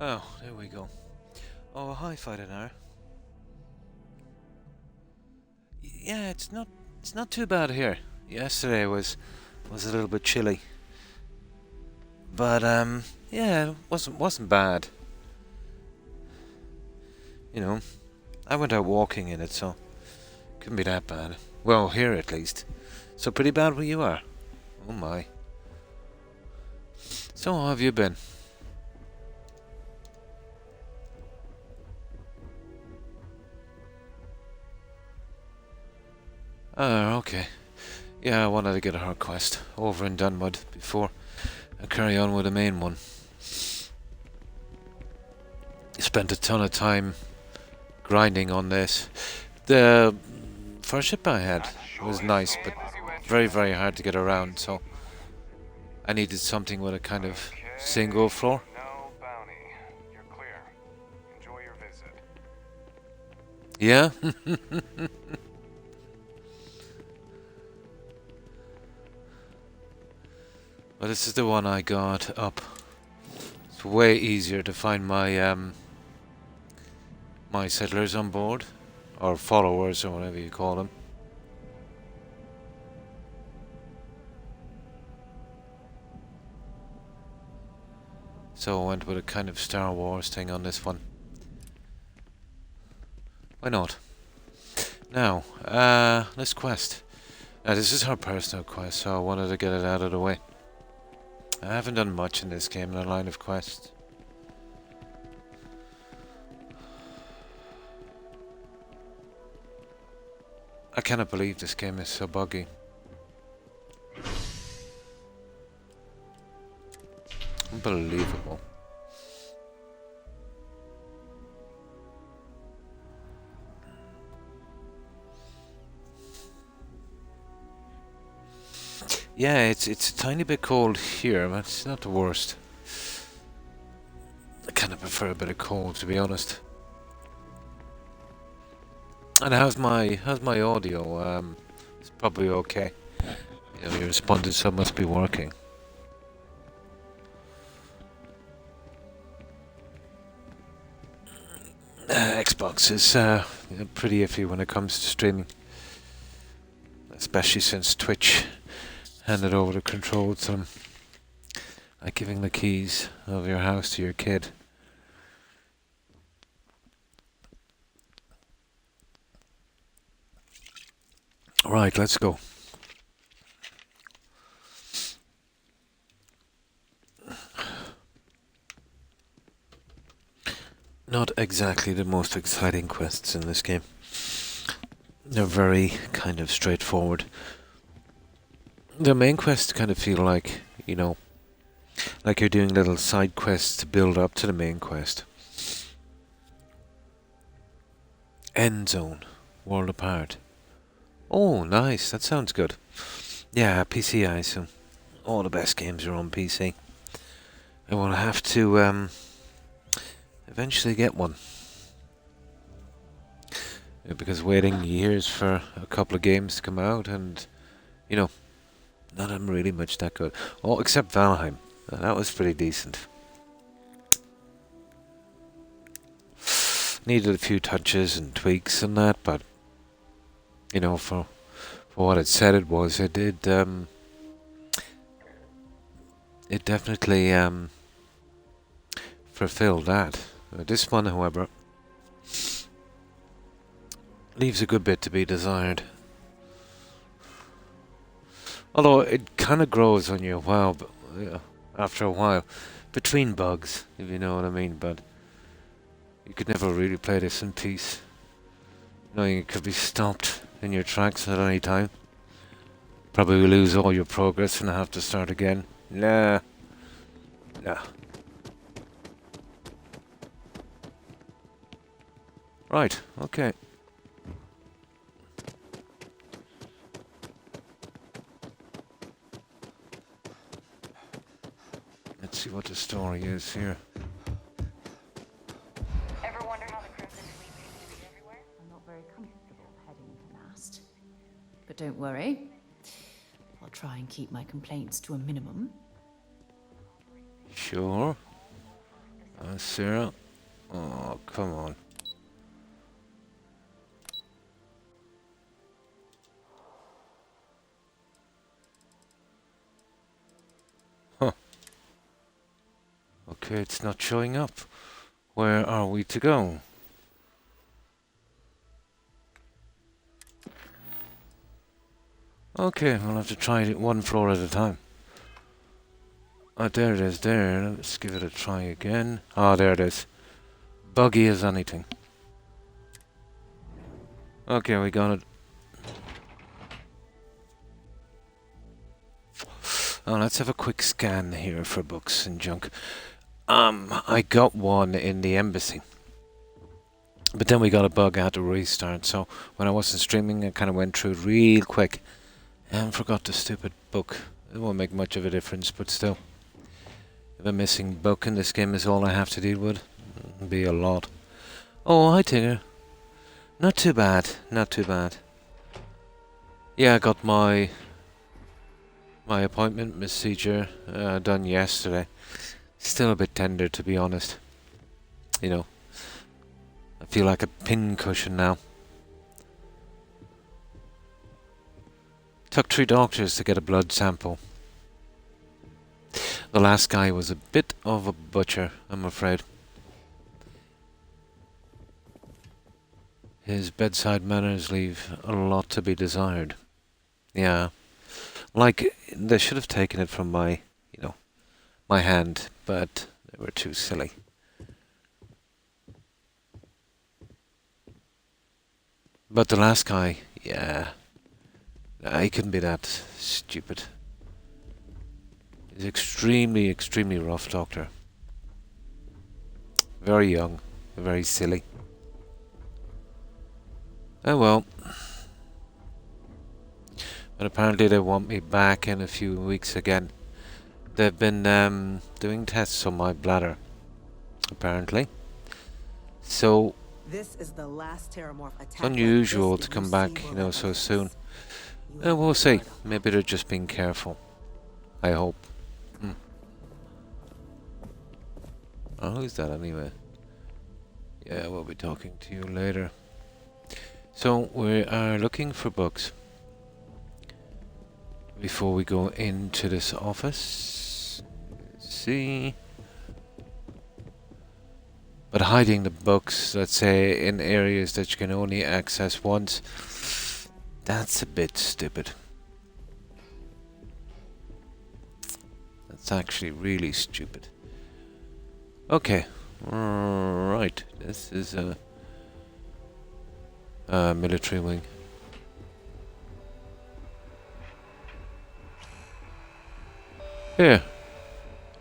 Oh, there we go. Oh, hi, Fighter. Yeah, it's not too bad here. Yesterday was a little bit chilly, but yeah, it wasn't bad. You know, I went out walking in it, so couldn't be that bad. Well, here at least. So pretty bad where you are. Oh my. So how have you been? Oh, okay. Yeah, I wanted to get a hard quest over and done with before I carry on with the main one. Spent a ton of time grinding on this. The first ship I had was nice, but very, very hard to get around, so I needed something with a kind of single floor. No bounty. You're clear. Enjoy your visit. Yeah? Well, this is the one I got up. It's way easier to find my settlers on board, or followers, or whatever you call them. So I went with a kind of Star Wars thing on this one. Why not? Now, this quest. This is her personal quest, so I wanted to get it out of the way. I haven't done much in this game in the line of quests. I cannot believe this game is so buggy. Unbelievable. Yeah, it's a tiny bit cold here, but it's not the worst. I kind of prefer a bit of cold, to be honest. And how's my audio? It's probably okay. You know, you responded, so it must be working. Xbox is pretty iffy when it comes to streaming, especially since Twitch handed over the controls to them, like giving the keys of your house to your kid. Right, let's go. Not exactly the most exciting quests in this game. They're very kind of straightforward. The main quests kind of feel like, you know, like you're doing little side quests to build up to the main quest. End Zone, World Apart. Oh, nice, that sounds good. Yeah, PC, I assume. All the best games are on PC. I will have to eventually get one. Because waiting years for a couple of games to come out, and, you know, not really much that good. Oh, except Valheim. That was pretty decent. Needed a few touches and tweaks and that, but, you know, for what it said it was, it did, it definitely fulfilled that. This one, however, leaves a good bit to be desired. Although it kind of grows on you after a while, between bugs, if you know what I mean. But you could never really play this in peace, knowing it could be stopped in your tracks at any time. Probably lose all your progress and have to start again. Nah. Right, okay. Let's see what the story is here. Ever wonder how the Crimson Fleet seems to be everywhere? I'm not very comfortable heading to Nast. But don't worry. I'll try and keep my complaints to a minimum. Sure. Sarah. Oh, come on. Huh. Okay, it's not showing up. Where are we to go? Okay, we'll have to try it one floor at a time. Oh, there it is, there. Let's give it a try again. Ah, there it is. Buggy as anything. Okay, we got it. Oh, let's have a quick scan here for books and junk. I got one in the embassy. But then we got a bug, I had to restart, so when I wasn't streaming, I kind of went through it real quick and forgot the stupid book. It won't make much of a difference, but still. If a missing book in this game is all I have to deal with, it'll be a lot. Oh, hi Tigger. Not too bad, not too bad. Yeah, I got my appointment procedure done yesterday. Still a bit tender, to be honest. You know, I feel like a pincushion now. Took 3 doctors to get a blood sample. The last guy was a bit of a butcher, I'm afraid. His bedside manners leave a lot to be desired. Yeah. Like, they should have taken it from my hand, but they were too silly. But the last guy, yeah. He couldn't be that stupid. He's extremely, extremely rough doctor. Very young, very silly. Oh well. But apparently they want me back in a few weeks again. They've been doing tests on my bladder, apparently. So This is the last Terramorph attack. it's unusual to come back, so soon. We'll see. Maybe they're just being careful. I hope. Oh, who's that anyway? Yeah, we'll be talking to you later. So we are looking for books before we go into this office. Let's see. But hiding the books, let's say, in areas that you can only access once, that's a bit stupid. That's actually really stupid. Okay, right. This is a military wing. Here.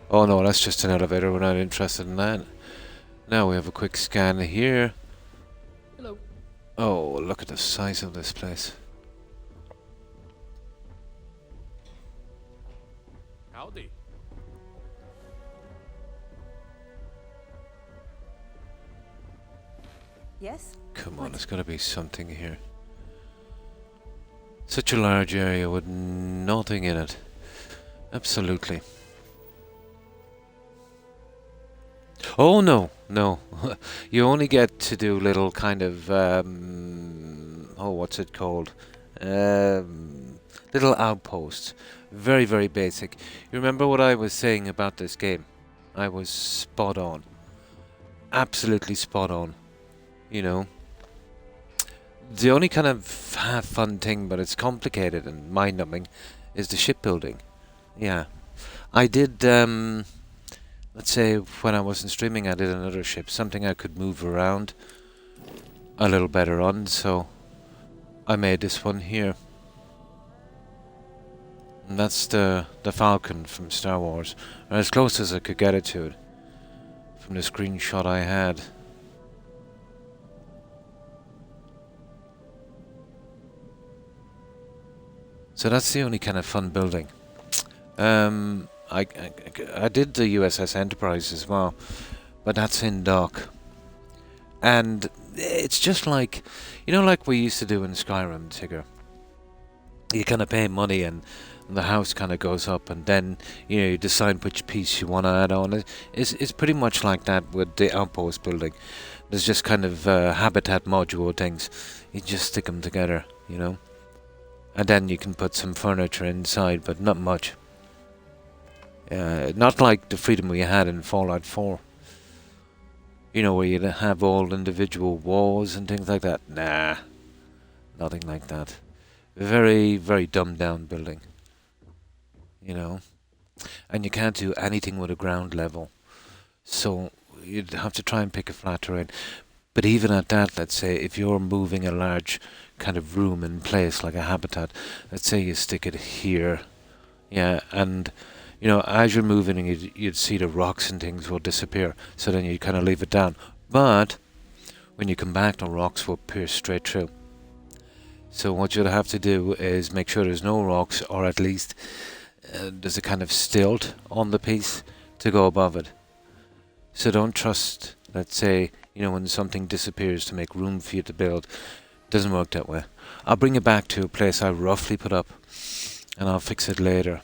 Oh no, that's just an elevator. We're not interested in that. Now we have a quick scan here. Hello. Oh, look at the size of this place. Howdy. Yes? Come on, there's got to be something here. Such a large area with nothing in it. Absolutely. Oh no, no. You only get to do little kind of what's it called? Little outposts. Very, very basic. You remember what I was saying about this game? I was spot on. Absolutely spot on. You know. The only kind of half fun thing, but it's complicated and mind-numbing, is the shipbuilding. Yeah. I did, let's say when I wasn't streaming, I did another ship. Something I could move around a little better on, so I made this one here. And that's the Falcon from Star Wars. Or as close as I could get it to it from the screenshot I had. So that's the only kind of fun building. I did the USS Enterprise as well, but that's in dock. And it's just like, like we used to do in Skyrim, Tigger. You kind of pay money and the house kind of goes up, and then you decide which piece you want to add on. It's pretty much like that with the outpost building. There's just kind of habitat module things. You just stick them together, and then you can put some furniture inside, but not much. Not like the freedom we had in Fallout 4. Where you'd have all individual walls and things like that. Nah, nothing like that. Very, very dumbed down building. And you can't do anything with a ground level. So you'd have to try and pick a flat terrain. But even at that, let's say, if you're moving a large kind of room in place, like a habitat, let's say you stick it here, and, as you're moving, you'd see the rocks and things will disappear, so then you kind of leave it down. But when you come back, the rocks will pierce straight through. So what you'll have to do is make sure there's no rocks, or at least there's a kind of stilt on the piece to go above it. So don't trust, let's say, when something disappears to make room for you to build. Doesn't work that way. I'll bring it back to a place I roughly put up, and I'll fix it later.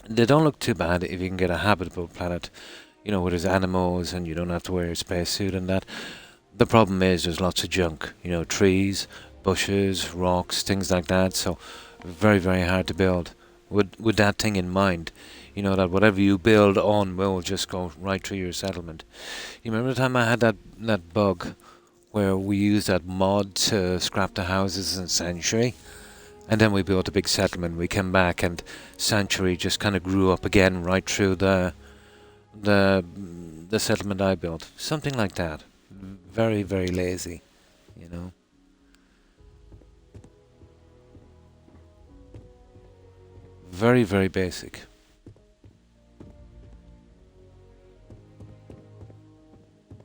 They don't look too bad if you can get a habitable planet, where there's animals and you don't have to wear a spacesuit and that. The problem is there's lots of junk, trees, bushes, rocks, things like that, so very, very hard to build. With that thing in mind, that whatever you build on will just go right through your settlement. You remember the time I had that bug where we used that mod to scrap the houses in Sanctuary? And then we built a big settlement. We came back and Sanctuary just kind of grew up again right through the settlement I built. Something like that. Very, very lazy, Very, very basic.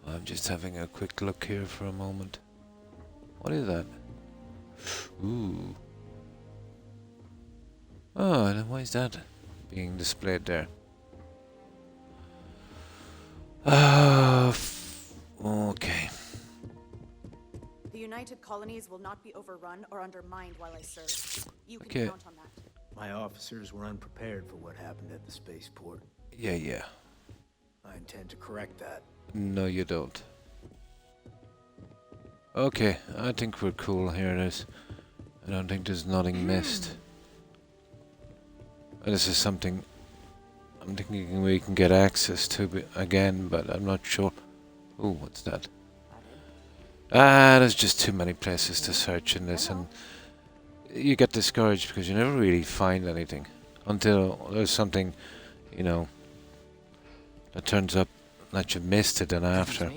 I'm just having a quick look here for a moment. What is that? Ooh. Oh, then why is that being displayed there? Okay. The United Colonies will not be overrun or undermined while I serve. You can Okay. count on that. My officers were unprepared for what happened at the spaceport. Yeah. I intend to correct that. No, you don't. Okay, I think we're cool here. I don't think there's nothing missed. This is something I'm thinking we can get access to again, but I'm not sure. Ooh, what's that? There's just too many places to search in this, and you get discouraged because you never really find anything until there's something, that turns up that you've missed it, and after.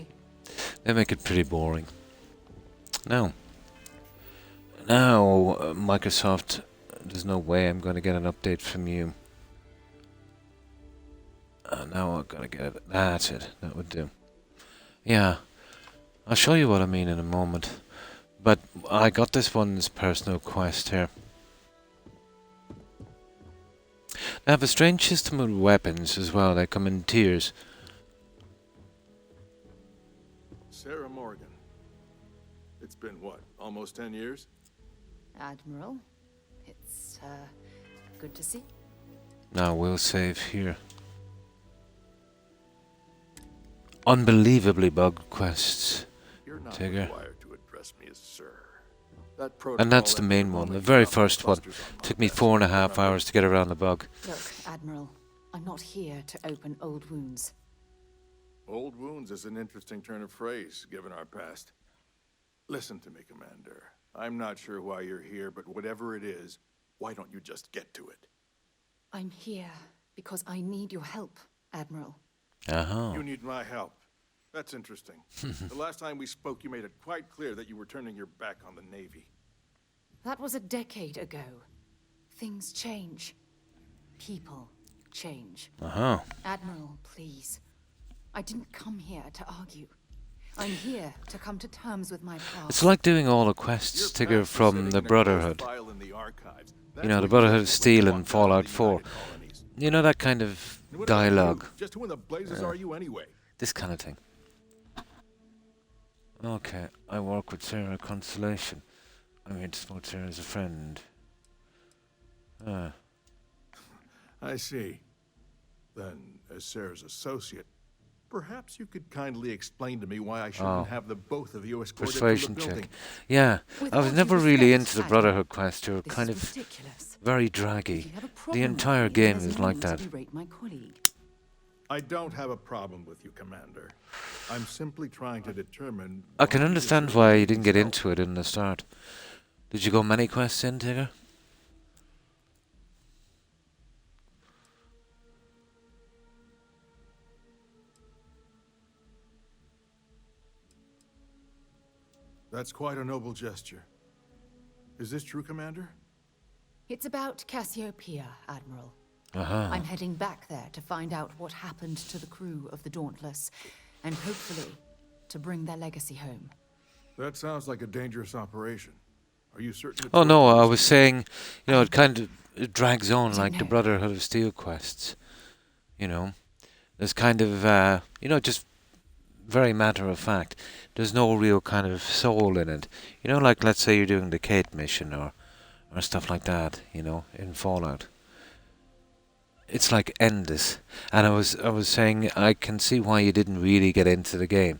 They make it pretty boring. Now, Microsoft, there's no way I'm going to get an update from you. Now I'm going to get it. That's it. That would do. Yeah. I'll show you what I mean in a moment. But I got this one's personal quest here. They have a strange system of weapons as well. They come in tiers. Sarah Morgan. It's been what, almost 10 years? Admiral, it's good to see. Now we'll save here. Unbelievably bugged quests. You're not Tigger. required to address me as sir. That And that's the main one, the very first one. Took me 4.5 hours to get around the bug. Look, Admiral, I'm not here to open old wounds. Old wounds is an interesting turn of phrase, given our past. Listen to me, Commander. I'm not sure why you're here, but whatever it is, why don't you just get to it? I'm here because I need your help, Admiral. Uh-huh. You need my help. That's interesting. The last time we spoke, you made it quite clear that you were turning your back on the Navy. That was a decade ago. Things change. People change. Uh-huh. Admiral, please. I didn't come here to argue. I'm here to come to terms with my past. It's like doing all the quests, Tigger, from the Brotherhood. The Brotherhood of Steel in Fallout 4. You know, that kind of dialogue. Just who in the blazes are you anyway? This kind of thing. Okay, I work with Sarah Constellation. I'm here to support Sarah as a friend. Ah. I see. Then, as Sarah's associate, perhaps you could kindly explain to me why I shouldn't have the both of you escorted from the Persuasion building. check. Yeah, With I was all due never really respect, into the Adam, Brotherhood quest. They were This kind is of ridiculous. very If draggy. you have a The problem with entire me, game there's is no like need to that. berate my colleague. I don't have a problem with you, Commander. I'm simply trying to determine... I can why understand deserve why you Nathan's didn't get help. into it in the start. Did you go many quests in, Tigger? That's quite a noble gesture. Is this true, Commander? It's about Cassiopeia, Admiral. Uh-huh. I'm heading back there to find out what happened to the crew of the Dauntless, and hopefully to bring their legacy home. That sounds like a dangerous operation. Are you certain it's Oh worth no, the I risk? was saying, you know, it drags on don't like the know. Brotherhood of Steel quests. You know, there's kind of, you know, just very matter of fact. There's no real kind of soul in it. You know, like let's say you're doing the Kate mission or stuff like that. You know, in Fallout. It's like endless. And I was saying I can see why you didn't really get into the game.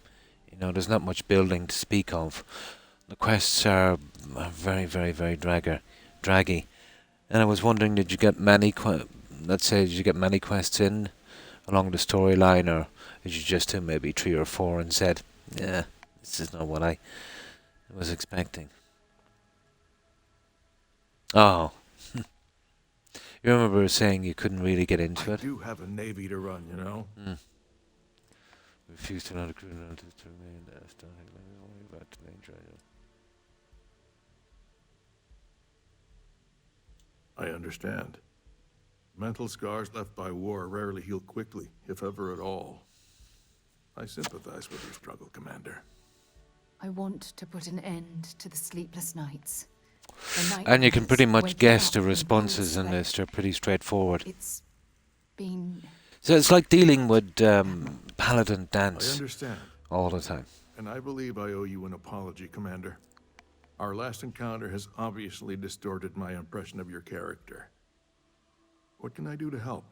You know, there's not much building to speak of. The quests are very, very, very draggy. And I was wondering, did you get many let's say, did you get many quests in along the storyline, or did you just do maybe 3 or 4 and said, yeah, this is not what I was expecting? Oh. You remember saying you couldn't really get into I it? do have a navy to run, you know? Refuse to allow the crew relatives to remain there. Starting only about the main treasure. I understand. Mental scars left by war rarely heal quickly, if ever at all. I sympathize with your struggle, Commander. I want to put an end to the sleepless nights. The And you can nightmares, pretty much waking guess up the in cold responses in sweat. this. They're pretty straightforward. It's been... So it's like dealing with Paladin I Dance understand, all the time. and I believe I owe you an apology, Commander. Our last encounter has obviously distorted my impression of your character. What can I do to help?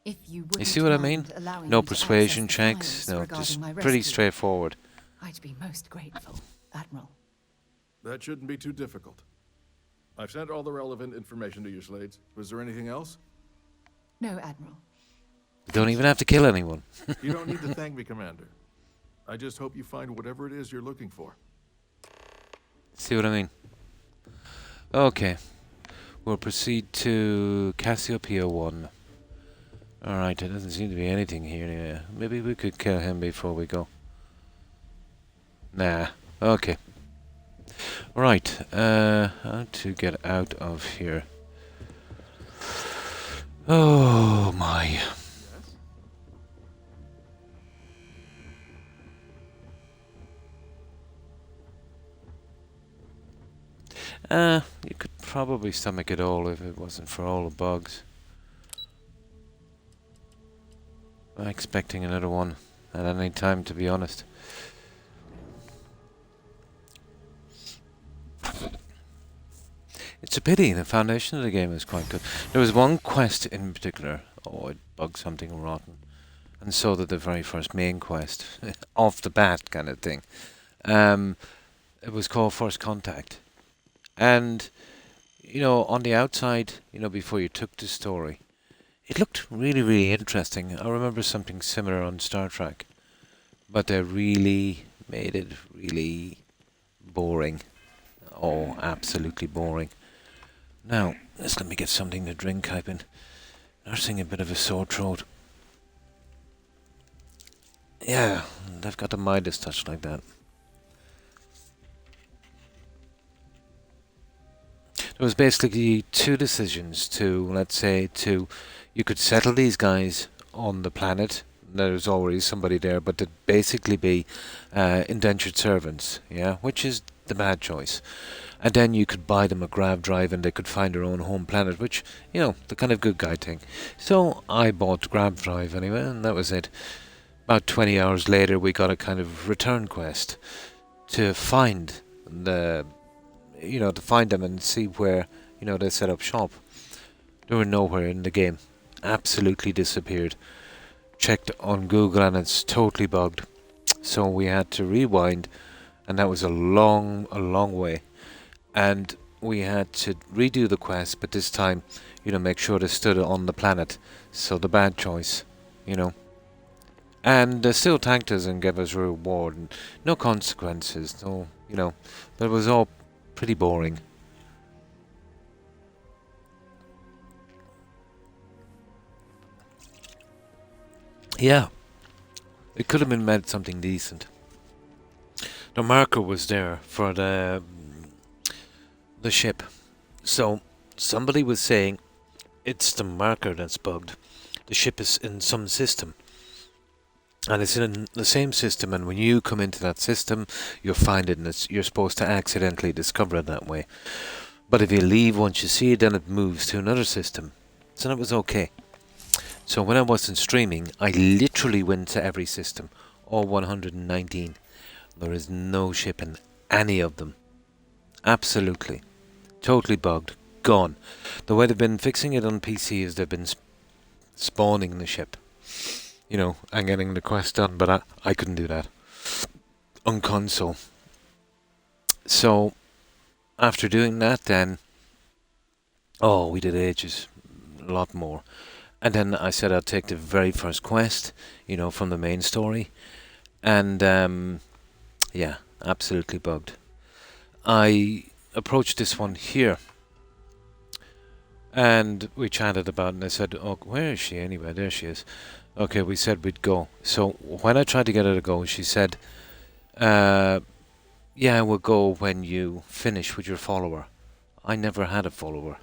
If you You wouldn't see what I mean? mind allowing No me to persuasion access the checks. files No, regarding just my pretty rescue, straightforward. I'd be most grateful, Admiral. That shouldn't be too difficult. I've sent all the relevant information to you, Slades. Was there anything else? No, Admiral. You don't even have to kill anyone. You don't need to thank me, Commander. I just hope you find whatever it is you're looking for. See what I mean? Okay. We'll proceed to Cassiopeia 1. Alright, there doesn't seem to be anything here anyway. Maybe we could kill him before we go. Nah. Okay. Right. How to get out of here. Oh my. You could probably stomach it all if it wasn't for all the bugs. I'm expecting another one at any time, to be honest. It's a pity, the foundation of the game is quite good. There was one quest in particular, oh, it bugged something rotten. And so did the very first main quest, off the bat kind of thing. It was called First Contact. And, you know, on the outside, you know, before you took the story, it looked really, really interesting. I remember something similar on Star Trek. But they really made it really boring. Oh, absolutely boring. Now, just let me get something to drink. I've been nursing a bit of a sore throat. Yeah, they've got the Midas touch like that. There was basically two decisions to, let's say, you could settle these guys on the planet. There's already somebody there, but they'd basically be indentured servants, yeah, which is the bad choice. And then you could buy them a grav drive and they could find their own home planet, which, you know, the kind of good guy thing. So I bought the grav drive anyway, and that was it. About 20 hours later, we got a kind of return quest to find to find them and see where, you know, they set up shop. They were nowhere in the game. Absolutely disappeared. Checked on Google and it's totally bugged. So we had to rewind, and that was a long way. And we had to redo the quest, but this time, make sure they stood on the planet. So the bad choice, And they still thanked us and gave us a reward, and no consequences, no, but it was all pretty boring. Yeah, it could have been made something decent. The marker was there for the ship, so somebody was saying it's the marker that's bugged. The ship is in some system, and it's in the same system, and when you come into that system, you'll find it, and you're supposed to accidentally discover it that way. But if you leave once you see it, then it moves to another system. So that was okay. So when I wasn't streaming, I literally went to every system, all 119. There is no ship in any of them. Absolutely. Totally bugged. Gone. The way they've been fixing it on PC is they've been spawning the ship, and getting the quest done, but I couldn't do that on console. So after doing that, then we did ages, a lot more. And then I said I'd take the very first quest, from the main story. And, yeah, absolutely bugged. I approached this one here. And we chatted about it, and I said, oh, where is she anyway? There she is. Okay, we said we'd go. So when I tried to get her to go, she said, yeah, we'll go when you finish with your follower. I never had a follower,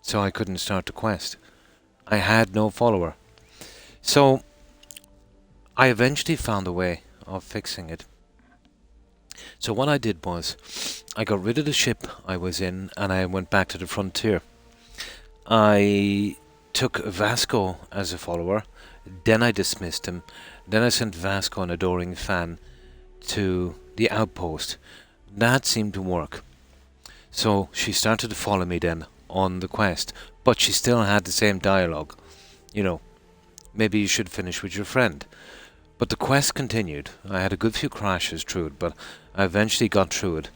so I couldn't start the quest. I had no follower. So I eventually found a way of fixing it. So what I did was I got rid of the ship I was in and I went back to the frontier. I took Vasco as a follower, then I dismissed him, then I sent Vasco an adoring fan to the outpost. That seemed to work. So she started to follow me then on the quest, but she still had the same dialogue. Maybe you should finish with your friend. But the quest continued. I had a good few crashes through it, but I eventually got through it.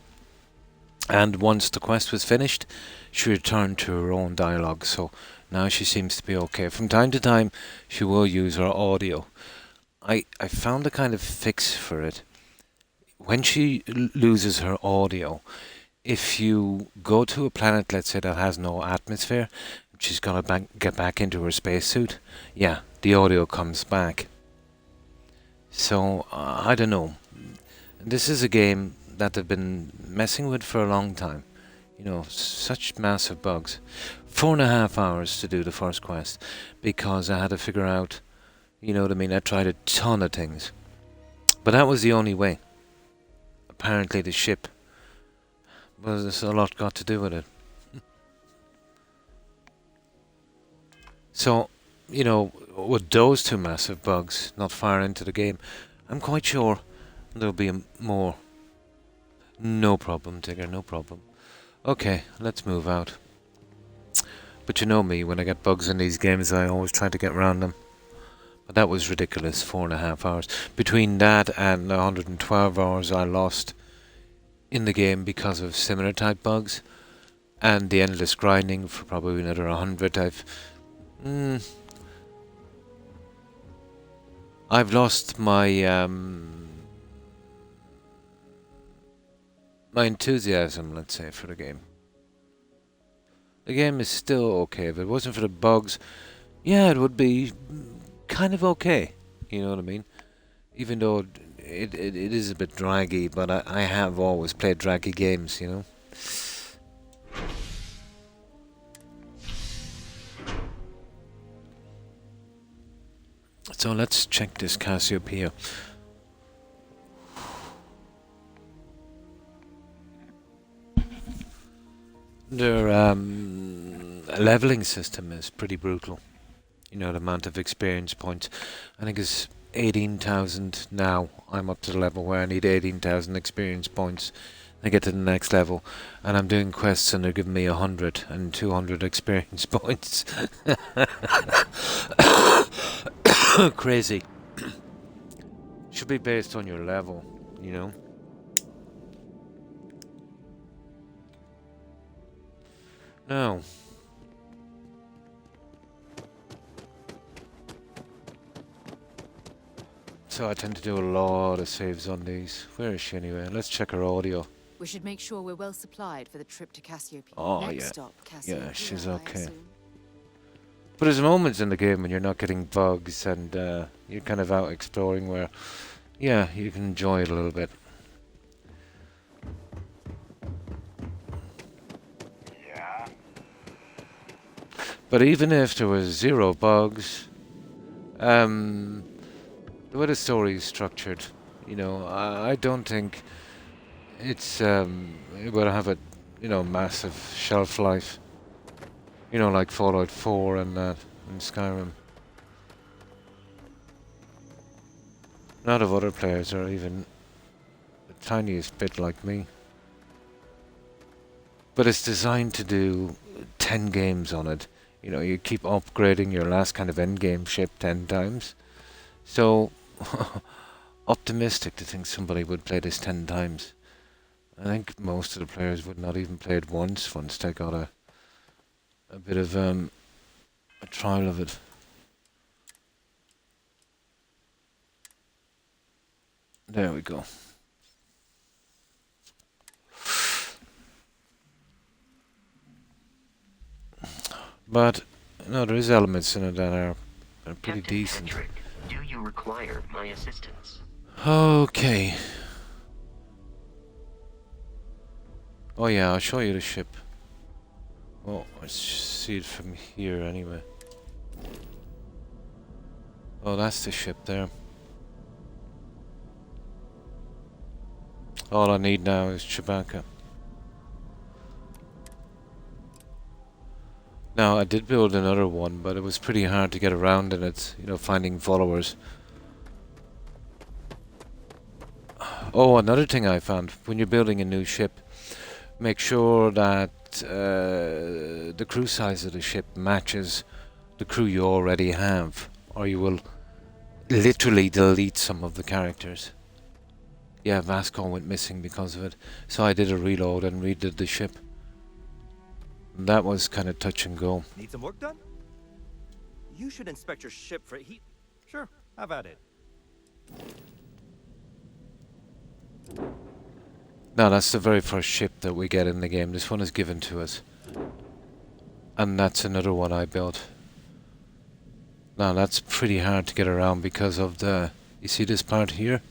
And once the quest was finished, she returned to her own dialogue, so now she seems to be okay. From time to time, she will use her audio. I found a kind of fix for it. When she loses her audio, if you go to a planet, let's say, that has no atmosphere, she's going to get back into her spacesuit, yeah, the audio comes back. So, I don't know. This is a game that they've been messing with for a long time. Such massive bugs. 4.5 hours to do the first quest, because I had to figure out, what I mean, I tried a ton of things. But that was the only way. Apparently the ship, well, there's a lot got to do with it. So, with those two massive bugs not far into the game, I'm quite sure there'll be more. No problem, Tigger, no problem. Okay, let's move out. But you know me, when I get bugs in these games, I always try to get around them. But that was ridiculous, 4.5 hours. Between that and 112 hours I lost in the game because of similar type bugs, and the endless grinding for probably another 100. I've lost my my enthusiasm, let's say, for the game. The game is still okay. If it wasn't for the bugs, yeah, it would be kind of okay. You know what I mean? Even though it is a bit draggy, but I have always played draggy games, So let's check this Cassiopeia. Their leveling system is pretty brutal. The amount of experience points. I think it's 18,000 now. I'm up to the level where I need 18,000 experience points I get to the next level, and I'm doing quests, and they're giving me 100 and 200 experience points. Crazy. Should be based on your level, you know. No. So I tend to do a lot of saves on these. Where is she anyway? Let's check her audio. We should make sure we're well supplied for the trip to Cassiopeia. Oh, Next yeah. stop, Cassiopeia, Yeah, she's I okay. assume. But there's moments in the game when you're not getting bugs and you're kind of out exploring where, yeah, you can enjoy it a little bit. Yeah? But even if there was 0 bugs, the way the story is structured, you know, I don't think it's it will have a, you know, massive shelf life. You know, like Fallout 4 and that, and Skyrim. Not of other players are even the tiniest bit like me. But it's designed to do 10 games on it. You know, you keep upgrading your last kind of endgame ship 10 times. So, optimistic to think somebody would play this 10 times. I think most of the players would not even play it once they got a bit of a trial of it. There we go. But no, there is elements in it that are pretty Captain decent. Patrick, do you require my assistance? Okay. Oh yeah, I'll show you the ship. Oh, I see it from here anyway. Oh, that's the ship there. All I need now is Chewbacca. Now, I did build another one, but it was pretty hard to get around in it, you know, finding followers. Oh, another thing I found, when you're building a new ship, make sure that the crew size of the ship matches the crew you already have, or you will literally delete some of the characters. Yeah, Vasco went missing because of it, so I did a reload and redid the ship. That was kind of touch and go. Need some work done? You should inspect your ship for heat. Sure, have at it. Now, that's the very first ship that we get in the game. This one is given to us. And that's another one I built. Now, that's pretty hard to get around because of the... You see this part here?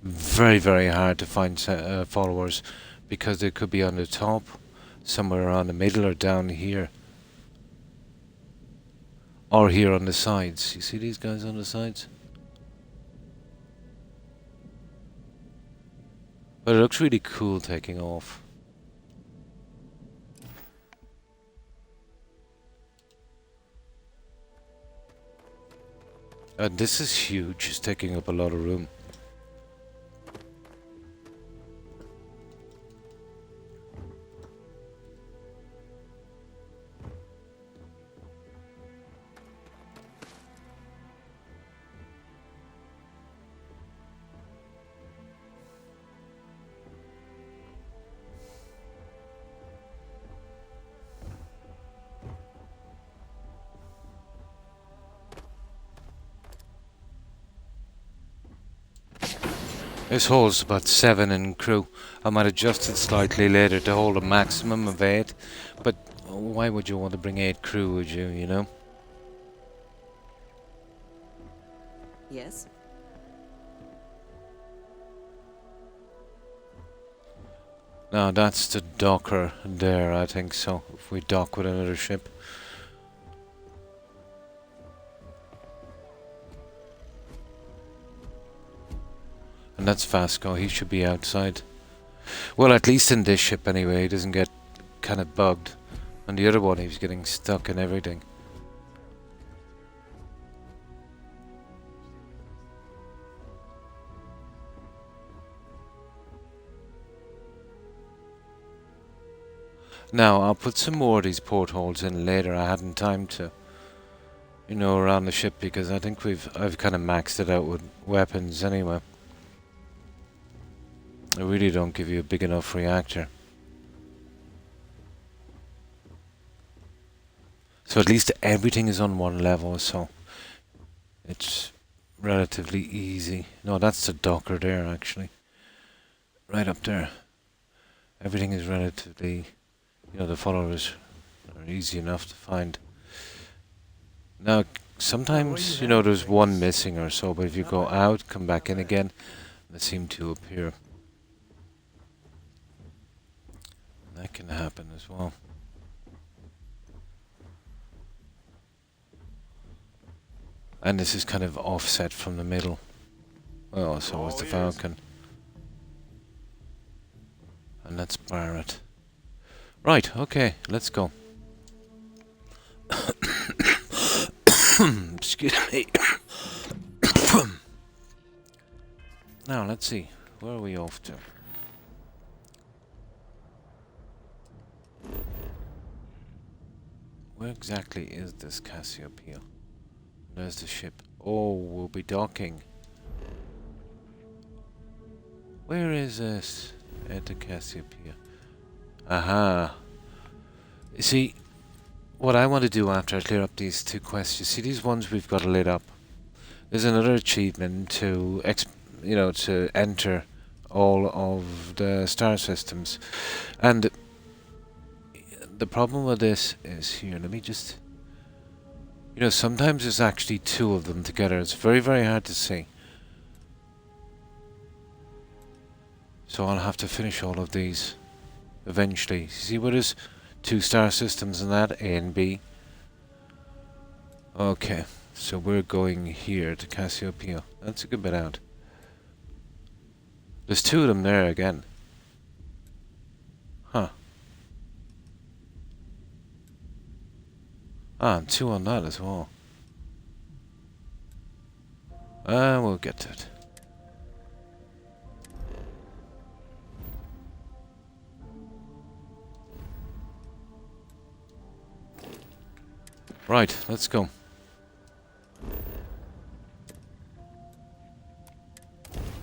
Very, very hard to find followers because they could be on the top, somewhere around the middle, or down here. Or here on the sides. You see these guys on the sides? But it looks really cool taking off. And this is huge, it's taking up a lot of room. This holds about 7 in crew. I might adjust it slightly later to hold a maximum of 8, but why would you want to bring 8 crew, would you know? Yes? Now that's the docker there, I think so, if we dock with another ship. And that's Vasco, he should be outside. Well, at least in this ship anyway, he doesn't get kind of bugged. On the other one, he's getting stuck in everything. Now, I'll put some more of these portholes in later. I hadn't time to, you know, around the ship because I think I've kind of maxed it out with weapons anyway. They really don't give you a big enough reactor. So at least everything is on one level, so it's relatively easy. No, that's the docker there, actually. Right up there. Everything is relatively, you know, the followers are easy enough to find. Now, sometimes, you know, there's one missing or so, but if you go out, come back in again, they seem to appear. That can happen as well. And this is kind of offset from the middle. Well, so is the Falcon. And that's Barrett. Right, okay, let's go. Excuse me. Now, let's see. Where are we off to? Where exactly is this Cassiopeia? There's the ship. Oh, we'll be docking. Where is this? Enter Cassiopeia. Aha. You see, what I want to do after I clear up these two quests, you see these ones we've got lit up. There's another achievement to, to enter all of the star systems. And the problem with this is here, let me just... You know, sometimes there's actually two of them together. It's very, very hard to see. So I'll have to finish all of these eventually. See what is 2 star systems in that, A and B. Okay, so we're going here to Cassiopeia. That's a good bit out. There's 2 of them there again. Huh. Ah, and 2 on that as well. We'll get to it. Right, let's go.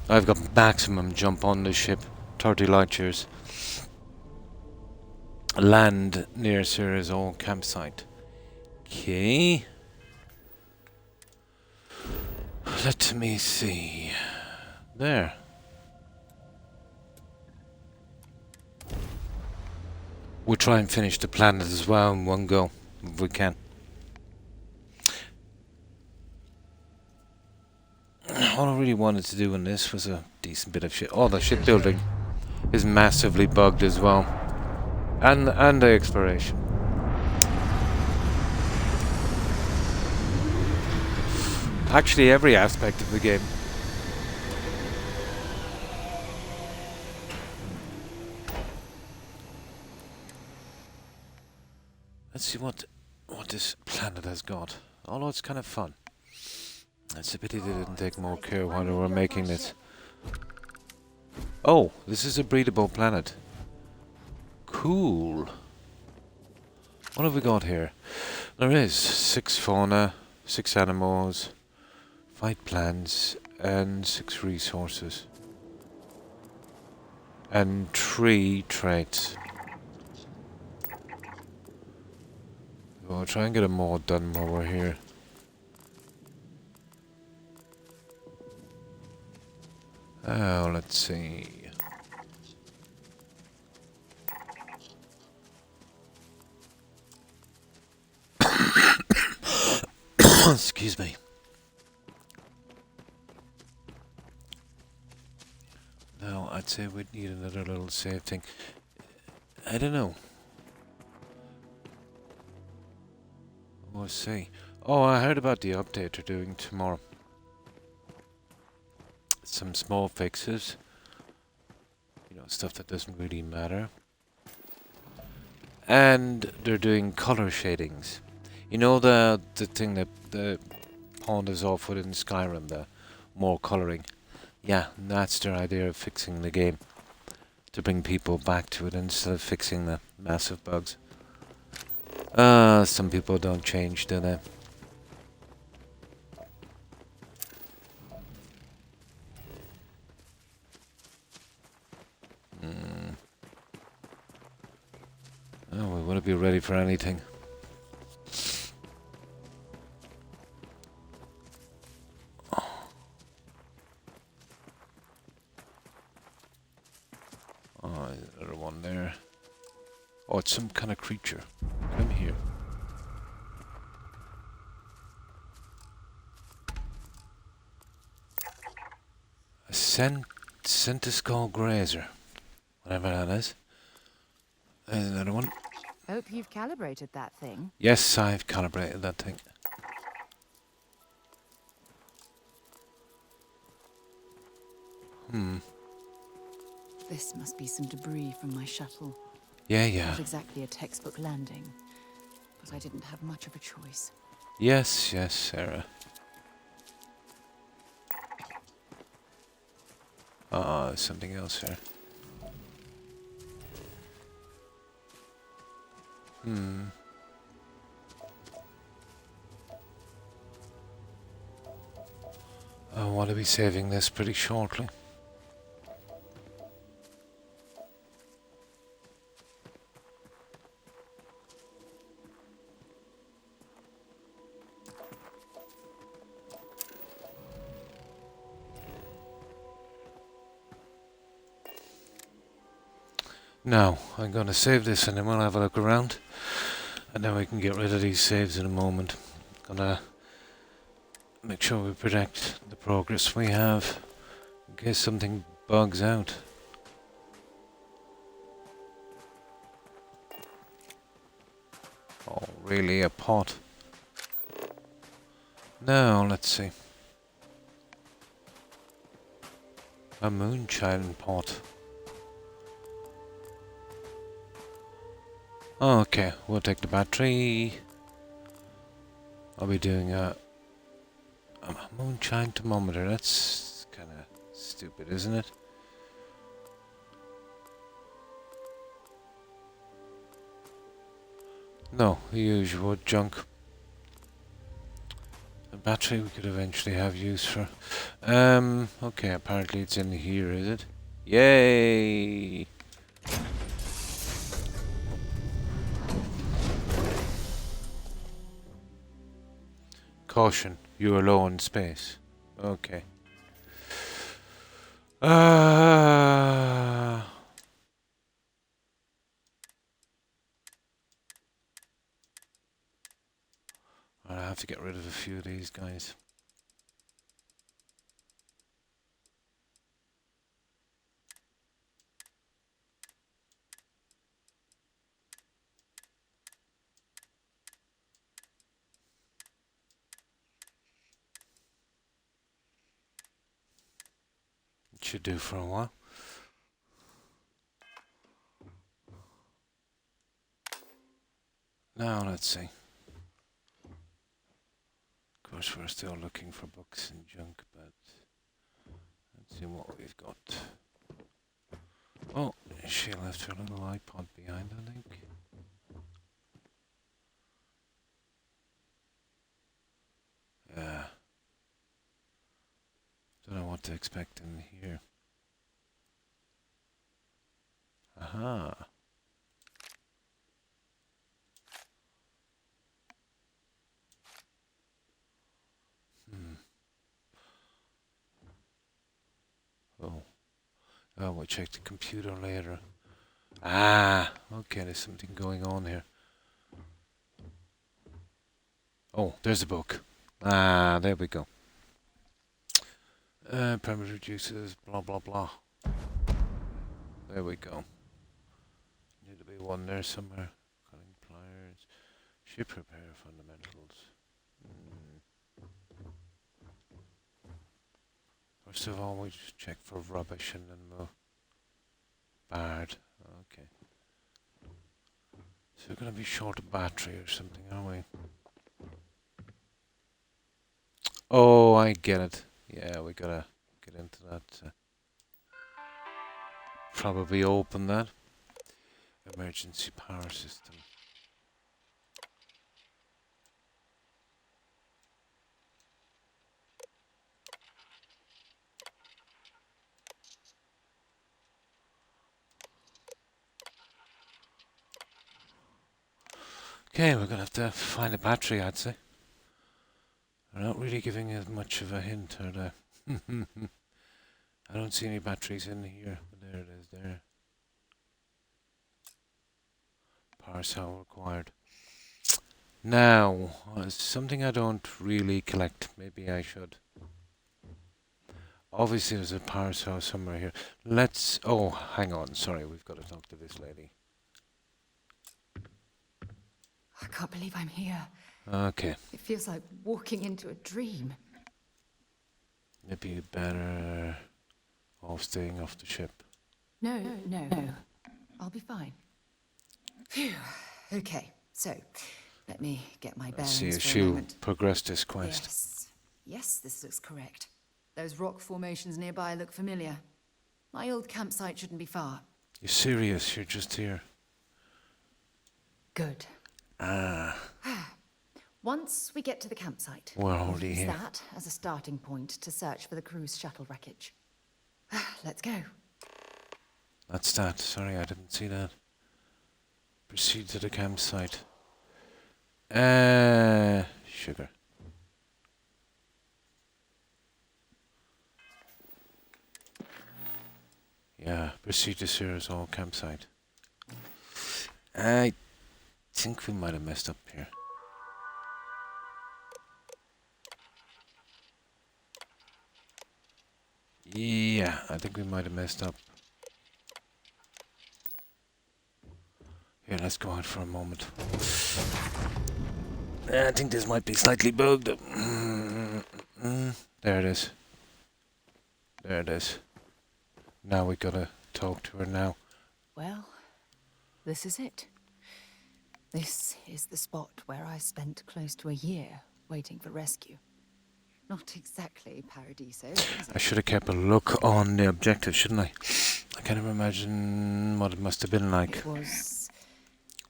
I've got maximum jump on the ship, 30 light years. Land near Sarah's old campsite. Okay. Let me see. There. We'll try and finish the planet as well in one go, if we can. All I really wanted to do in this was a decent bit of shit. Oh, the shipbuilding is massively bugged as well. And the exploration. Actually, every aspect of the game. Let's see what this planet has got. Although it's kind of fun. It's a pity they didn't take more care while they were making this. Oh, this is a breedable planet. Cool. What have we got here? There is 6 fauna, 6 animals, 5 plants, and 6 resources. And 3 traits. We'll try and get a mod done while we're here. Oh, let's see. Excuse me. Now, I'd say we'd need another little save thing. I don't know. We'll see. Oh, I heard about the update they're doing tomorrow. Some small fixes. You know, stuff that doesn't really matter. And they're doing color shadings. You know the thing that the pawned us off with in Skyrim, the more coloring. Yeah, that's their idea of fixing the game. to bring people back to it instead of fixing the massive bugs. Some people don't change, do they? Oh, we want to be ready for anything. Oh, there's one there. Oh, it's some kind of creature. Come here. A Centiskull Grazer. Whatever that is. There's another one. Hope you've calibrated that thing. Yes, I've calibrated that thing. This must be some debris from my shuttle. Yeah, yeah. Not exactly a textbook landing, but I didn't have much of a choice. Yes, yes, Sarah. There's something else here. I want to be saving this pretty shortly. Now, I'm going to save this and then we'll have a look around. And then we can get rid of these saves in a moment. Gonna make sure we protect the progress we have in case something bugs out. Oh, really? A pot? Now, let's see. A moonshine pot. Okay, we'll take the battery. I'll be doing a moonshine thermometer. That's kind of stupid, isn't it? No, the usual junk. A battery we could eventually have use for. Okay, apparently it's in here, is it? Yay! Caution, you are low in space. Okay. I have to get rid of a few of these guys. It should do for a while. Now let's see. Of course we're still looking for books and junk, but let's see what we've got. Oh, she left her little iPod behind, I think. Yeah. Don't know what to expect in here. Aha. Oh. Oh, we'll check the computer later. Ah, okay, there's something going on here. Oh, there's a book. Ah, there we go. Parameter reduces, blah, blah, blah. There we go. Need to be one there somewhere. Cutting pliers. Ship repair fundamentals. First of all, we just check for rubbish and then we'll... Bard. Okay. So we're going to be short of battery or something, aren't we? Oh, I get it. Yeah, we gotta get into that probably open that. Emergency power system. Okay, we're gonna have to find a battery, I'd say. They're not really giving us much of a hint, are they? I don't see any batteries in here. There it is, there. Power cell required. Now, something I don't really collect. Maybe I should. Obviously there's a power cell somewhere here. Let's... Oh, hang on. Sorry, we've got to talk to this lady. I can't believe I'm here. Okay. It feels like walking into a dream. Maybe you better off staying off the ship. No. I'll be fine. Phew. Okay, so let me get my Let's see bearings if for a she'll moment. progress this quest. Yes, this looks correct. Those rock formations nearby look familiar. My old campsite shouldn't be far. You're serious? You're just here? Good. Ah. Once we get to the campsite, We're already use here. that as a starting point to search for the cruise shuttle wreckage. Let's go. That's that. Sorry, I didn't see that. Proceed to the campsite. Sugar. Yeah, proceed to Cyrus campsite. I think we might have messed up here. Yeah, I think we might have messed up. Here, let's go out for a moment. I think this might be slightly bugged. There it is. There it is. Now we gotta talk to her now. Well, this is it. This is the spot where I spent close to a year waiting for rescue. Not exactly Paradiso, is it? I should have kept a look on the objective, shouldn't I? I can't even imagine what it must have been like. It was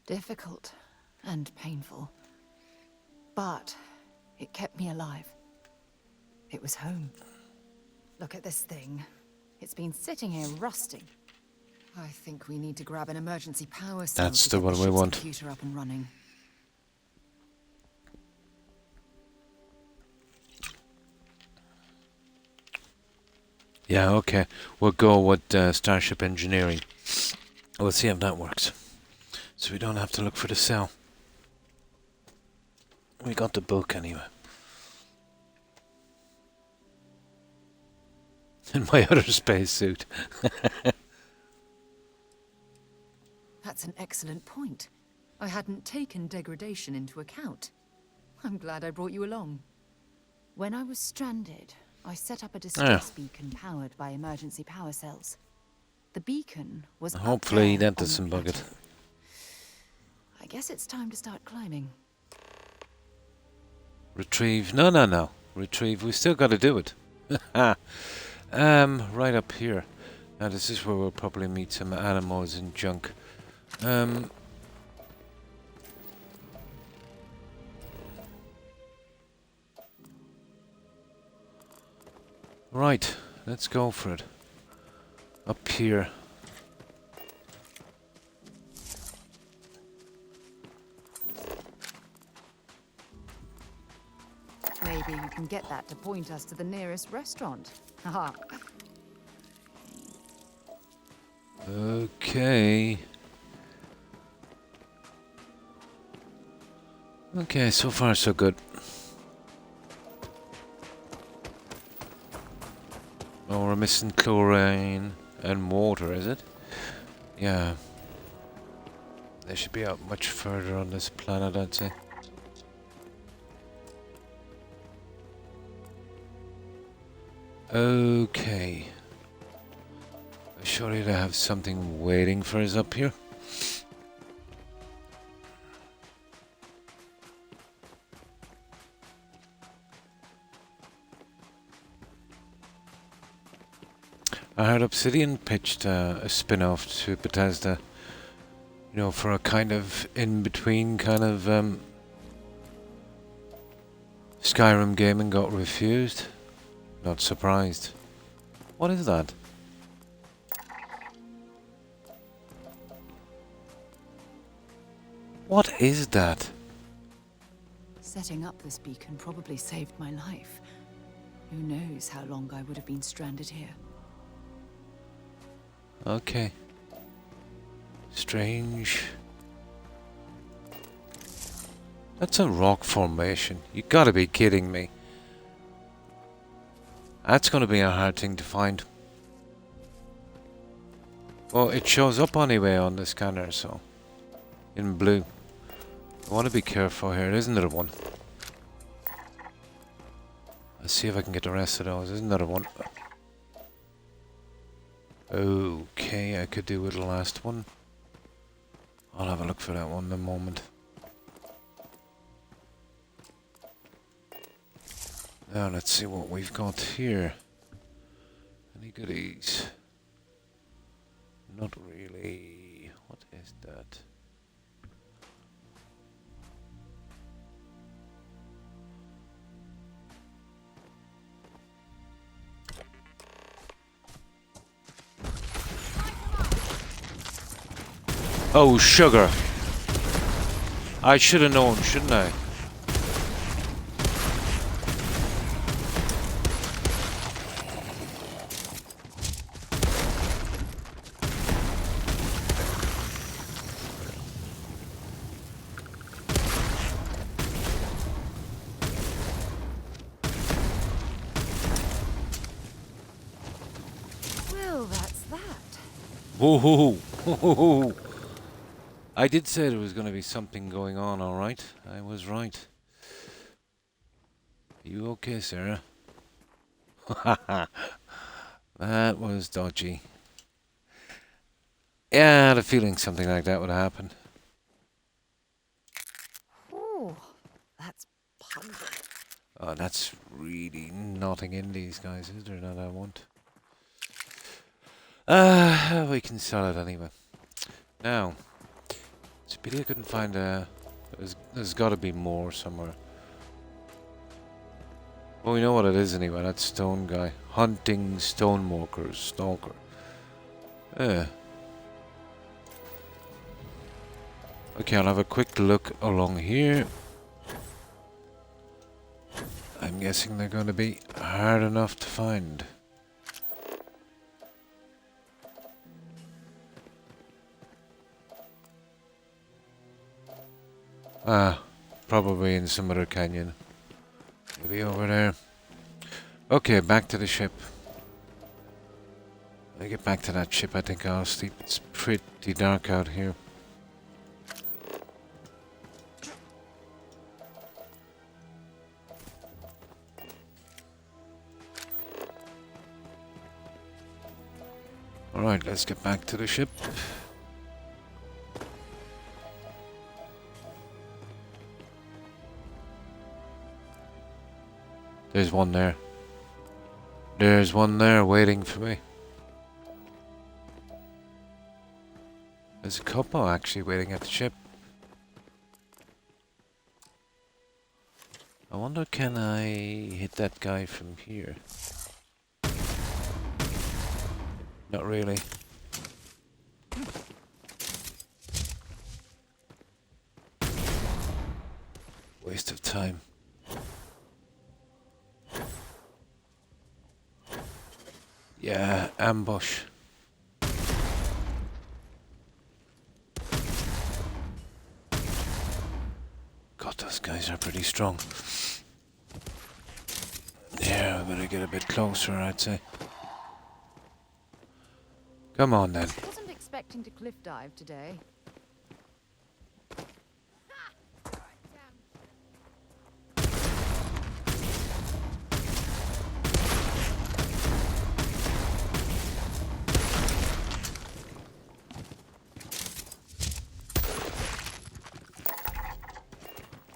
difficult and painful, but it kept me alive. It was home. Look at this thing. It's been sitting here rusting. I think we need to grab an emergency power cell That's to the get one we ship's want. computer up and running. Yeah, okay. We'll go with Starship Engineering. We'll see if that works. So we don't have to look for the cell. We got the book anyway. In my other spacesuit. That's an excellent point. I hadn't taken degradation into account. I'm glad I brought you along. When I was stranded, I set up a distress beacon powered by emergency power cells. The beacon was up Hopefully there that on the doesn't bug it. plateau. I guess it's time to start climbing. Retrieve. No. Retrieve. We still got to do it. Right up here. Now this is where we'll probably meet some animals and junk. Right. Let's go for it. Up here. Maybe you can get that to point us to the nearest restaurant. Haha. Okay. Okay, so far so good. Oh, we're missing chlorine and water, is it? Yeah. They should be out much further on this planet, I'd say. Okay. Surely they have something waiting for us up here. I heard Obsidian pitched a spin-off to Bethesda, you know, for a kind of in-between kind of Skyrim game, and got refused. Not surprised. What is that? What is that? Setting up this beacon probably saved my life. Who knows how long I would have been stranded here. Okay. Strange. That's a rock formation. You gotta be kidding me. That's gonna be a hard thing to find. Well, it shows up anyway on the scanner, so. In blue. I want to be careful here. Isn't there one? Let's see if I can get the rest of those. Isn't there one? Okay, I could do with the last one. I'll have a look for that one in a moment. Now let's see what we've got here. Any goodies? Not really. What is that? Oh, sugar. I should have known, shouldn't I? Well, that's that. Whoa, whoa. I did say there was going to be something going on, alright? I was right. Are you okay, Sarah? That was dodgy. Yeah, I had a feeling something like that would happen. Oh, that's pungent. Oh, that's really nothing in these guys, is there, that I want? We can sell it anyway. Now, it's a pity I couldn't find a... There's got to be more somewhere. Well, we know what it is anyway. That stone guy. Hunting stonewalkers. Stalker. Yeah. Okay, I'll have a quick look along here. I'm guessing they're going to be hard enough to find. Ah, probably in some other canyon. Maybe over there. Okay, back to the ship. When I get back to that ship, I think I'll sleep. It's pretty dark out here. Alright, let's get back to the ship. There's one there. There's one there waiting for me. There's a couple actually waiting at the ship. I wonder, can I hit that guy from here? Not really. Waste of time. Yeah, ambush. God, those guys are pretty strong. Yeah, we better get a bit closer, I'd say. Come on then. Wasn't expecting to cliff dive today.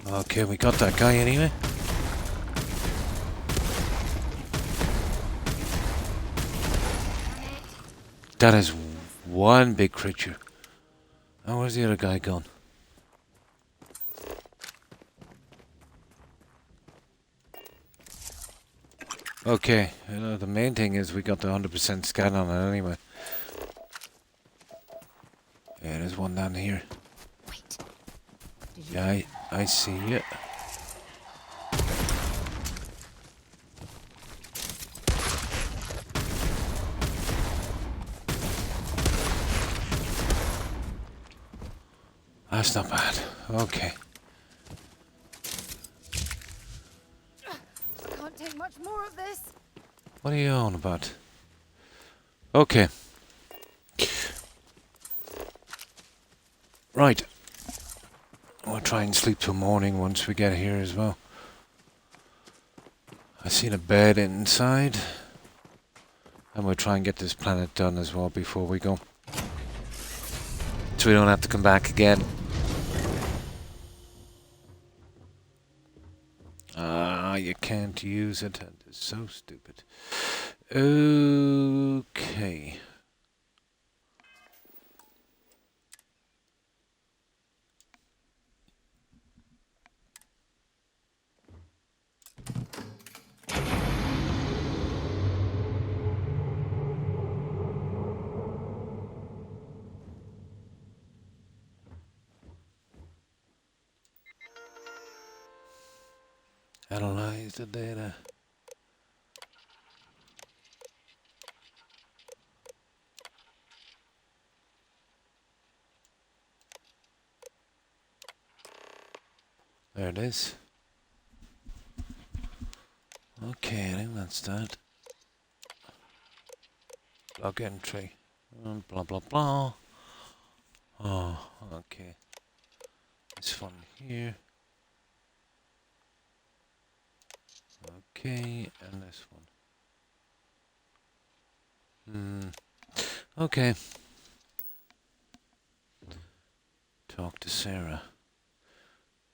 Okay, we got that guy anyway. that is one big creature. Oh, where's the other guy gone? Okay, you know, the main thing is we got the 100% scan on it anyway. Yeah, there's one down here. Wait. Did you Yeah, I see it. That's not bad. Okay. I can't take much more of this. What are you on about? Okay. Right. We'll try and sleep till morning once we get here as well. I seen a bed inside. And we'll try and get this planet done as well before we go. So we don't have to come back again. Ah, you can't use it. It's so stupid. Okay. Analyze the data. There it is. Okay, I think that's that. Log entry. Blah blah blah. Oh, okay. This one here. Okay, and this one. Okay. Talk to Sarah.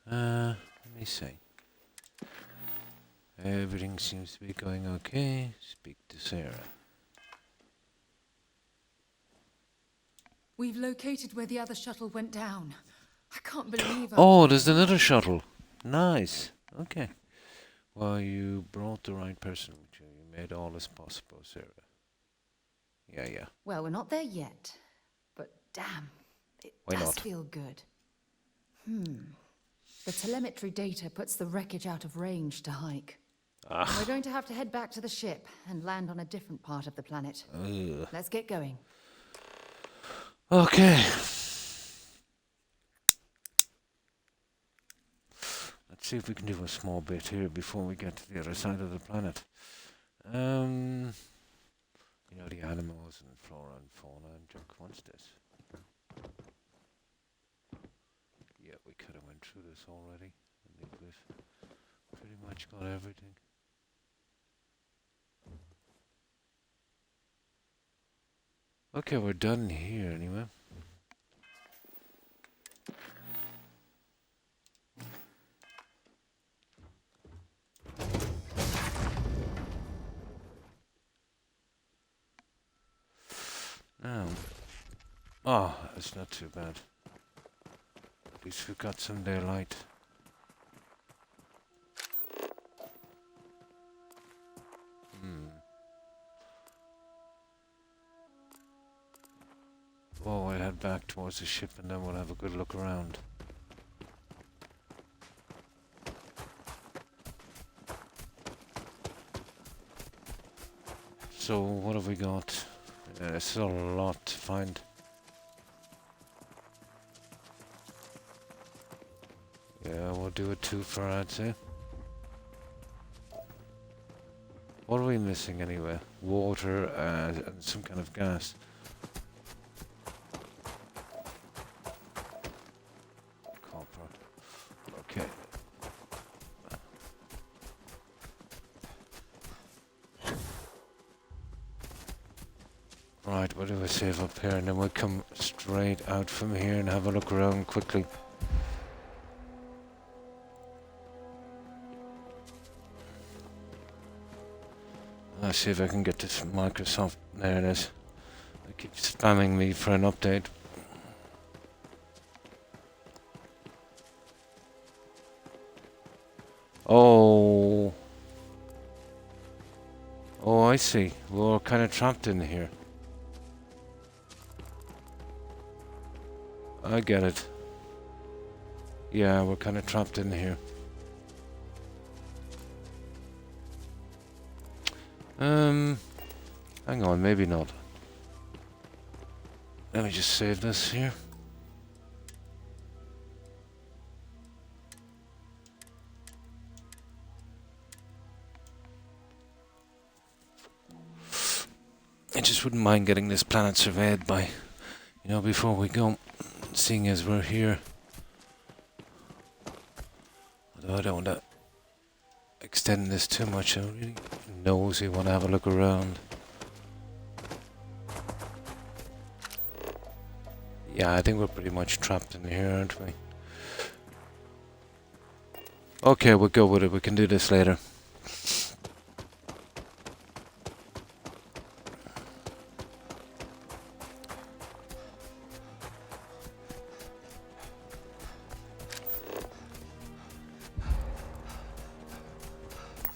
Let me see. Everything seems to be going okay. Speak to Sarah. We've located where the other shuttle went down. I can't believe Oh, there's another shuttle. Nice. Okay. Well, you brought the right person with you. You made all this possible, Sarah. Yeah. Well, we're not there yet. But damn, it Why does not? feel good. The telemetry data puts the wreckage out of range to hike. We're going to have to head back to the ship and land on a different part of the planet. Ugh. Let's get going. Okay. Let's see if we can do a small bit here before we get to the other side of the planet. You know, the animals and flora and fauna and junk. What's this? Yeah, we could have went through this already. I think we've pretty much got everything. Okay, we're done here anyway. Now, oh, it's not too bad. At least we've got some daylight. Oh, we'll head back towards the ship and then we'll have a good look around. So, what have we got? There's still a lot to find. Yeah, we'll do a twofer, I'd say. What are we missing anyway? Water and some kind of gas. Copper. Okay. Right, what do we save up here? And then we'll come straight out from here and have a look around quickly. Let's see if I can get this Microsoft. There it is. The Keep spamming me for an update. Oh. Oh, I see. We're kind of trapped in here. I get it. Yeah, we're kind of trapped in here. Hang on, maybe not. Let me just save this here. I just wouldn't mind getting this planet surveyed by, you know, before we go, seeing as we're here. Although I don't want to extend this too much, I'm really nosy, want to have a look around. Yeah, I think we're pretty much trapped in here, aren't we? Okay, we'll go with it. We can do this later.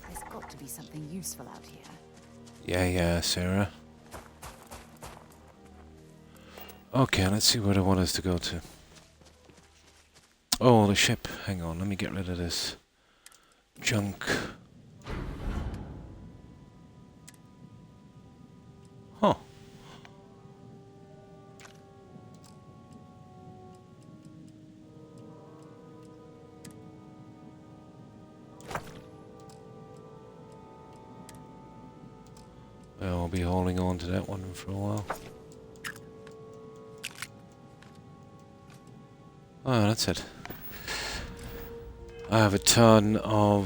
There's got to be something useful out here. Yeah, Sarah. Okay, let's see where they want us to go to. Oh, the ship. Hang on, let me get rid of this junk. Huh. Well, I'll be holding on to that one for a while. Oh, that's it. I have a ton of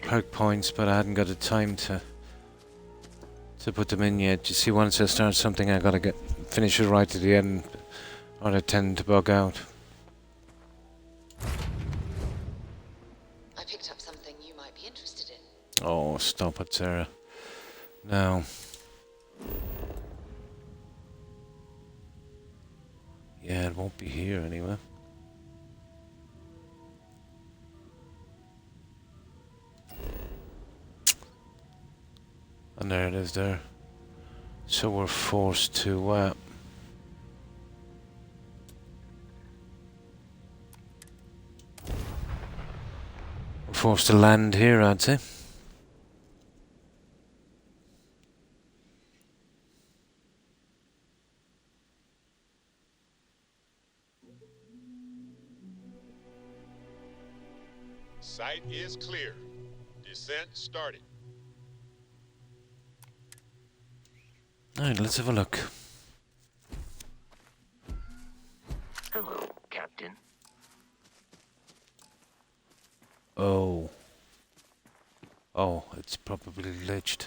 perk points, but I hadn't got the time to put them in yet. You see, once I start something, I gotta finish it right to the end, or I tend to bug out. I picked up something you might be interested in. Oh, stop it, Sarah. Now. Yeah, it won't be here anyway. And there it is there. So we're forced to we're forced to land here, I'd say. Site is clear. Descent started. Alright, let's have a look. Hello, Captain. Oh. Oh, it's probably glitched.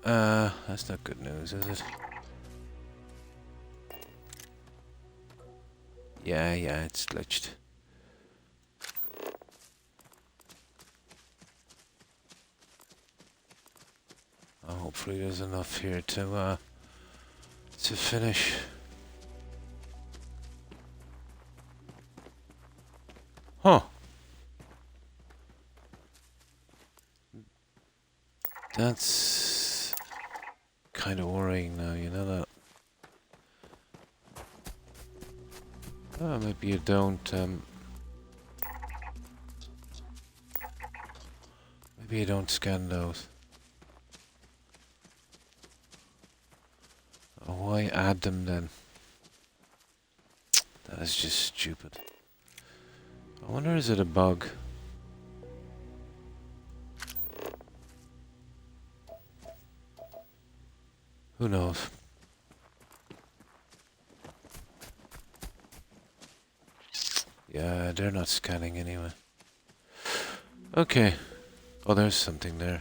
That's not good news, is it? Yeah, it's glitched. Hopefully there's enough here to finish. Huh. That's kind of worrying now, you know that? Oh, maybe you don't, maybe you don't scan those. Oh, why add them then? That is just stupid. I wonder, is it a bug? Who knows? Yeah, they're not scanning anyway. Okay. Oh, there's something there.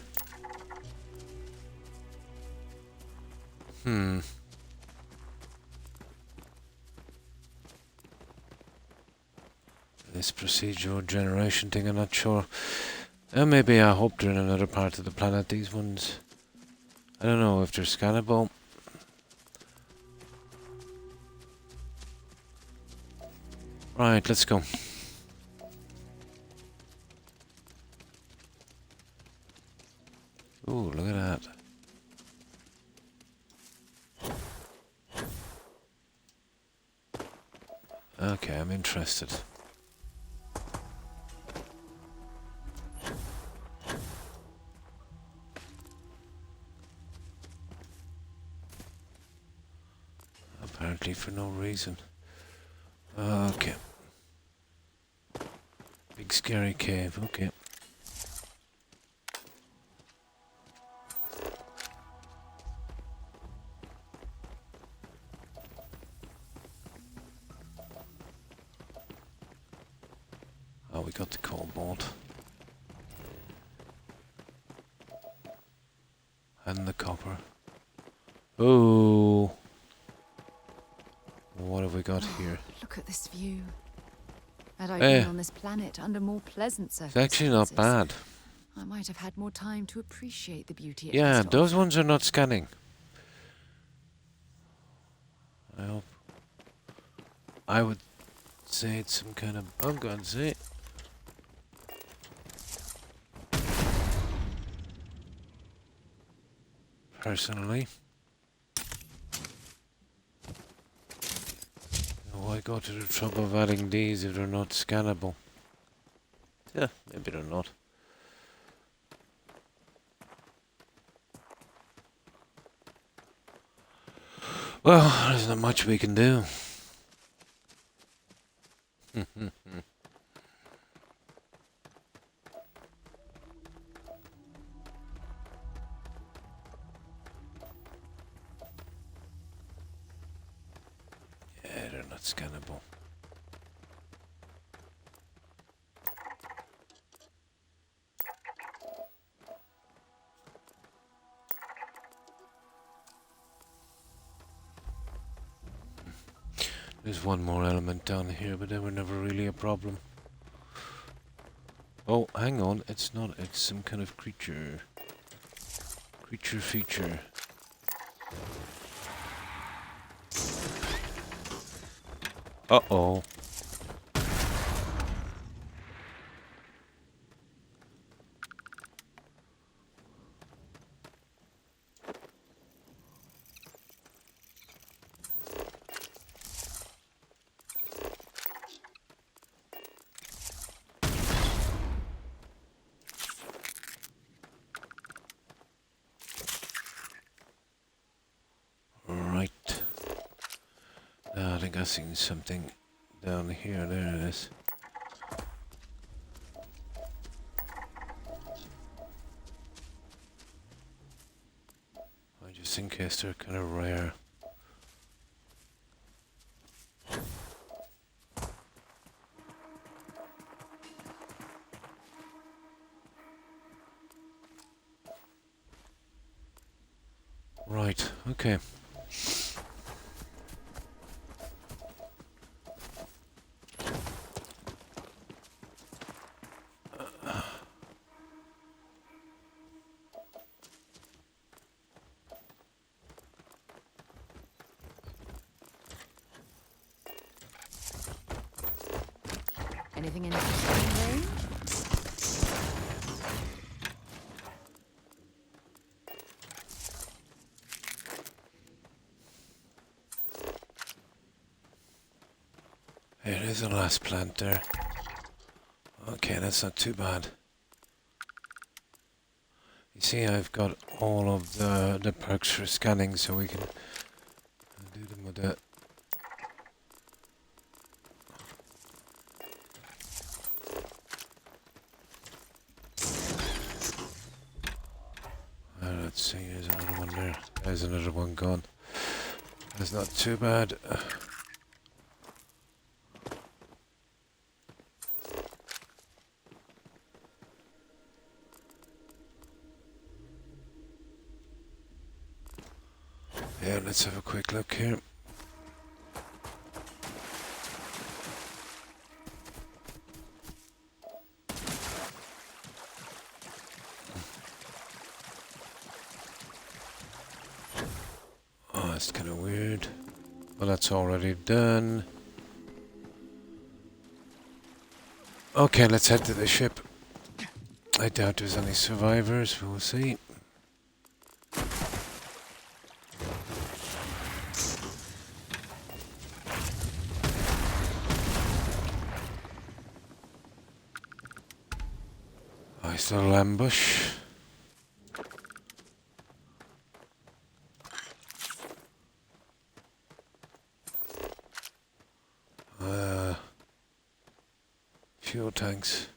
This procedural generation thing, I'm not sure. Maybe I hope they're in another part of the planet, these ones. I don't know if they're scannable. Right, let's go. Ooh, look at that. Okay, I'm interested. Apparently for no reason. Okay. Big scary cave, okay. Oh, we got the cobalt. And the copper. Oh. What have we got here? Look at this view. Had I Eh. been on this planet under more pleasant It's circumstances, actually not bad. I might have had more time to appreciate the beauty it Yeah, has to those offer. ones are not scanning. I hope. I would say it's some kind of bug, I'd say. Personally. Why go to the trouble of adding these if they're not scannable? Yeah, maybe they're not. Well, there's not much we can do. Yeah, they're not scannable. There's one more element down here, but they were never really a problem. Oh, hang on, it's not, it's some kind of creature. Creature feature. Uh-oh. Right. I think I've seen something down here. There it is. Just in case they're kind of rare. Right, okay. Anything interesting, Ray? Here is the last plant there. Okay, that's not too bad. You see, I've got all of the perks for scanning, so we can do them with that. Let's see, there's another one there. There's another one gone. That's not too bad. Yeah, let's have a quick look here. Oh, that's kind of weird. Well, that's already done. Okay, let's head to the ship. I doubt there's any survivors, we'll see. Nice little ambush. Fuel tanks.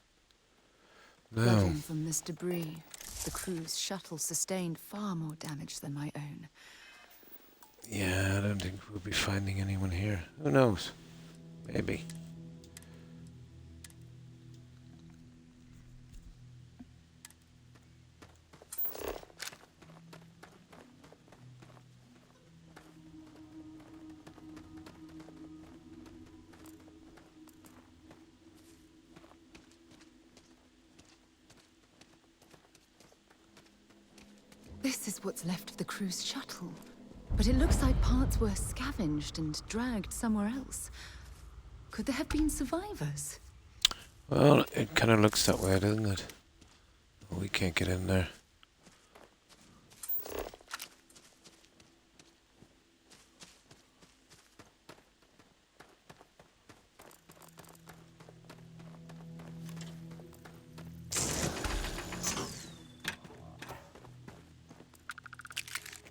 Now, Judging from this debris, the crew's shuttle sustained far more damage than my own. yeah, I don't think we'll be finding anyone here. Who knows? Maybe. This is what's left of the crew's shuttle. But it looks like parts were scavenged and dragged somewhere else. Could there have been survivors? Well, it kind of looks that way, doesn't it? We can't get in there.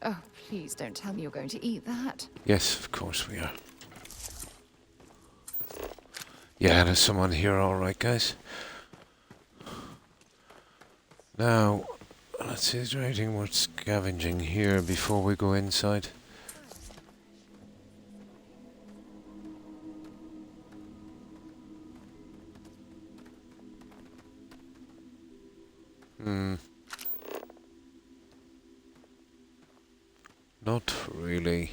Oh, please don't tell me you're going to eat that. Yes, of course we are. Yeah, there's someone here, alright, guys. Now, let's see, is there anything worth scavenging here before we go inside? Not really.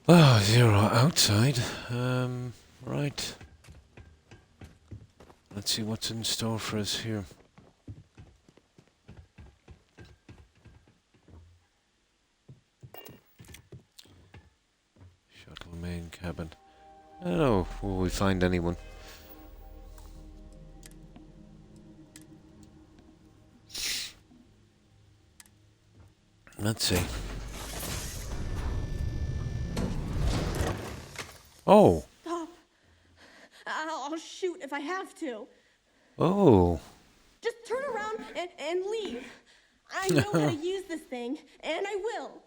Oh, 0 outside. Right. Let's see what's in store for us here. Shuttle main cabin. I don't know, will we find anyone? Let's see. Oh! Stop! I'll shoot if I have to. Oh! Just turn around and leave. I know how to use this thing, and I will.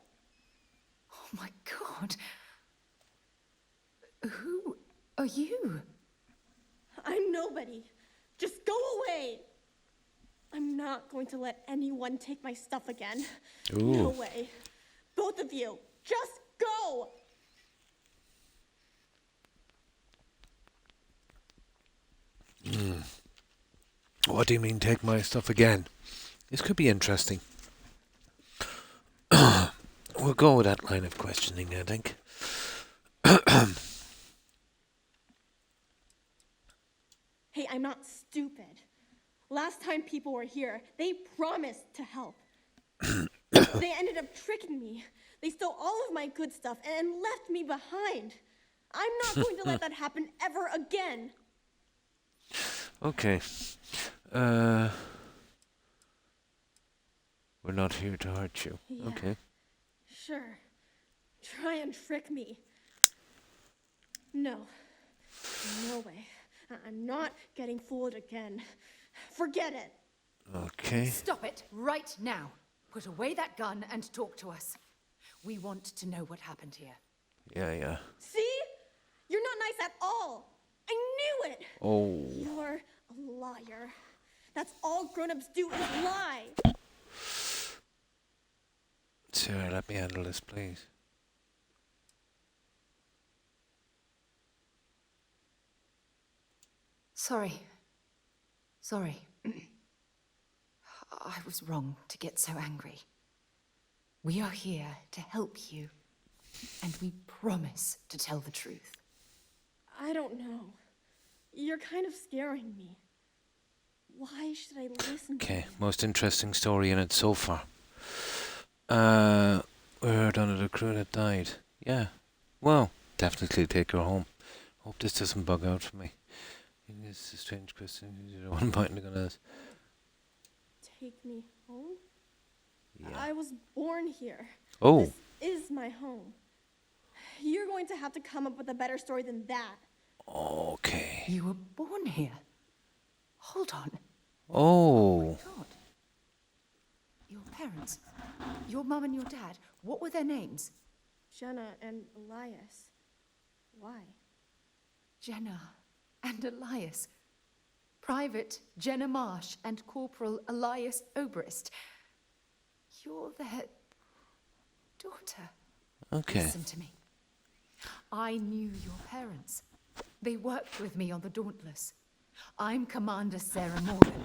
Oh my god. Who are you? I'm nobody. Just go away. I'm not going to let anyone take my stuff again. Ooh. No way. Both of you, just go! What do you mean, take my stuff again? This could be interesting. We'll go with that line of questioning, I think. Hey, I'm not stupid. Last time people were here, they promised to help. They ended up tricking me. They stole all of my good stuff and left me behind. I'm not going to let that happen ever again. Okay. We're not here to hurt you. Yeah. Okay. Sure. Try and trick me. No. No way. I'm not getting fooled again. Forget it. Okay. Stop it right now. Put away that gun and talk to us. We want to know what happened here. Yeah. See? You're not nice at all. I knew it. Oh. You're a liar. That's all grown-ups do is lie. Sarah, let me handle this, please. Sorry. I was wrong to get so angry. We are here to help you, and we promise to tell the truth. I don't know. You're kind of scaring me. Why should I listen to Okay, you? most interesting story in it so far. We heard under the crew that died. Yeah. Well, definitely take her home. Hope this doesn't bug out for me. It's a strange question. One point I'm gonna ask. Take me home? Yeah. I was born here. Oh. This is my home. You're going to have to come up with a better story than that. Okay. You were born here? Hold on. Oh. God. Your parents, your mum and your dad, what were their names? Jenna and Elias. Why? Jenna and Elias. Private Jenna Marsh and Corporal Elias Obrist. You're their daughter. Okay. Listen to me. I knew your parents. They worked with me on the Dauntless. I'm Commander Sarah Morgan.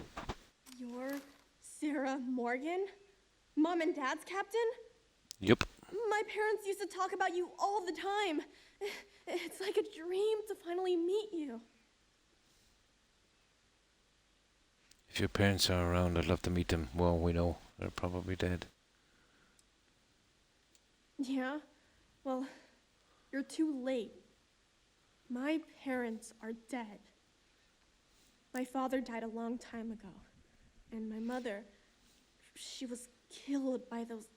You're Sarah Morgan? Mom and Dad's captain? Yep. My parents used to talk about you all the time. It's like a dream to finally meet you. If your parents are around, I'd love to meet them. Well, we know they're probably dead. Yeah? Well, you're too late. My parents are dead. My father died a long time ago. And my mother, she was killed by those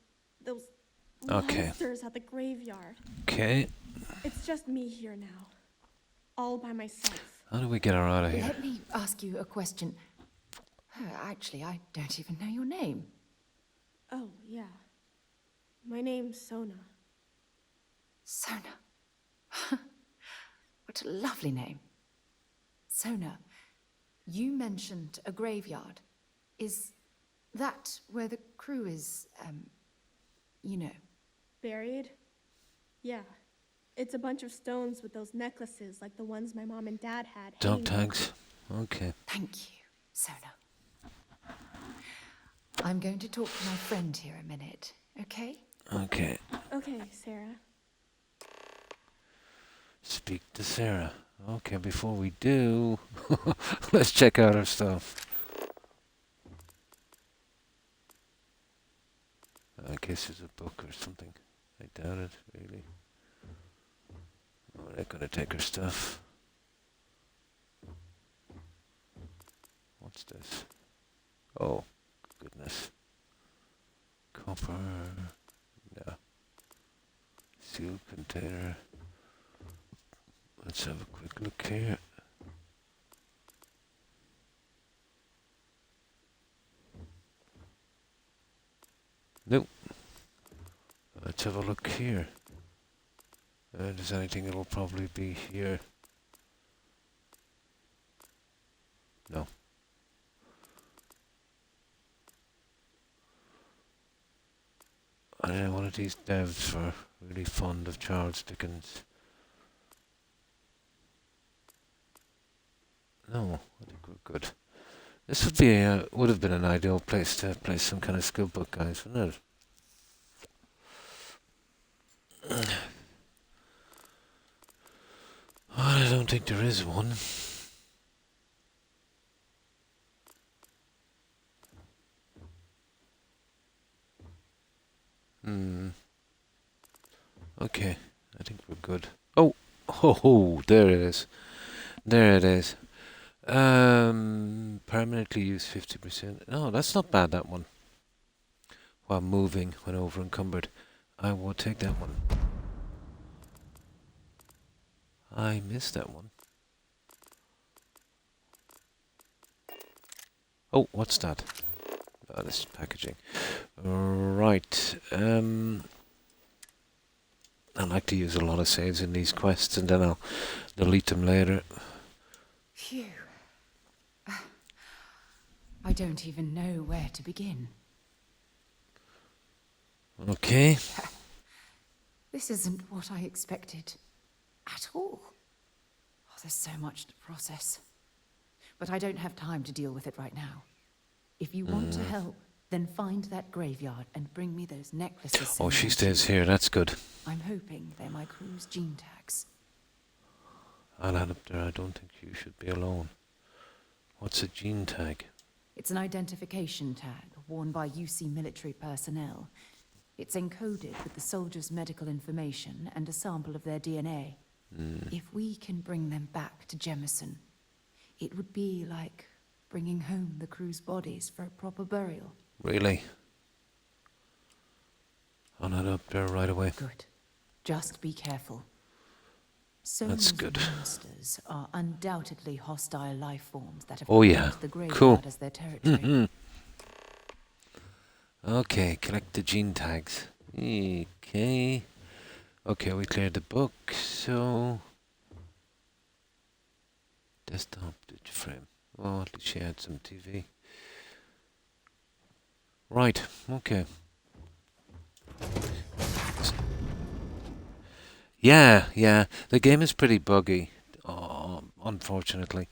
monsters at the graveyard. Okay. It's just me here now. All by myself. How do we get her out of here? Let me ask you a question. Actually, I don't even know your name. Oh, yeah. My name's Sona. Sona. What a lovely name. Sona, you mentioned a graveyard. Is that where the crew is, you know? Buried? Yeah. It's a bunch of stones with those necklaces like the ones my mom and dad had. Dog tags. Okay. Thank you, Sona. I'm going to talk to my friend here a minute, okay? Okay. Okay, Sarah. Speak to Sarah. Okay, before we do, let's check out her stuff. I guess it's a book or something. I doubt it, really. Oh, they're gonna take her stuff. What's this? Oh, goodness. Copper. No. Seal container. Let's have a quick look here. Nope. Let's have a look here. There's anything that'll probably be here. No. I know one of these devs were really fond of Charles Dickens. No, I think we're good. This would have been an ideal place to place some kind of skill book, guys, wouldn't it? I don't think there is one. Okay, I think we're good. Oh, there it is. There it is. Permanently use 50%. No, that's not bad, that one. While moving, when over encumbered. I will take that one. I missed that one. Oh, what's that? Oh, this is packaging. Right. I like to use a lot of saves in these quests, and then I'll delete them later. Phew. I don't even know where to begin. Okay. This isn't what I expected at all. Oh, there's so much to process. But I don't have time to deal with it right now. If you want to help, then find that graveyard and bring me those necklaces. Oh, she stays here. That's good. I'm hoping they're my crew's gene tags. I'll head up there. I don't think you should be alone. What's a gene tag? It's an identification tag worn by UC military personnel. It's encoded with the soldiers' medical information and a sample of their DNA. If we can bring them back to Jemison, it would be like bringing home the crew's bodies for a proper burial. Really? I'll head up there right away. Good. Just be careful. That's Those good. monsters are undoubtedly hostile life forms that have Oh yeah, claimed the graveyard cool. as their territory. Okay, collect the gene tags. Okay. Okay, we cleared the book, so... Desktop, did frame. Oh, at least she had some TV. Right, okay. Yeah, the game is pretty buggy, unfortunately.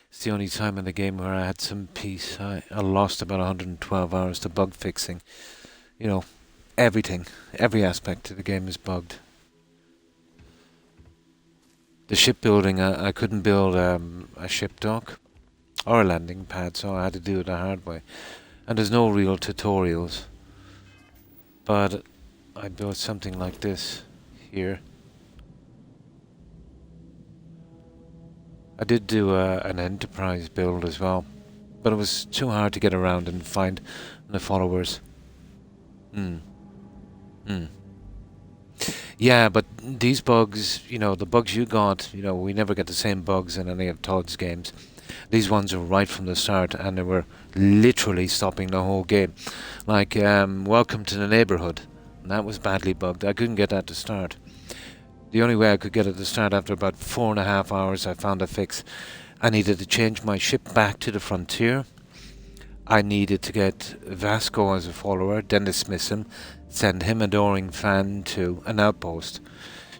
It's the only time in the game where I had some peace. I lost about 112 hours to bug fixing. You know, everything, every aspect of the game is bugged. The shipbuilding, I couldn't build a ship dock or a landing pad, so I had to do it the hard way. And there's no real tutorials. But I built something like this here. I did do an enterprise build as well, but it was too hard to get around and find the followers. Yeah, but these bugs, you know, the bugs you got, you know, we never get the same bugs in any of Todd's games. These ones are right from the start, and they were literally stopping the whole game. Like, Welcome to the Neighborhood. And that was badly bugged. I couldn't get that to start. The only way I could get it to start after about 4.5 hours, I found a fix. I needed to change my ship back to the frontier. I needed to get Vasco as a follower, then dismiss him, send him a Doring fan to an outpost.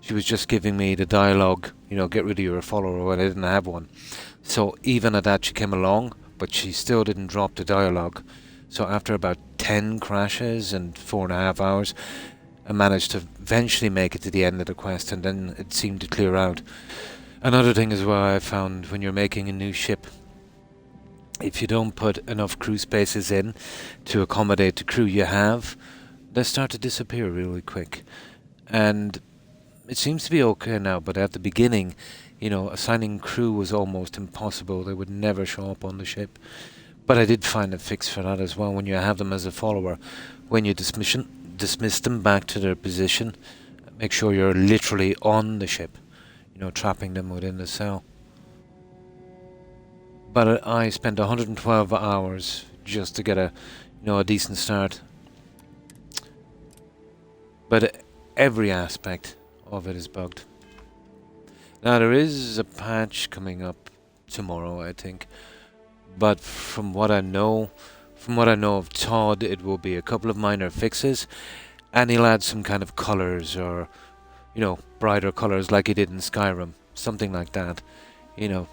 She was just giving me the dialogue, you know, get rid of your follower when I didn't have one. So even at that she came along, but she still didn't drop the dialogue. So after about 10 crashes and 4.5 hours, I managed to eventually make it to the end of the quest, and then it seemed to clear out. Another thing as well I found, when you're making a new ship, if you don't put enough crew spaces in to accommodate the crew you have, they start to disappear really quick. And it seems to be okay now, but at the beginning, you know, assigning crew was almost impossible. They would never show up on the ship. But I did find a fix for that as well. When you have them as a follower, when you dismiss them back to their position, make sure you're literally on the ship, you know, trapping them within the cell. But I spent 112 hours just to get a decent start. But every aspect of it is bugged. Now there is a patch coming up tomorrow, I think. But from what I know of Todd, it will be a couple of minor fixes, and he'll add some kind of colours, or, you know, brighter colours like he did in Skyrim, something like that, you know.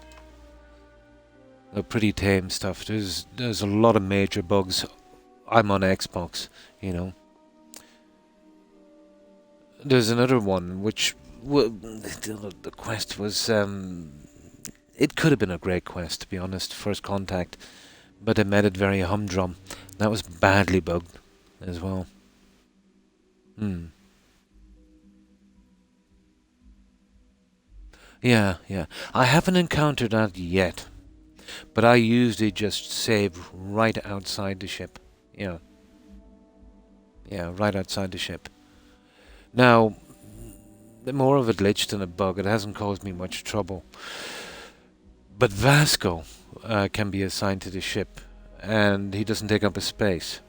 Pretty tame stuff. There's a lot of major bugs. I'm on Xbox, you know. There's another one which the quest was it could have been a great quest, to be honest, First Contact, but they made it very humdrum. That was badly bugged as well. Yeah. I haven't encountered that yet, but I usually just save right outside the ship. Yeah, right outside the ship. Now, more of a glitch than a bug. It hasn't caused me much trouble. But Vasco can be assigned to the ship, and he doesn't take up a space.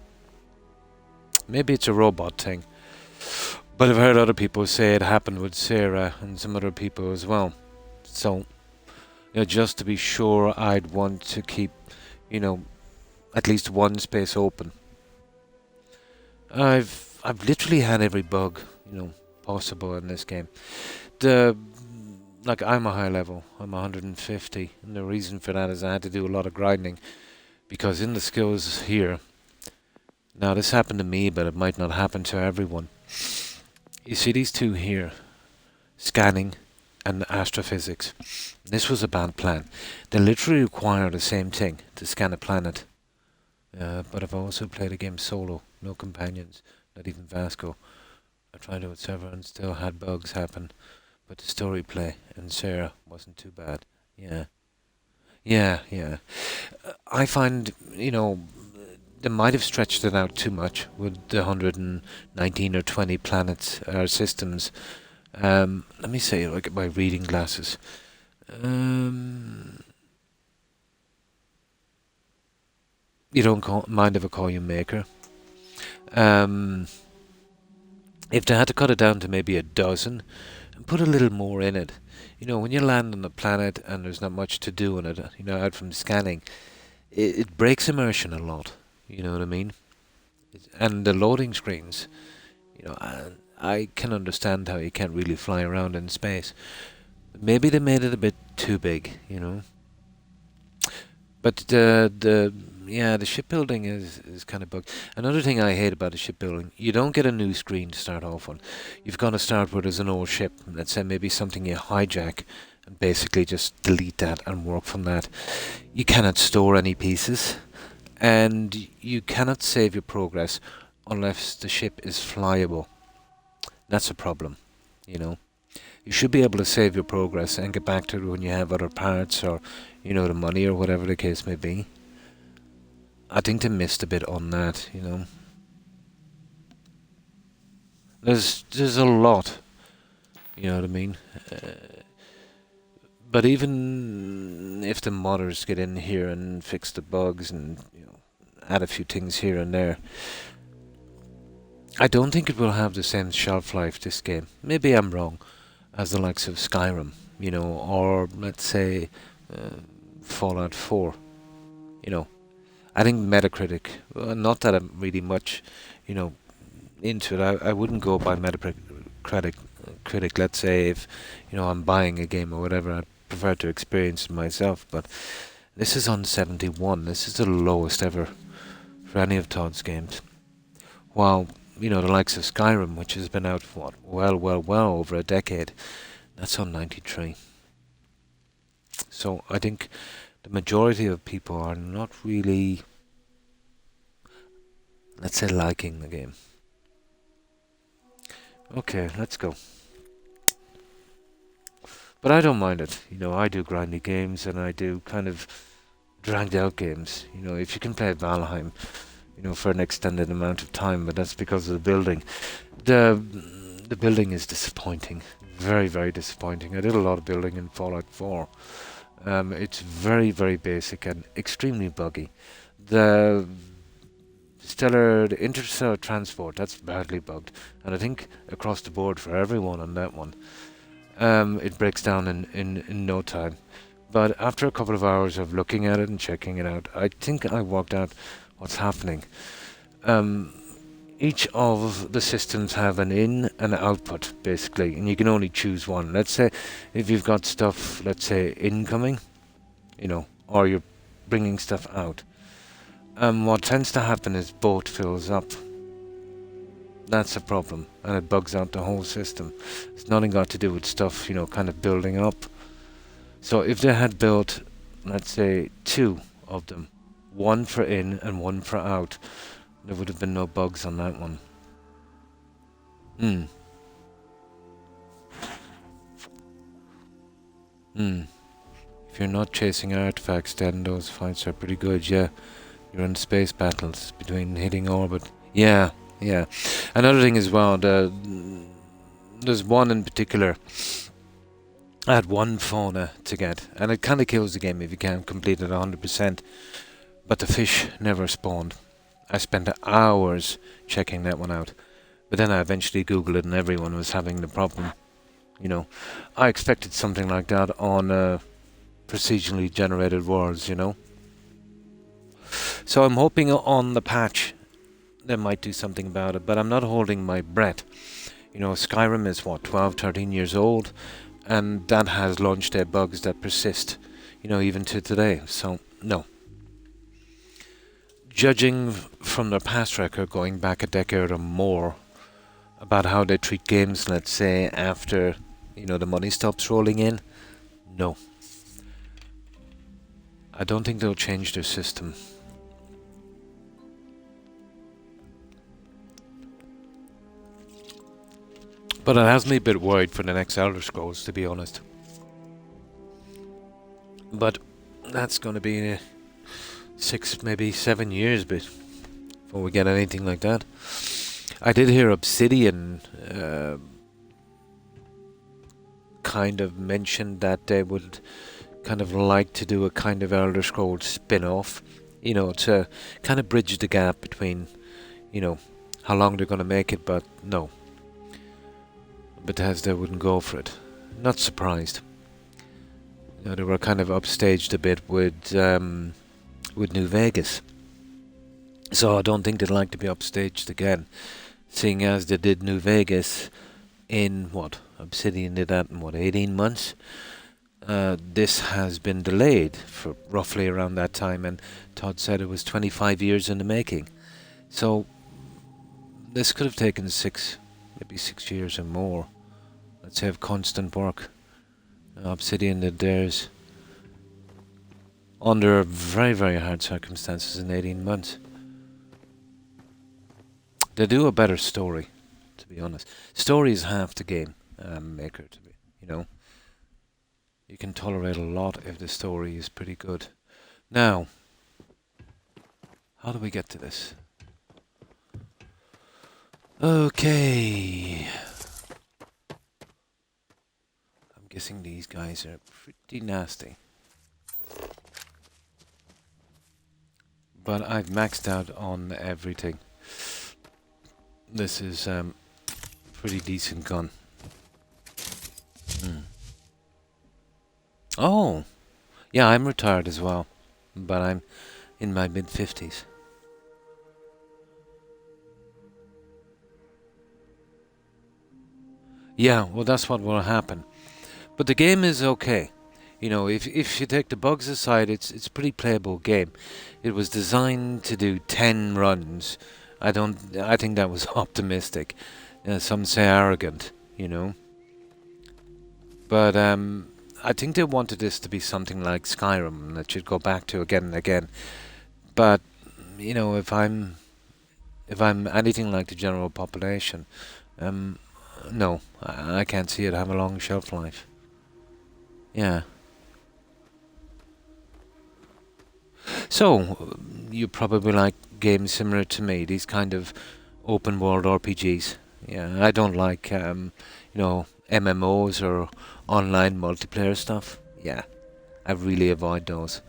Maybe it's a robot thing, but I've heard other people say it happened with Sarah and some other people as well. So, you know, just to be sure, I'd want to keep, you know, at least one space open. I've literally had every bug, you know, possible in this game. Like, I'm a high level. I'm 150, and the reason for that is I had to do a lot of grinding, because in the skills here, now this happened to me, but it might not happen to everyone. You see these two here, scanning and astrophysics. This was a bad plan. They literally require the same thing to scan a planet. But I've also played a game solo, no companions. not even Vasco. I tried out server and still had bugs happen, but the story play and Sarah wasn't too bad. Yeah. Yeah. I find, they might have stretched it out too much with the 119 or 20 planets or systems. Let me say, look at my reading glasses. You don't mind if I call you Maker. If they had to cut it down to maybe a dozen and put a little more in it, when you land on a planet and there's not much to do on it, out from scanning, it breaks immersion a lot. You know what I mean? And the loading screens, I can understand how you can't really fly around in space. Maybe they made it a bit too big, But the shipbuilding is kind of bugged. Another thing I hate about the shipbuilding, you don't get a new screen to start off on. You've got to start with as an old ship. Let's say maybe something you hijack and basically just delete that and work from that. You cannot store any pieces, and you cannot save your progress unless the ship is flyable. That's a problem, You should be able to save your progress and get back to it when you have other parts or, the money or whatever the case may be. I think they missed a bit on that, There's a lot, you know what I mean? But even if the modders get in here and fix the bugs and, add a few things here and there, I don't think it will have the same shelf life, this game. Maybe I'm wrong, as the likes of Skyrim, or let's say Fallout 4, I think Metacritic, not that I'm really much, into it. I wouldn't go by Metacritic, let's say, if, I'm buying a game or whatever. I'd prefer to experience it myself, but this is on 71. This is the lowest ever for any of Todd's games. While, the likes of Skyrim, which has been out for, well over a decade, that's on 93. So I think the majority of people are not really, let's say, liking the game. Okay, let's go. But I don't mind it. I do grindy games and I do kind of dragged out games. If you can play Valheim, for an extended amount of time, but that's because of the building. The building is disappointing. Very, very disappointing. I did a lot of building in Fallout 4. It's very, very basic and extremely buggy. The interstellar transport, that's badly bugged. And I think across the board for everyone on that one, it breaks down in no time. But after a couple of hours of looking at it and checking it out, I think I worked out what's happening. Each of the systems have an in and output, basically, and you can only choose one. Let's say if you've got stuff, let's say, incoming, or you're bringing stuff out. What tends to happen is boat fills up. That's a problem, and it bugs out the whole system. It's nothing got to do with stuff, kind of building up. So if they had built, let's say, 2 of them, one for in and one for out, there would have been no bugs on that one. If you're not chasing artifacts, then those fights are pretty good, yeah. You're in space battles between hitting orbit. Yeah. Another thing as well, there's one in particular. I had one fauna to get, and it kind of kills the game if you can't complete it 100%. But the fish never spawned. I spent hours checking that one out. But then I eventually Googled it and everyone was having the problem. I expected something like that on procedurally generated worlds, So I'm hoping on the patch they might do something about it, but I'm not holding my breath. Skyrim is 12, 13 years old, and that has launch day bugs that persist, even to today. So, no. Judging from their past record going back a decade or more about how they treat games, let's say, after, the money stops rolling in, no. I don't think they'll change their system. But it has me a bit worried for the next Elder Scrolls, to be honest. But that's going to be 6, maybe 7 years before we get anything like that. I did hear Obsidian kind of mentioned that they would kind of like to do a kind of Elder Scrolls spin-off, you know, to kind of bridge the gap between, you know, how long they're going to make it, but no. Bethesda wouldn't go for it. Not surprised. You know, they were kind of upstaged a bit with New Vegas. So I don't think they'd like to be upstaged again, seeing as they did New Vegas in, what, Obsidian did that in, what, 18 months? This has been delayed for roughly around that time, and Todd said it was 25 years in the making. So this could have taken maybe 6 years or more, let's say, of constant work. Obsidian did theirs under very, very hard circumstances in 18 months. They do a better story, to be honest. Story is half the game, maker, to be, you know. You can tolerate a lot if the story is pretty good. Now, how do we get to this? Okay. I'm guessing these guys are pretty nasty. But I've maxed out on everything. This is pretty decent gun. Oh, yeah, I'm retired as well, but I'm in my mid-50s. Yeah, well, that's what will happen. But the game is okay. You know, if you take the bugs aside, it's a pretty playable game. It was designed to do 10 runs. I think that was optimistic. Some say arrogant, you know. But I think they wanted this to be something like Skyrim that you'd go back to again and again. But you know, if I'm anything like the general population, no, I can't see it have a long shelf life. Yeah. So you probably like games similar to me, these kind of open world RPGs. Yeah, I don't like you know, MMOs or online multiplayer stuff. Yeah, I really avoid those.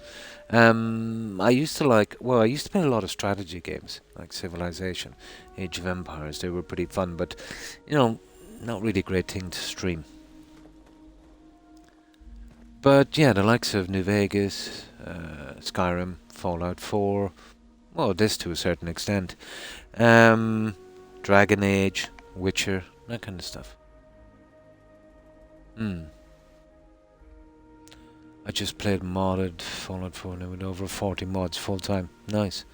I used to play a lot of strategy games, like Civilization, Age of Empires. They were pretty fun, but, you know, not really a great thing to stream. But yeah, the likes of New Vegas, Skyrim, Fallout 4, well, this to a certain extent, Dragon Age, Witcher, that kind of stuff. I just played modded Fallout 4 now with over 40 mods full time. Nice.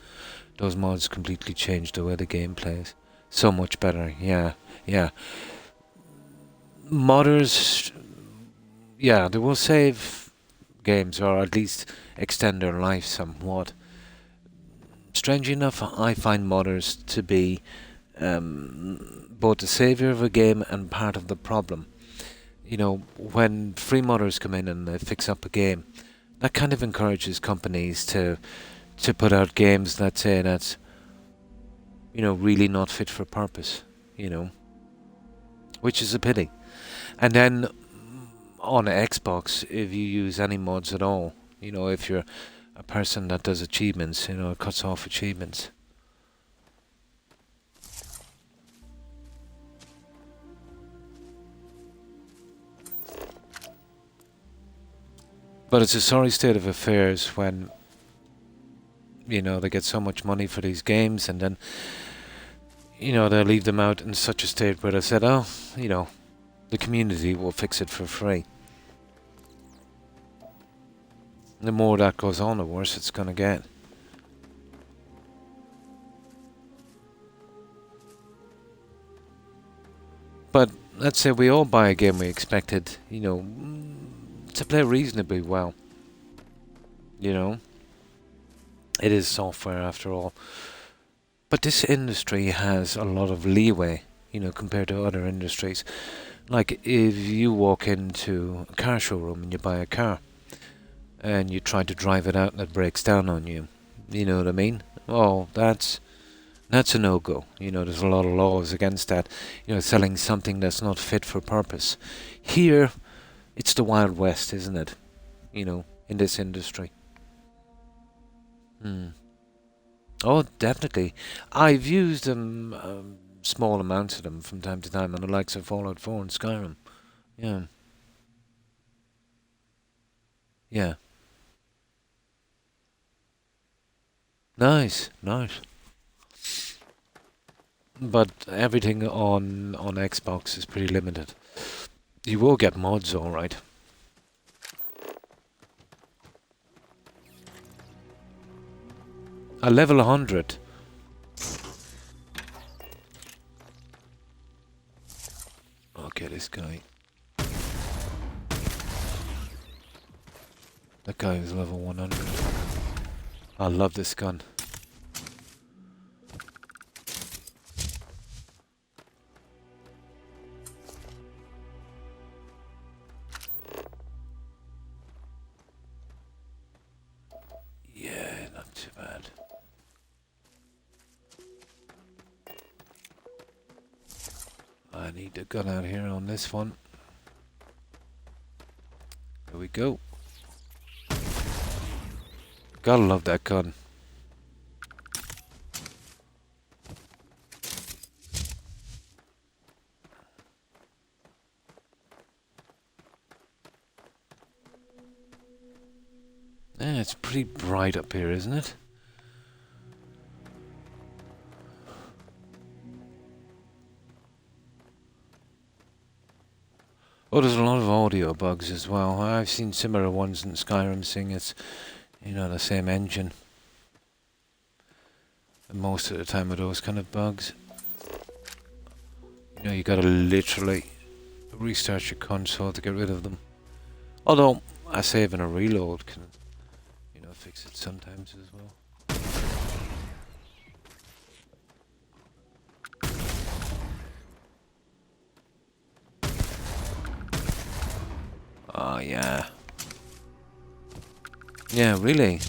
Those mods completely changed the way the game plays. So much better. Yeah. Modders, yeah, they will save games or at least extend their life somewhat. Strangely enough, I find modders to be both the savior of a game and part of the problem. You know, when free modders come in and they fix up a game, that kind of encourages companies to put out games that say that's, you know, really not fit for purpose, you know, which is a pity. And then on Xbox, if you use any mods at all, you know, if you're a person that does achievements, you know, it cuts off achievements. But it's a sorry state of affairs when, you know, they get so much money for these games and then, you know, they leave them out in such a state where they said, oh, you know, the community will fix it for free. The more that goes on, the worse it's going to get. But let's say we all buy a game we expected, you know, to play reasonably well. You know, it is software after all. But this industry has a lot of leeway you know, compared to other industries. Like if you walk into a car showroom and you buy a car and you try to drive it out and it breaks down on you, you know what I mean? Oh, that's a no-go. You know, there's a lot of laws against that. You know, selling something that's not fit for purpose. Here, it's the Wild West, isn't it? You know, in this industry. Oh, definitely. I've used them, small amounts of them from time to time on the likes of Fallout 4 and Skyrim. Yeah. Yeah. Nice, nice. But everything on Xbox is pretty limited. You will get mods, alright. A level 100. Okay, this guy. That guy is level 100. I love this gun. Yeah, not too bad. I need the gun out here on this one. There we go. Gotta love that gun. Yeah, it's pretty bright up here, isn't it? Oh, there's a lot of audio bugs as well. I've seen similar ones in Skyrim, seeing it's, you know, the same engine. And most of the time with those kind of bugs, you know, you gotta literally restart your console to get rid of them. Although, a save and a reload can, you know, fix it sometimes as well. Oh, yeah. Yeah, really?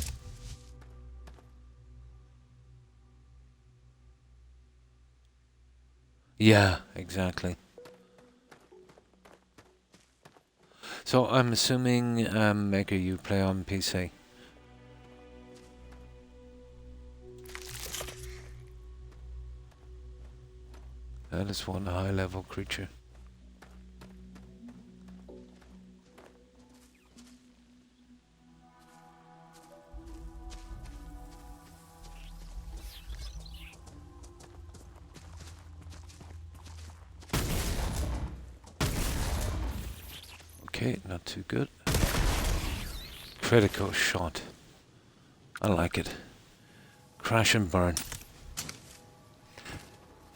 Yeah, exactly. So I'm assuming, Maker, you play on PC. That is one high-level creature. Okay, not too good. Critical shot. I like it. Crash and burn.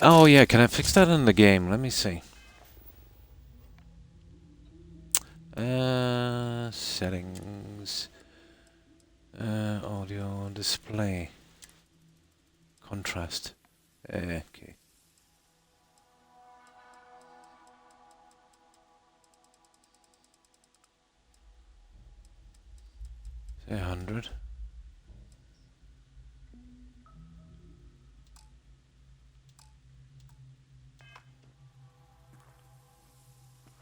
Oh yeah, can I fix that in the game? Let me see. Settings. Audio display. Contrast. Okay. Say 100.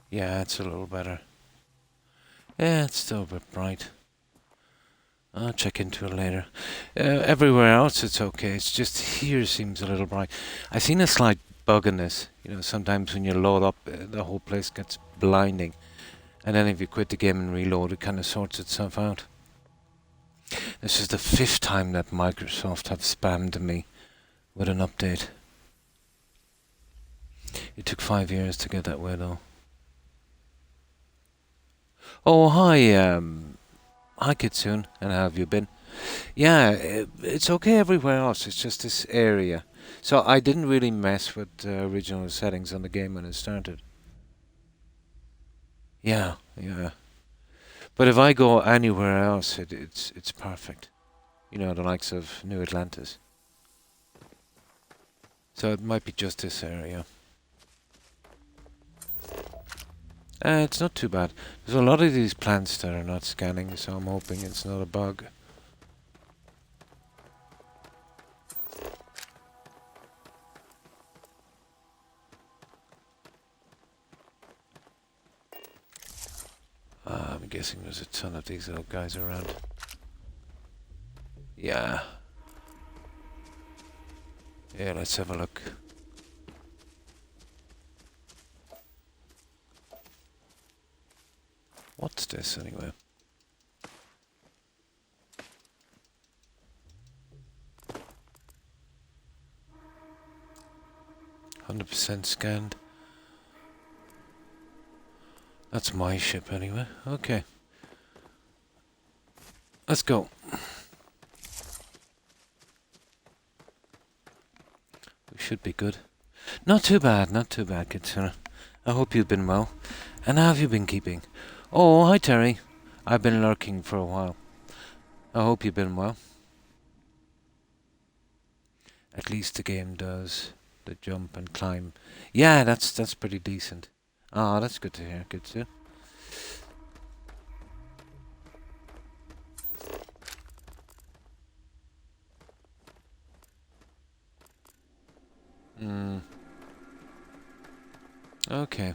Yeah, it's a little better. Yeah, it's still a bit bright. I'll check into it later. Everywhere else it's okay. It's just here seems a little bright. I've seen a slight bug in this. You know, sometimes when you load up, the whole place gets blinding. And then if you quit the game and reload, it kind of sorts itself out. This is the 5th time that Microsoft have spammed me with an update. It took 5 years to get that way though. Oh, hi, hi Kitsune, and how have you been? Yeah, it's okay everywhere else, it's just this area. So I didn't really mess with the original settings on the game when it started. Yeah, yeah. But if I go anywhere else, it's perfect. You know, the likes of New Atlantis. So it might be just this area. It's not too bad. There's a lot of these plants that are not scanning, so I'm hoping it's not a bug. I'm guessing there's a ton of these little guys around. Yeah. Yeah, let's have a look. What's this anyway? %, scanned. That's my ship anyway. Okay. Let's go. We should be good. Not too bad, Katsura. I hope you've been well. And how have you been keeping? Oh, hi Terry. I've been lurking for a while. I hope you've been well. At least the game does the jump and climb. Yeah, that's pretty decent. Ah, that's good to hear, Katsura. Okay.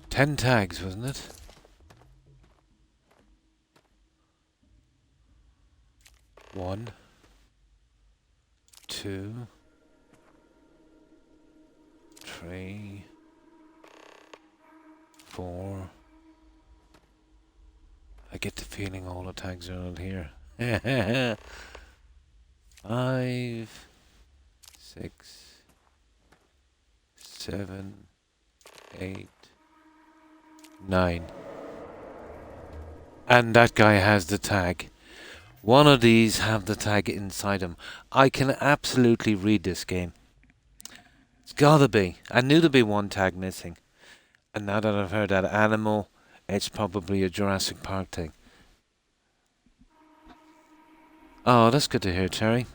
Ten tags, wasn't it? One, 2, 3, 4. I get the feeling all the tags are on here. 5, 6, 7, 8, 9. And that guy has the tag. One of these have the tag inside him. I can absolutely read this game. It's gotta be. I knew there'd be one tag missing. And now that I've heard that animal, it's probably a Jurassic Park thing. Oh, that's good to hear, Terry.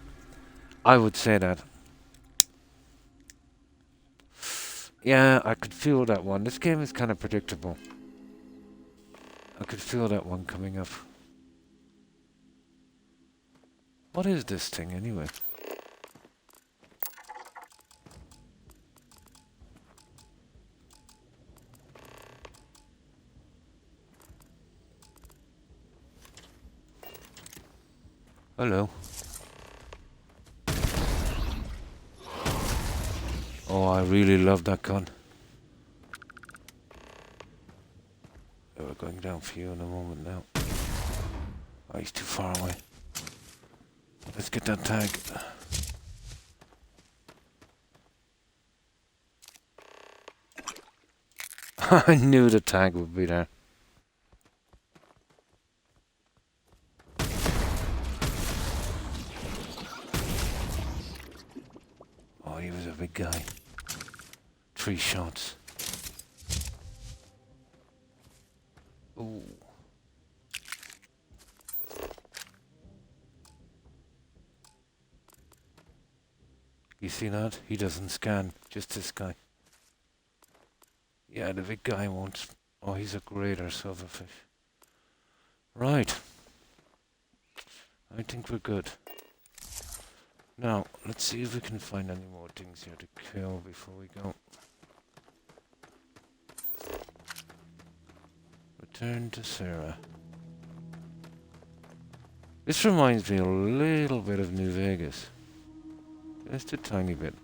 I would say that. Yeah, I could feel that one. This game is kind of predictable. I could feel that one coming up. What is this thing anyway? Hello. Oh, I really love that gun. We're going down for you in a moment now. Oh, he's too far away. Let's get that tag. I knew the tag would be there. Oh, he was a big guy. 3 shots. Ooh. You see that? He doesn't scan. Just this guy. Yeah, the big guy won't. Oh, he's a greater silverfish. Right. I think we're good. Now, let's see if we can find any more things here to kill before we go. Return to Sarah. This reminds me a little bit of New Vegas. Just a tiny bit.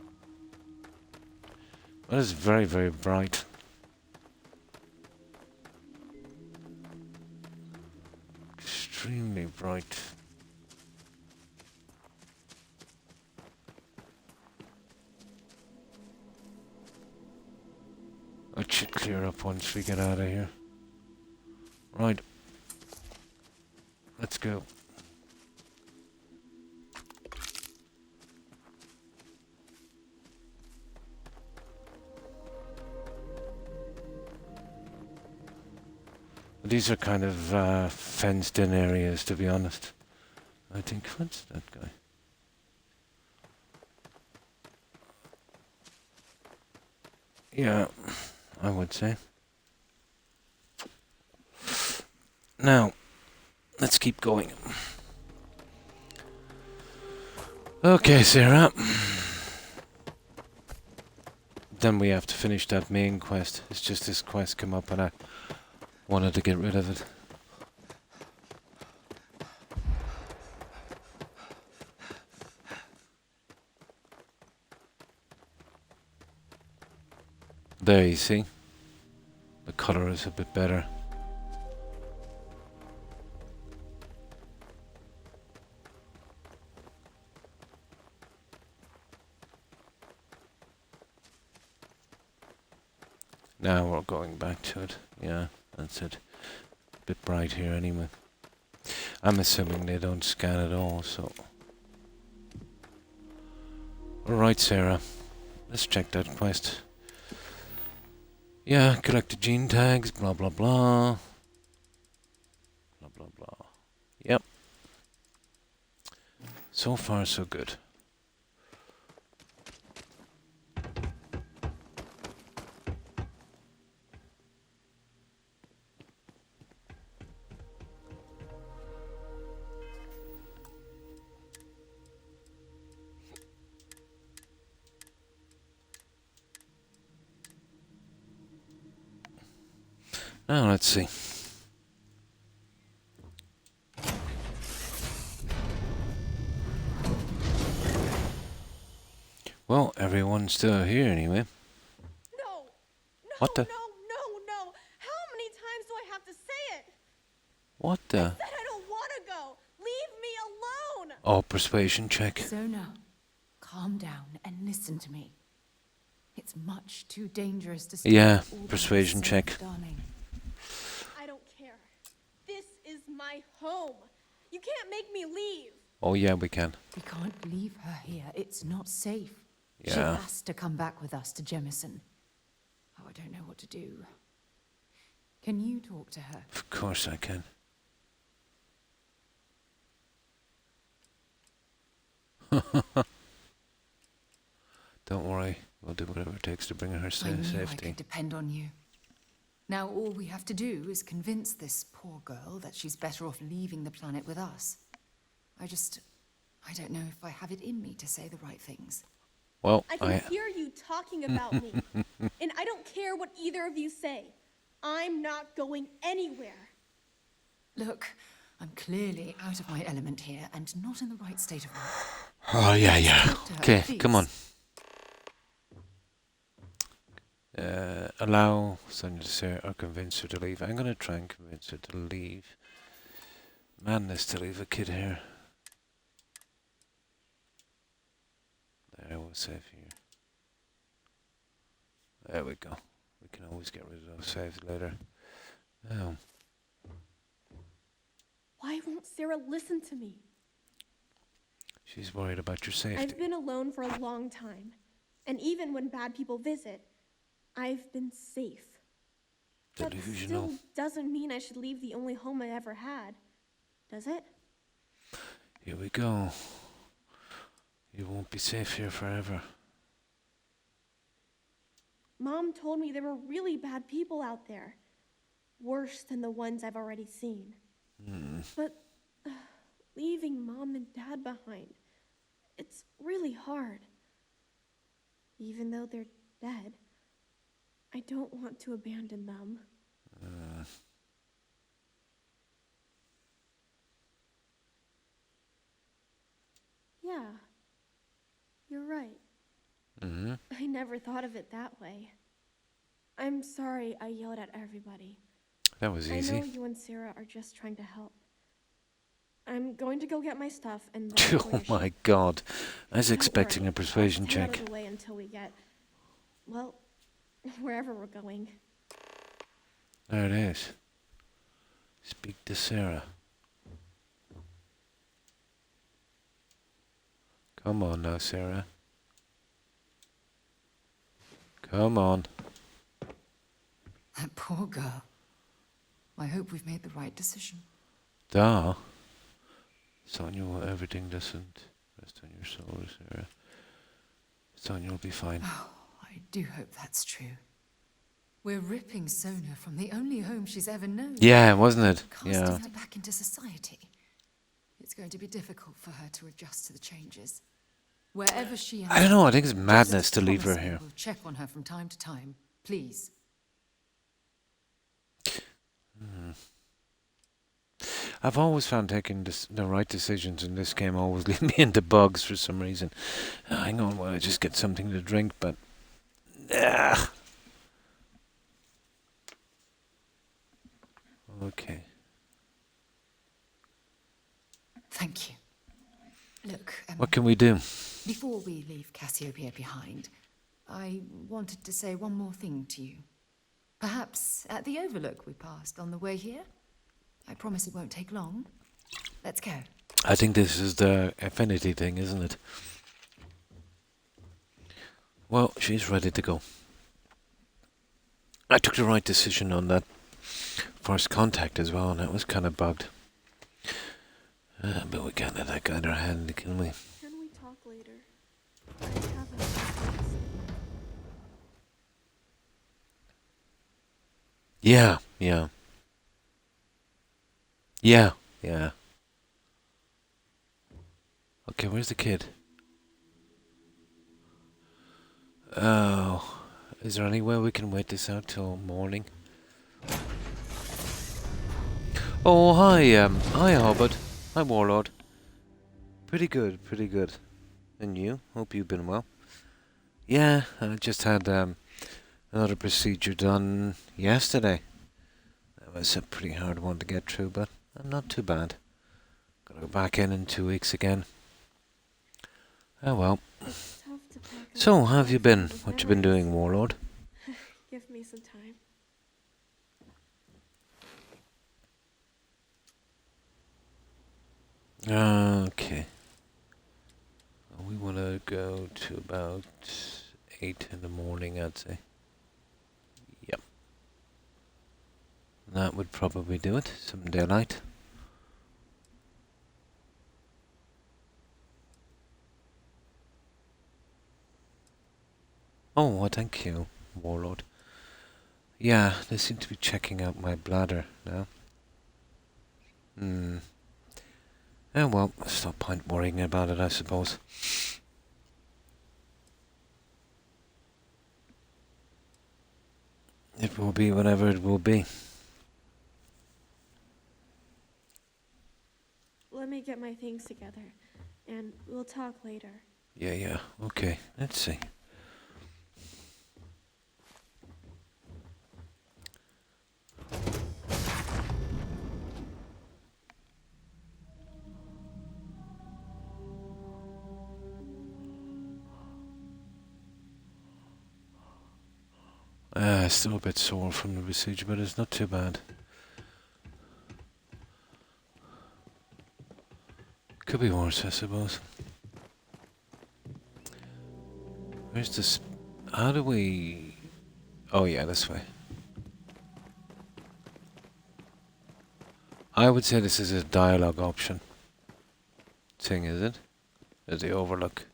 But it's very, very bright. Extremely bright. It should clear up once we get out of here. Right. Let's go. These are kind of fenced in areas, to be honest. I think. What's that guy? Yeah, I would say. Now, let's keep going. Okay, Sarah. Then we have to finish that main quest. It's just this quest come up and I wanted to get rid of it. There, you see? The colour is a bit better. Now we're going back to it. Yeah, that's it. A bit bright here anyway. I'm assuming they don't scan at all, so... Alright, Sarah. Let's check that quest. Yeah, collect the gene tags, blah blah blah. Blah blah blah. Yep. So far, so good. Now let's see. Well, everyone's still here anyway. No! What the? No! How many times do I have to say it? What the? I said I don't want to go! Leave me alone! Oh, persuasion check. Sona, calm down and listen to me. It's much too dangerous to stay Yeah, all by persuasion yourself, check. darling. I don't care. This is my home. You can't make me leave. Oh yeah, we can. We can't leave her here. It's not safe. She Yeah. has to come back with us to Jemison. Oh, I don't know what to do. Can you talk to her? Of course I can. Don't worry. We'll do whatever it takes to bring her I to knew I safety. could depend on you. Now all we have to do is convince this poor girl that she's better off leaving the planet with us. I don't know if I have it in me to say the right things. Well, I can hear you talking about me. And I don't care what either of you say. I'm not going anywhere. Look, I'm clearly out of my element here and not in the right state of mind. Oh, yeah. Talk to her, Okay, please. come on. Allow Sonia to say or convince her to leave. I'm going to try and convince her to leave. Madness to leave a kid here. There, we'll save here. There we go. We can always get rid of those saves later. Oh. Why won't Sarah listen to me? She's worried about your safety. I've been alone for a long time. And even when bad people visit, I've been safe. That Delusional. still doesn't mean I should leave the only home I ever had, does it? Here we go. You won't be safe here forever. Mom told me there were really bad people out there. Worse than the ones I've already seen. But leaving Mom and Dad behind, it's really hard. Even though they're dead, I don't want to abandon them. Yeah, you're right. I never thought of it that way. I'm sorry I yelled at everybody. That was I know easy. you and Sarah are just trying to help. I'm going to go get my stuff and then I'm Oh going to my ship. god. I was Don't expecting worry, a persuasion I'll stay out check. of the way until we get, well, wherever we're going. There it is. Speak to Sarah. Come on now, Sarah. Come on. That poor girl. I hope we've made the right decision. Da. Sonia, everything doesn't rest on your shoulders, Sarah. Sonia will be fine. Oh, I do hope that's true. We're ripping Sonia from the only home she's ever known. Yeah, wasn't it? Casting Yeah. her back into society. It's going to be difficult for her to adjust to the changes. Wherever she ends I don't know, I think up, it's madness just to leave her promise me here. We'll check on her from time to time, please. I've always found taking the right decisions in this game always lead me into bugs for some reason. Hang on while I just get something to drink, but... Okay. Thank you. Look, What can we do? before we leave Cassiopeia behind, I wanted to say one more thing to you. Perhaps at the overlook we passed on the way here? I promise it won't take long. Let's go. I think this is the affinity thing, isn't it? Well, she's ready to go. I took the right decision on that first contact as well, and I was kind of bugged. But we can't let that guy in our hand, can we? Can we talk later? I haven't. Yeah, yeah. Yeah, yeah. Okay, where's the kid? Oh, is there any way we can wait this out till morning? Oh, hi, hi, Hobbit. Hi, Warlord. Pretty good, pretty good. And you? Hope you've been well. Yeah, I just had another procedure done yesterday. That was a pretty hard one to get through, but not too bad. Gotta go back in 2 weeks again. Oh well. It's tough to pack up So, how have you been? those What you been memories. doing, Warlord? Give me some time. Okay. We want to go to about 8 in the morning, I'd say. Yep. That would probably do it. Some daylight. Oh, well, thank you, Warlord. Yeah, they seem to be checking out my bladder now. Oh well, there's no point worrying about it, I suppose. It will be whatever it will be. Let me get my things together, and we'll talk later. Yeah, okay, let's see. Still a bit sore from the procedure, but it's not too bad. Could be worse, I suppose. Where's this? How do we... Oh yeah, this way. I would say this is a dialogue option thing, is it? As the overlook.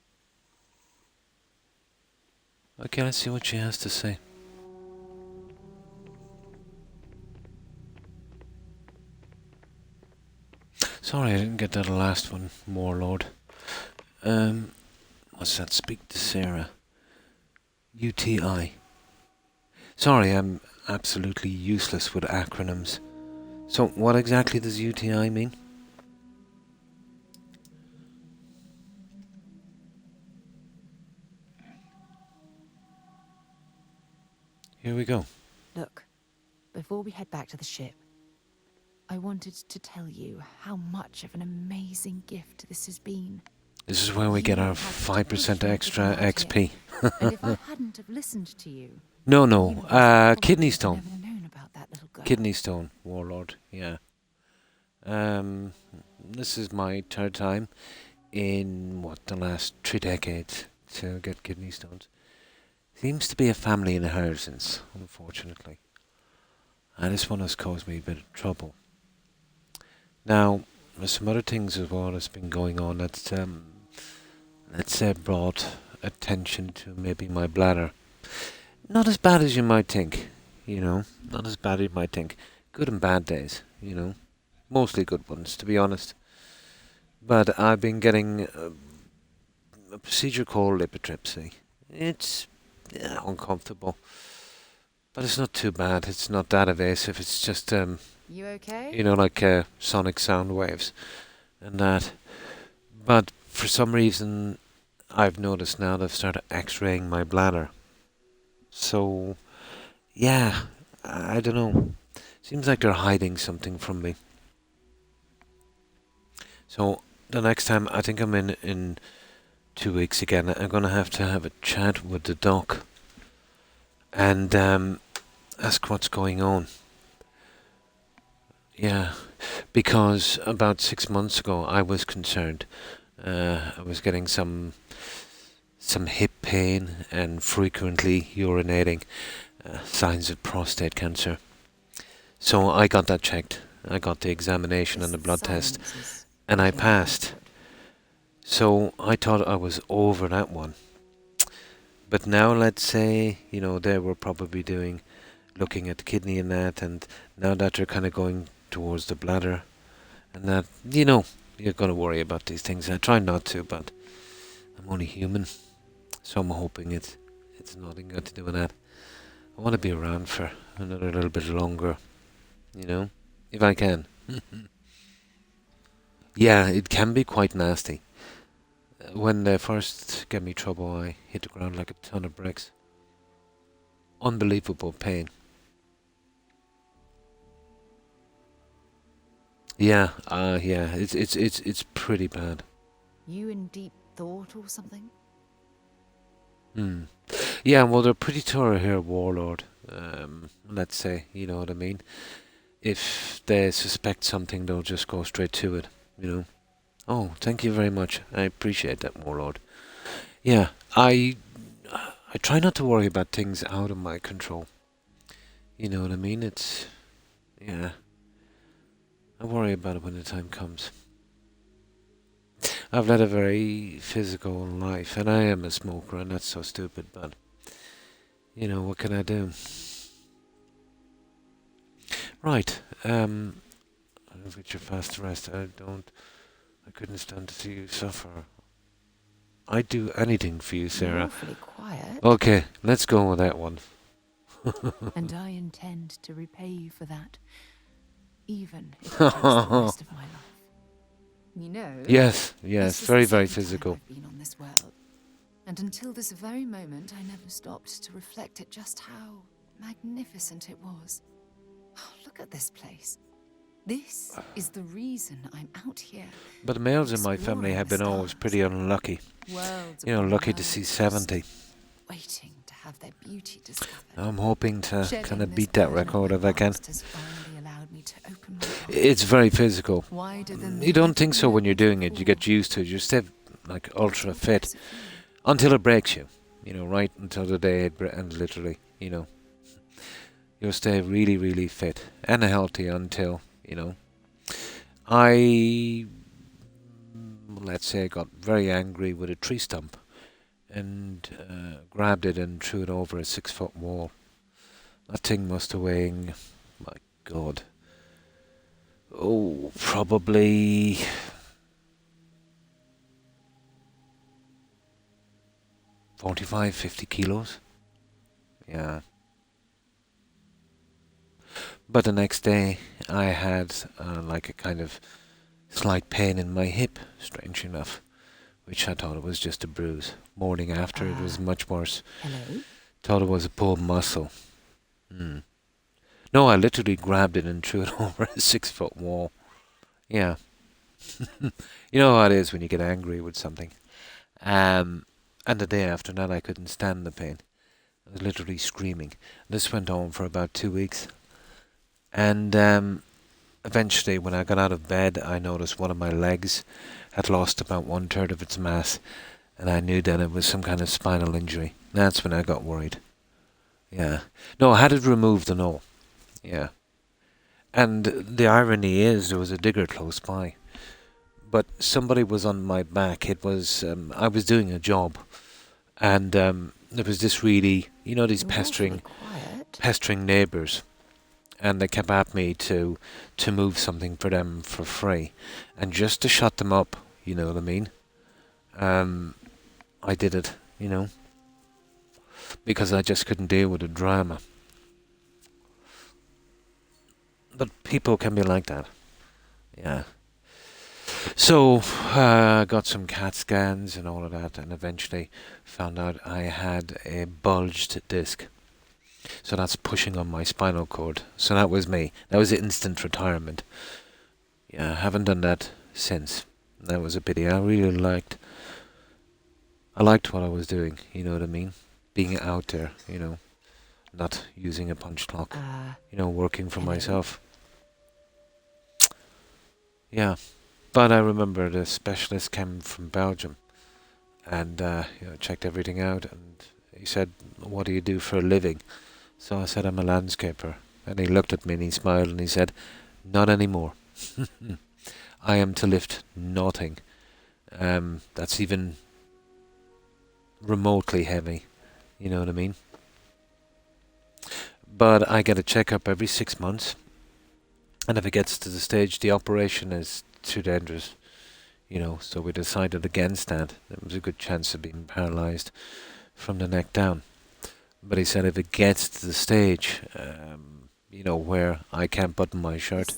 Okay, let's see what she has to say. Sorry, I didn't get that last one, Warlord. What's that? Speak to Sarah. UTI. Sorry, I'm absolutely useless with acronyms. So, what exactly does UTI mean? Here we go. Look, before we head back to the ship, I wanted to tell you how much of an amazing gift this has been. This is where we get our 5% extra XP. And if I hadn't have listened to you... No. Kidney stone. Never known about that little girl. Kidney stone, Warlord, yeah. This is my third time in, the last 3 decades to get kidney stones. Seems to be a family inheritance, unfortunately. And this one has caused me a bit of trouble. Now, there's some other things as well that's been going on that's, let's say, brought attention to maybe my bladder. Not as bad as you might think, you know. Not as bad as you might think. Good and bad days, you know. Mostly good ones, to be honest. But I've been getting a procedure called lithotripsy. It's uncomfortable, but it's not too bad. It's not that invasive. It's just, You okay? you know, like sonic sound waves and that. But for some reason, I've noticed now they've started X-raying my bladder. So, yeah, I don't know. Seems like they're hiding something from me. So the next time, I think I'm in 2 weeks again, I'm going to have a chat with the doc and ask what's going on. Yeah, because about 6 months ago I was concerned. I was getting some hip pain and frequently urinating, signs of prostate cancer. So I got that checked. I got the examination and the blood test, and I passed. So I thought I was over that one. But now let's say, you know, they were probably looking at the kidney and that, and now that they're kind of going towards the bladder, and that, you know, you're going to worry about these things. I try not to, but I'm only human, so I'm hoping it's nothing got to do with that. I want to be around for another little bit longer, you know, if I can. Yeah, it can be quite nasty. When they first gave me trouble, I hit the ground like a ton of bricks. Unbelievable pain. Yeah, it's pretty bad. You in deep thought or something? Yeah, well, they're pretty thorough here, Warlord. Let's say, you know what I mean. If they suspect something, they'll just go straight to it, you know. Oh, thank you very much. I appreciate that, Warlord. Yeah, I try not to worry about things out of my control. You know what I mean? Yeah. I worry about it when the time comes. I've led a very physical life, and I am a smoker, and that's so stupid, but, you know, what can I do? Right, I'll get your fast rest. I couldn't stand to see you suffer. I'd do anything for you, Sarah. You're awfully quiet. Okay, let's go with that one. And I intend to repay you for that, even if it takes the rest of my life. You know. Yes, This is very, the very second time physical. I've been on this world, and until this very moment, I never stopped to reflect at just how magnificent it was. Oh, look at this place. This is the reason I'm out here. But the males in my family have been always pretty unlucky. Worlds You know, upon lucky to see worlds, 70. waiting to have their beauty discovered. I'm hoping to Shedding kind of this beat that burden record on if my I can. past has finally allowed me to open my heart It's very physical. wider than You don't the think so when you're doing it. You get before. used to it. You stay like ultra fit until it breaks you. You know, right until the day and literally, you know, you'll stay really, really fit and healthy until, you know. Let's say, I got very angry with a tree stump and grabbed it and threw it over a 6-foot wall. That thing must have weighed, my God, probably 45, 50 kilos. Yeah. But the next day, I had like a kind of slight pain in my hip, strange enough, which I thought it was just a bruise. Morning after, it was much worse. Hello? Thought it was a pulled muscle. No, I literally grabbed it and threw it over a 6-foot wall. Yeah. You know how it is when you get angry with something. And the day after that, I couldn't stand the pain. I was literally screaming. This went on for about 2 weeks. And eventually, when I got out of bed, I noticed one of my legs had lost about 1/3 of its mass. And I knew that it was some kind of spinal injury. That's when I got worried. Yeah. No, I had it removed and all. Yeah. And the irony is, there was a digger close by. but somebody was on my back. It was I was doing a job, and there was this really, you know, these You're awfully quiet. pestering neighbours, and they kept at me to move something for them for free, and just to shut them up, you know what I mean. I did it, you know, because I just couldn't deal with the drama. But people can be like that, yeah. So, got some CAT scans and all of that, and eventually found out I had a bulged disc. So that's pushing on my spinal cord. So that was me. That was instant retirement. Yeah, I haven't done that since. That was a pity. I liked what I was doing, you know what I mean? Being out there, you know, not using a punch clock, you know, working for myself. Yeah. But I remember the specialist came from Belgium and you know, checked everything out, and he said, "What do you do for a living?" So I said, "I'm a landscaper." And he looked at me and he smiled and he said, "Not anymore. I am to lift nothing. That's even remotely heavy." You know what I mean? But I get a checkup every 6 months. And if it gets to the stage, the operation is too dangerous, you know, so we decided against that. There was a good chance of being paralyzed from the neck down. But he said if it gets to the stage, you know, where I can't button my shirt,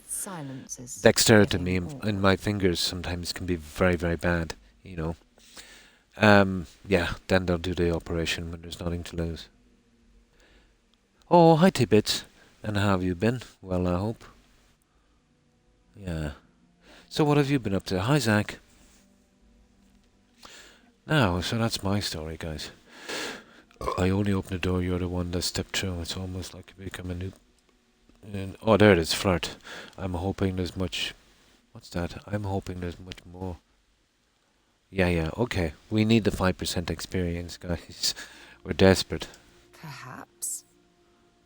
dexterity in my fingers sometimes can be very, very bad, you know. Yeah, then they'll do the operation when there's nothing to lose. Oh, hi T-Bits. And how have you been? Well, I hope. Yeah. So what have you been up to? Hi, Zach. Now, so that's my story, guys. I only opened the door, you're the one that stepped through. It's almost like you become a new... oh, there it is, flirt. I'm hoping there's much... What's that? I'm hoping there's much more. Yeah, okay. We need the 5% experience, guys. We're desperate. Perhaps.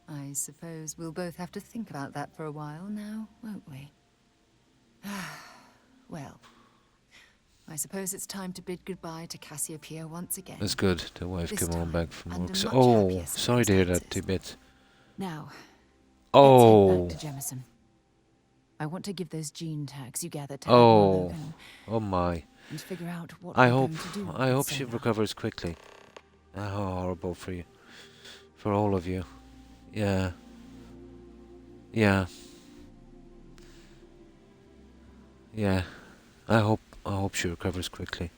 I suppose we'll both have to think about that for a while now, won't we? Well, I suppose it's time to bid goodbye to Cassiopeia once again. That's good. The wife came on back from work. much Oh, happier sorry to hear that, T-Bits. Now, Oh. let's head back to Jemison. I want to give those gene tags you gathered to Oh. Logan Oh my. and figure out what I we're hope going to do I with hope she Sona. recovers quickly. How horrible for you. For all of you. Yeah. Yeah. Yeah. I hope she recovers quickly.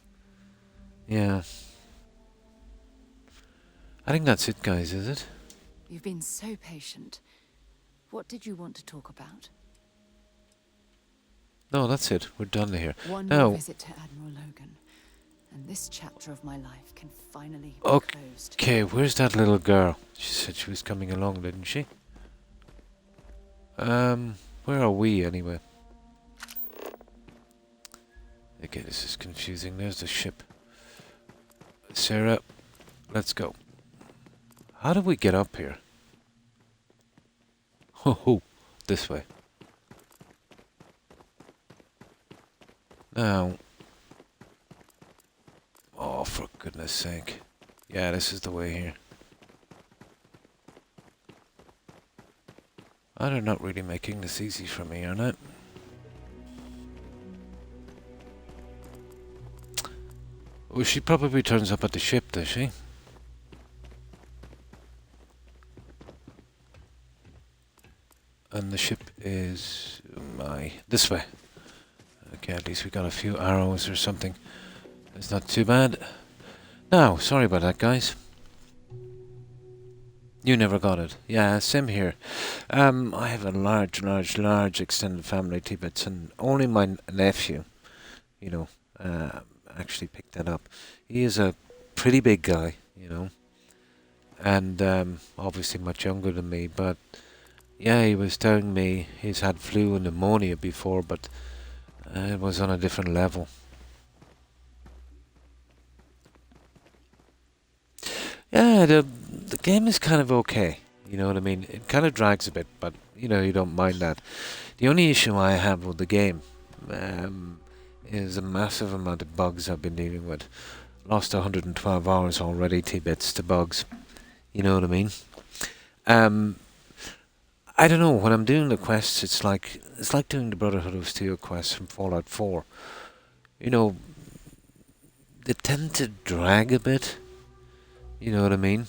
Yeah. I think that's it, guys, is it? You've been so patient. What did you want to talk about? No, that's it. We're done here. One Now, more visit to Admiral Logan, and this chapter of my life can finally be closed. okay, where's that little girl? She said she was coming along, didn't she? Where are we, anyway? Okay, this is confusing. There's the ship. Sarah, let's go. How do we get up here? Oh, this way. Now. Oh, for goodness sake. Yeah, this is the way here. Oh, they're not really making this easy for me, are they? Oh, she probably turns up at the ship, does she? And the ship is... this way. Okay, at least we got a few arrows or something. It's not too bad. Now, sorry about that, guys. You never got it. Yeah, same here. I have a large extended family, T-Bits, and only my nephew, you know, actually picked that up. He is a pretty big guy, you know, and obviously much younger than me, but yeah, he was telling me he's had flu and pneumonia before, but it was on a different level. Yeah, the game is kind of okay, you know what I mean? It kind of drags a bit, but, you know, you don't mind that. The only issue I have with the game is a massive amount of bugs I've been dealing with. Lost 112 hours already, T-bits, to bugs. You know what I mean? I don't know, when I'm doing the quests, it's like doing the Brotherhood of Steel quests from Fallout 4. You know, they tend to drag a bit. You know what I mean?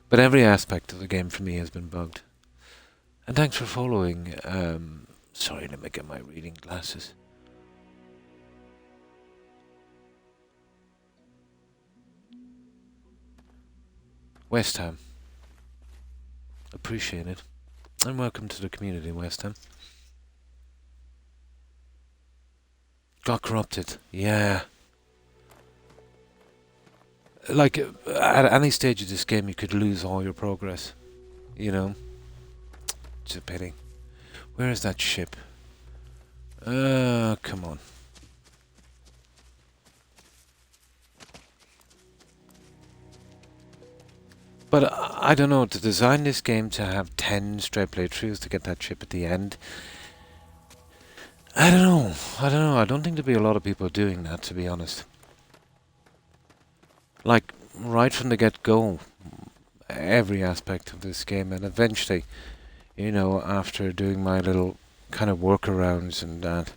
But every aspect of the game for me has been bugged. And thanks for following. Sorry, let me get my reading glasses. West Ham. Appreciate it. And welcome to the community, West Ham. Got corrupted. Yeah. Like, at any stage of this game, you could lose all your progress. You know? It's a pity. Where is that ship? Come on. But I don't know, to design this game to have 10 straight playthroughs to get that ship at the end, I don't know. I don't think there'll be a lot of people doing that, to be honest. Like, right from the get-go, every aspect of this game, and eventually, you know, after doing my little kind of workarounds and that,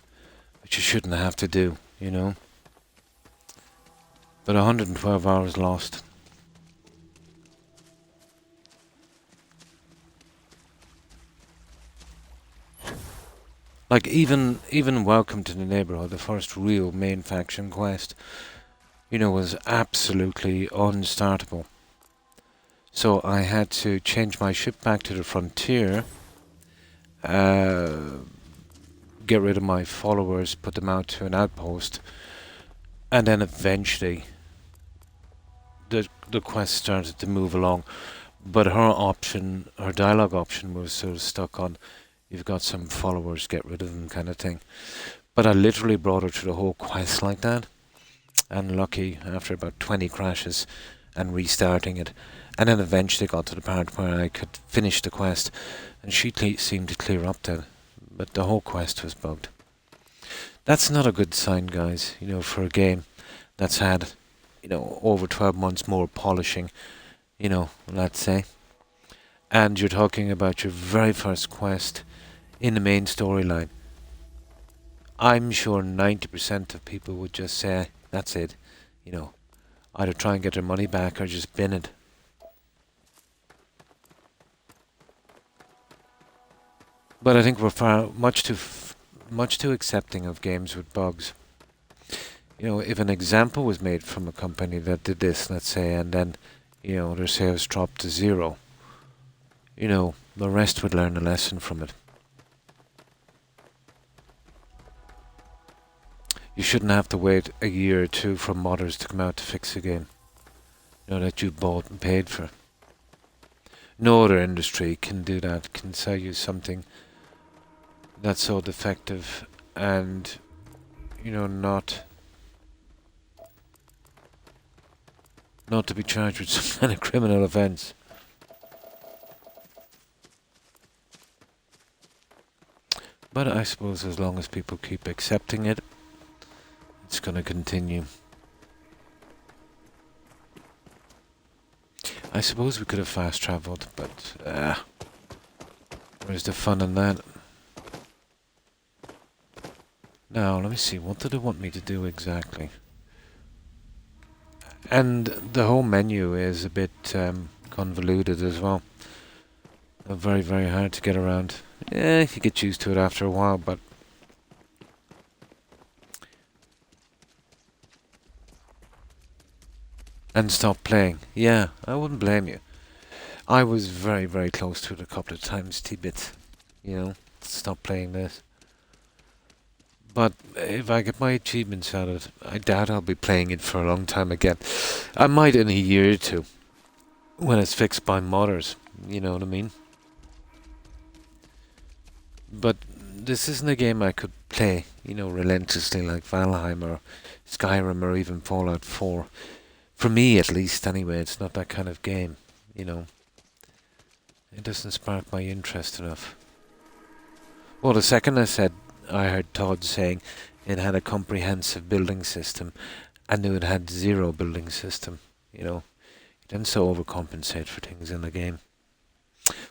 which you shouldn't have to do, you know. But 112 hours lost. Like, even Welcome to the Neighborhood, the first real main faction quest, you know, was absolutely unstartable. So I had to change my ship back to the frontier, get rid of my followers, put them out to an outpost, and then eventually the quest started to move along. But her dialogue option was sort of stuck on, you've got some followers, get rid of them kind of thing. But I literally brought her through the whole quest like that. And lucky, after about 20 crashes and restarting it. And then eventually got to the part where I could finish the quest. And she seemed to clear up then. But the whole quest was bugged. That's not a good sign, guys, you know, for a game that's had, you know, over 12 months more polishing, you know, let's say. And you're talking about your very first quest in the main storyline. I'm sure 90% of people would just say, that's it, you know, either try and get their money back or just bin it. But I think we're much too accepting of games with bugs. You know, if an example was made from a company that did this, let's say, and then, you know, their sales dropped to 0, you know, the rest would learn a lesson from it. You shouldn't have to wait a year or two for modders to come out to fix a game, you know, that you bought and paid for. No other industry can do that, can sell you something that's so defective and, you know, not to be charged with some kind of criminal offence. But I suppose as long as people keep accepting it, it's going to continue. I suppose we could have fast travelled, but where's the fun in that? Now, let me see, what do they want me to do exactly? And the whole menu is a bit convoluted as well. Very, very hard to get around. Yeah, you get used to it after a while, but and stop playing. Yeah, I wouldn't blame you. I was very, very close to it a couple of times, T-bit. You know, stop playing this. But if I get my achievements out of it, I doubt I'll be playing it for a long time again. I might in a year or two, when it's fixed by modders, you know what I mean? But this isn't a game I could play, you know, relentlessly like Valheim or Skyrim or even Fallout 4. For me, at least, anyway, it's not that kind of game, you know. It doesn't spark my interest enough. Well, the second I said I heard Todd saying it had a comprehensive building system. I knew it had zero building system. You know, it tends to overcompensate for things in the game.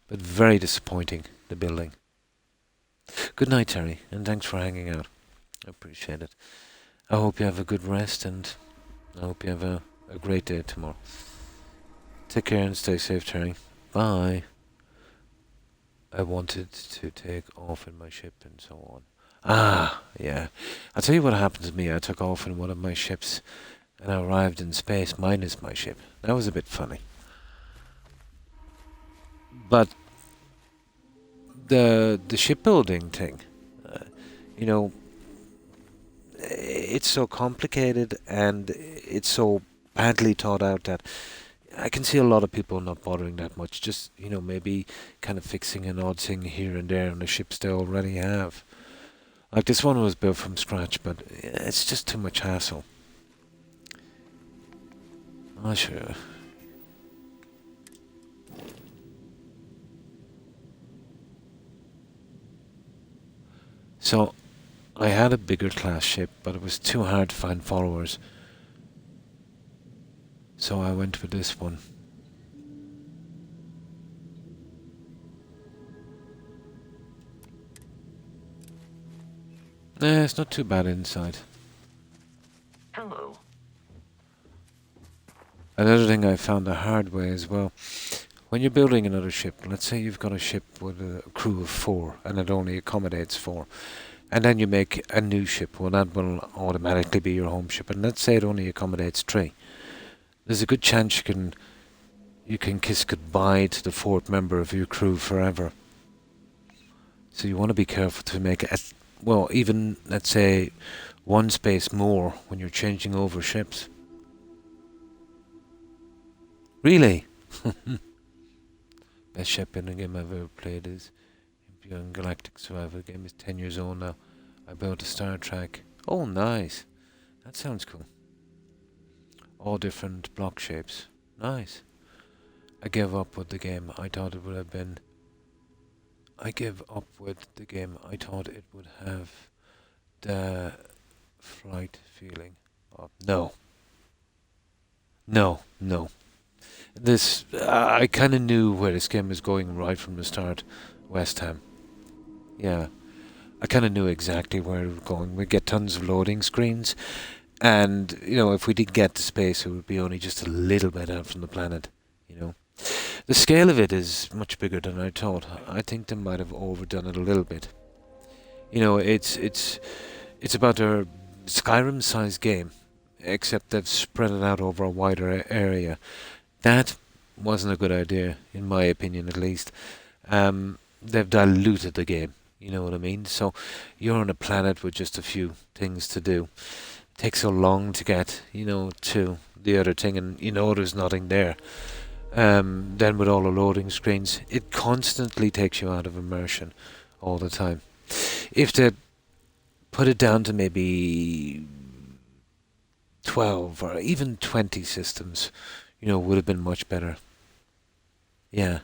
But very disappointing, the building. Good night, Terry, and thanks for hanging out. I appreciate it. I hope you have a good rest, and I hope you have a great day tomorrow. Take care and stay safe, Terry. Bye. I wanted to take off in my ship and so on. Ah, yeah. I'll tell you what happened to me. I took off in one of my ships and I arrived in space minus my ship. That was a bit funny. But the shipbuilding thing, you know, it's so complicated and it's so badly thought out that I can see a lot of people not bothering that much. Just, you know, maybe kind of fixing an odd thing here and there on the ships they already have. Like this one was built from scratch, but it's just too much hassle. Oh, sure. So, I had a bigger class ship, but it was too hard to find followers. So I went for this one. It's not too bad inside. Hello. Another thing I found the hard way as well. When you're building another ship, let's say you've got a ship with a crew of 4 and it only accommodates 4. And then you make a new ship, well that will automatically be your home ship. And let's say it only accommodates 3. There's a good chance you can kiss goodbye to the 4th member of your crew forever. So you want to be careful to make it, well, even, let's say, 1 space more when you're changing over ships. Really? Best shipbuilding game I've ever played is Imperial Galactic Survival. The game is 10 years old now. I built a Star Trek. Oh, nice. That sounds cool. All different block shapes. Nice. I gave up with the game. I thought it would have been... I gave up with the game. I thought it would have the flight feeling. Oh, no. No, no. This... I kind of knew where this game was going right from the start. West Ham. Yeah. I kind of knew exactly where it was going. We'd get tons of loading screens. And, you know, if we did get to space, it would be only just a little bit out from the planet, you know. The scale of it is much bigger than I thought. I think they might have overdone it a little bit. You know, it's about a Skyrim-sized game, except they've spread it out over a wider area. That wasn't a good idea, in my opinion at least. They've diluted the game, you know what I mean? So you're on a planet with just a few things to do. It takes so long to get, you know, to the other thing, and you know there's nothing there. Then with all the loading screens, it constantly takes you out of immersion all the time. If they put it down to maybe 12 or even 20 systems, you know, would have been much better. Yeah,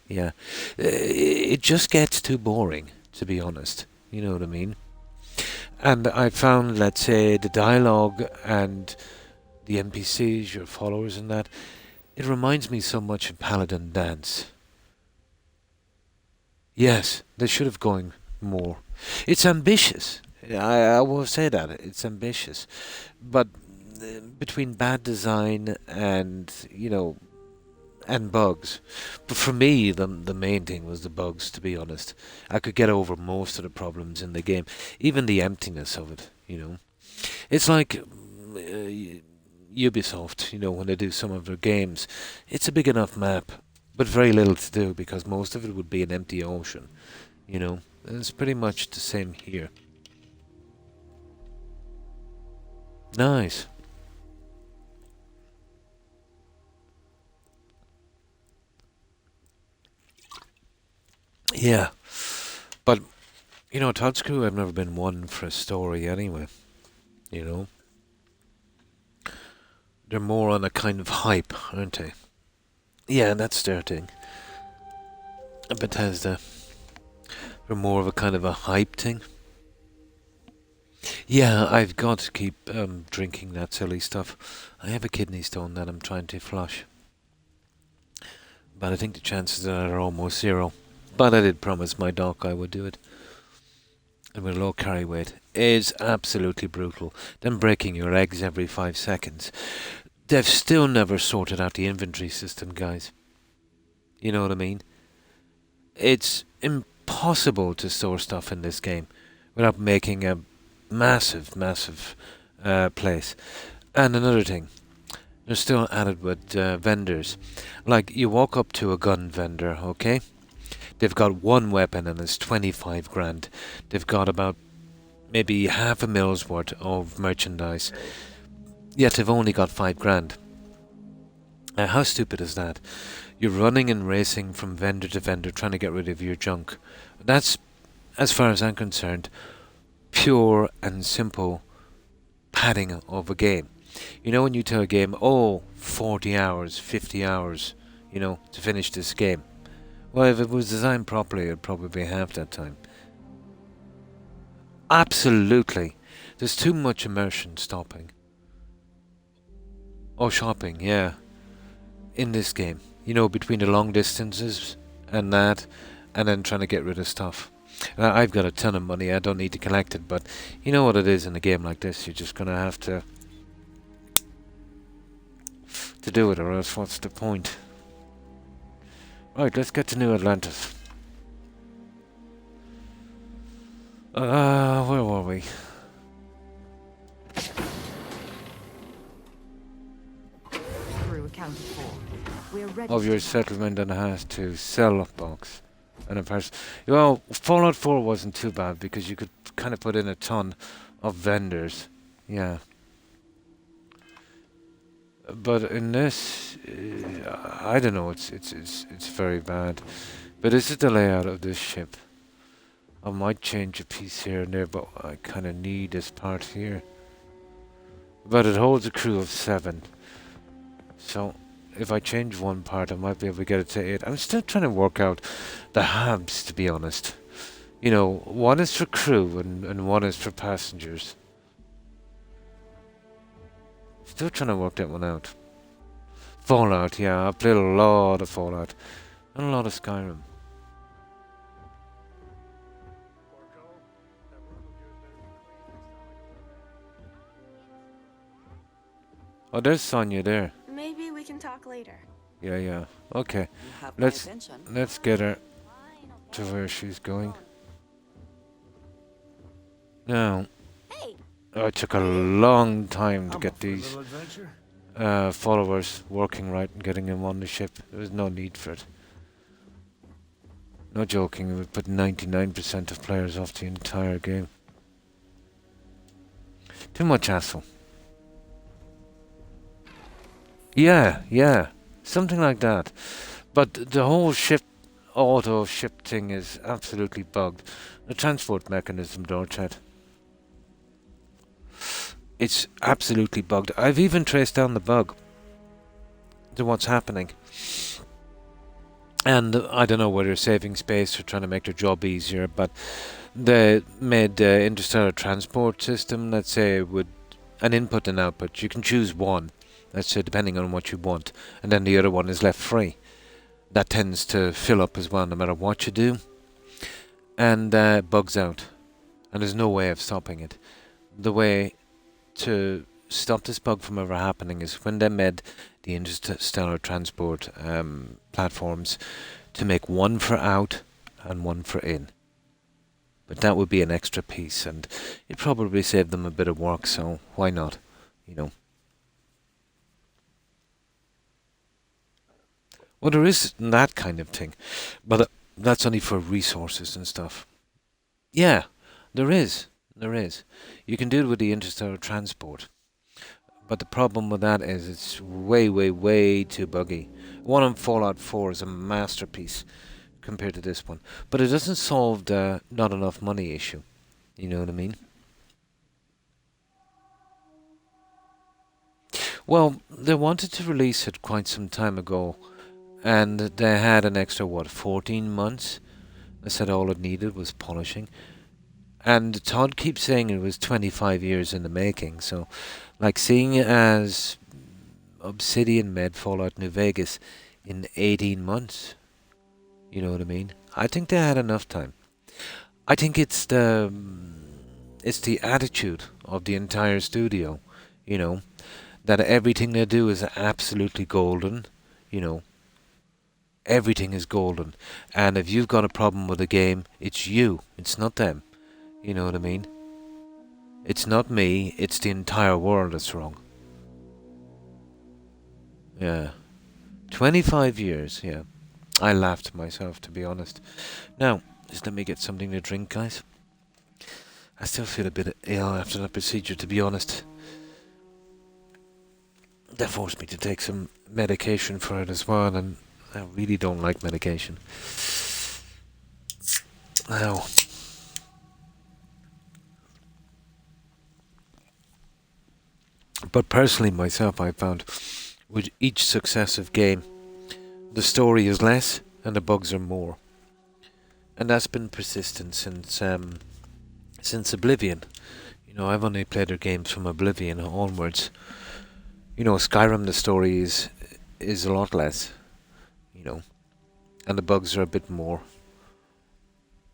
yeah. It just gets too boring, to be honest. You know what I mean? And I found, let's say, the dialogue and the NPCs, your followers and that, it reminds me so much of Paladin Dance. Yes, they should have gone more. It's ambitious. I will say that. It's ambitious. But between bad design and, you know, and bugs. But for me, the main thing was the bugs, to be honest. I could get over most of the problems in the game. Even the emptiness of it, you know. It's like Ubisoft, you know, when they do some of their games. It's a big enough map, but very little to do because most of it would be an empty ocean, you know. And it's pretty much the same here. Nice. Yeah. But, you know, Todd's Crew, I've never been one for a story anyway. You know? They're more on a kind of hype, aren't they? Yeah, that's their thing. Bethesda. They're more of a kind of a hype thing. Yeah, I've got to keep drinking that silly stuff. I have a kidney stone that I'm trying to flush. But I think the chances of that are almost zero. But I did promise my doc I would do it. And with low carry weight is absolutely brutal. Then breaking your eggs every 5 seconds. They've still never sorted out the inventory system, guys. You know what I mean? It's impossible to store stuff in this game without making a massive, massive place. And another thing, they're still added with vendors. Like, you walk up to a gun vendor, okay? They've got one weapon and it's 25 grand. They've got about maybe half a mil's worth of merchandise. Yet they've only got 5 grand. How stupid is that? You're running and racing from vendor to vendor trying to get rid of your junk. That's, as far as I'm concerned, pure and simple padding of a game. You know, when you tell a game, oh, 40 hours, 50 hours, you know, to finish this game. Well, if it was designed properly, it'd probably be half that time. Absolutely. There's too much immersion stopping. Oh, shopping, yeah. In this game. You know, between the long distances and that, and then trying to get rid of stuff. I've got a ton of money, I don't need to collect it, but you know what it is in a game like this, you're just gonna have to do it, or else what's the point? Right, let's get to New Atlantis. Where were we? Crew accounted for. We're ready. Of your settlement and has to sell a box. And a person. Well, Fallout 4 wasn't too bad because you could kind of put in a ton of vendors. Yeah. But in this, I don't know. It's very bad. But this is the layout of this ship. I might change a piece here and there, but I kind of need this part here. But it holds a crew of 7. So if I change one part, I might be able to get it to 8. I'm still trying to work out the hubs, to be honest. You know, one is for crew and one is for passengers. Still trying to work that one out. Fallout, yeah, I've played a lot of Fallout. And a lot of Skyrim. Oh, there's Sonya there. Maybe we can talk later. Yeah. Okay. Let's get her to where she's going. Now, it took a long time to get these followers working right and getting them on the ship. There was no need for it. No joking, it would put 99% of players off the entire game. Too much hassle. Yeah. Something like that. But the whole auto ship thing is absolutely bugged. The transport mechanism, Dorchet. It's absolutely bugged. I've even traced down the bug to what's happening. And I don't know whether they're saving space or trying to make their job easier, but they made the interstellar transport system, let's say, with an input and output. You can choose one, let's say, depending on what you want, and then the other one is left free. That tends to fill up as well, no matter what you do, and bugs out. And there's no way of stopping it. The way to stop this bug from ever happening is when they made the interstellar transport platforms to make one for out and one for in. But that would be an extra piece, and it probably saved them a bit of work, so why not, you know. Well, there is that kind of thing, but that's only for resources and stuff. Yeah, there is. You can do it with the interstellar transport. But the problem with that is it's way too buggy. One on Fallout 4 is a masterpiece compared to this one. But it doesn't solve the not enough money issue. You know what I mean? Well, they wanted to release it quite some time ago. And they had an extra, 14 months? They said all it needed was polishing. And Todd keeps saying it was 25 years in the making. So, like, seeing as Obsidian made Fallout New Vegas in 18 months, you know what I mean? I think they had enough time. I think it's the attitude of the entire studio, you know, that everything they do is absolutely golden, you know. Everything is golden. And if you've got a problem with a game, it's you. It's not them. You know what I mean? It's not me. It's the entire world that's wrong. Yeah. 25 years, yeah. I laughed to myself, to be honest. Now, just let me get something to drink, guys. I still feel a bit ill after that procedure, to be honest. They forced me to take some medication for it as well, and I really don't like medication. Now, but personally myself, I found with each successive game, the story is less and the bugs are more. And that's been persistent since Oblivion. You know, I've only played their games from Oblivion onwards. You know, Skyrim, the story is a lot less, you know, and the bugs are a bit more,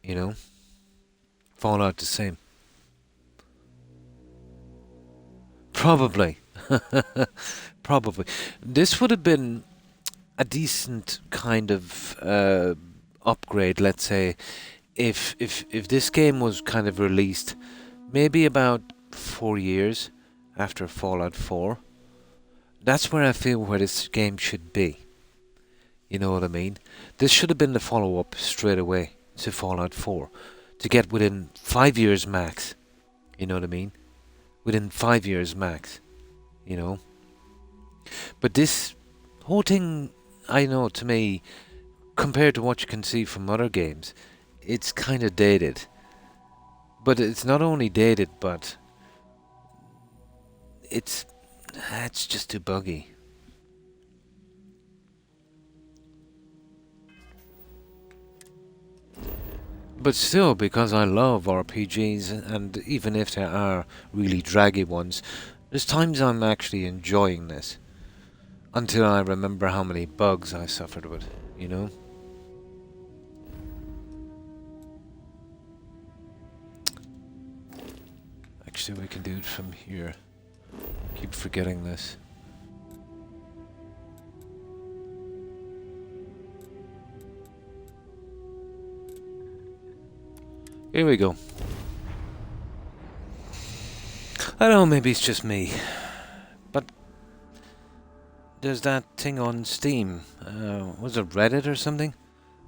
you know. Fallout the same. Probably. Probably. This would have been a decent kind of upgrade, let's say, if this game was kind of released maybe about 4 years after Fallout 4. That's where I feel where this game should be. You know what I mean? This should have been the follow-up straight away to Fallout 4. To get within 5 years max. You know what I mean? Within 5 years max. You know? But this whole thing, I know, to me, compared to what you can see from other games, it's kind of dated. But it's not only dated, but it's just too buggy. But still, because I love RPGs, and even if there are really draggy ones, there's times I'm actually enjoying this. Until I remember how many bugs I suffered with, you know? Actually, we can do it from here. Keep forgetting this. Here we go. I don't know, maybe it's just me. But there's that thing on Steam. Was it Reddit or something?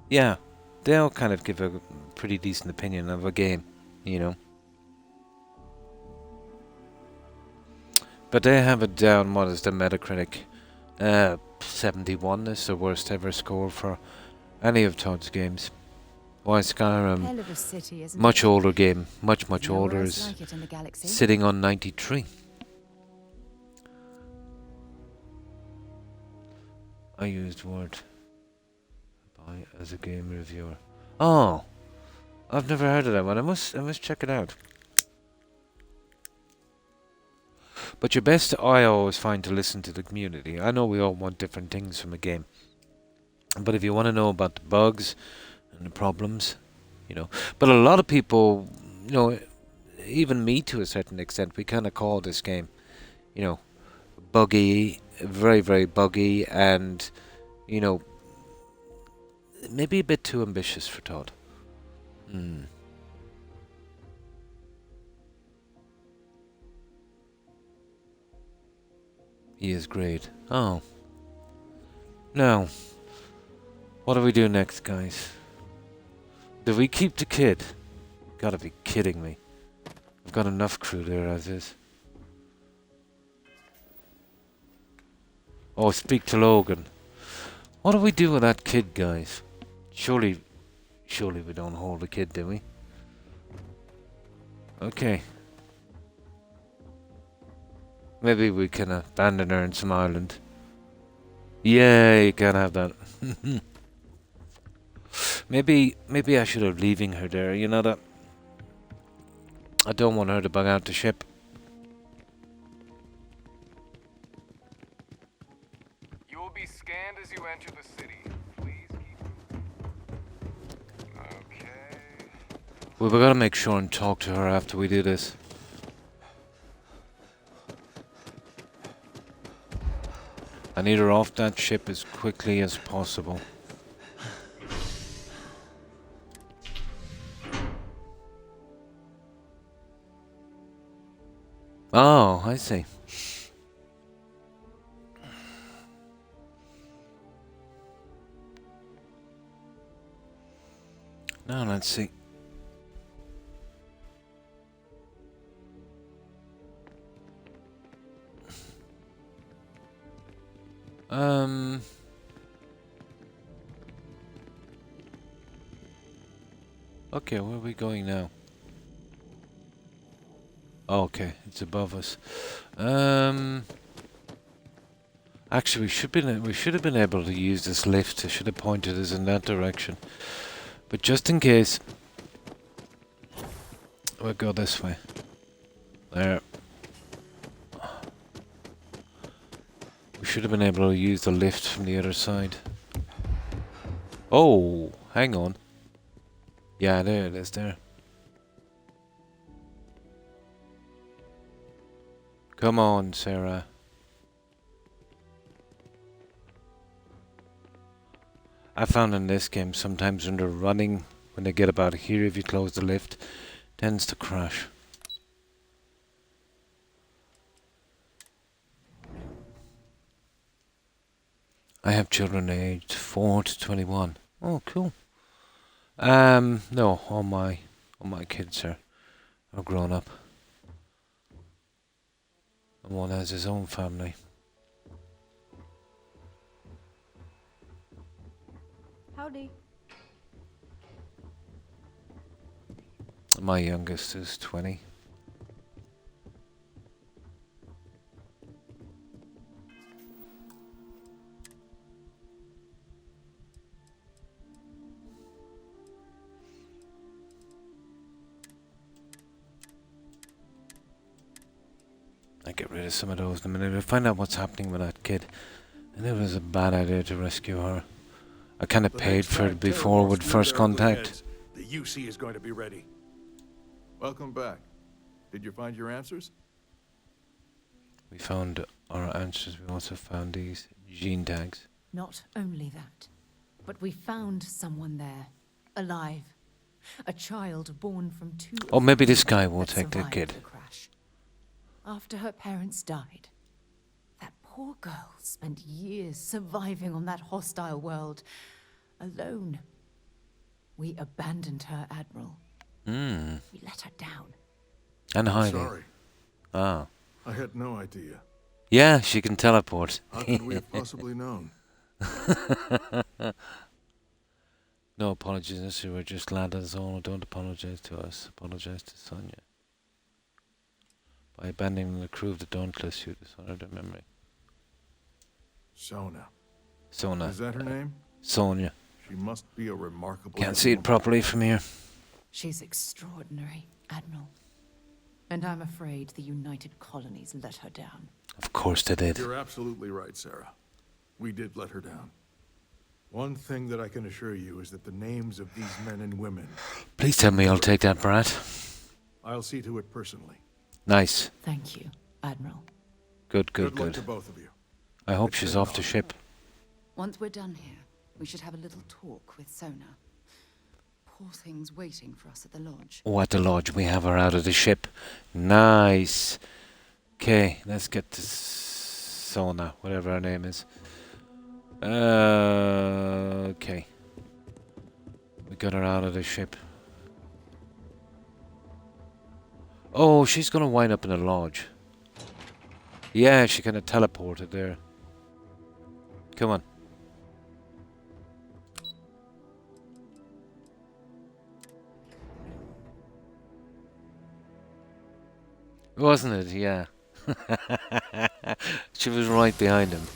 Yeah, they'll kind of give a pretty decent opinion of a game, you know. But they have it down, what is the Metacritic? 71 is the worst ever score for any of Todd's games. Why Skyrim, much older game, much older, is sitting on 93. I used Word by as a game reviewer. Oh, I've never heard of that one. I must check it out. But your best, I always find, to listen to the community. I know we all want different things from a game, but if you want to know about the bugs and the problems, you know. But a lot of people, you know, even me to a certain extent, we kind of call this game, you know, buggy, very, very buggy, and, you know, maybe a bit too ambitious for Todd. He is great. Oh. Now, what do we do next, guys? Do we keep the kid? Gotta be kidding me. I've got enough crew there as is. Oh, speak to Logan. What do we do with that kid, guys? Surely we don't hold the kid, do we? Okay. Maybe we can abandon her in some island. Yeah, you can't have that. Maybe I should have leaving her there. You know that. I don't want her to bug out the ship. You will be scanned as you enter the city. Please keep. Okay. Well, we gotta make sure and talk to her after we do this. I need her off that ship as quickly as possible. Oh, I see. Now let's see. Okay, where are we going now? Oh, okay, it's above us. Actually, we should have been able to use this lift. I should have pointed us in that direction. But just in case, we'll go this way. There. We should have been able to use the lift from the other side. Oh, hang on. Yeah, there it is, there. Come on, Sarah. I found in this game sometimes when they're running, when they get about here, if you close the lift, tends to crash. I have children aged 4 to 21. Oh, cool. No, all my kids are grown up. And one has his own family. Howdy. My youngest is 20. I get rid of some of those in a minute. We'll find out what's happening with that kid. I knew it was a bad idea to rescue her. I kind of paid for it before with first contact. The UC is going to be ready. Welcome back. Did you find your answers? We found our answers. We also found these gene tags. Not only that, but we found someone there, alive. A child born from two. Oh, maybe this guy will that take the survived kid. the crash. After her parents died, that poor girl spent years surviving on that hostile world, alone. We abandoned her, Admiral. We let her down. And I'm hiding. sorry. Ah. I had no idea. Yeah, she can teleport. How could we have possibly known? No apologies necessary. We're just glad that's all. Don't apologize to us. Apologize to Sonia. By abandoning the crew of the Dauntless, you dishonored her memory. Sona. Sona. Is that her name? Sonia. She must be a remarkable... Can't see it properly from here. She's extraordinary, Admiral. And I'm afraid the United Colonies let her down. Of course they did. You're absolutely right, Sarah. We did let her down. One thing that I can assure you is that the names of these men and women... Please tell me I'll take that brat. I'll see to it personally. Nice. Thank you, Admiral. Good, Good luck to both of you. I hope she's off the ship. Once we're done here, we should have a little talk with Sona. Poor thing's waiting for us at the lodge. Oh, at the lodge. We have her out of the ship. Nice. Okay, let's get to Sona, whatever her name is. Okay. We got her out of the ship. Oh, she's gonna wind up in a lodge. Yeah, she kind of teleported there. Come on. Wasn't it? Yeah. She was right behind him.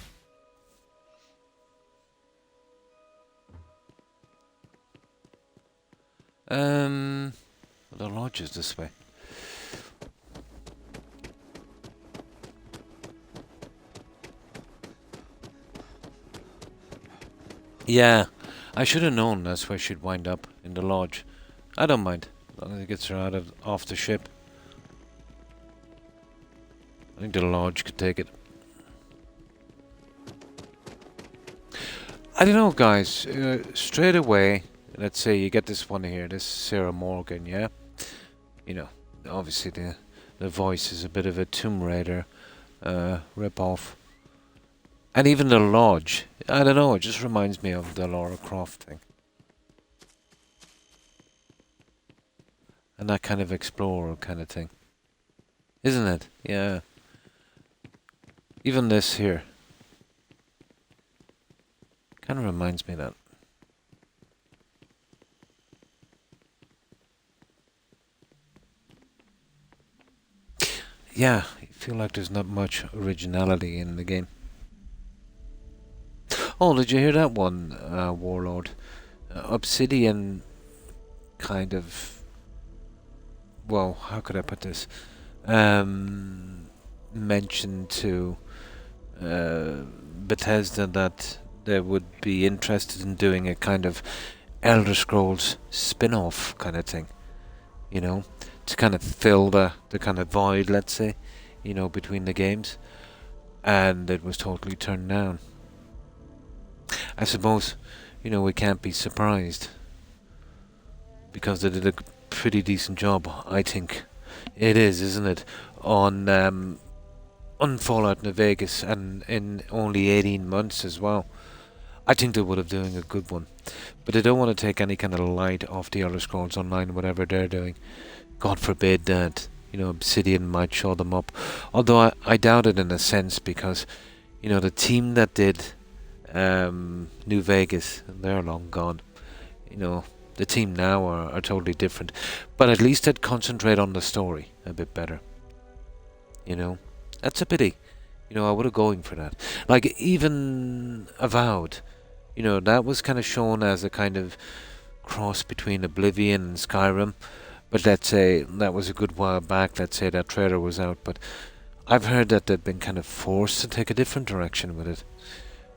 The lodge is this way. Yeah, I should have known that's where she'd wind up, in the lodge. I don't mind, as long as it gets her off the ship. I think the lodge could take it. I don't know, guys. Straight away, let's say you get this one here, this Sarah Morgan, yeah? You know, obviously the voice is a bit of a Tomb Raider rip-off. And even the lodge, I don't know, it just reminds me of the Lara Croft thing. And that kind of explorer kind of thing. Isn't it? Yeah. Even this here. Kind of reminds me of that. Yeah, I feel like there's not much originality in the game. Oh, did you hear that one, Warlord? Obsidian kind of... Well, how could I put this? Mentioned to Bethesda that they would be interested in doing a kind of Elder Scrolls spin-off kind of thing. You know? To kind of fill the kind of void, let's say, you know, between the games. And it was totally turned down. I suppose, you know, we can't be surprised. Because they did a pretty decent job, I think. It is, isn't it? On Fallout New Vegas, and in only 18 months as well. I think they would have doing a good one. But they don't want to take any kind of light off the Elder Scrolls Online, whatever they're doing. God forbid that, you know, Obsidian might show them up. Although I doubt it in a sense, because, you know, the team that did New Vegas, they're long gone. You know, the team now are totally different. But at least they'd concentrate on the story a bit better. You know, that's a pity. You know, I would have going for that. Like, even Avowed, you know, that was kind of shown as a kind of cross between Oblivion and Skyrim. But let's say that was a good while back. Let's say that trailer was out. But I've heard that they've been kind of forced to take a different direction with it.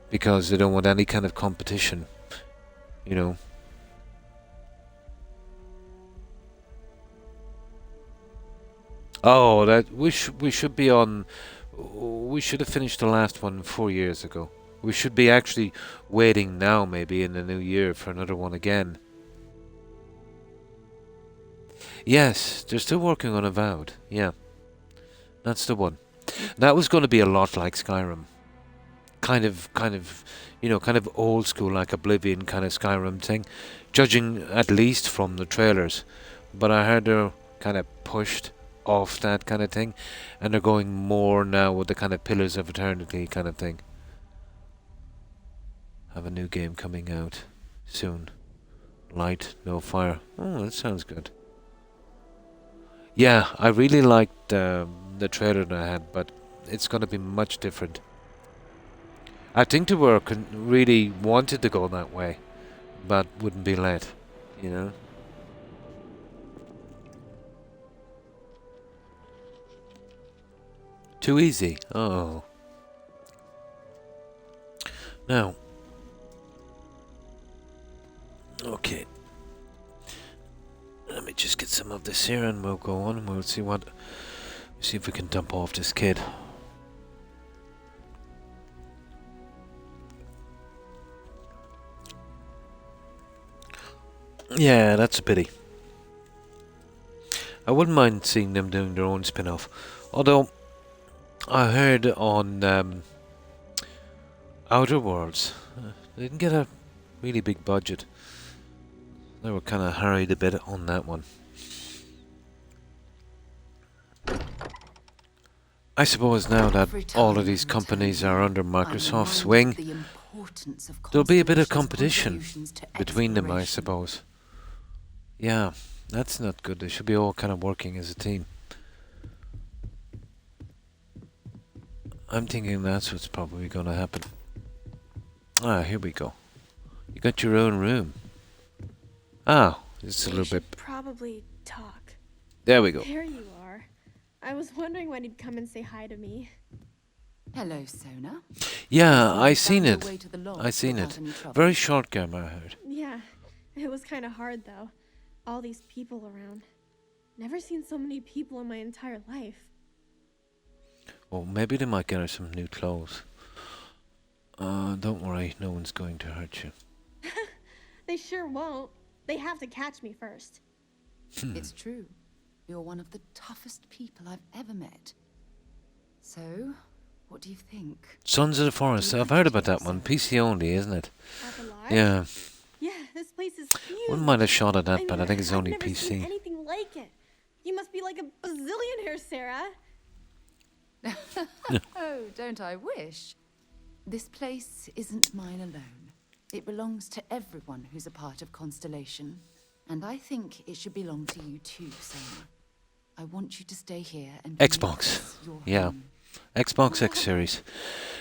Because they don't want any kind of competition. You know. Oh, that we should be on. We should have finished the last one 4 years ago. We should be actually waiting now, maybe in the new year, for another one again. Yes, they're still working on Avowed. Yeah, that's the one. That was going to be a lot like Skyrim. Kind of, you know, kind of old school, like Oblivion kind of Skyrim thing. Judging at least from the trailers. But I heard they're kind of pushed off that kind of thing, and they're going more now with the kind of Pillars of Eternity kind of thing. Have a new game coming out soon. Light, no fire. Oh, that sounds good. Yeah, I really liked the trailer that I had, but it's going to be much different. I think they were really wanted to go that way, but wouldn't be let, you know. Too easy. Oh. Now. Okay. Let me just get some of this here and we'll go on and we'll see if we can dump off this kid. Yeah, that's a pity. I wouldn't mind seeing them doing their own spin-off. Although I heard on Outer Worlds, they didn't get a really big budget. They were kind of hurried a bit on that one. I suppose now that all of these companies are under Microsoft's wing, there'll be a bit of competition between them, I suppose. Yeah, that's not good. They should be all kind of working as a team. I'm thinking that's what's probably going to happen. Ah, here we go. You got your own room. Ah, just a little bit. Probably talk. There we go. There you are. I was wondering when you'd come and say hi to me. Hello, Sona. Yeah, So I you seen found your it. way to the lodge I seen without it. any trouble. Very short game, I heard. Yeah, it was kind of hard though. All these people around. Never seen so many people in my entire life. Well, maybe they might get her some new clothes. Don't worry, no one's going to hurt you. They sure won't. They have to catch me first. It's true. You're one of the toughest people I've ever met. So, what do you think? Sons of the Forest. I've heard about that one. PC only, isn't it? At the lodge? Yeah. Yeah, this place is huge. Wouldn't mind a shot at that, I but mean, I think it's I've only never seen PC. anything like it. You must be like a bazillionaire, Sarah. Oh, don't I wish? This place isn't mine alone. It belongs to everyone who's a part of Constellation. And I think it should belong to you too, Sona. I want you to stay here and make Xbox. this your Yeah. home. Xbox X Series.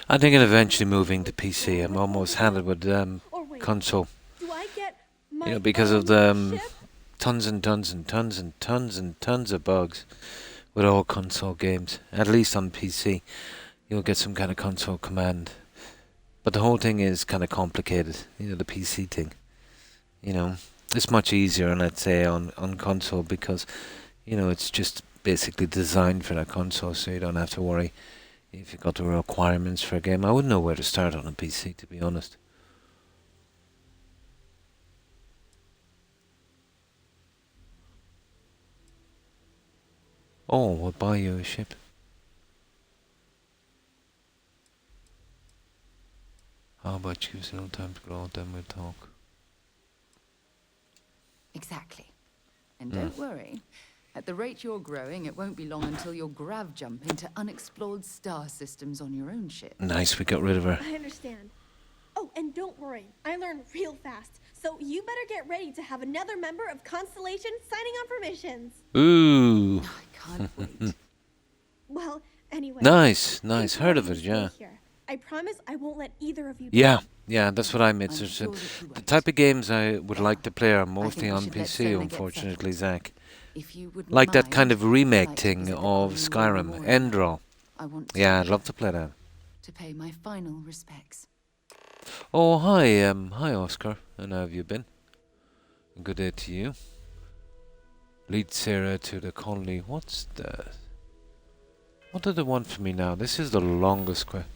I'm thinking of eventually moving to PC. I'm almost had it with Or wait, console. do I get my You know, because of own the ship? tons and tons and tons and tons and tons of bugs with all console games. At least on PC, you'll get some kind of console command. But the whole thing is kind of complicated. You know, the PC thing. You know, it's much easier, let's say, on console because, you know, it's just basically designed for that console, so you don't have to worry if you've got the requirements for a game. I wouldn't know where to start on a PC, to be honest. Oh, we'll buy you a ship. How about you? No time to grow, then we'll talk. Exactly. And don't worry. At the rate you're growing, it won't be long until you'll grav jump into unexplored star systems on your own ship. Nice, we got rid of her. I understand. Oh, and don't worry, I learn real fast. So you better get ready to have another member of Constellation signing on for missions. Ooh. I can't wait. Well, anyway. Nice, thanks nice. for Heard of letting it, me stay yeah. here. I promise I won't let either of you Yeah, down. yeah, that's what I meant. I'm So, sure that you the won't. type of games I would like to play are think mostly we on should let PC, Sona get unfortunately, settled. Zach. If you wouldn't Like that kind mind, of remake I'd like to thing visit the of Colony War Skyrim, Memorial. Endraw. I want to, Yeah, I'd love to play that. to pay my final respects. Oh, hi Oscar. And how have you been? Good day to you. Lead Sarah to the colony. What's that? What do they want from me now? This is the longest question.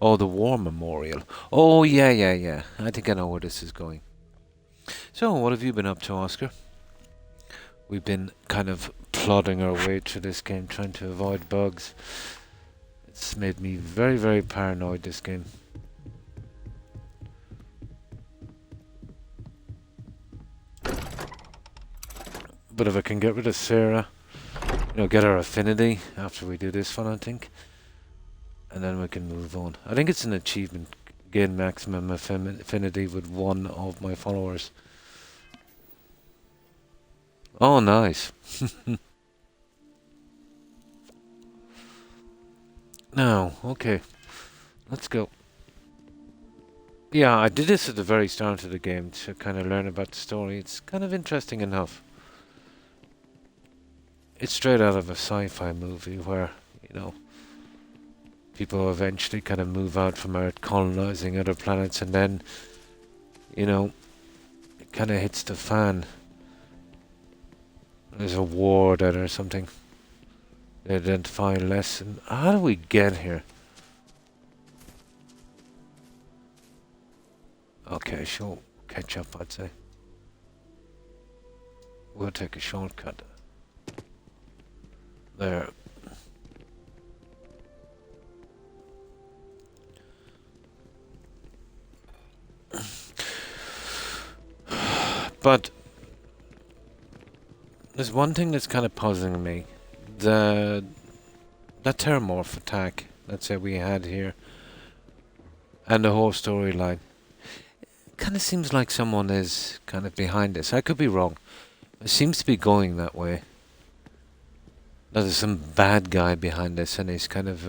Oh, the War Memorial. Oh, yeah. I think I know where this is going. So, what have you been up to, Oscar? We've been kind of plodding our way through this game, trying to avoid bugs. It's made me very, very paranoid, this game. But if I can get rid of Sarah, you know, get her affinity after we do this one, I think. And then we can move on. I think it's an achievement. Gain maximum affinity with one of my followers. Oh, nice. Now, okay. Let's go. Yeah, I did this at the very start of the game to kind of learn about the story. It's kind of interesting enough. It's straight out of a sci-fi movie where, you know, people eventually kind of move out from Earth, colonizing other planets, and then, you know, it kind of hits the fan. There's a war then or something. They identify less. And how do we get here? Okay, she'll catch up, I'd say. We'll take a shortcut. There. But there's one thing that's kind of puzzling me. That terramorph attack, let's say we had here, and the whole storyline. It kind of seems like someone is kind of behind this. I could be wrong. It seems to be going that way. That there's some bad guy behind this, and he's kind of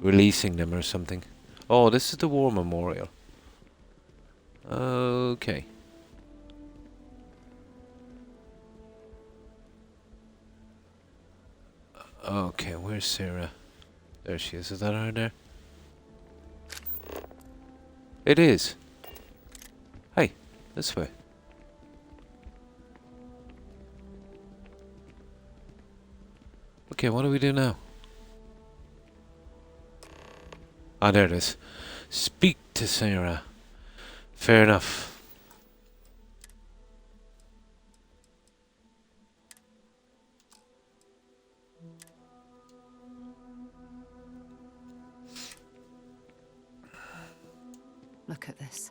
releasing them or something. Oh, this is the War Memorial. Okay. Okay, where's Sarah? There she is. Is that her there? It is. Hey, this way. Okay, what do we do now? Ah, there it is. Speak to Sarah. Fair enough. Look at this.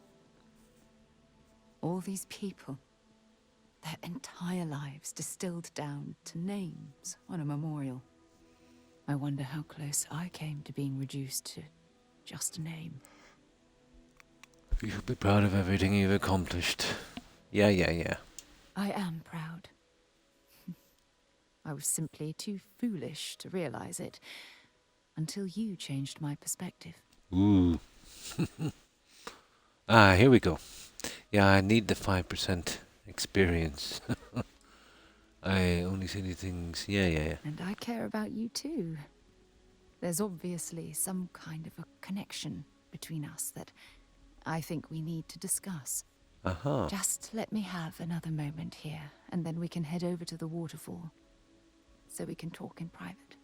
All these people. Their entire lives distilled down to names on a memorial. I wonder how close I came to being reduced to just a name. You should be proud of everything you've accomplished. Yeah. I am proud. I was simply too foolish to realize it until you changed my perspective. Ooh. Ah, here we go. Yeah, I need the 5% experience. I only see these things. Yeah. And I care about you too. There's obviously some kind of a connection between us that I think we need to discuss. Uh-huh. Just let me have another moment here, and then we can head over to the waterfall, so we can talk in private.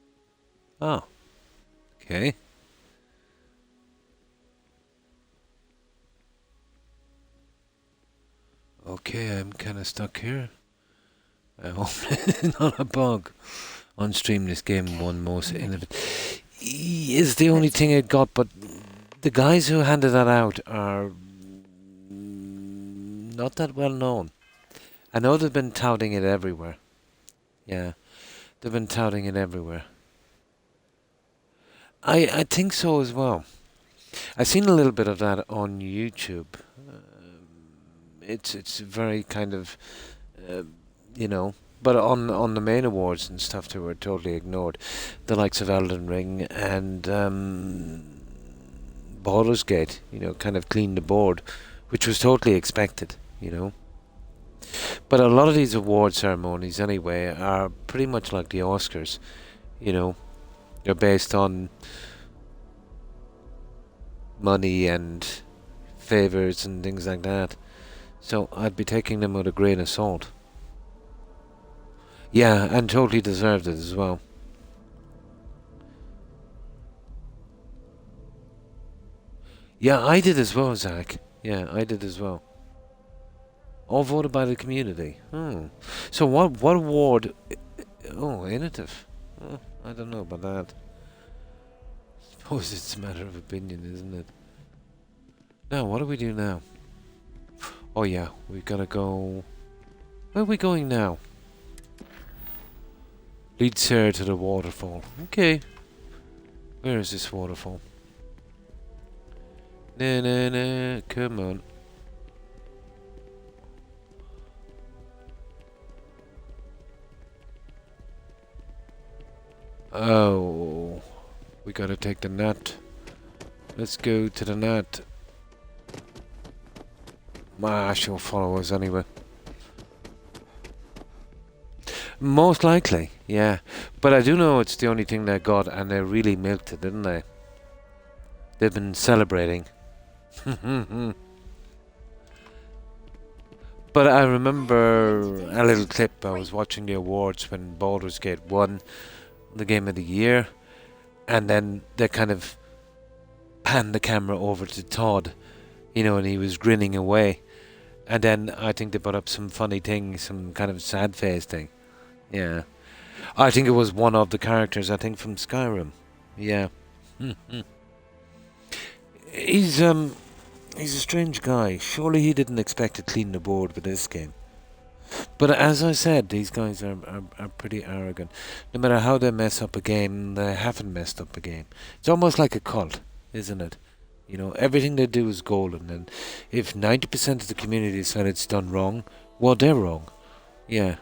Oh. Okay. Okay, I'm kind of stuck here. I hope it's not a bug. On stream, this game won most innovative. Is the only thing it got, but the guys who handed that out are not that well known. I know they've been touting it everywhere. Yeah, they've been touting it everywhere. I think so as well. I've seen a little bit of that on YouTube. It's very kind of, you know, but on the main awards and stuff, they were totally ignored. The likes of Elden Ring and Baldur's Gate, you know, kind of cleaned the board, which was totally expected, you know. But a lot of these award ceremonies, anyway, are pretty much like the Oscars, you know. They're based on money and favors and things like that. So I'd be taking them with a grain of salt. Yeah, and totally deserved it as well. Yeah, I did as well, Zach. Yeah, I did as well. All voted by the community. So what award? Oh, innovative. Oh, I don't know about that. Suppose it's a matter of opinion, isn't it? Now, what do we do now? Oh yeah, we gotta go... Where are we going now? Lead Sarah to the waterfall. Okay. Where is this waterfall? Nah, come on. Oh, we gotta take the net. Let's go to the net. She'll follow us anyway. Most likely, yeah. But I do know it's the only thing they got, and they really milked it, didn't they? They've been celebrating. But I remember a little clip. I was watching the awards when Baldur's Gate won the Game of the Year, and then they kind of panned the camera over to Todd, you know, and he was grinning away. And then I think they put up some funny thing, some kind of sad face thing. Yeah. I think it was one of the characters, I think from Skyrim. Yeah. He's a strange guy. Surely he didn't expect to clean the board with this game. But as I said, these guys are pretty arrogant. No matter how they mess up a game, they haven't messed up a game. It's almost like a cult, isn't it? You know, everything they do is golden, and if 90% of the community said it's done wrong, well, they're wrong. Yeah.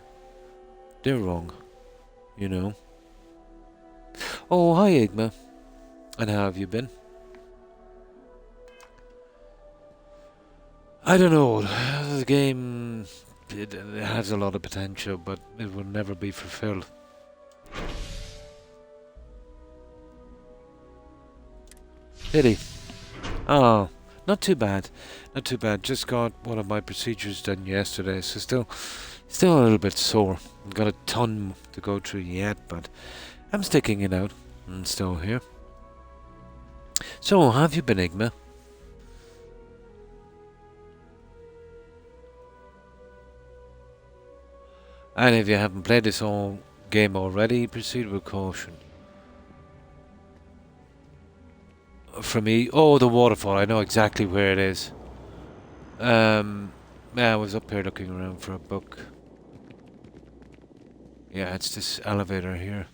They're wrong. You know. Oh, hi, Igma. And how have you been? I don't know. The game... It has a lot of potential, but it will never be fulfilled. Did he? Oh, not too bad. Not too bad. Just got one of my procedures done yesterday, so still a little bit sore. I've got a ton to go through yet, but I'm sticking it out. I'm still here. So, how have you been, Igma? And if you haven't played this whole game already, proceed with caution. For me, oh, the waterfall. I know exactly where it is. Yeah, I was up here looking around for a book. Yeah, it's this elevator here.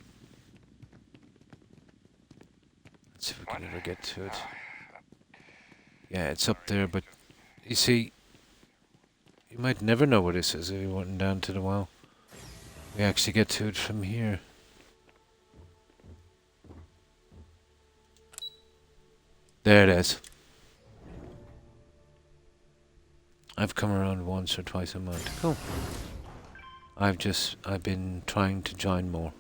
Let's see if we can ever get to it. Yeah, it's up there, but you see, you might never know where this is if you went down to the well. We actually get to it from here. There it is. I've come around once or twice a month. Cool. I've been trying to join more.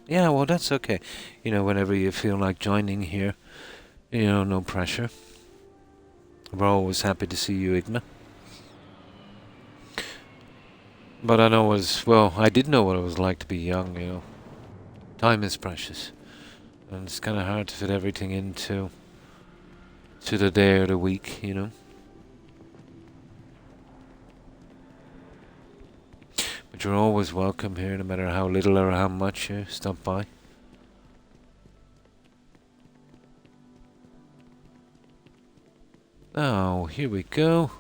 Yeah, well, that's okay. You know, whenever you feel like joining here, you know, no pressure. We're always happy to see you, Igma. But I know I did know what it was like to be young, you know. Time is precious. And it's kind of hard to fit everything into the day or the week, you know. But you're always welcome here, no matter how little or how much you stop by. Oh, here we go.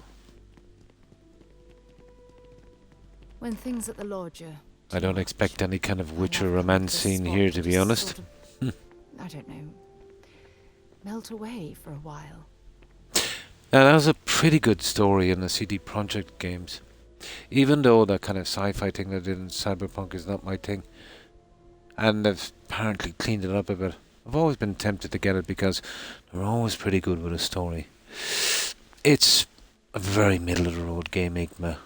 When things at the lodge are I don't expect any kind of Witcher romance scene here, to be honest. I don't know, melt away for a while. Now, that was a pretty good story in the CD Projekt games. Even though that kind of sci-fi thing they did in Cyberpunk is not my thing. And they've apparently cleaned it up a bit. I've always been tempted to get it because they're always pretty good with a story. It's a very middle-of-the-road game, Igma.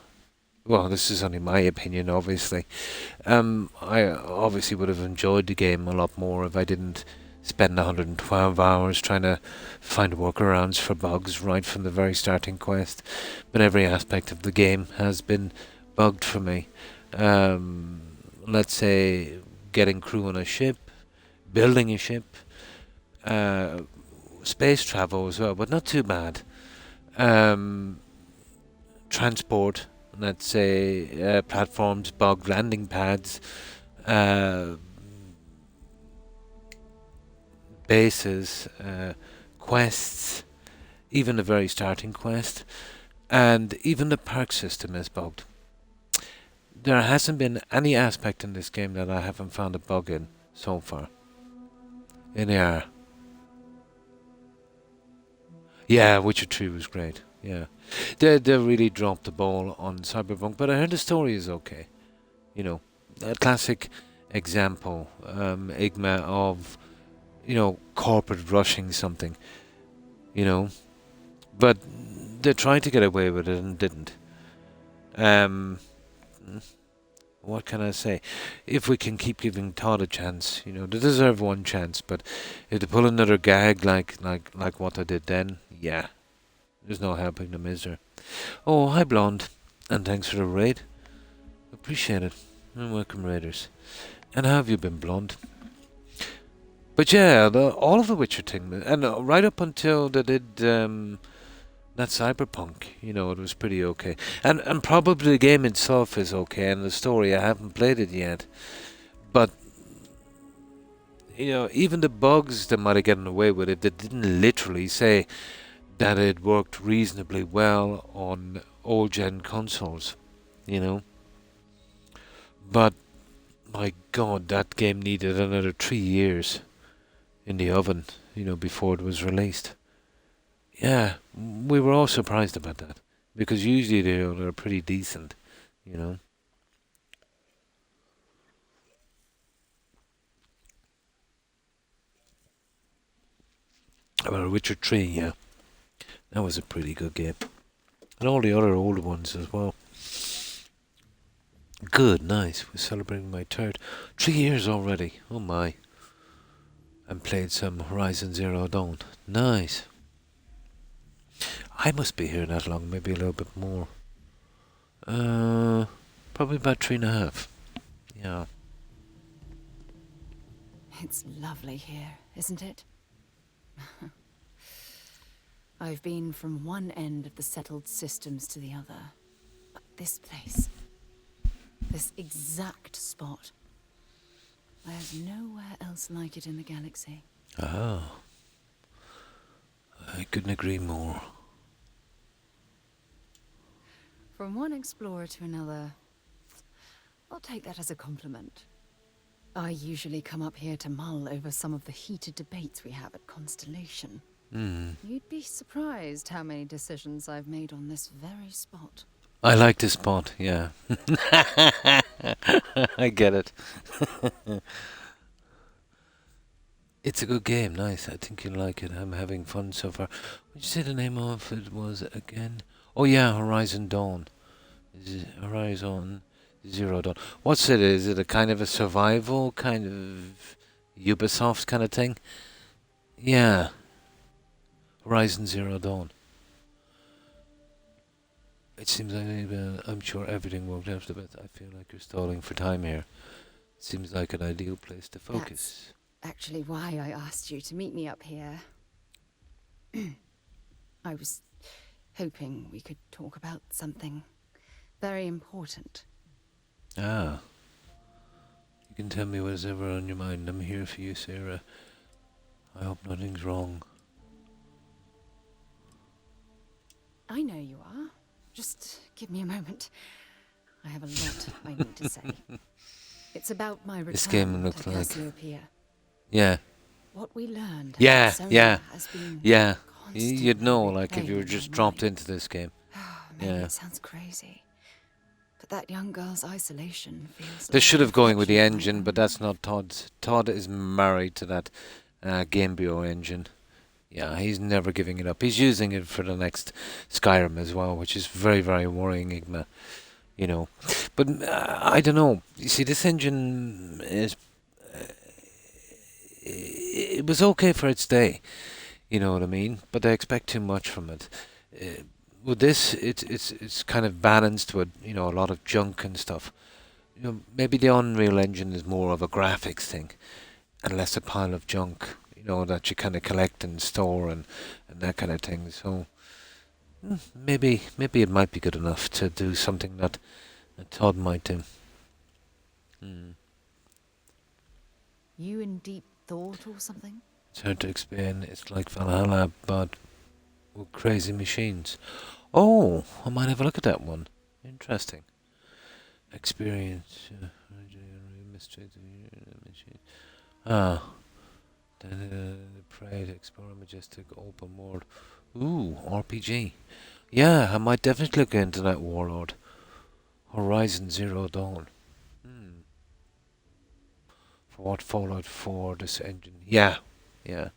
Well, this is only my opinion, obviously. I obviously would have enjoyed the game a lot more if I didn't spend 112 hours trying to find workarounds for bugs right from the very starting quest. But every aspect of the game has been bugged for me. Let's say getting crew on a ship, building a ship, space travel as well, but not too bad. Transport, let's say platforms, bugged landing pads, bases, quests, even the very starting quest, and even the perk system is bugged. There hasn't been any aspect in this game that I haven't found a bug in so far. In there. Yeah, Witcher 3 was great. Yeah. They really dropped the ball on Cyberpunk, but I heard the story is okay. You know, a classic example, Igma, of, you know, corporate rushing something. You know, but they tried to get away with it and didn't. What can I say? If we can keep giving Todd a chance, you know, they deserve one chance. But if they pull another gag like what they did then, yeah, there's no helping them, is there? Oh, hi, Blonde, and thanks for the raid. Appreciate it. And welcome, raiders. And how have you been, Blonde? But yeah, all of the Witcher thing, and right up until they did that Cyberpunk, you know, it was pretty okay. And probably the game itself is okay, and the story, I haven't played it yet. But, you know, even the bugs they might have gotten away with it, they didn't literally say that it worked reasonably well on old-gen consoles, you know. But, my God, that game needed another 3 years in the oven, you know, before it was released. Yeah, we were all surprised about that, because usually they're pretty decent, you know. About Witcher 3, yeah. That was a pretty good game. And all the other old ones as well. Good, nice. We're celebrating my third. 3 years already. Oh my. and played some Horizon Zero Dawn. Nice. I must be here that long, maybe a little bit more. Probably about 3.5. Yeah. It's lovely here, isn't it? I've been from one end of the settled systems to the other. But this place, this exact spot, there's nowhere else like it in the galaxy. Ah. I couldn't agree more. From one explorer to another, I'll take that as a compliment. I usually come up here to mull over some of the heated debates we have at Constellation. You'd be surprised how many decisions I've made on this very spot. I like this spot, yeah. I get it. It's a good game, nice. I think you'll like it. I'm having fun so far. What did you say the name of it was again? Oh yeah, Horizon Dawn. Horizon Zero Dawn. What's it? Is it a kind of a survival, kind of Ubisoft kind of thing? Yeah. Horizon Zero Dawn. It seems like I'm sure everything worked out, but I feel like you're stalling for time here. It seems like an ideal place to focus. That's actually why I asked you to meet me up here. I was hoping we could talk about something very important. Ah. You can tell me whatever on your mind. I'm here for you, Sarah. I hope nothing's wrong. I know you are. Just give me a moment. I have a lot I need to say. It's about my return This game looks to like... Cassiopeia. Yeah. What we learned Yeah, about yeah, Sonia has been yeah. constantly You'd know, like, if you were replayed in just my dropped mind. into this game. Maybe Yeah. it sounds crazy, but that young girl's isolation feels They like should a have going with the reflection of my engine, but own. that's not Todd's. Todd is married to that Game Boy engine. Yeah, he's never giving it up. He's using it for the next Skyrim as well, which is very, very worrying, Igma. You know. But I don't know. You see, this engine is... it was okay for its day. You know what I mean? But I expect too much from it. With this, it's kind of balanced with, you know, a lot of junk and stuff. You know, maybe the Unreal Engine is more of a graphics thing, and less a pile of junk, you know, that you kind of collect and store and that kind of thing. So maybe it might be good enough to do something that Todd might do. You in deep thought or something? It's hard to explain. It's like Valhalla, but with crazy machines. Oh, I might have a look at that one. Interesting. Experience. Ah. The Prey to explore a majestic open world. Ooh, RPG. Yeah, I might definitely look into that, Warlord. Horizon Zero Dawn. For what Fallout 4, this engine. Yeah. Yeah.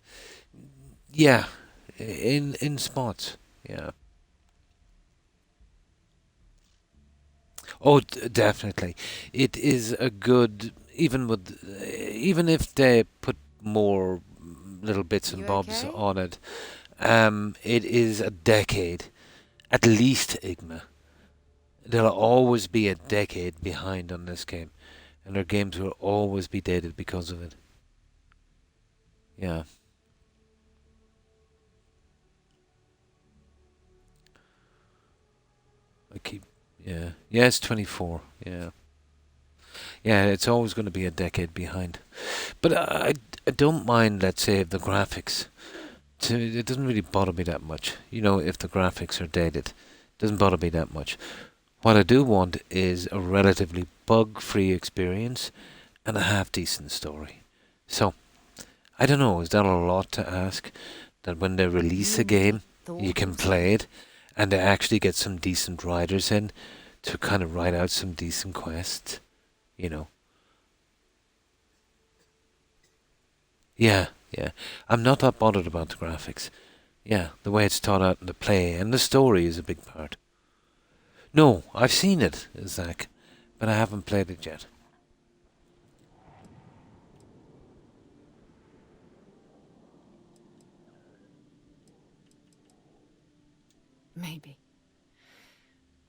In spots. Yeah. Oh, definitely. It is a good, even if they put more little bits and You bobs okay? on it, it is a decade, at least, Igma. There'll always be a decade behind on this game, and their games will always be dated because of it. Yeah. Yeah, it's 24. Yeah, it's always going to be a decade behind. But I don't mind, let's say, the graphics. It doesn't really bother me that much. You know, if the graphics are dated, it doesn't bother me that much. What I do want is a relatively bug-free experience and a half-decent story. So, I don't know, is that a lot to ask? That when they release a game, you can play it, and they actually get some decent writers in to kind of write out some decent quests, you know. Yeah. I'm not that bothered about the graphics. Yeah, the way it's taught out in the play, and the story is a big part. No, I've seen it, Zach, but I haven't played it yet. Maybe.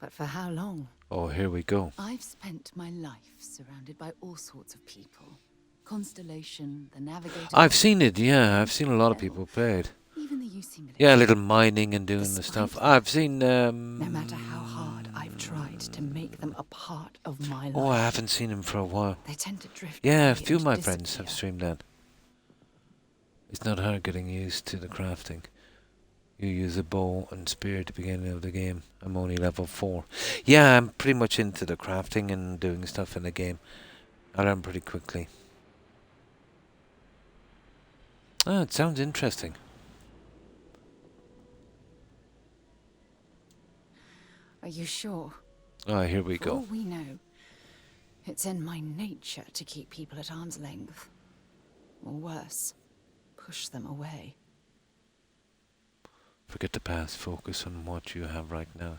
But for how long? Oh, here we go. I've spent my life surrounded by all sorts of people. Constellation, the Navigator... I've seen it, yeah. I've seen a lot of people play it. Even the UC military. Yeah, a little mining and doing the stuff. I've seen... No matter how hard I've tried to make them a part of my life. Oh, I haven't seen him for a while. They tend to drift Yeah, away a few of and my disappear. friends have streamed that. It's not hard getting used to the crafting. You use a bow and spear at the beginning of the game. I'm only level 4. Yeah, I'm pretty much into the crafting and doing stuff in the game. I learn pretty quickly. Oh, it sounds interesting. Are you sure? Oh, here we For go. all we know, it's in my nature to keep people at arm's length. Or worse, push them away. Forget the past, focus on what you have right now.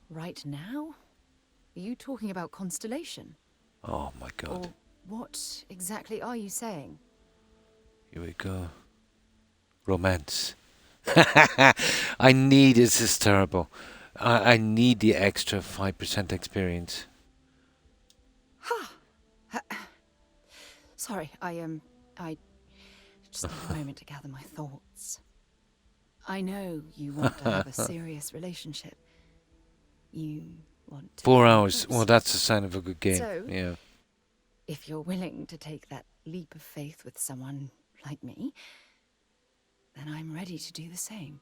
Right now? Are you talking about Constellation? Oh my god. Or what exactly are you saying? Here we go. Romance. I need, this is terrible. I need the extra 5% experience. Sorry, I just need a moment to gather my thoughts. I know you want to have a serious relationship. You want to... 4 hours. Well, that's a sign of a good game. So, yeah. if you're willing to take that leap of faith with someone like me, then I'm ready to do the same.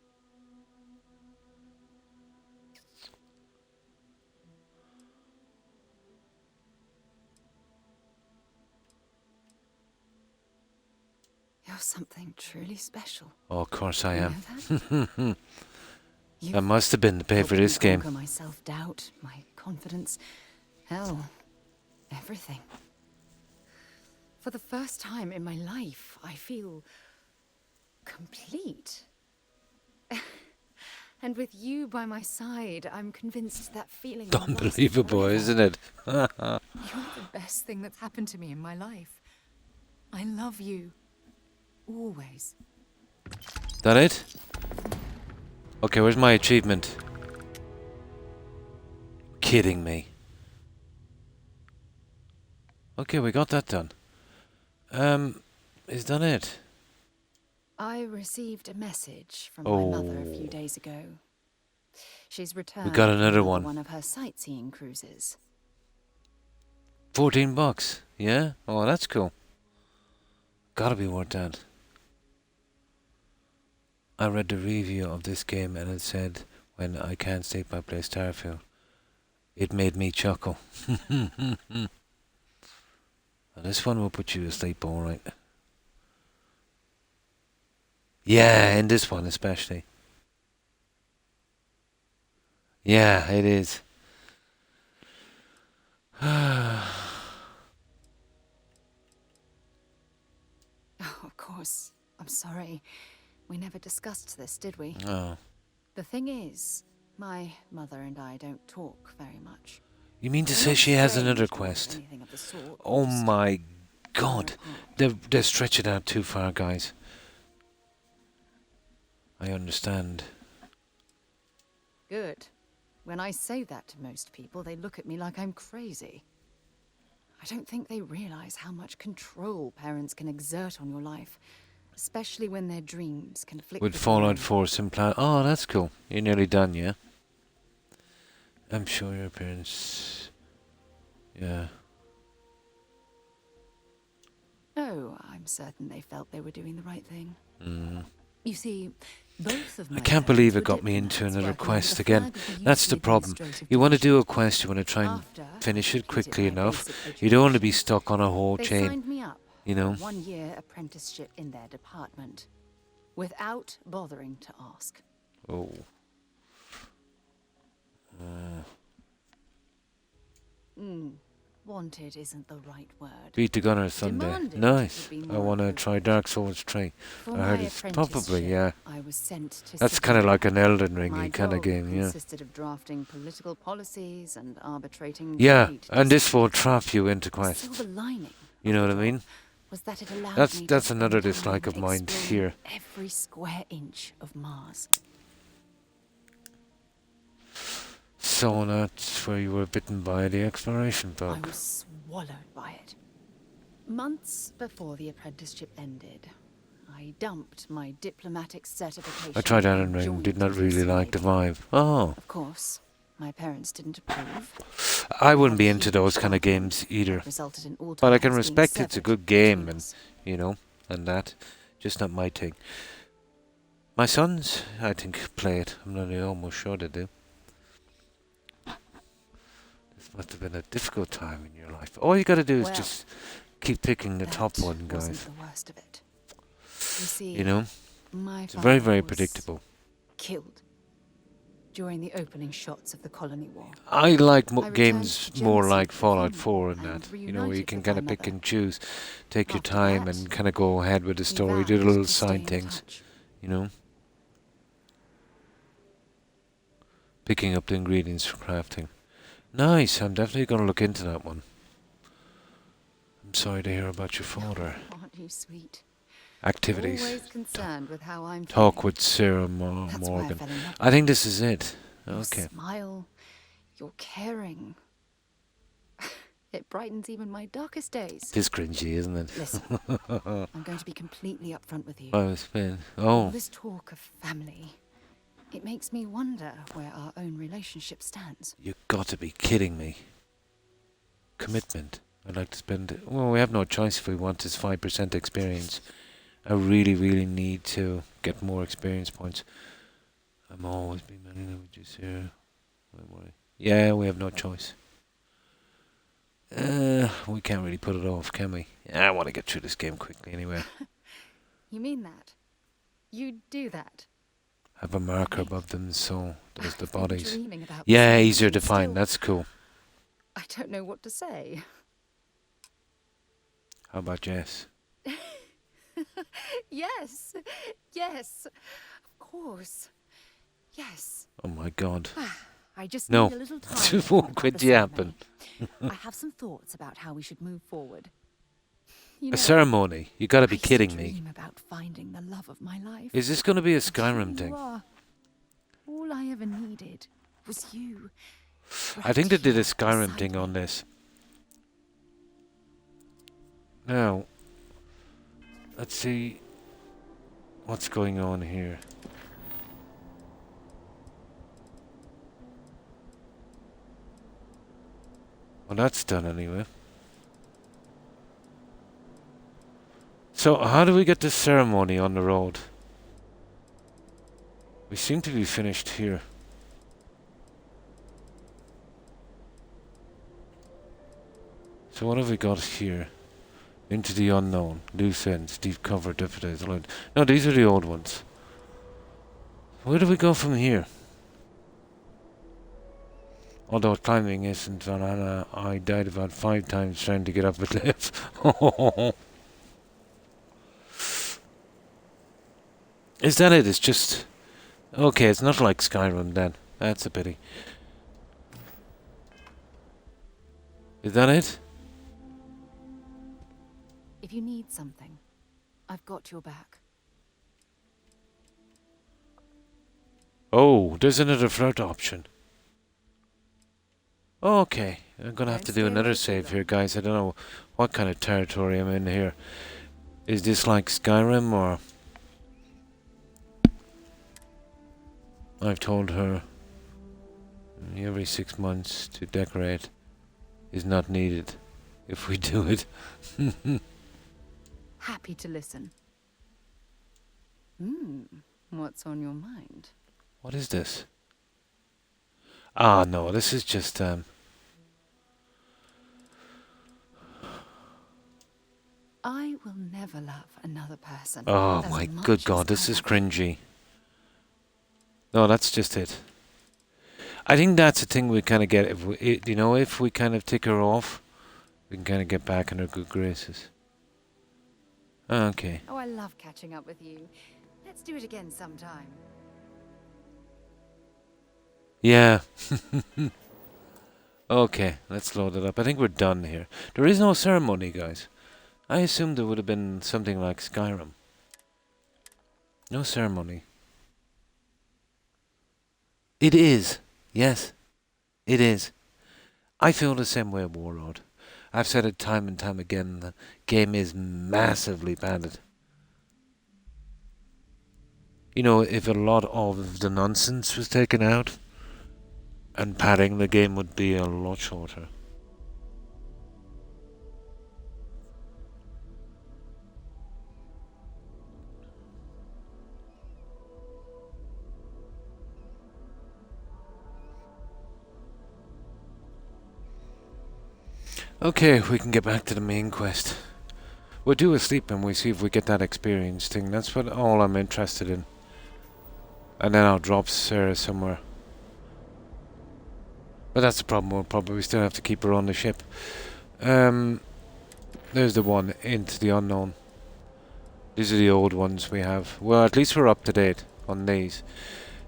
You're something truly special. Oh, of course I You am. know that? That must have been the pay for this game. My self-doubt, my confidence, hell, everything. For the first time in my life, I feel complete. And with you by my side, I'm convinced that feeling will last Unbelievable, forever. isn't it? You're the best thing that's happened to me in my life. I love you. Always. That it? Okay, where's my achievement? Kidding me. Okay, we got that done. Is that it? I received a message from my mother a few days ago. She's returned got another from one. one of her sightseeing cruises. $14, yeah? Oh, that's cool. Gotta be worth that. I read the review of this game and it said, when I can't sleep I play Starfield. It made me chuckle. And this one will put you to sleep alright. Yeah, in this one especially. Yeah, it is. Oh, of course. I'm sorry. We never discussed this, did we? Oh. The thing is, my mother and I don't talk very much. You mean to We're say not she has strange another or quest? anything of the sort, Oh just my god. They're stretching out too far, guys. I understand. Good. When I say that to most people, they look at me like I'm crazy. I don't think they realize how much control parents can exert on your life, especially when their dreams conflict With your Fallout own. 4 Simplan. Oh, that's cool. You're nearly done, yeah? I'm sure your parents... Yeah. Oh, I'm certain they felt they were doing the right thing. Mm. You see, both of my I can't parents believe were it got me into diplomats another working quest under the again. flag of the That's the UC problem. administrative You want to do a division. quest, you want to try and After finish it completed quickly my enough. basic You don't want to be education, stuck on a whole they chain. signed me up You for a know? 1-year apprenticeship in their department, without bothering to ask. Oh. Wanted isn't the right word. Beat the Gunner Sunday. Demanded Nice. would be I more want to appropriate. try Dark Souls 3. For I my heard it's probably, apprenticeship, yeah. I was sent to That's kind of like an Elden Ring kind of game, yeah. consisted of drafting political policies and arbitrating Yeah, trade and this will disputes. trap you into The quests. silver lining You know of what I the mean? job was that it allowed That's me that's to another spend dislike time of mine exploring here. every square inch of Mars. So that's where you were bitten by the exploration I bug. was swallowed by it. Months before the apprenticeship ended, I dumped my diplomatic certification. I tried Iron and Ring, joined did not the really UC like the Navy. vibe. Oh, Of course, my parents didn't approve. I wouldn't Had be a into huge those kind of argument games either. that resulted in all But I can ties being respect it's a severed good game between and, us. you know, and that. Just not my thing. My sons, I think, play it. I'm not almost sure they do. This must have been a difficult time in your life. All you gotta do is Well, just keep picking the that top one, wasn't guys. the worst of it. You see, You know? my It's very, father very was predictable. killed during the opening shots of the colony war. I like I returned games to more Jemison like with Fallout family 4 and and that. You know, where you reunited can with kind my of pick mother. and choose, take your After time that, and kind of go ahead with the we story, do the vowed little to stay side in things, touch. you know. Picking up the ingredients for crafting. Nice, I'm definitely going to look into that one. I'm sorry to hear about your father. Aren't you sweet? Activities. Always concerned with how I'm Talk feeling. with Sarah That's why I Morgan. fell in love I with think you. this is it. Your Okay. smile, your caring. It brightens even my darkest days. It is cringy, isn't it? Listen, I'm going to be completely upfront with you. Oh, All this talk of family, it makes me wonder where our own relationship stands. you got to be kidding me. Commitment. I'd like to spend... Well, we have no choice if we want this 5% experience. I really, really need to get more experience points. I'm always being many languages here. Yeah, we have no choice. We can't really put it off, can we? I want to get through this game quickly anyway. You mean that? You do that? Have a marker above them, so there's the I've been bodies. dreaming about Yeah, this easier to and find. still- That's cool. I don't know what to say. How about Jess? Yes, yes, of course, yes. Oh my God. I just No. need a little time. It to think won't about quit the yapping. ceremony. I have some thoughts about how we should move forward. You A know, ceremony? You gotta be I used to kidding me. dream about finding the love of my life. Is this gonna be a And here Skyrim you thing? are. All I ever needed was you. I think they did a right Skyrim beside thing on me. this. Now, let's see what's going on here. Well, that's done anyway. So, how do we get this ceremony on the road? We seem to be finished here. So what have we got here? Into the unknown, loose ends, deep cover, deputized line. No, these are the old ones. Where do we go from here? Although climbing isn't Vanana, I died about 5 times trying to get up a cliff. Is that it? It's just... Okay, it's not like Skyrim then. That's a pity. Is that it? If you need something, I've got your back. Oh, there's another float option. Okay, I'm gonna have to do another save here, guys. I don't know what kind of territory I'm in here. Is this like Skyrim or... I've told her every 6 months to decorate is not needed if we do it. Happy to listen. What's on your mind? What is this? Ah, no, this is just, I will never love another person. oh as my much good as God, this I is love you. cringy. No, that's just it. I think that's the thing we kind of get. If we, you know, if we kind of tick her off, we can kind of get back in her good graces. Okay. Oh, I love catching up with you. Let's do it again sometime. Yeah. Okay, let's load it up. I think we're done here. There is no ceremony, guys. I assumed it would have been something like Skyrim. No ceremony. It is. Yes, it is. I feel the same way, Warlord. I've said it time and time again. The game is massively padded. You know, if a lot of the nonsense was taken out and padding, the game would be a lot shorter. Okay, we can get back to the main quest. We'll do a sleep and we see if we get that experience thing. That's what all I'm interested in. And then I'll drop Sarah somewhere. But that's the problem. We'll probably still have to keep her on the ship. There's the one, Into the Unknown. These are the old ones we have. Well, at least we're up to date on these.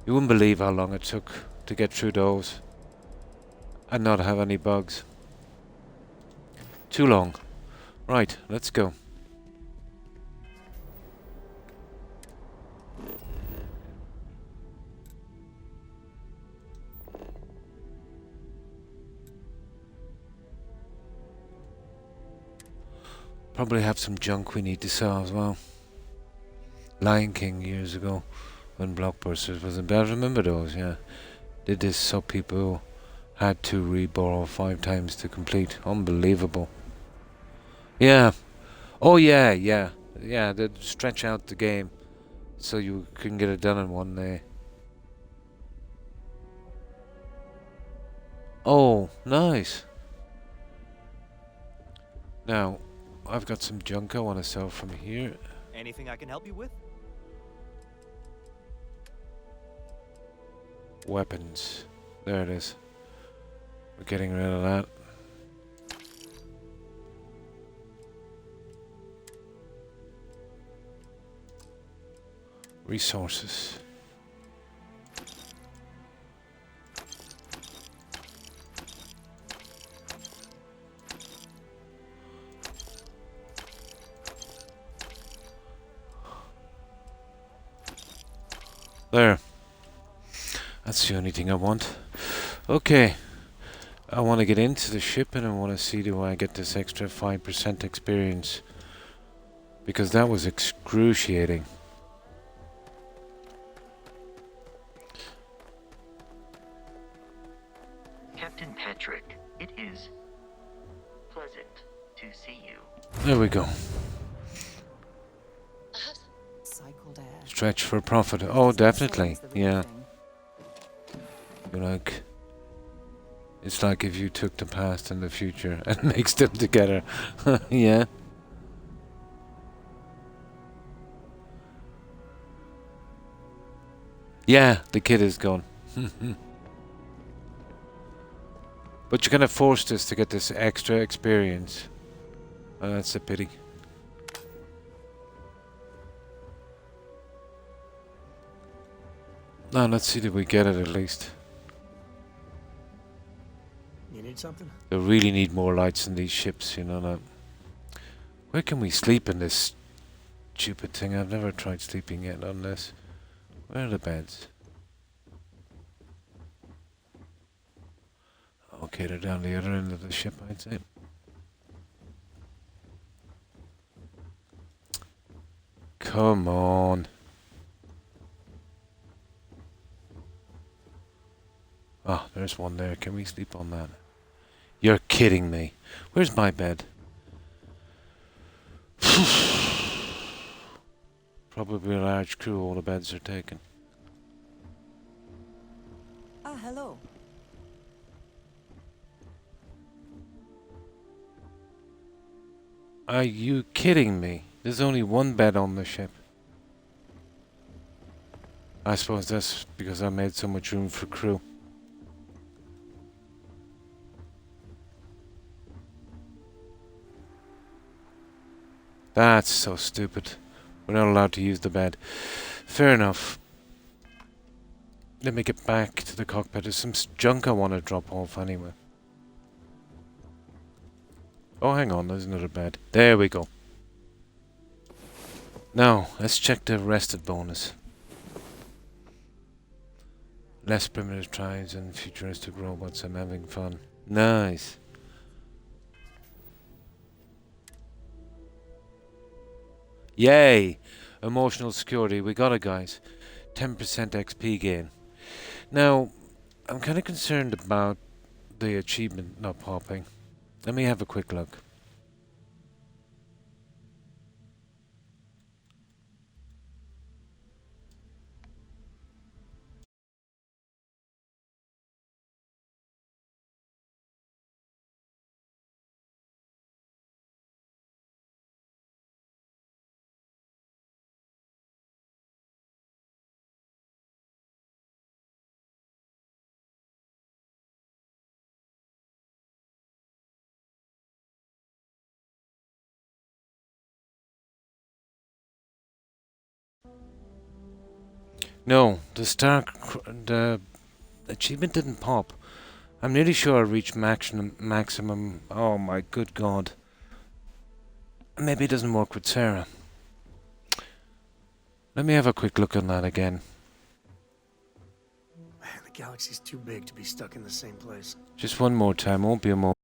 You wouldn't believe how long it took to get through those. And not have any bugs. Too long. Right, let's go. Probably have some junk we need to sell as well. Lion King years ago, when Blockbusters was in bed. I remember those, yeah. Did this so people had to re-borrow 5 times to complete. Unbelievable. Yeah. Oh yeah, yeah. Yeah, they'd stretch out the game so you can get it done in one day. Oh, nice. Now, I've got some junk I want to sell from here. Anything I can help you with? Weapons. There it is. We're getting rid of that. Resources. There. That's the only thing I want. Okay. I want to get into the ship and I want to see do I get this extra 5% experience. Because that was excruciating. Captain Patrick, it is pleasant to see you. There we go. Cycled air. Stretch for profit. Oh, definitely. Yeah. You're like... It's like if you took the past and the future and mixed them together. Yeah. Yeah, the kid is gone. But you're gonna force us to get this extra experience. Oh, that's a pity. Now let's see if we get it at least. You need something? They really need more lights in these ships, you know that. Where can we sleep in this stupid thing? I've never tried sleeping yet on this. Where are the beds? Okay, they're down the other end of the ship, I'd say. Come on. Ah, there's one there. Can we sleep on that? You're kidding me. Where's my bed? Probably a large crew, all the beds are taken. Ah, hello. Are you kidding me? There's only one bed on the ship. I suppose that's because I made so much room for crew. That's so stupid. We're not allowed to use the bed. Fair enough. Let me get back to the cockpit. There's some junk I want to drop off anyway. Oh, hang on. There's another bed. There we go. Now, let's check the rested bonus. Less primitive tribes and futuristic robots. I'm having fun. Nice. Yay! Emotional security. We got it, guys. 10% XP gain. Now, I'm kind of concerned about the achievement not popping. Let me have a quick look. No, the achievement didn't pop. I'm nearly sure I reached maximum. Oh my good god. Maybe it doesn't work with Sarah. Let me have a quick look on that again. Man, the galaxy's too big to be stuck in the same place. Just one more time, won't be a moment.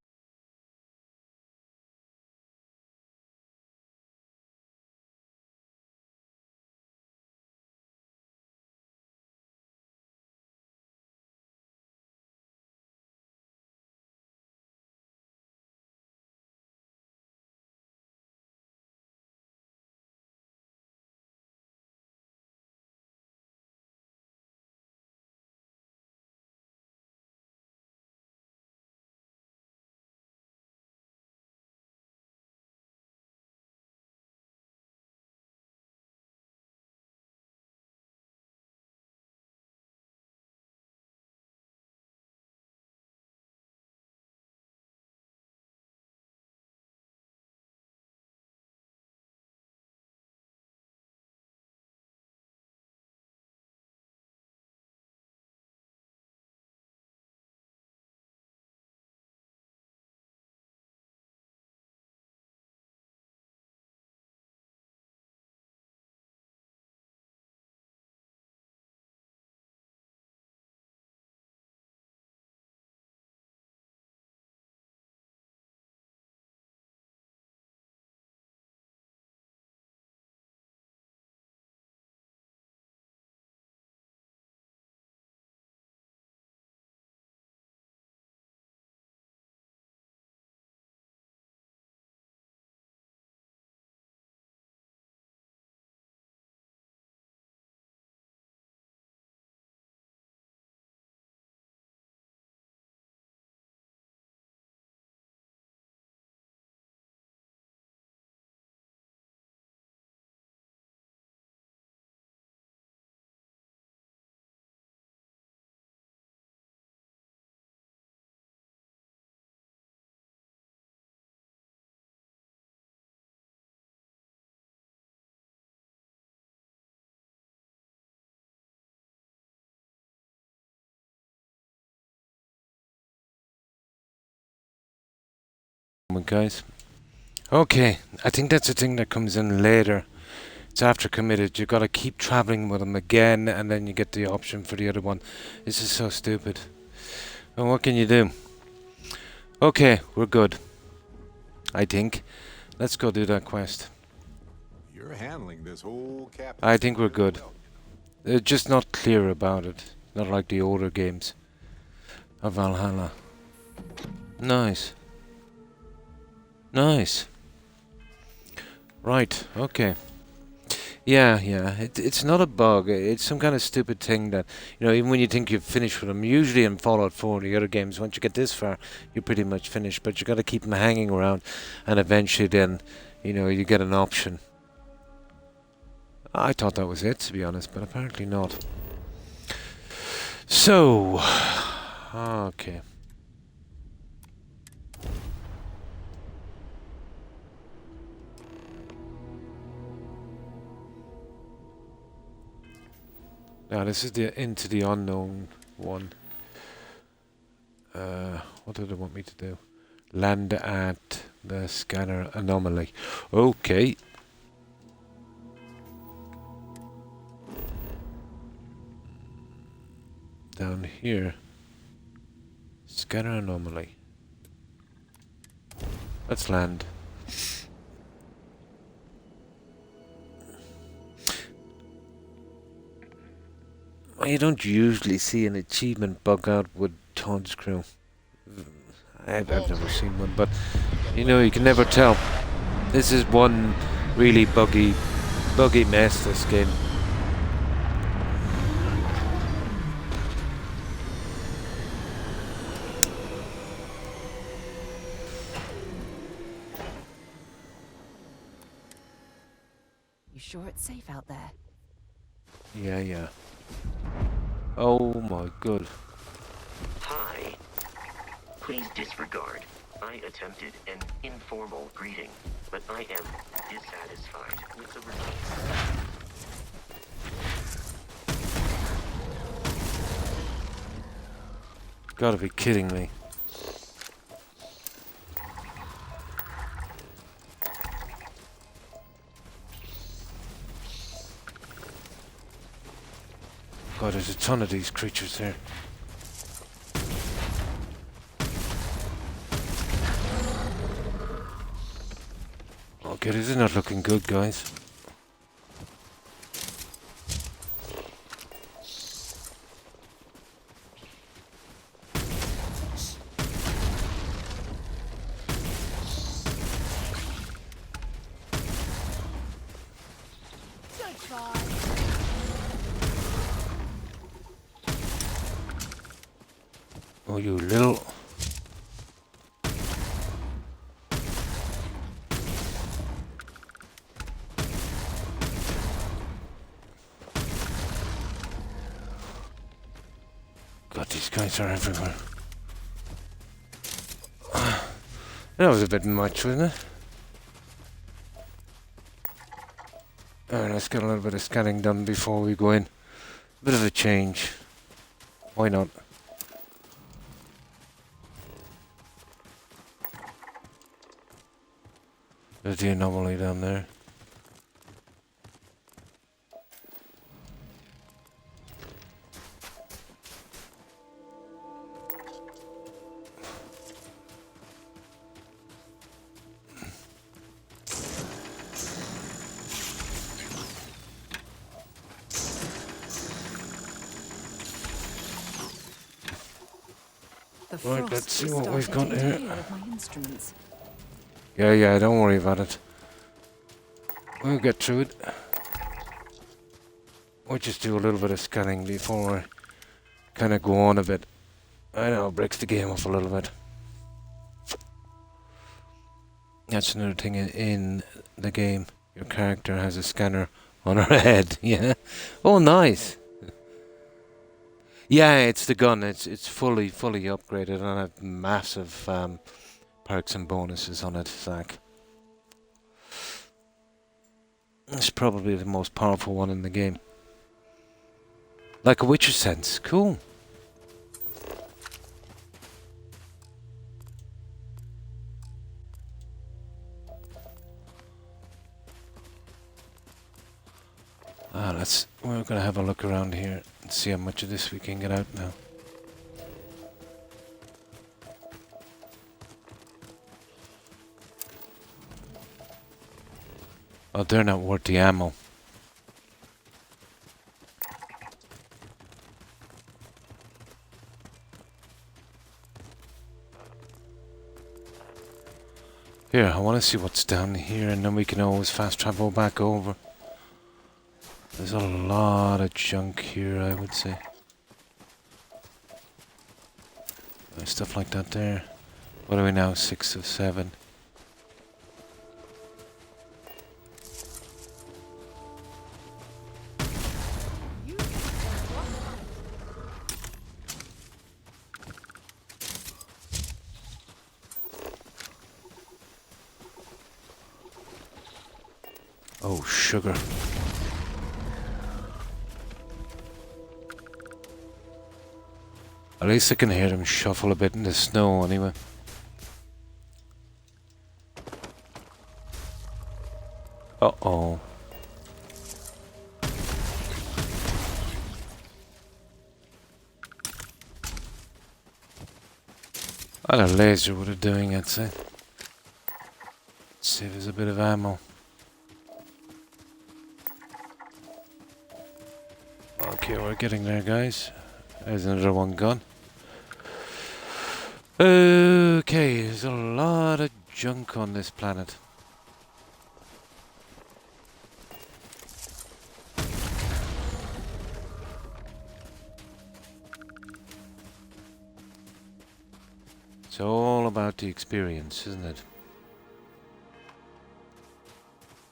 Guys. Okay, I think that's a thing that comes in later. It's after committed. You gotta keep traveling with them again, and then you get the option for the other one. This is so stupid. And what can you do? Okay, we're good. I think. Let's go do that quest. You're handling this whole captain. I think we're good. They're just not clear about it. Not like the older games of Valhalla. Nice. Nice. Right, okay. Yeah. It's not a bug. It's some kind of stupid thing that, you know, even when you think you've finished with them, usually in Fallout 4, the other games, once you get this far, you're pretty much finished. But you got to keep them hanging around, and eventually then, you know, you get an option. I thought that was it, to be honest, but apparently not. So, okay. Now this is the into the unknown one. What do they want me to do? Land at the scanner anomaly. Okay. down here. Scanner anomaly. Let's land. You don't usually see an achievement bug out with Todd's crew. I've never seen one, but you know, you can never tell. This is one really buggy mess, this game. You sure it's safe out there? Yeah. Oh my god. Hi. Please disregard. I attempted an informal greeting, but I am dissatisfied with the results. Gotta be kidding me. God, there's a ton of these creatures here. Okay, this is not looking good, guys. Oh, you little... God, these guys are everywhere. That was a bit much, wasn't it? Alright, let's get a little bit of scanning done before we go in. Bit of a change. Why not? There's the anomaly down there. Right, let's see what we've got here. Yeah, don't worry about it. We'll get through it. We'll just do a little bit of scanning before I kind of go on a bit. I know, it breaks the game up a little bit. That's another thing in the game. Your character has a scanner on her head, yeah. Oh, nice. Yeah, it's the gun. It's fully upgraded and I have massive perks and bonuses on it, Zach. It's probably the most powerful one in the game. Like a Witcher sense. Cool. We're gonna have a look around here and see how much of this we can get out now. Oh, they're not worth the ammo. Here, I want to see what's down here and then we can always fast travel back over. There's a lot of junk here, I would say. There's stuff like that there. What are we now? 6 of 7. Oh, sugar. At least I can hear them shuffle a bit in the snow anyway. Uh-oh. Well, a laser would have doing, I'd say. Save us a bit of ammo. Okay, we're getting there, guys. There's another one gone. Okay, there's a lot of junk on this planet. It's all about the experience, isn't it?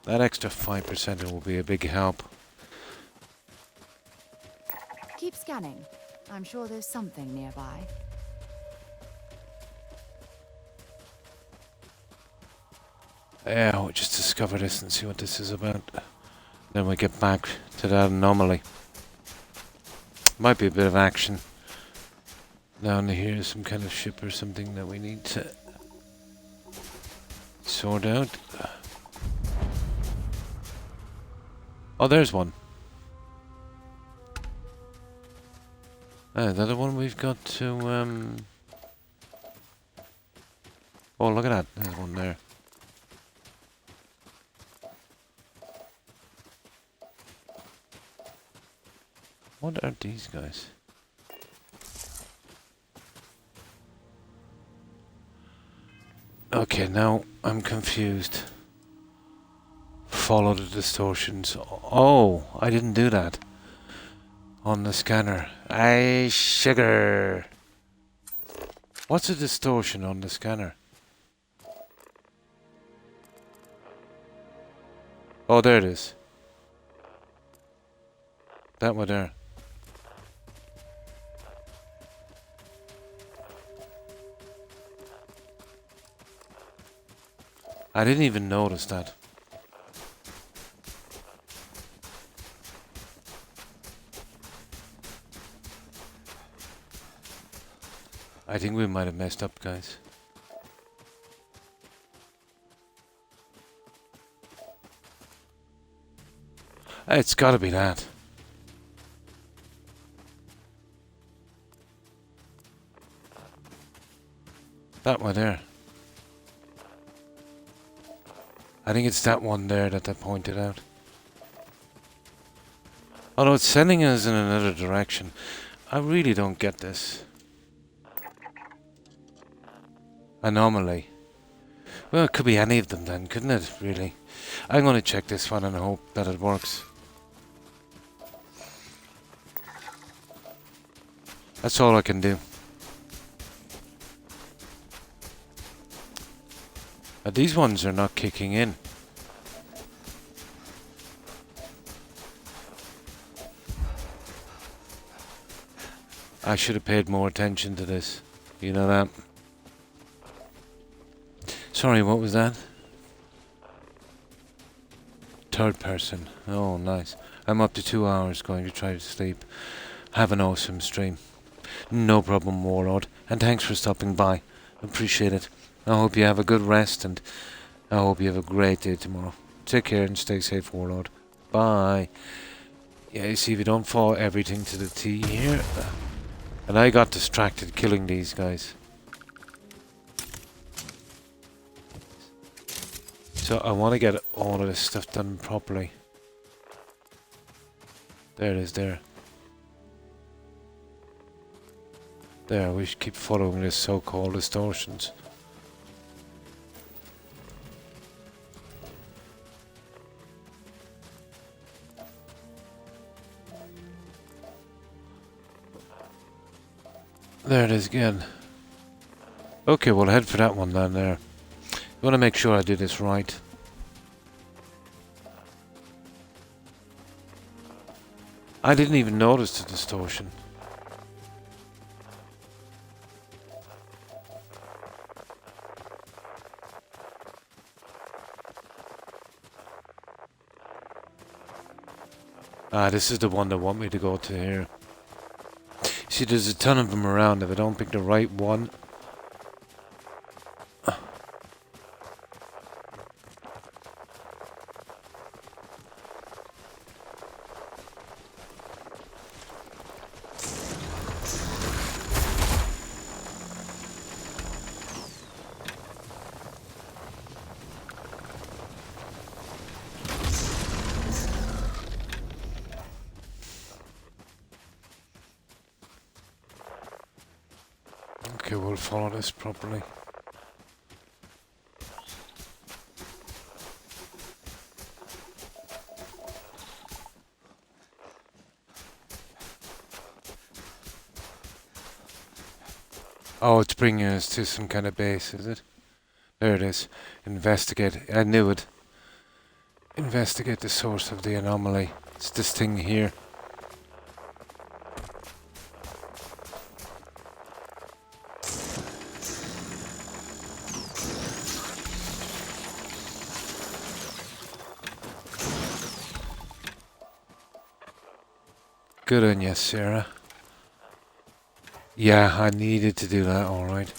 That extra 5% will be a big help. Keep scanning. I'm sure there's something nearby. Yeah, we'll just discover this and see what this is about. Then we get back to that anomaly. Might be a bit of action. Down here, some kind of ship or something that we need to sort out. Oh, there's one. The other one we've got to, Oh, look at that. There's one there. What are these guys? Okay, now I'm confused. Follow the distortions. Oh, I didn't do that. On the scanner. Aye, sugar. What's a distortion on the scanner? Oh, there it is. That one there. I didn't even notice that. I think we might have messed up, guys. It's gotta be that. That one there. I think it's that one there that they pointed out. Although it's sending us in another direction. I really don't get this. Anomaly. Well, it could be any of them then, couldn't it, really? I'm going to check this one and hope that it works. That's all I can do. These ones are not kicking in. I should have paid more attention to this. You know that? Sorry, what was that? Third person. Oh, nice. I'm up to 2 hours going to try to sleep. Have an awesome stream. No problem, Warlord. And thanks for stopping by. Appreciate it. I hope you have a good rest and I hope you have a great day tomorrow. Take care and stay safe, Warlord. Bye. Yeah, you see, we don't follow everything to the T here. And I got distracted killing these guys. So I want to get all of this stuff done properly. There it is, there. There, we should keep following this so-called distortions. There it is again. Okay, we'll head for that one down there. I want to make sure I do this right. I didn't even notice the distortion. Ah, this is the one they want me to go to here. See, there's a ton of them around. If I don't pick the right one... Okay, we'll follow this properly. Oh, it's bringing us to some kind of base, is it? There it is. Investigate. I knew it. Investigate the source of the anomaly. It's this thing here. Good on you, Sarah. Yeah, I needed to do that, alright.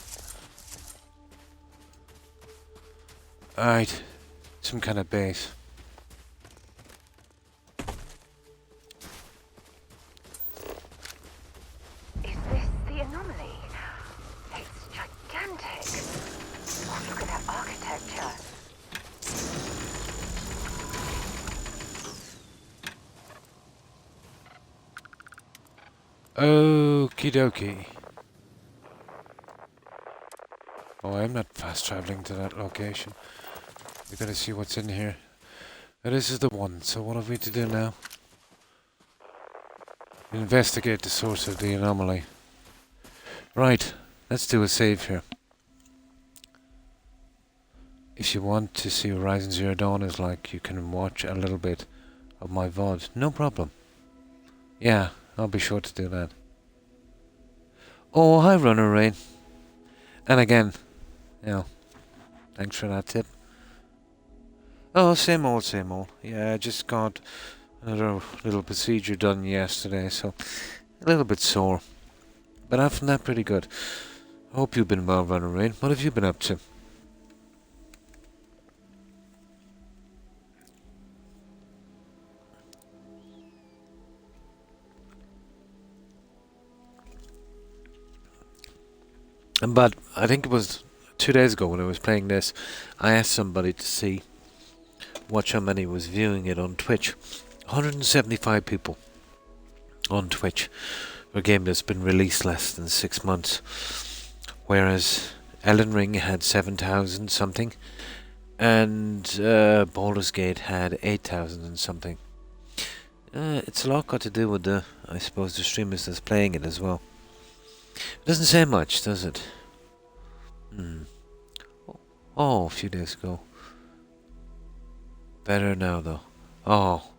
Alright. Some kind of base. Is this the anomaly? It's gigantic. Oh, look at that architecture. Okie dokie. Oh, I'm not fast traveling to that location. We gotta see what's in here. Now, this is the one, so what have we to do now? Investigate the source of the anomaly. Right, let's do a save here. If you want to see Horizon Zero Dawn is like, you can watch a little bit of my VOD. No problem. Yeah, I'll be sure to do that. Oh, hi Runner Rain. And again, you know, thanks for that tip. Oh, same old, same old. Yeah, I just got another little procedure done yesterday, so a little bit sore. But after from that, pretty good. I hope you've been well, Runner Rain. What have you been up to? But I think it was 2 days ago when I was playing this, I asked somebody to see how many was viewing it on Twitch. 175 people on Twitch for a game that's been released less than 6 months. Whereas Elden Ring had 7,000 something, and Baldur's Gate had 8,000 and something. It's a lot got to do with the, I suppose, the streamers that's playing it as well. It doesn't say much, does it? Oh, a few days ago. Better now, though. Oh.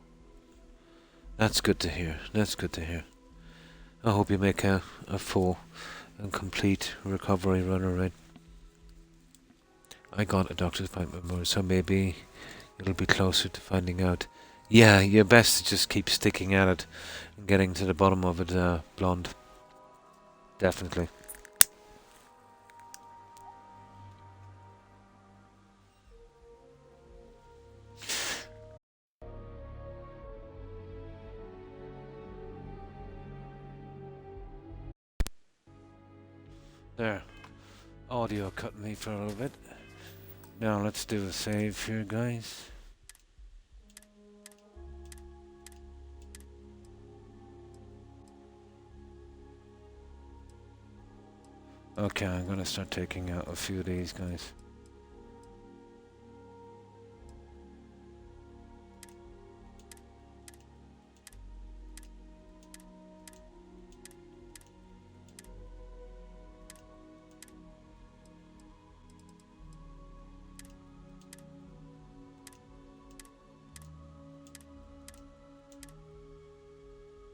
That's good to hear. That's good to hear. I hope you make a full and complete recovery, Runner Rain. I got a doctor's appointment, so maybe it'll be closer to finding out. Yeah, you're best to just keep sticking at it and getting to the bottom of it, Blonde. Definitely. There. Audio cut me for a little bit. Now let's do a save here, guys. Okay, I'm gonna start taking out a few of these guys.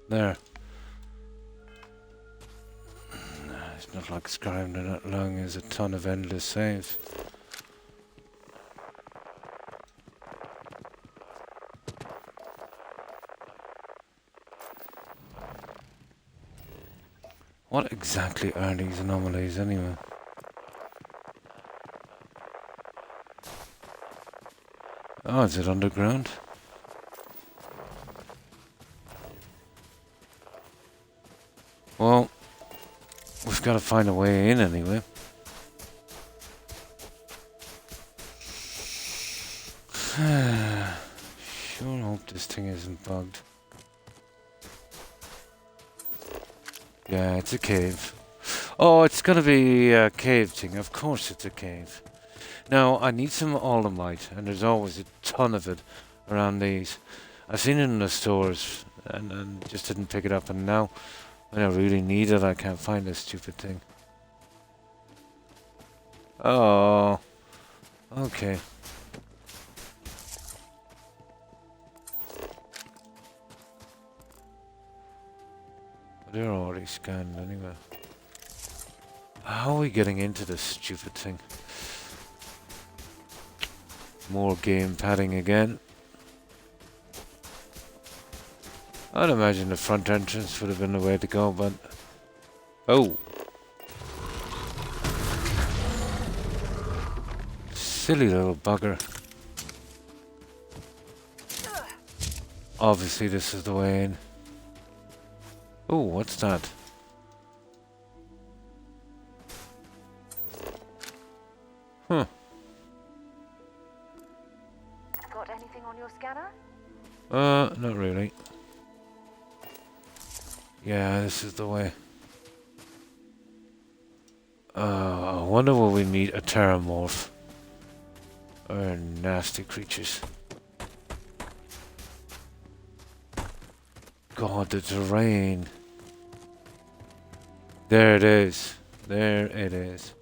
There. It's not like Skyrim, they're not long as a ton of endless saves. What exactly are these anomalies anyway? Oh, is it underground? Well, we've got to find a way in anyway. Sure hope this thing isn't bugged. Yeah, it's a cave. Oh, it's gonna be a cave thing. Of course it's a cave. Now, I need some Aldermite, and there's always a ton of it around these. I've seen it in the stores, and just didn't pick it up, and now, when I really need it, I can't find this stupid thing. Oh, okay. They're already scanned anyway. How are we getting into this stupid thing? More game padding again. I'd imagine the front entrance would have been the way to go, but... Oh! Silly little bugger. Obviously this is the way in. Oh, what's that? Huh. Got anything on your scanner? Not really. Yeah, this is the way. I wonder will we meet a terramorph. Or nasty creatures. God, the terrain. There it is. There it is.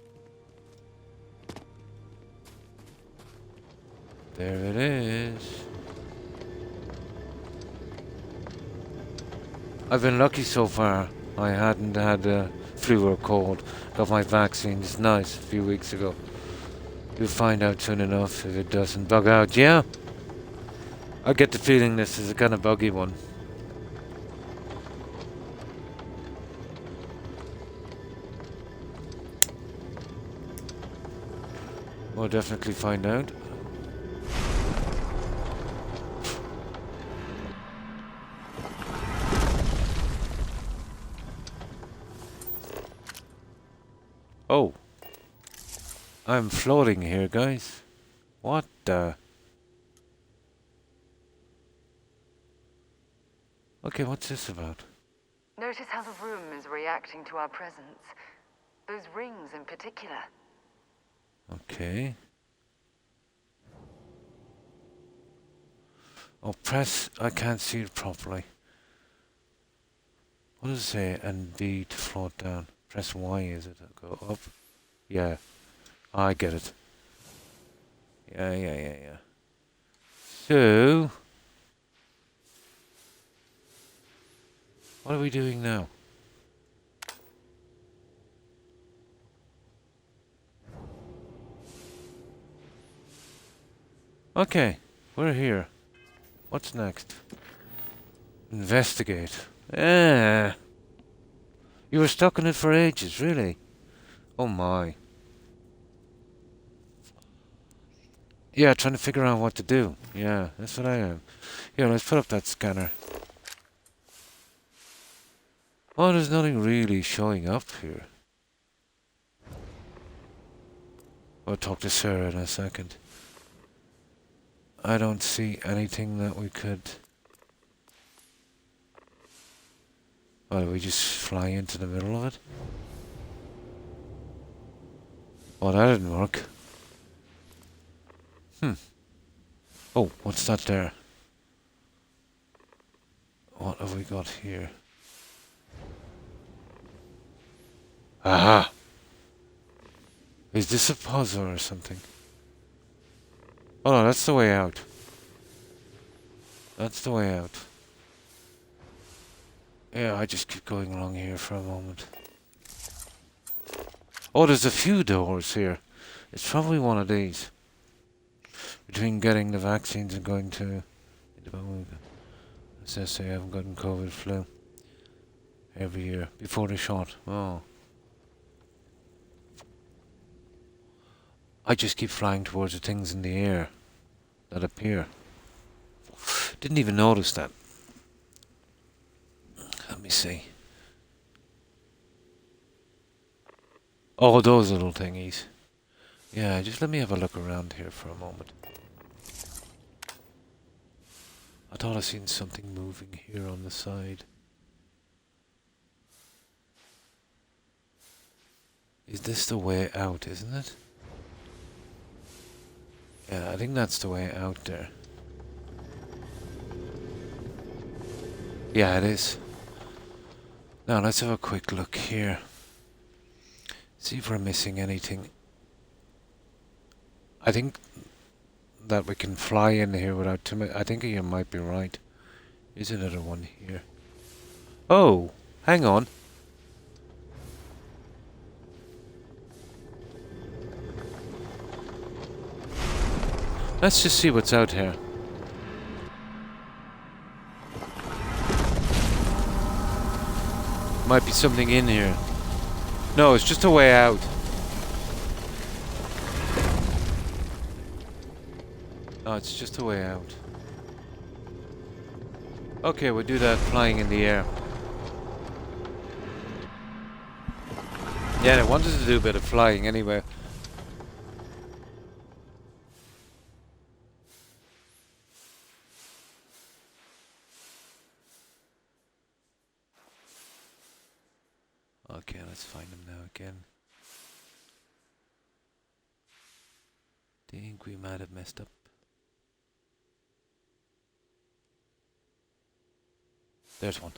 There it is. I've been lucky so far. I hadn't had a flu or cold. Got my vaccines nice a few weeks ago. You'll find out soon enough if it doesn't bug out. Yeah. I get the feeling this is a kind of buggy one. We'll definitely find out. Oh. I'm floating here, guys. What the... Okay, what's this about? Notice how the room is reacting to our presence. Those rings in particular. Okay. Oh, press... I can't see it properly. What does it say? And B to float down. Press Y, is it? Go up? Yeah. I get it. Yeah. So... what are we doing now? Okay, we're here. What's next? Investigate. You were stuck in it for ages, really? Oh my. Yeah, trying to figure out what to do. Yeah, that's what I am. Here, let's put up that scanner. Oh, there's nothing really showing up here. I'll talk to Sarah in a second. I don't see anything that we could... Oh, do we just fly into the middle of it? Oh, that didn't work. Oh, what's that there? What have we got here? Aha! Is this a puzzle or something? Oh no, that's the way out. That's the way out. Yeah, I just keep going along here for a moment. Oh, there's a few doors here. It's probably one of these. Between getting the vaccines and going to... It says I haven't gotten COVID flu. Every year. Before the shot. Oh. I just keep flying towards the things in the air that appear. Didn't even notice that. Let me see. Oh, those little thingies. Yeah, just let me have a look around here for a moment. I thought I seen something moving here on the side. Is this the way out, isn't it? Yeah, I think that's the way out there. Yeah, it is. Now let's have a quick look here. See if we're missing anything. I think that we can fly in here without too much. I think you might be right. Is another one here? Oh, hang on. Let's just see what's out here. Might be something in here. No, it's just a way out. Oh, it's just a way out. Okay, we'll do that flying in the air. Yeah, I wanted to do a bit of flying anyway. Okay, let's find him now again. Think we might have messed up. There's one.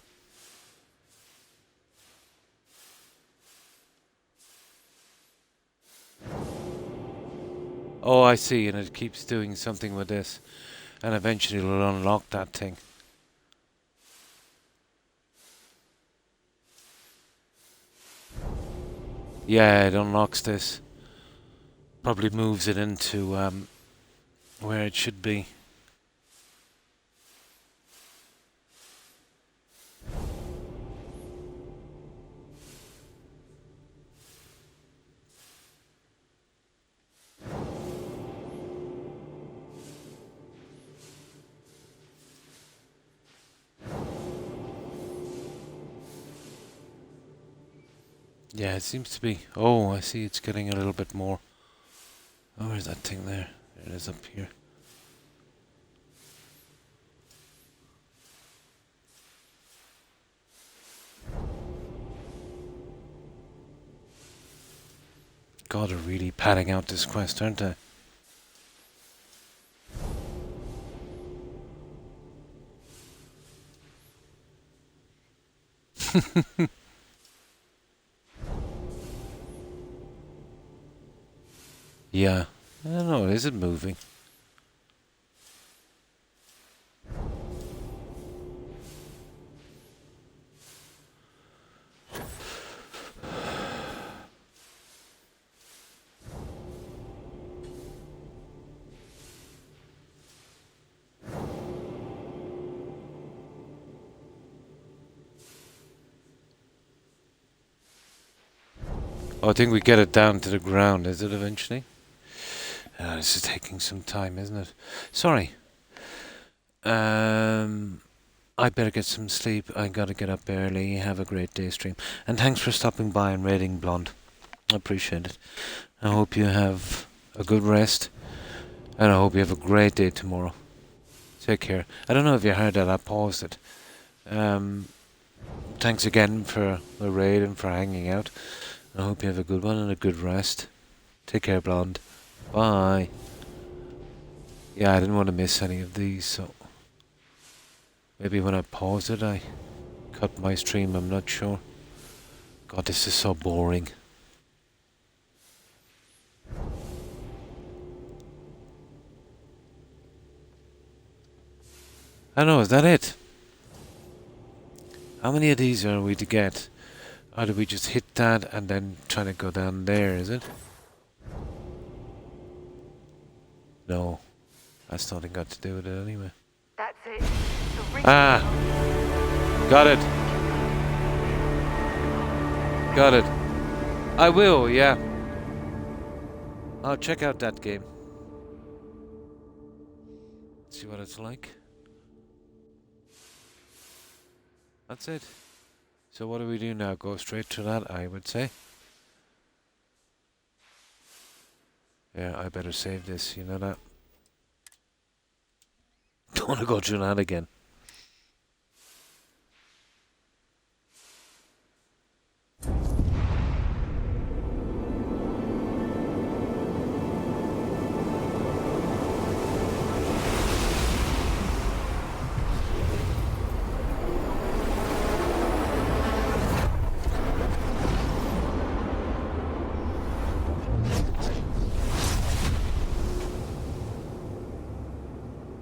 Oh, I see, and it keeps doing something with this. And eventually it'll unlock that thing. Yeah, it unlocks this. Probably moves it into where it should be. Yeah, it seems to be. Oh, I see it's getting a little bit more. Oh, where's that thing there? There it is up here. God, they're really padding out this quest, aren't they? Yeah. I don't know, is it moving? Oh, I think we get it down to the ground, is it eventually? This is taking some time, isn't it? Sorry. I better get some sleep. I gotta get up early. Have a great day, stream. And thanks for stopping by and raiding Blonde. I appreciate it. I hope you have a good rest. And I hope you have a great day tomorrow. Take care. I don't know if you heard that. I paused it. Thanks again for the raid and for hanging out. I hope you have a good one and a good rest. Take care, Blonde. Bye. Yeah, I didn't want to miss any of these, so maybe when I paused it, I cut my stream. I'm not sure. God, this is so boring. I don't know, is that it? How many of these are we to get? Or do we just hit that and then try to go down there, is it? No. That's nothing got to do with it anyway. That's it. Ah! Got it. Got it. I will, yeah. I'll check out that game. See what it's like. That's it. So what do we do now? Go straight to that, I would say. Yeah, I better save this, you know that. Don't want to go through that again.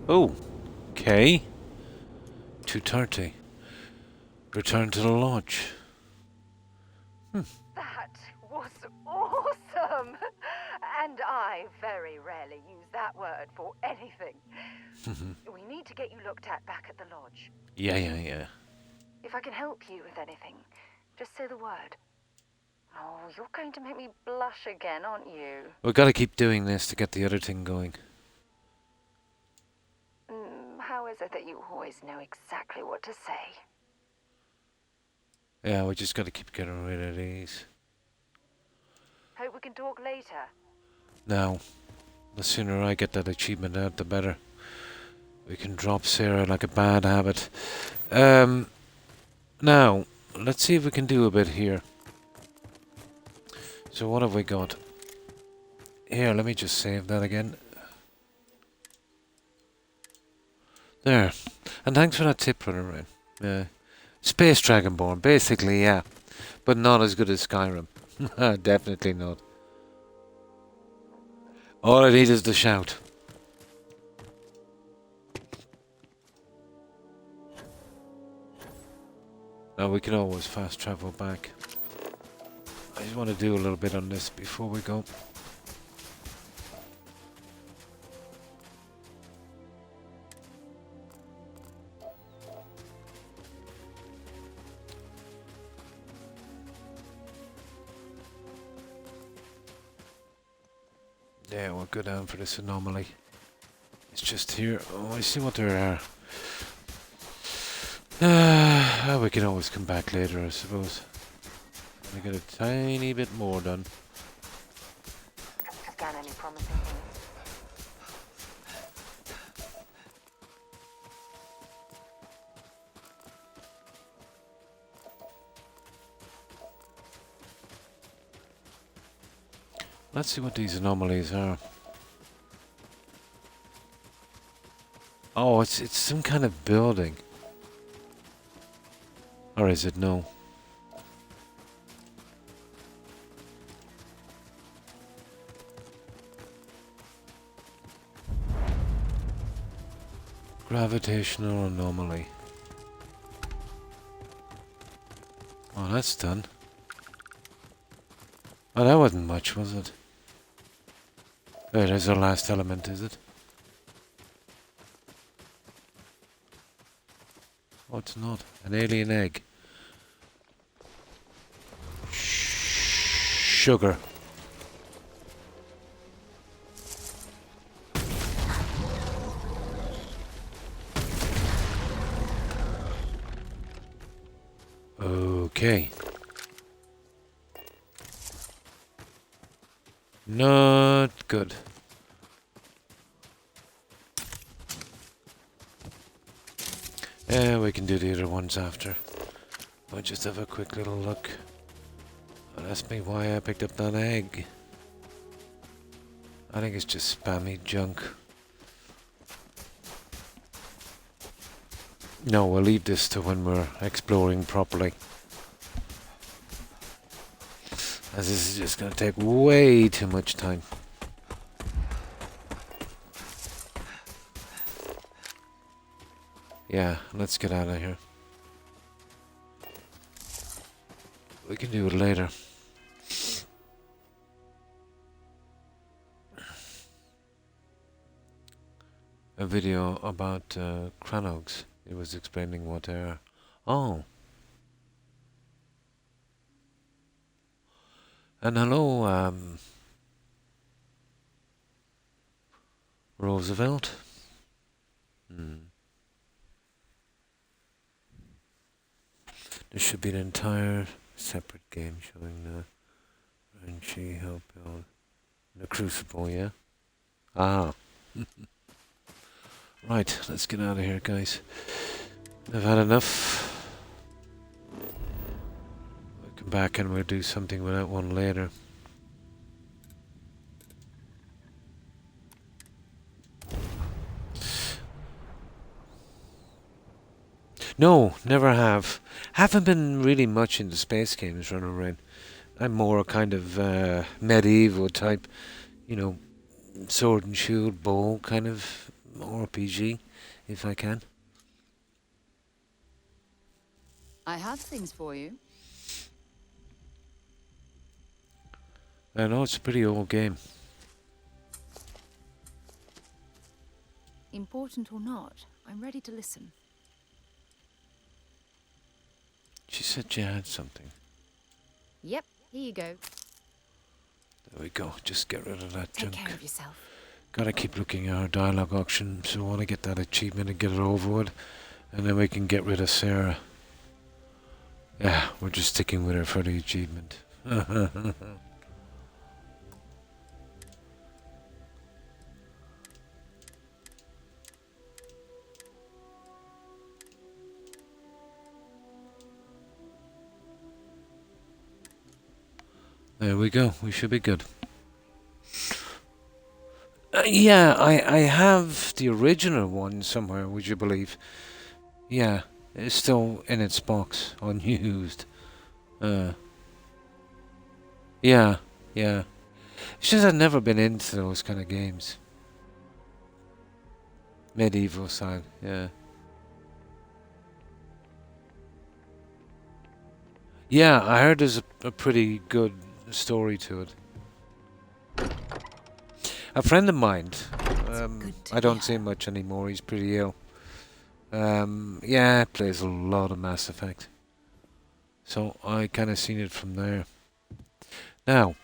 Oh, okay. 2:30. Return to the lodge. That was awesome! And I very rarely use that word for anything. We need to get you looked at back at the lodge. Yeah. If I can help you with anything, just say the word. Oh, you're going to make me blush again, aren't you? We've got to keep doing this to get the other thing going. How is it that you always know exactly what to say? Yeah, we just got to keep getting rid of these. Hope we can talk later. Now, the sooner I get that achievement out, the better. We can drop Sarah like a bad habit. Now, let's see if we can do a bit here. So what have we got? Here, let me just save that again. There. And thanks for that tip, Runner Rain. Space Dragonborn, basically, yeah. But not as good as Skyrim. Definitely not. All I need is the shout. Now we can always fast travel back. I just want to do a little bit on this before we go. Yeah, we'll go down for this anomaly. It's just here. Oh, I see what there are. We can always come back later, I suppose. I get a tiny bit more done. Scan any promising things. Let's see what these anomalies are. Oh, it's some kind of building. Or is it? No. Gravitational anomaly. Oh, that's done. Oh, that wasn't much, was it? Oh, there's our last element, is it? Oh, it's not. An alien egg. Sugar. Okay. Not good. We can do the other ones after. I'll just have a quick little look. Don't ask me why I picked up that egg. I think it's just spammy junk. No, we'll leave this to when we're exploring properly. As this is just going to take way too much time. Yeah, let's get out of here. We can do it later. A video about Cranogs. It was explaining what they are. Oh. And hello, Roosevelt. There should be an entire separate game showing the Renchi help build the Crucible, yeah? Ah. Right, let's get out of here, guys. I've had enough. We'll come back and we'll do something with that one later. No, never have. Haven't been really much into space games running around. I'm more a kind of medieval type, you know, sword and shield, bow kind of RPG, if I can. I have things for you. I know it's a pretty old game. Important or not, I'm ready to listen. She said she had something. Yep, here you go. There we go. Just get rid of that Take junk. care of yourself. Gotta keep looking at our dialogue auction, so I want to get that achievement and get it over with. And then we can get rid of Sarah. Yeah, we're just sticking with her for the achievement. There we go. We should be good. Yeah, I have the original one somewhere, would you believe? Yeah, it's still in its box, unused. Yeah, yeah. It's just I've never been into those kind of games. Medieval style, yeah. Yeah, I heard there's a pretty good story to it. A friend of mine, I don't see him much anymore, he's pretty ill. Yeah, plays a lot of Mass Effect. So I kind of seen it from there. Now,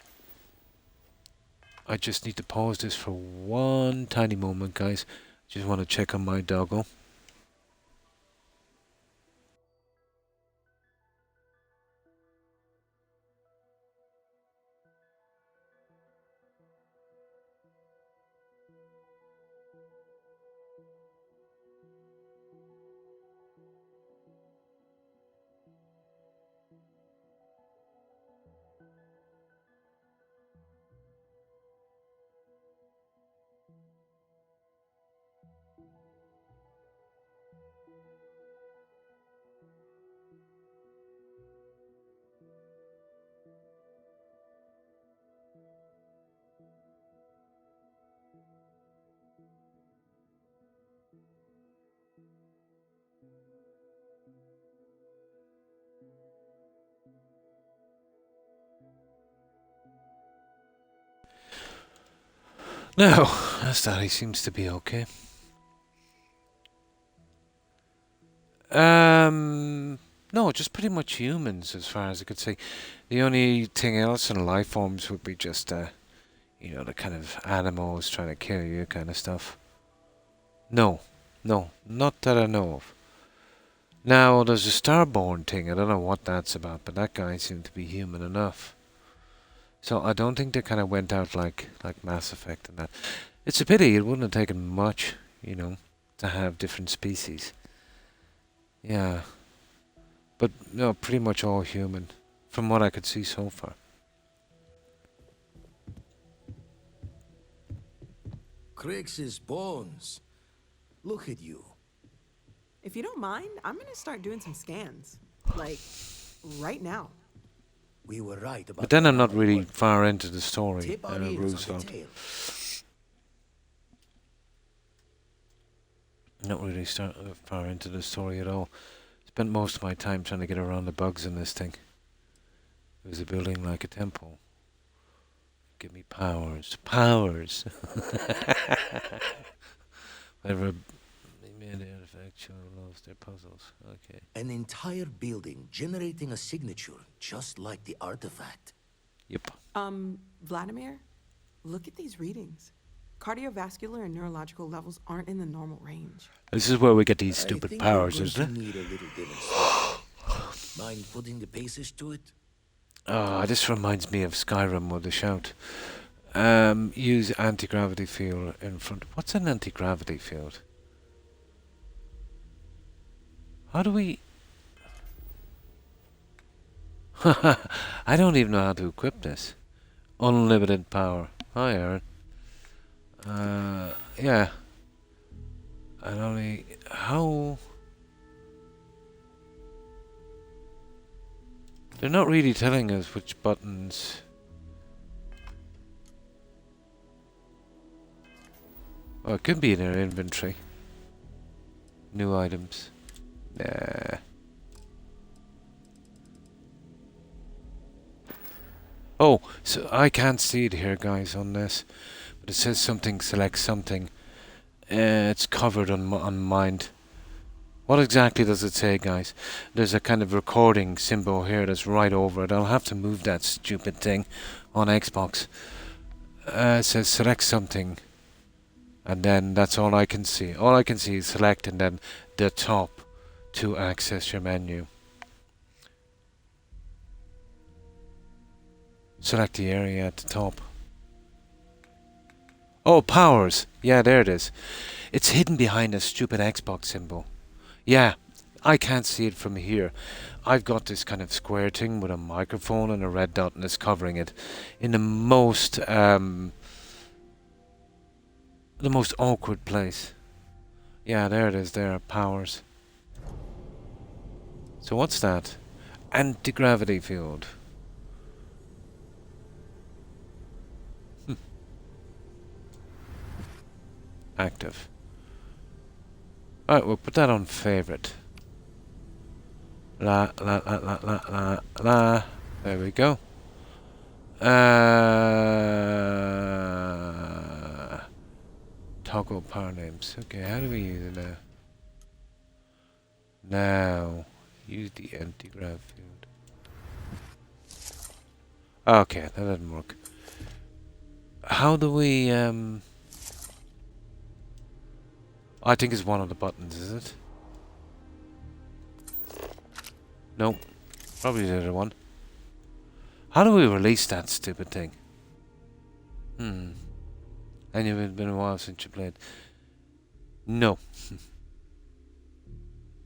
I just need to pause this for one tiny moment, guys. Just want to check on my doggo. No, that's that. He seems to be okay. No, just pretty much humans, as far as I could see. The only thing else in life forms would be just, you know, the kind of animals trying to kill you kind of stuff. No, not that I know of. Now, there's a Starborn thing. I don't know what that's about, but that guy seemed to be human enough. So I don't think they kind of went out like Mass Effect and that. It's a pity. It wouldn't have taken much, you know, to have different species. Yeah. But, no, pretty much all human, from what I could see so far. Crix's bones. Look at you. If you don't mind, I'm gonna start doing some scans. Like, right now. We were right about. But then I'm not really far into the story, Tip our ears on the Roosevelt. tail. Not really far into the story at all. Spent most of my time trying to get around the bugs in this thing. It was a building like a temple. Give me powers. Powers! Whatever made the artifact loves their puzzles. Okay. An entire building generating a signature just like the artifact. Yep. Vladimir, look at these readings. Cardiovascular and neurological levels aren't in the normal range. This is where we get these stupid powers, isn't it? Need a little demonstration. Mind putting the paces to it? Oh, this reminds me of Skyrim with the shout. Use anti-gravity field in front. What's an anti-gravity field? How do we... I don't even know how to equip this. Unlimited power. Hi, Aaron. Yeah. And only... How... They're not really telling us which buttons... Oh, it could be in our inventory. New items. Nah. Oh, so I can't see it here, guys, on this. But it says something, select something. It's covered on mind. What exactly does it say, guys? There's a kind of recording symbol here that's right over it. I'll have to move that stupid thing on Xbox. It says select something. And then that's all I can see. All I can see is select and then the top to access your menu. Select the area at the top. Oh, powers! Yeah, there it is. It's hidden behind a stupid Xbox symbol. Yeah, I can't see it from here. I've got this kind of square thing with a microphone and a red dot and it's covering it in the most awkward place. Yeah, there it is, there, powers. So what's that? Anti-gravity field. Active. Alright, we'll put that on favorite. La la la la la la la. There we go. Toggle power names. Okay, how do we use it now? Now, use the anti-grav field. Okay, that didn't work. How do we I think it's one of the buttons, is it? Nope. Probably the other one. How do we release that stupid thing? And it's been a while since you played. No.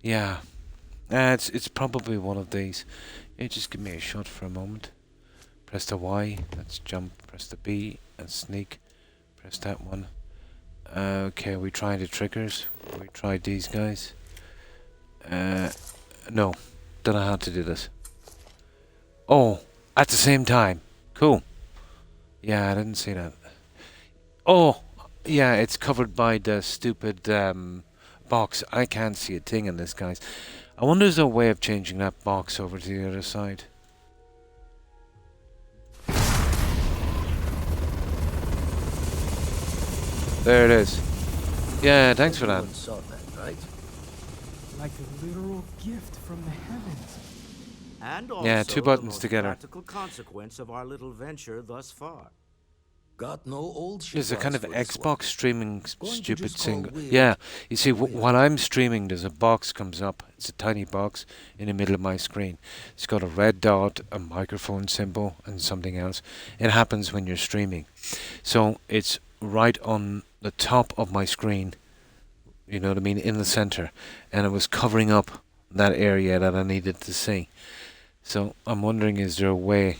Yeah. It's probably one of these. Yeah, just give me a shot for a moment. Press the Y, that's jump. Press the B, that's sneak. Press that one. Okay, we tried the triggers. We tried these guys. No. Don't know how to do this. Oh, at the same time. Cool. Yeah, I didn't see that. Oh, yeah, it's covered by the stupid box. I can't see a thing in this, guys. I wonder if there's a way of changing that box over to the other side. There it is. Yeah, thanks for that. Everyone saw that, right? Like a literal gift from the heavens. And yeah, two buttons together. Practical consequence of our little venture thus far. Got no old shit. There's a kind of Xbox streaming stupid thing. weird. Yeah, you see, while I'm streaming, there's a box comes up. It's a tiny box in the middle of my screen. It's got a red dot, a microphone symbol, and something else. It happens when you're streaming. So it's right on the top of my screen, you know what I mean, in the center. And it was covering up that area that I needed to see. So I'm wondering, is there a way?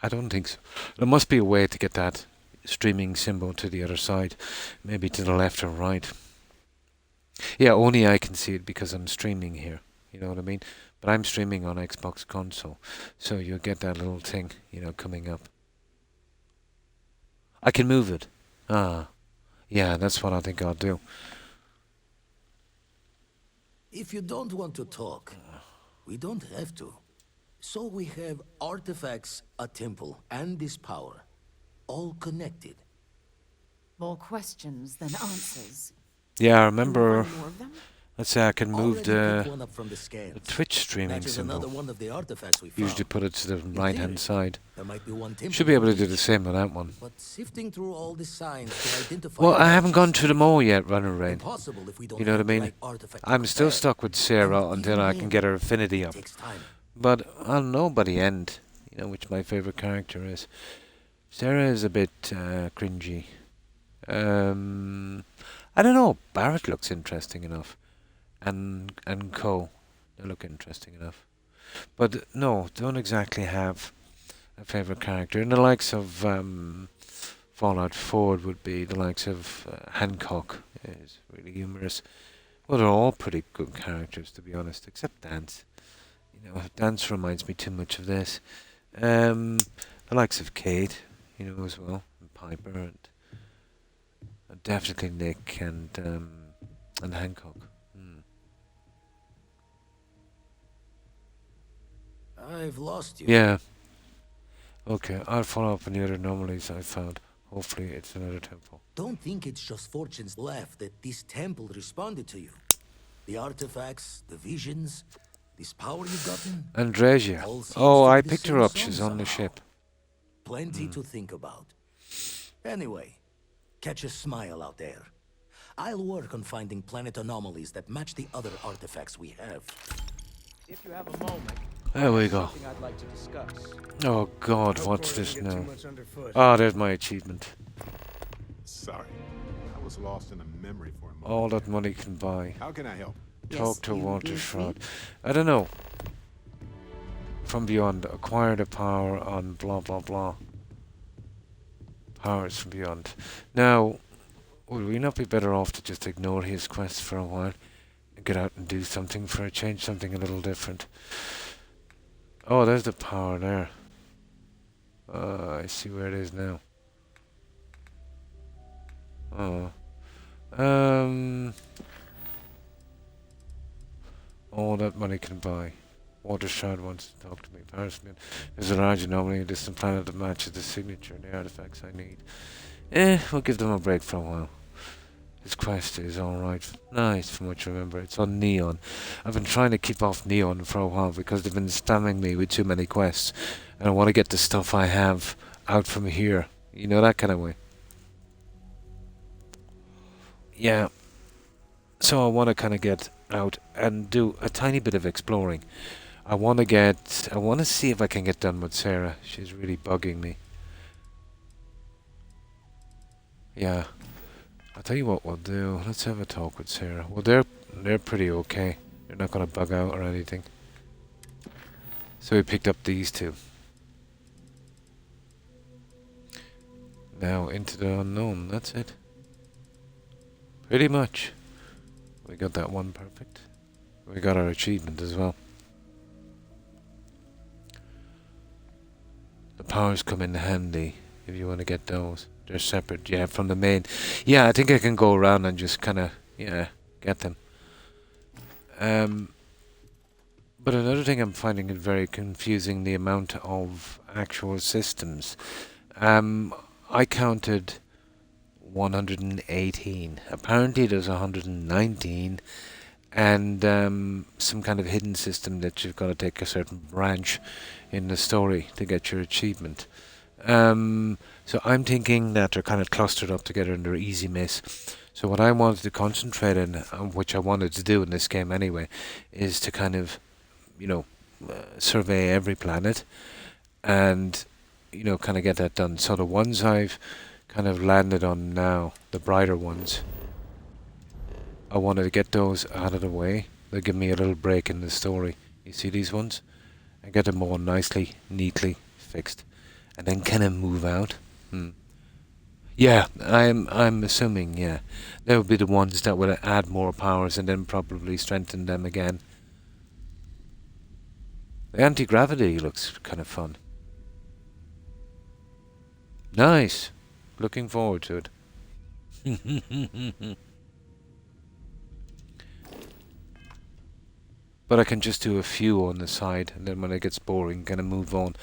I don't think so. There must be a way to get that streaming symbol to the other side, maybe to the left or right. Yeah, only I can see it because I'm streaming here, you know what I mean? But I'm streaming on Xbox console, so you'll get that little thing, you know, coming up. I can move it. Ah, yeah, that's what I think I'll do. If you don't want to talk, we don't have to. So we have artifacts, a temple, and this power. All connected. More questions than answers. Yeah, I remember. More of them? Let's say I can move the The Twitch streaming symbol. One of the artifacts we found. Usually put it to the right-hand side. There might be one temple. Should be able to do the same with that one. But sifting through all the signs to identify. Well, I haven't gone through them all yet, Runner Rain. Impossible if we don't You know what I have the mean? right artifact I'm still prepared. stuck with Sarah And until I even can then, get her affinity up. takes time. But I'll know by the end, you know, which my favourite character is. Sarah is a bit cringy. I don't know. Barrett looks interesting enough, and Co. They look interesting enough. But no, don't exactly have a favourite character. And the likes of Fallout 4 would be the likes of Hancock. Is really humorous. Well, they're all pretty good characters, to be honest, except Dance. You know, Dance reminds me too much of this. The likes of Kate, you know, as well, and Piper, Definitely Nick and Hancock. I've lost you. Yeah. Okay, I'll follow up on the other anomalies I found. Hopefully it's another temple. Don't think it's just fortunes left that this temple responded to you. The artifacts, the visions, this power you've gotten. Andresia. All seems Oh, to be I the picked same her up. song She's on the somehow. ship. Plenty to think about. Anyway, catch a smile out there. I'll work on finding planet anomalies that match the other artifacts we have. If you have a moment, There we go. something I'd like to discuss. Oh God, Hope what's Cora this didn't get now? too much underfoot. Oh, there's my achievement. Sorry. I was lost in a memory for a moment. All that money can buy. How can I help? Talk to Walter Shroud. I don't know. From beyond, acquire the power on blah blah blah. Powers from beyond. Now, would we not be better off to just ignore his quest for a while and get out and do something for a change, something a little different? Oh, there's the power there. I see where it is now. Oh. All that money can buy. Water Shroud wants to talk to me. Parisman. There's a large anomaly in a distant planet that matches the signature and the artifacts I need. We'll give them a break for a while. His quest is alright. Nice, from what you remember. It's on Neon. I've been trying to keep off Neon for a while because they've been spamming me with too many quests. And I want to get the stuff I have out from here. You know, that kind of way. Yeah. So I want to kind of get out and do a tiny bit of exploring. I want to see if I can get done with Sarah. She's really bugging me. Yeah. I'll tell you what we'll do. Let's have a talk with Sarah. Well, they're pretty okay. They're not going to bug out or anything. So we picked up these two. Now into the unknown. That's it. Pretty much. We got that one perfect. We got our achievement as well. The powers come in handy if you want to get those. They're separate, yeah, from the main. Yeah, I think I can go around and just kind of, yeah, get them. But another thing I'm finding it very confusing, the amount of actual systems. I counted 118. Apparently there's 119 and some kind of hidden system that you've got to take a certain branch in the story to get your achievement. So I'm thinking that they're kind of clustered up together and they're easy miss. So what I wanted to concentrate on, which I wanted to do in this game anyway, is to kind of, you know, survey every planet and, you know, kind of get that done. So the ones I've kind of landed on now, the brighter ones, I wanted to get those out of the way. They'll give me a little break in the story. You see these ones? And get them all nicely, neatly fixed. And then kind of move out. Yeah, I'm assuming, yeah. They would be the ones that would add more powers and then probably strengthen them again. The anti-gravity looks kind of fun. Nice. Looking forward to it. But I can just do a few on the side, and then when it gets boring, kind of move on.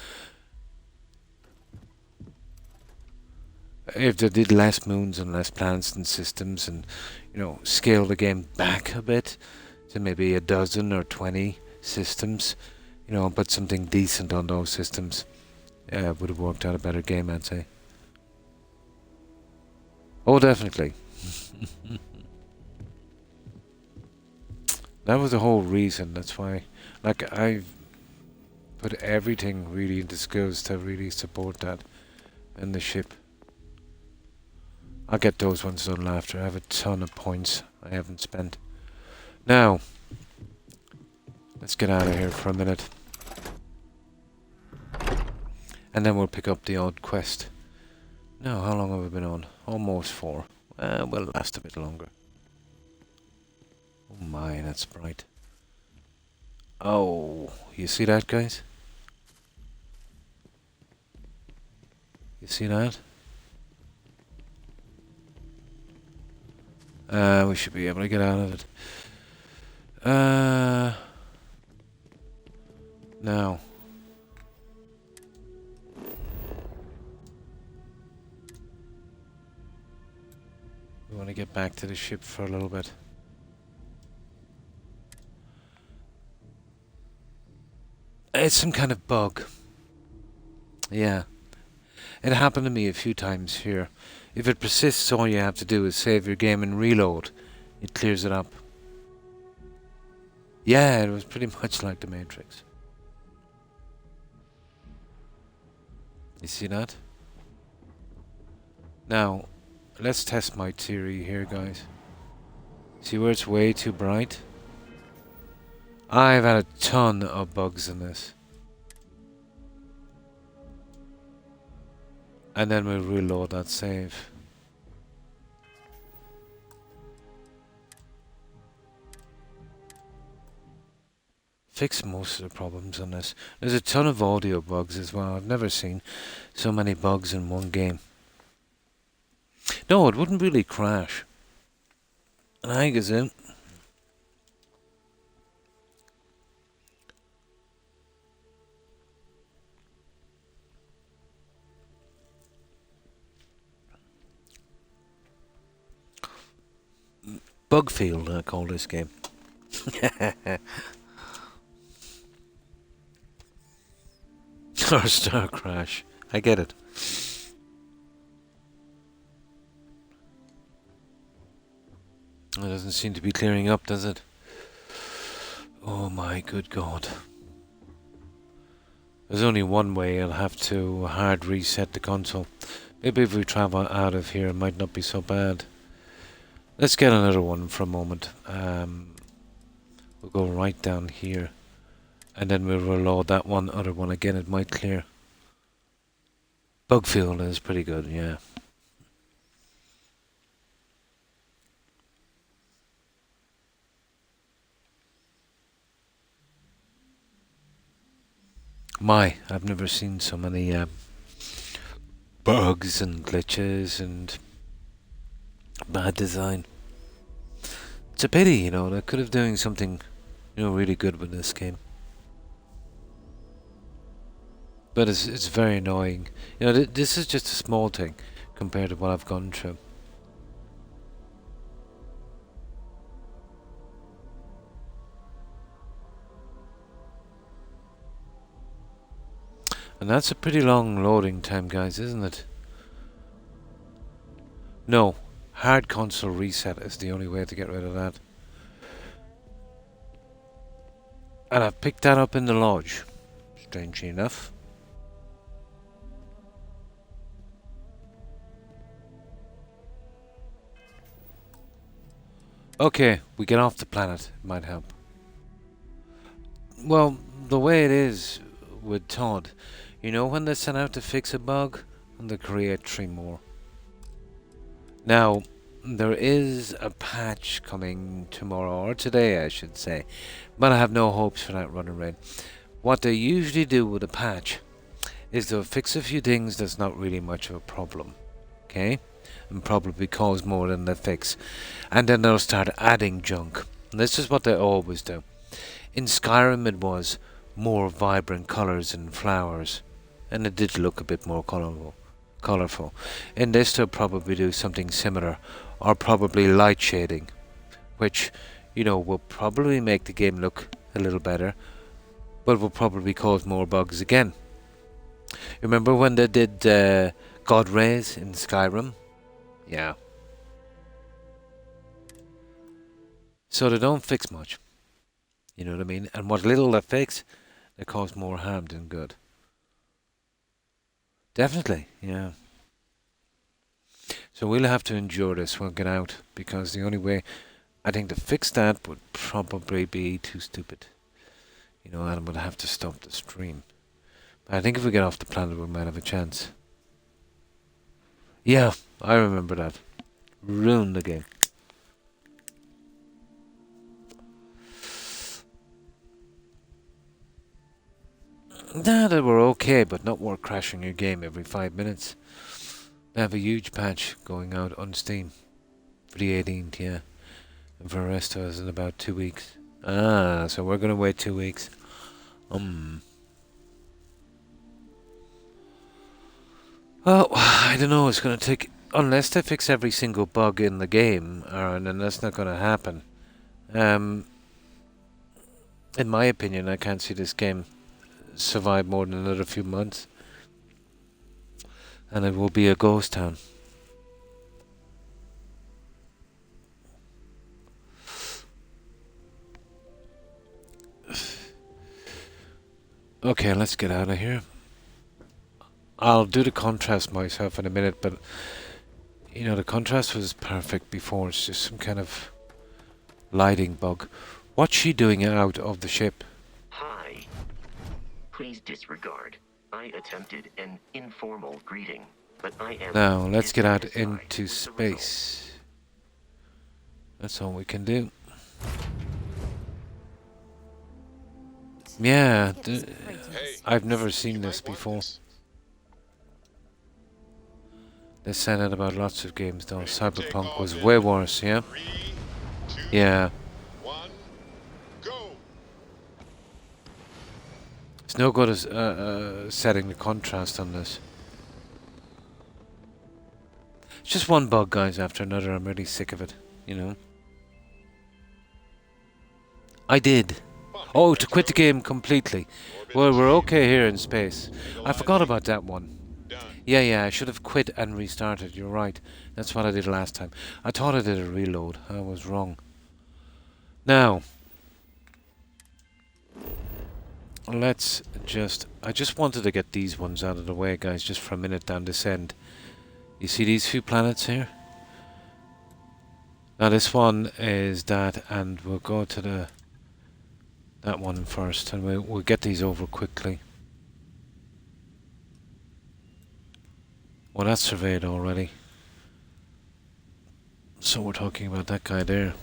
If they did less moons and less planets and systems, and, you know, scale the game back a bit to maybe a dozen or 20 systems, you know, and put something decent on those systems, yeah, it would have worked out a better game, I'd say. Oh, definitely. That was the whole reason. That's why, like, I've put everything really into skills to really support that and the ship. I'll get those ones done after. I have a ton of points I haven't spent. Now, let's get out of here for a minute. And then we'll pick up the odd quest. Now, how long have we been on? Almost 4. We'll last a bit longer. Oh my, that's bright. Oh, you see that, guys? You see that? We should be able to get out of it. Now. We want to get back to the ship for a little bit. It's some kind of bug. Yeah. It happened to me a few times here. If it persists, all you have to do is save your game and reload. It clears it up. Yeah, it was pretty much like the Matrix. You see that? Now, let's test my theory here, guys. See where it's way too bright? I've had a ton of bugs in this. And then we'll reload that save. Fix most of the problems on this. There's a ton of audio bugs as well. I've never seen so many bugs in one game. No, it wouldn't really crash. And I guess it. Bugfield, I call this game. Or Star Crash. I get it. It doesn't seem to be clearing up, does it? Oh my good God. There's only one way. I'll have to hard reset the console. Maybe if we travel out of here, it might not be so bad. Let's get another one for a moment. We'll go right down here. And then we'll reload that other one again. It might clear. Bugfield is pretty good, yeah. I've never seen so many bugs and glitches and bad design. It's a pity, you know. They could have doing something, you know, really good with this game. But it's very annoying. You know, this is just a small thing compared to what I've gone through. And that's a pretty long loading time, guys, isn't it? No, hard console reset is the only way to get rid of that. And I've picked that up in the lodge, strangely enough. Okay, we get off the planet. It might help. Well, the way it is with Todd, you know when they set out to fix a bug and they create 3 more. Now, there is a patch coming tomorrow, or today I should say, but I have no hopes for that running rate. What they usually do with a patch is they'll fix a few things that's not really much of a problem, okay? And probably cause more than they fix. And then they'll start adding junk. And this is what they always do. In Skyrim it was more vibrant colours and flowers, and it did look a bit more colourful. In this they'll probably do something similar, or probably light shading, which, you know, will probably make the game look a little better, but will probably cause more bugs again. Remember when they did God Rays in Skyrim? Yeah. So they don't fix much. You know what I mean? And what little they fix, they cause more harm than good. Definitely, yeah. So we'll have to endure this. We'll get out, because the only way I think to fix that would probably be too stupid. You know, and we'll have to stop the stream. But I think if we get off the planet, we might have a chance. Yeah, I remember that. Ruined the game. Nah, they were okay, but not worth crashing your game every 5 minutes. They have a huge patch going out on Steam for for the 18th, yeah. And for the rest of us in about 2 weeks. Ah, so we're gonna wait 2 weeks. Well, I don't know. It's gonna take, unless they fix every single bug in the game, Aaron, and that's not gonna happen. In my opinion, I can't see this game survive more than another few months, and it will be a ghost town. Okay, let's get out of here. I'll do the contrast myself in a minute, but you know, the contrast was perfect before. It's just some kind of lighting bug. What's she doing out of the ship? Hi. Please disregard. I attempted an informal greeting, but I am... Now, let's get out into space. That's all we can do. Yeah, I've never seen this before. They said that about lots of games though. Cyberpunk was way worse, yeah? Yeah. It's no good as setting the contrast on this. It's just one bug, guys, after another. I'm really sick of it, you know? I did. Oh, to quit the game completely. Well, we're okay here in space. I forgot about that one. Yeah, I should have quit and restarted. You're right. That's what I did last time. I thought I did a reload. I was wrong. Now, let's just... I just wanted to get these ones out of the way, guys, just for a minute down this end. You see these few planets here? Now, this one is that, and we'll go to that one first, and we'll get these over quickly. Well, that's surveyed already. So we're talking about that guy there.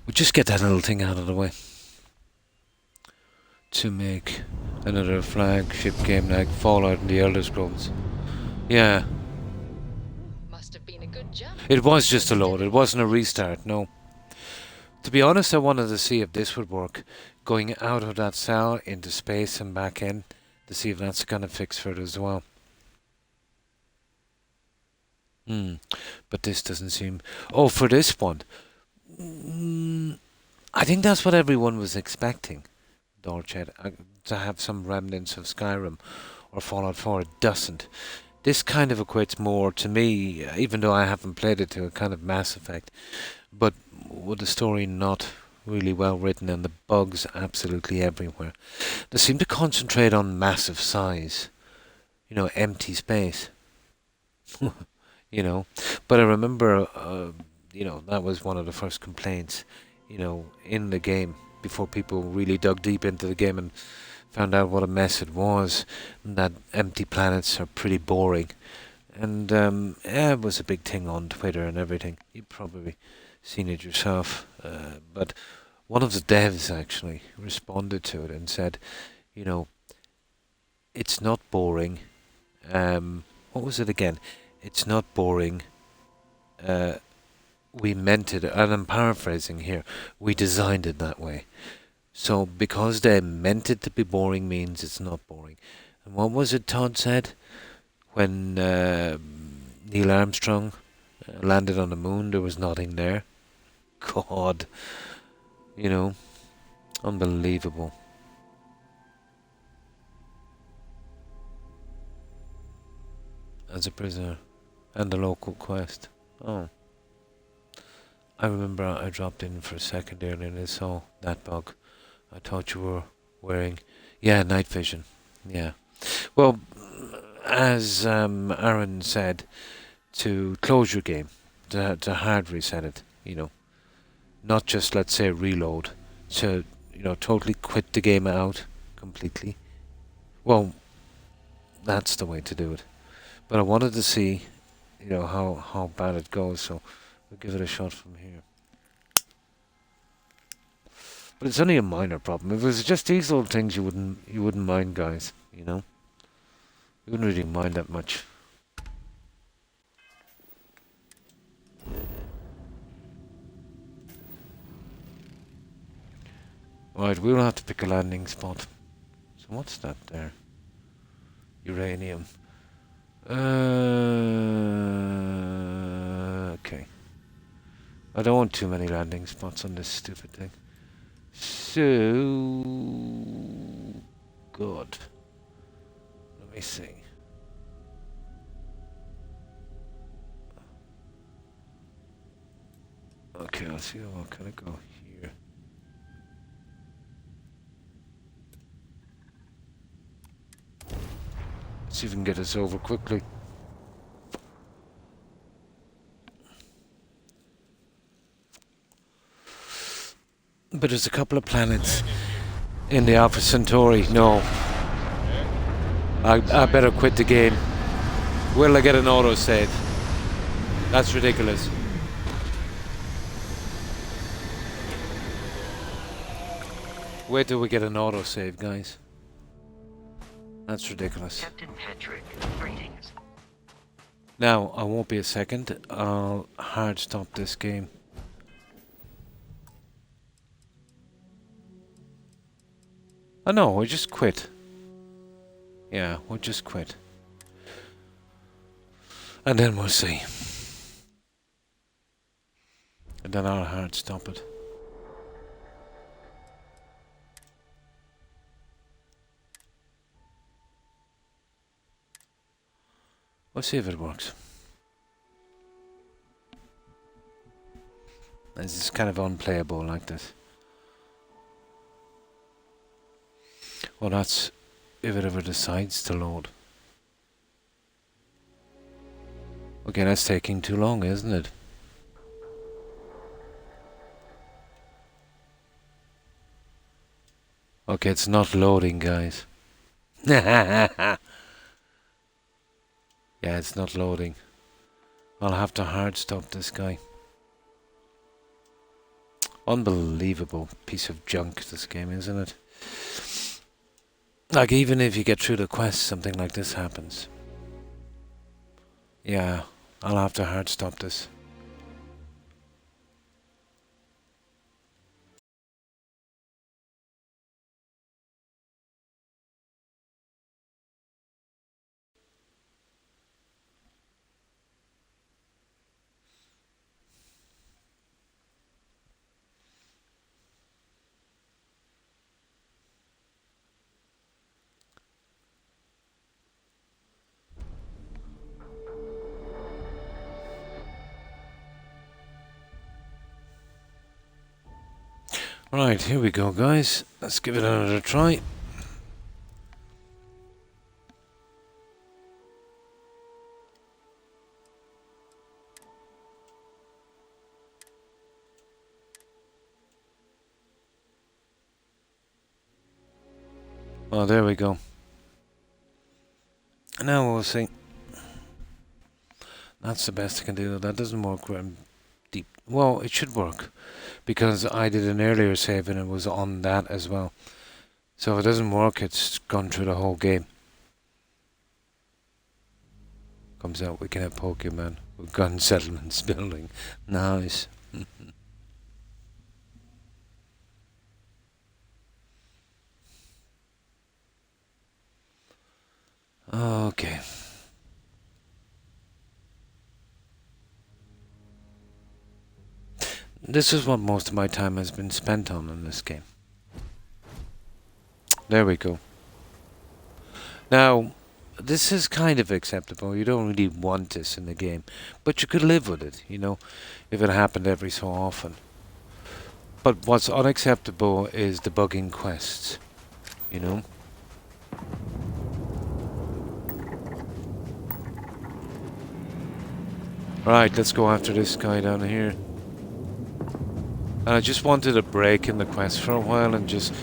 We'll just get that little thing out of the way. To make another flagship game like Fallout and the Elder Scrolls. Yeah. Must have been a good jump. It was just a load. It wasn't a restart, no. To be honest, I wanted to see if this would work. Going out of that cell into space and back in, to see if that's kind of fix for it as well. But this doesn't seem... Oh, for this one. I think that's what everyone was expecting, Dorchet, to have some remnants of Skyrim or Fallout 4. It doesn't. This kind of equates more to me, even though I haven't played it, to a kind of Mass Effect. But with the story not really well written and the bugs absolutely everywhere. They seem to concentrate on massive size. You know, empty space. You know. But I remember, you know, that was one of the first complaints, you know, in the game, before people really dug deep into the game and found out what a mess it was, and that empty planets are pretty boring. And yeah, it was a big thing on Twitter and everything. You've probably seen it yourself. But one of the devs actually responded to it and said, you know, it's not boring. What was it again? It's not boring. We meant it, and I'm paraphrasing here, we designed it that way. So because they meant it to be boring means it's not boring. And what was it Todd said when Neil Armstrong landed on the moon? There was nothing there. God, you know, unbelievable. As a prisoner and the local quest. Oh. I remember I dropped in for a second there and I saw that bug. I thought you were wearing... Yeah, night vision. Yeah. Well, as Aaron said, to close your game, to hard reset it, you know. Not just, let's say, reload. To, you know, totally quit the game out completely. Well, that's the way to do it. But I wanted to see, you know, how bad it goes, so we'll give it a shot from here. But it's only a minor problem. If it was just these little things, you wouldn't mind, guys. You know, you wouldn't really mind that much. Right, we'll have to pick a landing spot. So what's that there? Uranium. Okay. I don't want too many landing spots on this stupid thing. So... Good. Let me see. Okay, I'll see what can I go here. Let's see if we can get this over quickly. But there's a couple of planets in the Alpha Centauri. No. I better quit the game. Will I get an autosave? That's ridiculous. Wait till we get an autosave, guys. That's ridiculous. Captain Patrick, greetings. Now, I won't be a second. I'll hard stop this game. Oh no, we just quit. Yeah, we'll just quit. And then we'll see. And then I'll hard stop it. We'll see if it works. This is kind of unplayable like this. Well, that's if it ever decides to load. Okay, that's taking too long, isn't it? Okay, it's not loading, guys. Yeah, it's not loading. I'll have to hard stop this guy. Unbelievable piece of junk, this game, isn't it? Like, even if you get through the quest, something like this happens. Yeah, I'll have to hard stop this. Right, here we go, guys. Let's give it another try. Oh, there we go. Now we'll see. That's the best I can do. That doesn't work deep. Well, it should work, because I did an earlier save and it was on that as well. So if it doesn't work, it's gone through the whole game. Comes out, we can have Pokemon with gun settlements building. Nice. Okay. This is what most of my time has been spent on in this game. There we go. Now, this is kind of acceptable. You don't really want this in the game, but you could live with it, you know, if it happened every so often. But what's unacceptable is debugging quests, you know. Right, let's go after this guy down here. And I just wanted a break in the quest for a while and just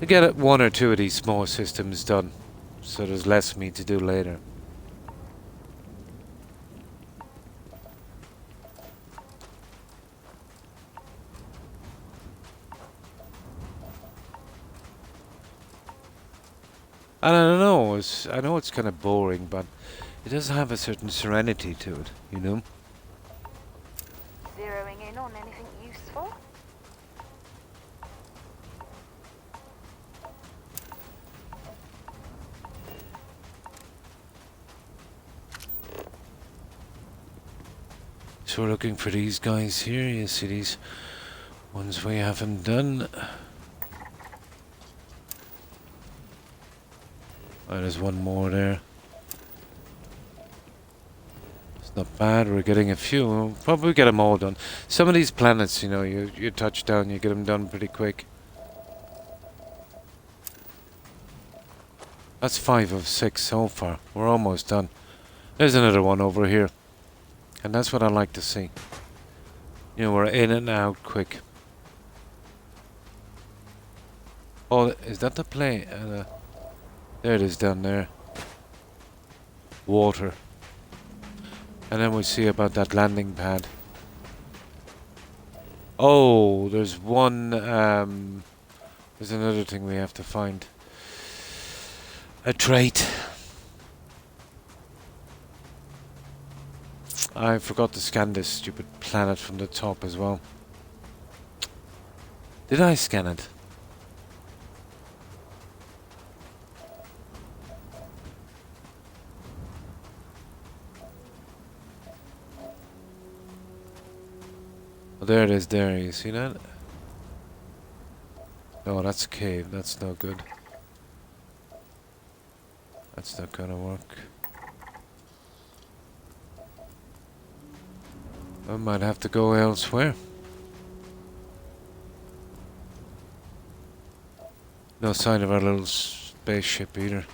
get one or two of these small systems done, so there's less for me to do later. And I don't know, I know it's kind of boring, but it does have a certain serenity to it, you know? Zeroing in on anything useful? So we're looking for these guys here. You see these ones we haven't done. Oh, there's one more there. It's not bad. We're getting a few. We'll probably get them all done. Some of these planets, you know, you touch down, you get them done pretty quick. That's 5 of 6 so far. We're almost done. There's another one over here. And that's what I like to see. You know, we're in and out quick. Oh, is that the plane? There it is down there. Water. And then we'll see about that landing pad. Oh, there's one, there's another thing we have to find. A trait. I forgot to scan this stupid planet from the top as well. Did I scan it? Oh, there it is there, you see that? No, that's a cave, that's no good. That's not gonna work. I might have to go elsewhere. No sign of our little spaceship either.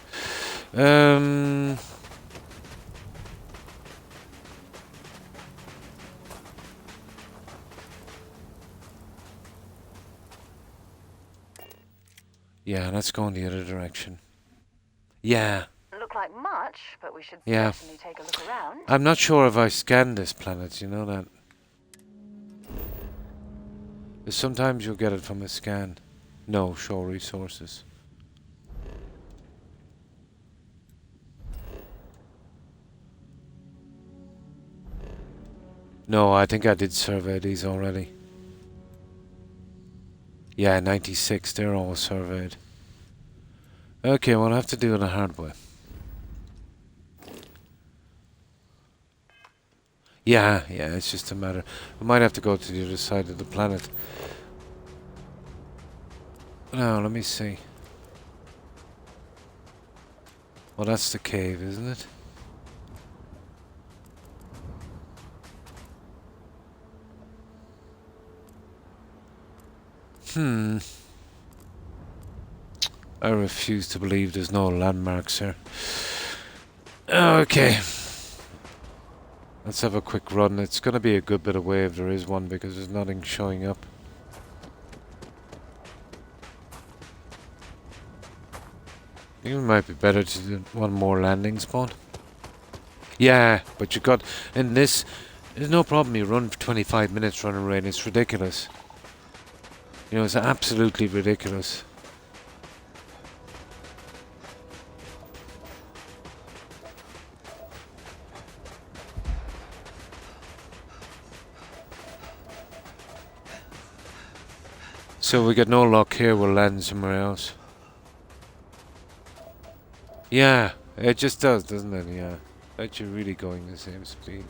Yeah, let's go in the other direction. Yeah. Look like much, but we should Yeah. certainly take a look around. I'm not sure if I scanned this planet, you know that? Sometimes you'll get it from a scan. No, show resources. No, I think I did survey these already. Yeah, 96, they're all surveyed. Okay, we'll have to do it the hard way. Yeah, it's just a matter. We might have to go to the other side of the planet. Now, let me see. Well, that's the cave, isn't it? I refuse to believe there's no landmarks here. Okay. Let's have a quick run. It's going to be a good bit away if there is one because there's nothing showing up. I think it might be better to do one more landing spot. Yeah, but you got... In this, there's no problem. You run for 25 minutes running rain. It's ridiculous. You know, it's absolutely ridiculous. So we get no luck here, we'll land somewhere else. Yeah, it just does, doesn't it? Yeah. That you're really going the same speed.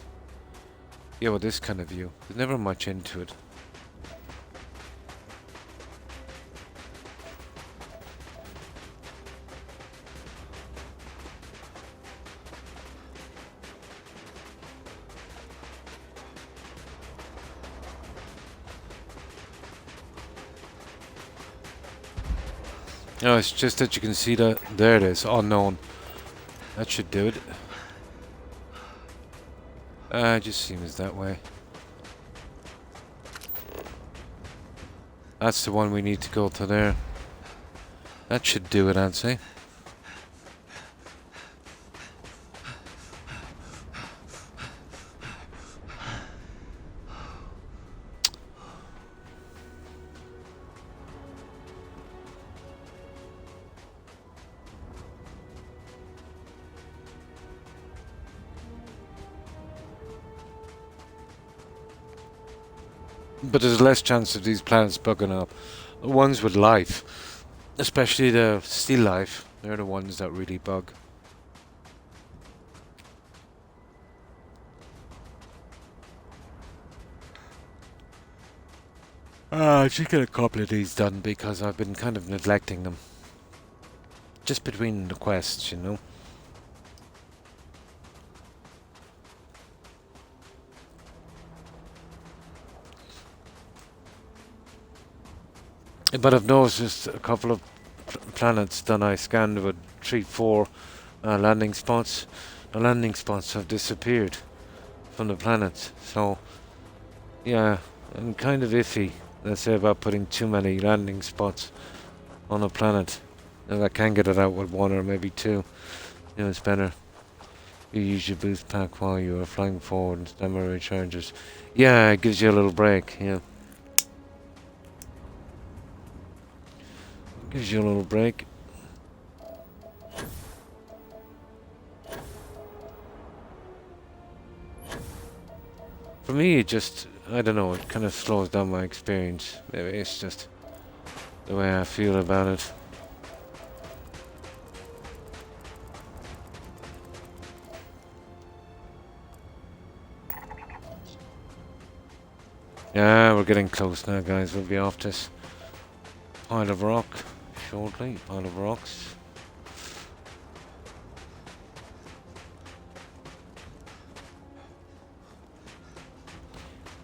Yeah, with this kind of view. There's never much into it. No, it's just that you can see that. There it is, unknown. That should do it. It just seems that way. That's the one we need to go to there. That should do it, I'd say. But there's less chance of these planets bugging up. The ones with life, especially the still life, they're the ones that really bug. I should get a couple of these done because I've been kind of neglecting them. Just between the quests, you know. But I've noticed a couple of planets that I scanned with 3-4 landing spots. The landing spots have disappeared from the planets. So, yeah, I'm kind of iffy, let's say, about putting too many landing spots on a planet. If I can get it out with 1 or maybe 2, you know, it's better. You use your boost pack while you are flying forward and stamina recharges. Yeah, it gives you a little break, yeah. Gives you a little break. For me, it just, I don't know, it kind of slows down my experience. Maybe it's just the way I feel about it. Yeah, we're getting close now, guys. We'll be off this pile of rock shortly. Pile of rocks.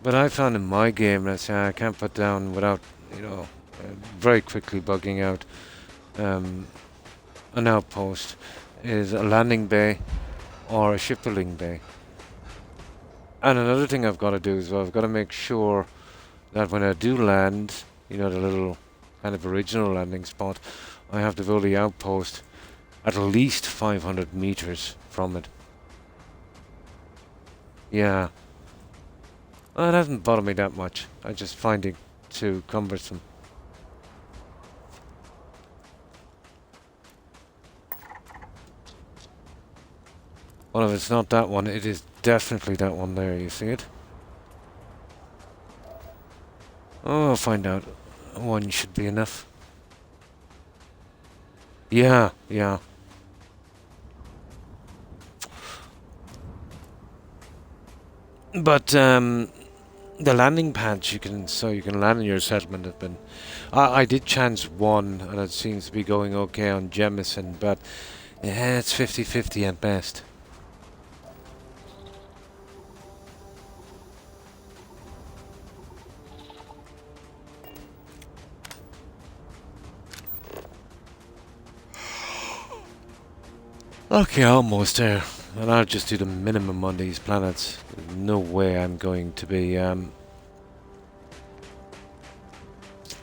But I found in my game, let's say, I can't put down without, you know, very quickly bugging out an outpost is a landing bay or a shipbuilding bay. And another thing I've got to do is, well, I've got to make sure that when I do land, you know, the little kind of original landing spot, I have to build the outpost at least 500 meters from it. Yeah. Well, it hasn't bothered me that much. I just find it too cumbersome. Well, if it's not that one, it is definitely that one there. You see it? Oh, I'll find out. One should be enough. Yeah, yeah. But the landing pads you can land in your settlement have been. I did chance one, and it seems to be going okay on Jemison, but yeah, it's 50-50 at best. Okay, almost there. And I'll just do the minimum on these planets. There's no way I'm going to be, you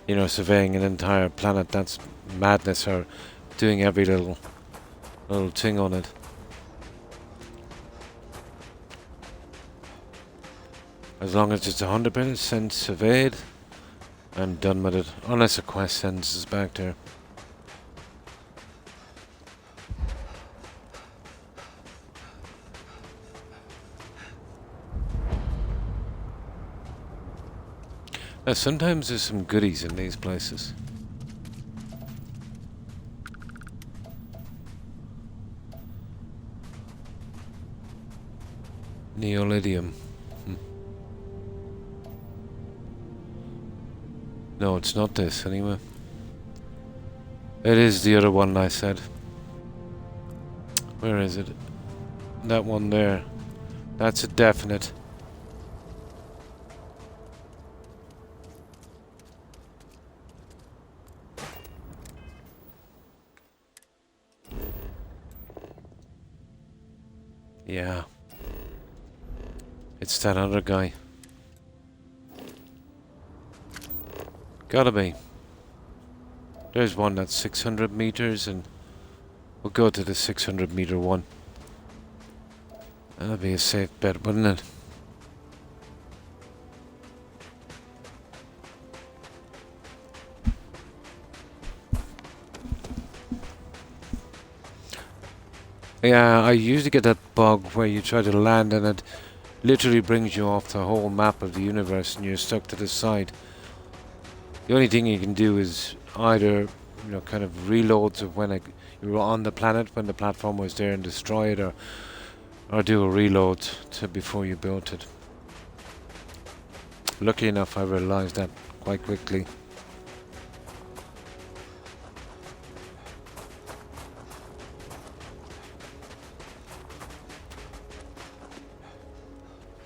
know, surveying an entire planet. That's madness, or doing every little thing on it. As long as it's 100% surveyed, I'm done with it. Unless a quest sends us back there. Now, sometimes there's some goodies in these places. Neolydium. No, it's not this anyway. It is the other one I said. Where is it? That one there. That's a definite. Yeah. It's that other guy. Gotta be. There's one that's 600 meters, and we'll go to the 600 meter one. That'll be a safe bet, wouldn't it? Yeah, I usually get that bug where you try to land and it literally brings you off the whole map of the universe and you're stuck to the side. The only thing you can do is either, you know, kind of reloads of when you were on the planet when the platform was there and destroy it, or do a reload to before you built it. Lucky enough, I realized that quite quickly.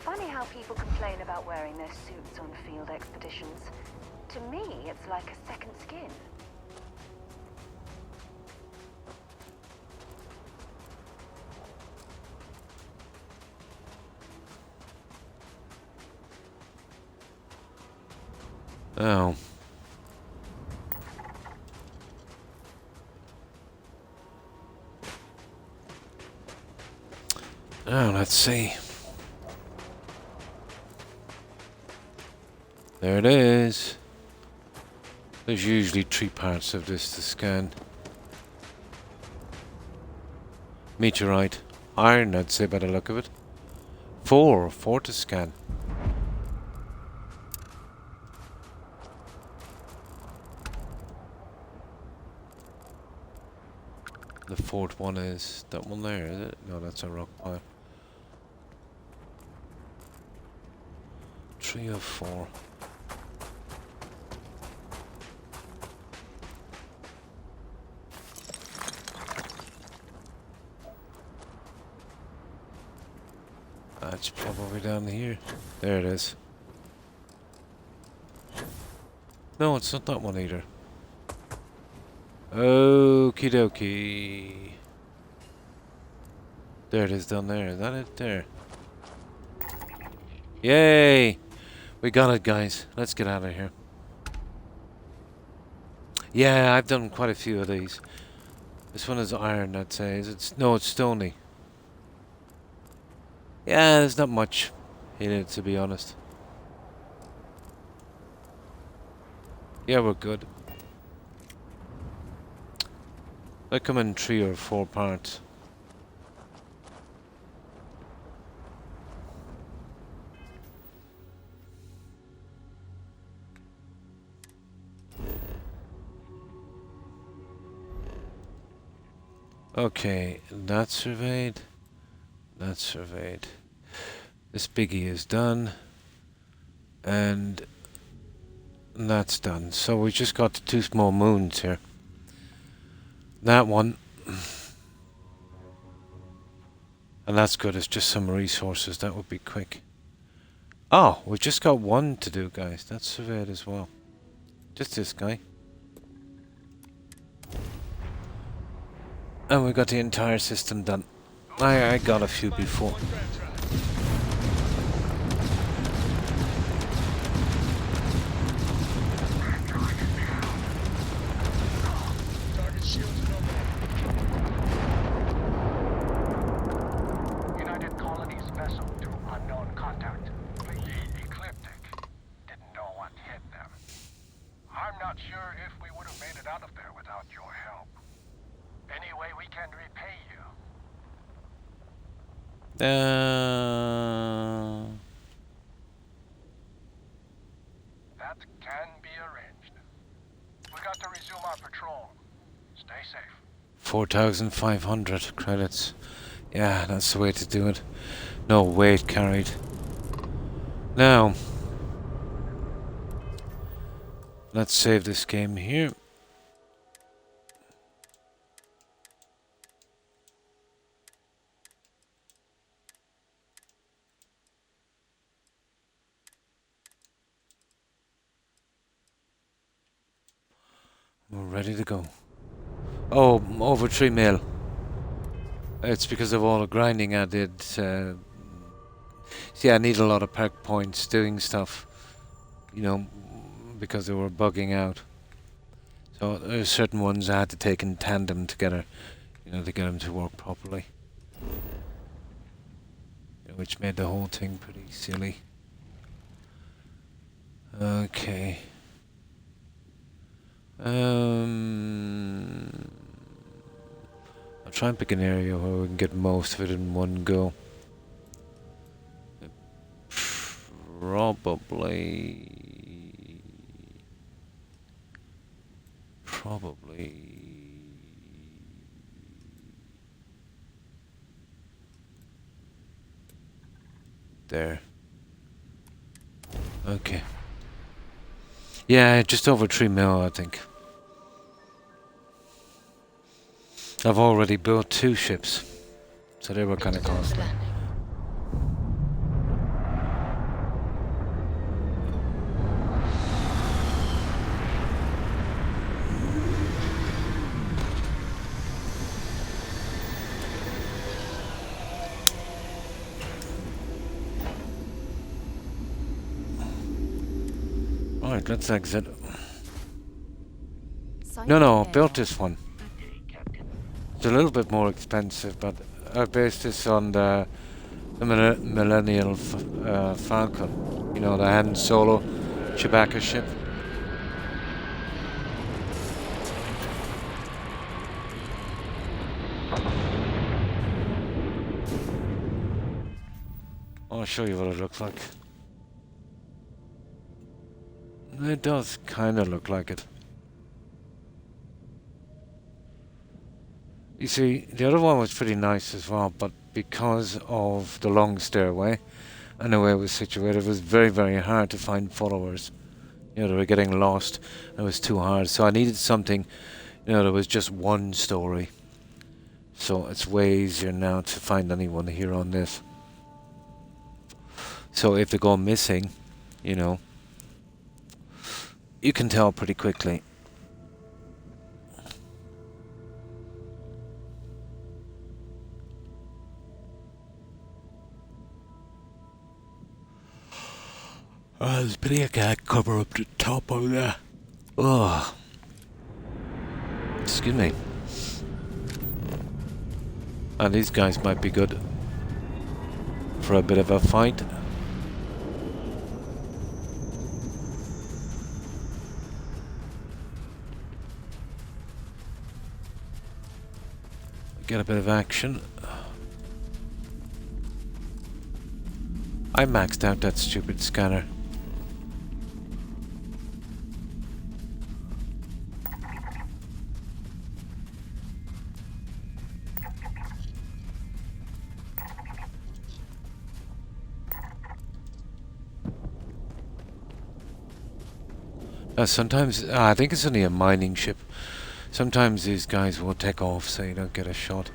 Funny how people complain about wearing their suits on field expeditions. To me, it's like a second skin. Oh. Oh, let's see. There it is. There's usually 3 parts of this to scan. Meteorite. Iron, I'd say by the look of it. 4 to scan. The 4th one is that one there, is it? No, that's a rock pile. 3 of 4. That's probably down here. There it is. No, it's not that one either. Okie dokie. There it is down there. Is that it? There. Yay! We got it, guys. Let's get out of here. Yeah, I've done quite a few of these. This one is iron, I'd say. No, it's stony. Yeah, there's not much in it, to be honest. Yeah, we're good. They come in 3 or 4 parts. Okay, that's surveyed. That's surveyed. This biggie is done. And that's done. So we just got the 2 small moons here. That one. And that's good. It's just some resources. That would be quick. Oh, we just got 1 to do, guys. That's surveyed as well. Just this guy. And we got the entire system done. I got a few before. United Colonies vessel to unknown contact. The Ecliptic. Didn't know what hit them. I'm not sure if we would have made it out of there without your help. Any way we can repay you? That can be arranged. We got to resume our patrol. Stay safe. 4,500 credits. Yeah, that's the way to do it. No weight carried. Now, let's save this game here. We're ready to go. Oh, over 3 mil. It's because of all the grinding I did. See, I need a lot of perk points doing stuff. You know, because they were bugging out. So there's certain ones I had to take in tandem together, you know, to get them to work properly. Which made the whole thing pretty silly. Okay. I'll try and pick an area where we can get most of it in one go. Probably there. Okay. Yeah, just over 3 mil, I think. I've already built 2 ships, so they were kind of costly. Alright, let's exit. No, built this one. It's a little bit more expensive, but I based this on the Millennial Falcon. You know, the Han Solo Chewbacca ship. I'll show you what it looks like. It does kind of look like it. You see, the other one was pretty nice as well, but because of the long stairway and the way it was situated, it was very, very hard to find followers. You know, they were getting lost. It was too hard. So I needed something, you know, there was just one story. So it's way easier now to find anyone here on this. So if they go missing, you know, you can tell pretty quickly. There's plenty of cat cover up the top of there. Oh. Excuse me. And these guys might be good for a bit of a fight. Get a bit of action. I maxed out that stupid scanner. Sometimes, I think it's only a mining ship. Sometimes these guys will take off so you don't get a shot.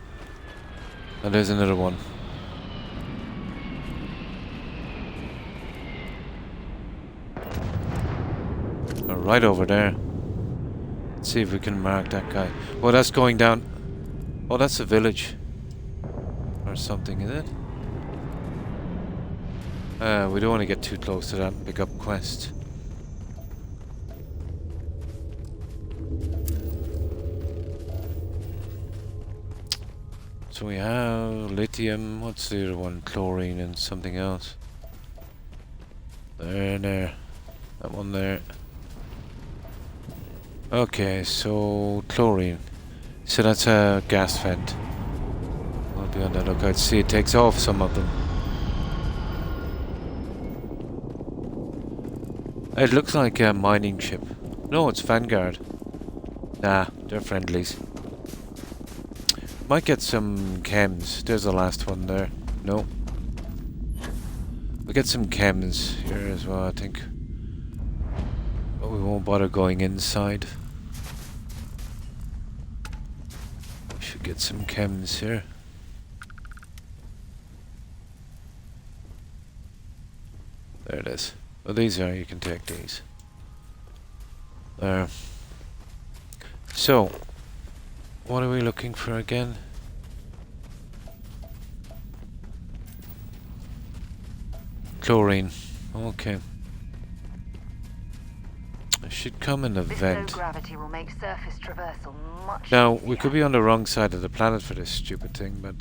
And there's another one. Right over there. Let's see if we can mark that guy. Oh, that's going down. Oh, that's a village. Or something, is it? We don't want to get too close to that and pick up quest. So we have lithium, what's the other one? Chlorine and something else. There. That one there. Okay, so chlorine. So that's a gas vent. I'll be on the lookout. See, it takes off some of them. It looks like a mining ship. No, it's Vanguard. Nah, they're friendlies. Might get some chems. There's the last one there. No. We'll get some chems here as well, I think. But we won't bother going inside. We should get some chems here. There it is. Well, these are, you can take these. There. So, what are we looking for again? Chlorine. Okay. It should come in a vent. Low gravity will make surface traversal much Now, easier. we could be on the wrong side of the planet for this stupid thing, but...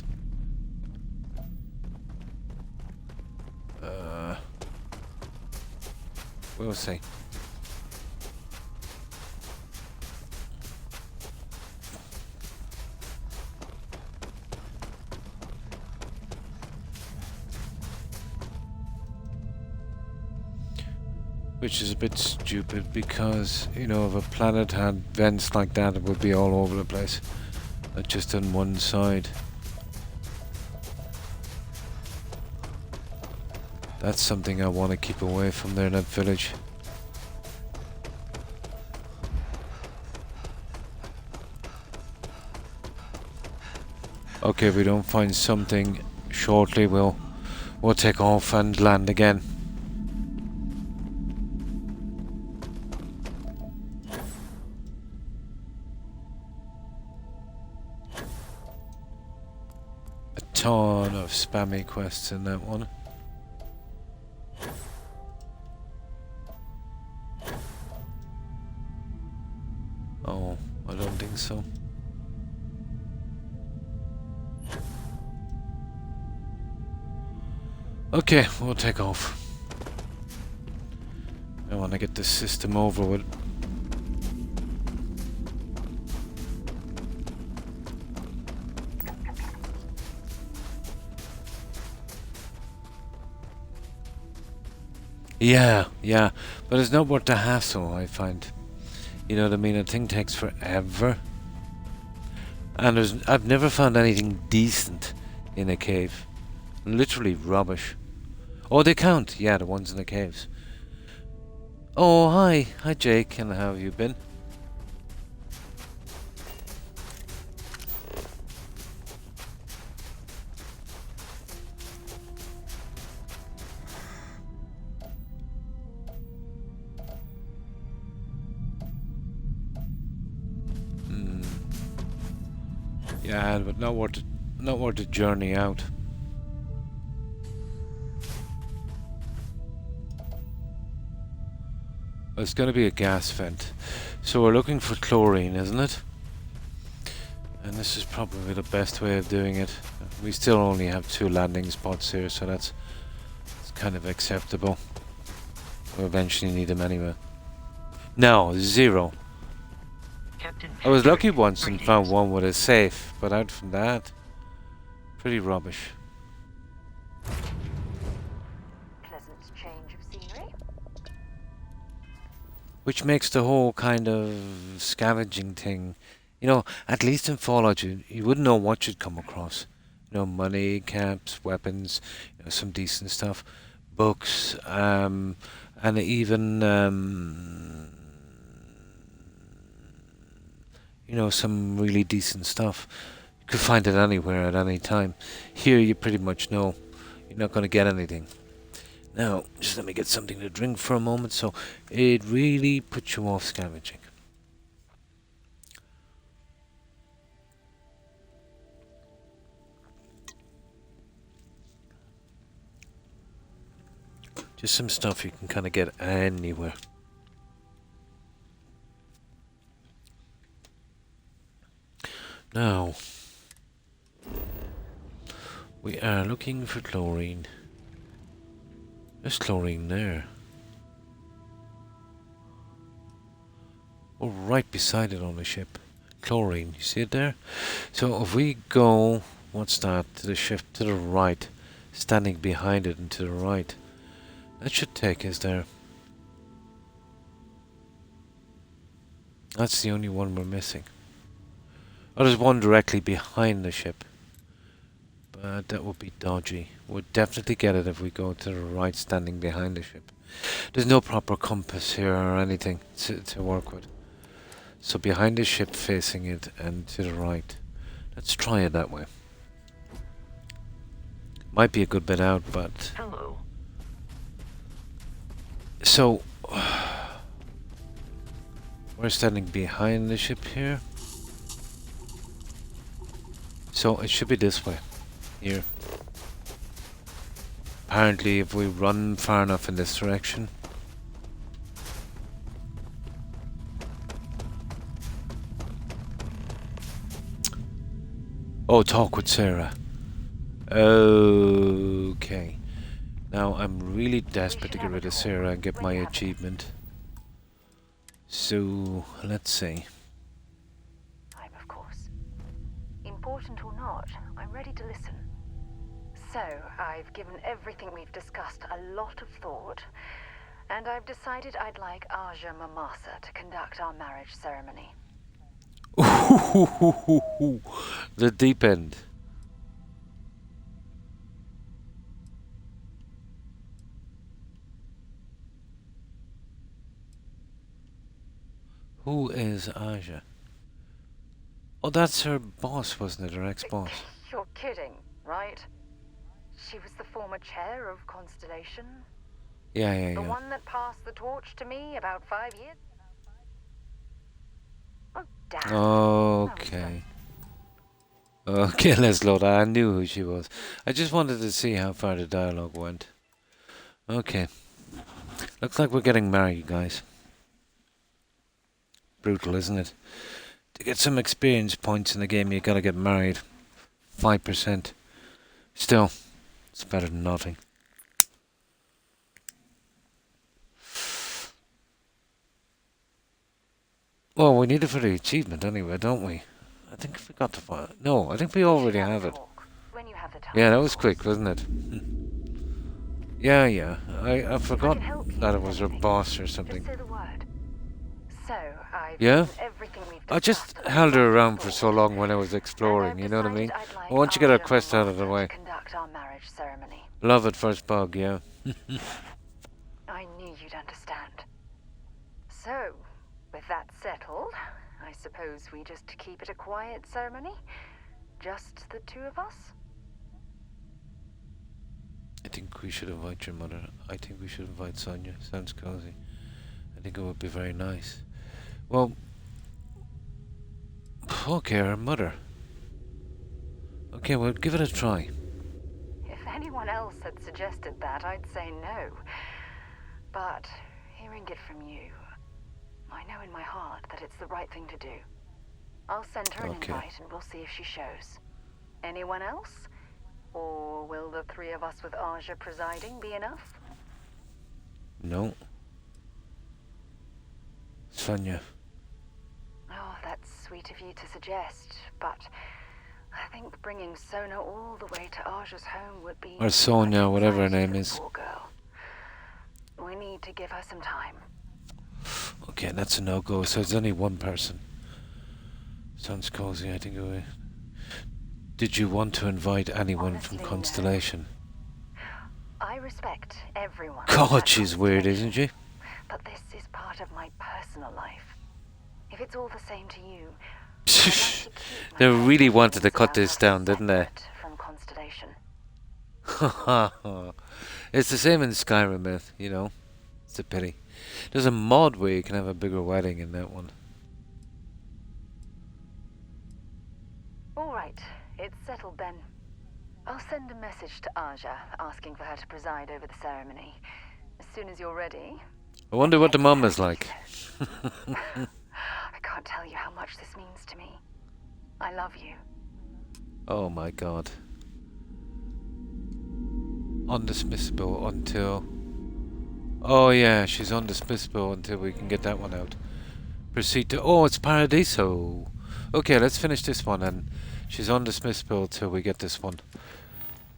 we'll see. Which is a bit stupid because, you know, if a planet had vents like that, it would be all over the place, not just on one side. That's something I want to keep away from there in that village. Okay, if we don't find something shortly, we'll take off and land again. A ton of spammy quests in that one. Oh, I don't think so. Okay, we'll take off. I want to get this system over with. Yeah, but it's not worth the hassle, I find. You know what I mean? A thing takes forever. And I've never found anything decent in a cave. Literally rubbish. Oh, they count. Yeah, the ones in the caves. Oh, hi. Hi, Jake. And how have you been? Yeah, but not worth the journey out. It's going to be a gas vent. So we're looking for chlorine, isn't it? And this is probably the best way of doing it. We still only have 2 landing spots here, so it's kind of acceptable. We'll eventually need them anyway. No, 0. I was lucky once and found one with a safe, but out from that, pretty rubbish. Pleasant change of scenery. Which makes the whole kind of scavenging thing, you know, at least in Fallout you wouldn't know what you'd come across. You know, money, caps, weapons, you know, some decent stuff, books, and even, you know, some really decent stuff. You could find it anywhere at any time. Here you pretty much know you're not going to get anything. Now, just let me get something to drink for a moment, so it really puts you off scavenging. Just some stuff you can kind of get anywhere. Now, we are looking for chlorine. There's chlorine there. Oh, right beside it on the ship. Chlorine, you see it there? So if we go, what's that, to the ship to the right, standing behind it and to the right, that should take us there. That's the only one we're missing. Oh, there's one directly behind the ship. But that would be dodgy. We'll definitely get it if we go to the right, standing behind the ship. There's no proper compass here or anything to work with. So behind the ship, facing it, and to the right. Let's try it that way. Might be a good bit out, but... Hello. So... we're standing behind the ship here. So it should be this way. Here. Apparently if we run far enough in this direction. Oh, talk with Sarah. Okay. Now I'm really desperate to get rid of Sarah and get my achievement. So, let's see. I'm, of course. Important or not, I'm ready to listen. So, I've given everything we've discussed a lot of thought, And I've decided I'd like Aja Mamasa to conduct our marriage ceremony. The deep end. Who is Aja? Oh, that's her boss, wasn't it? Her ex-boss. You're kidding, right? She was the former chair of Constellation. Yeah. The one that passed the torch to me about 5 years. Oh, damn. Okay. Okay, let's load. I knew who she was. I just wanted to see how far the dialogue went. Okay. Looks like we're getting married, guys. Brutal, isn't it? To get some experience points in the game, you gotta get married. 5%. Still, it's better than nothing. Well, we need it for the achievement anyway, don't we? I think we got to find. No, I think we already have it. Yeah, that was quick, wasn't it? Yeah. I forgot that it was her boss or something. Yeah? I just held her around for so long when I was exploring, you know what I mean? I want you to get her quest out of the way. Love at first bug, yeah. I knew you'd understand. So, with that settled, I suppose we just keep it a quiet ceremony? Just the two of us? I think we should invite your mother. I think we should invite Sonia. Sounds cozy. I think it would be very nice. Well, okay, her mother. Okay, we'll give it a try. If anyone else had suggested that, I'd say no. But hearing it from you, I know in my heart that it's the right thing to do. I'll send her an invite and we'll see if she shows. Anyone else? Or will the three of us with Aja presiding be enough? No. Sonia. Oh, that's sweet of you to suggest, but I think bringing Sona all the way to Aja's home would be... Or Sonia, whatever her name is. Poor girl. We need to give her some time. Okay, that's a no-go, so it's only one person. Sounds cozy, I think. Did you want to invite anyone Honestly, from Constellation? No. I respect everyone. God, she's weird, isn't she? But this is part of my personal life. If it's all the same to you... They really wanted to cut this down, didn't they? From Constellation. It's the same in Skyrim myth, you know. It's a pity. There's a mod where you can have a bigger wedding in that one. Alright, it's settled then. I'll send a message to Aja asking for her to preside over the ceremony. As soon as you're ready. I wonder what the mum is like. I can't tell you how much this means to me. I love you. Oh my god. Undismissible until... Oh yeah, she's undismissible until we can get that one out. Proceed to... Oh, it's Paradiso. Okay, let's finish this one, and she's undismissible till we get this one.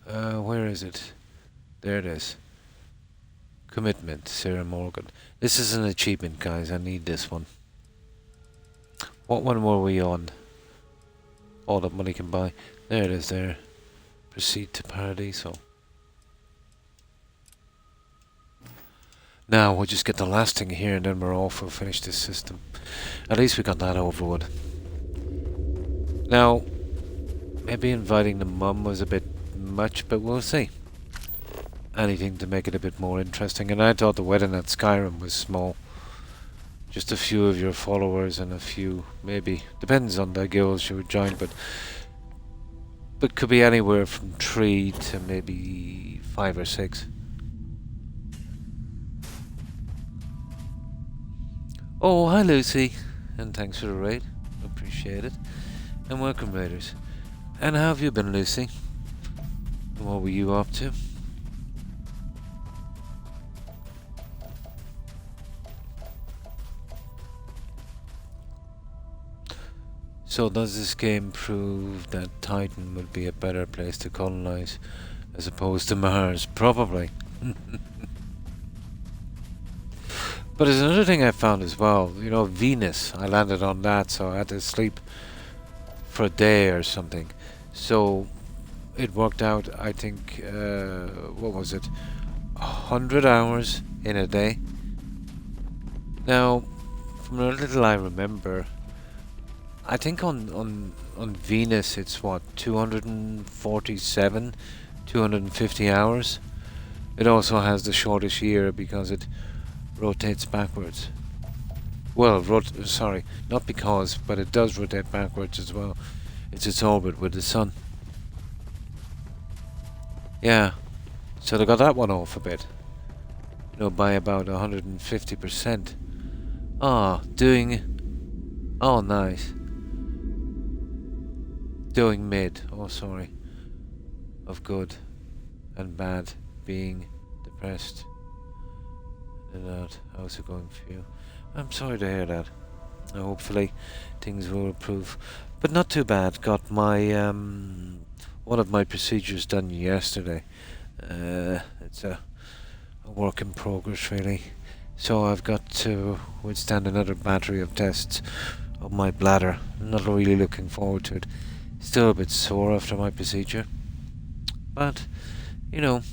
Where is it? There it is. Commitment, Sarah Morgan. This is an achievement, guys. I need this one. What one were we on? All that money can buy. There it is there. Proceed to Paradiso. Now we'll just get the last thing here and then we're off. We'll finish this system. At least we got that over with. Now, maybe inviting the mum was a bit much, but we'll see. Anything to make it a bit more interesting. And I thought the wedding at Skyrim was small. Just a few of your followers and a few, maybe, depends on the guilds you would join, but could be anywhere from 3 to maybe 5 or 6. Oh, hi Lucy, and thanks for the raid, appreciate it, and welcome raiders. And how have you been, Lucy? And what were you up to? So does this game prove that Titan would be a better place to colonize as opposed to Mars? Probably. But there's another thing I found as well. You know, Venus. I landed on that, so I had to sleep for a day or something. So it worked out, I think, what was it? 100 hours in a day. Now, from a little I remember, I think on Venus it's what, 247, 250 hours. It also has the shortest year because it rotates backwards. Well, sorry, not because, but it does rotate backwards as well. It's its orbit with the sun. Yeah, so they got that one off a bit. You know, by about 150%. Ah, oh, nice. Doing mid, oh sorry. Of good and bad, being depressed. And that, how's it going for you? I'm sorry to hear that. Hopefully things will improve. But not too bad. Got my one of my procedures done yesterday. It's a work in progress really. So I've got to withstand another battery of tests of my bladder. I'm not really looking forward to it. Still a bit sore after my procedure. But, you know,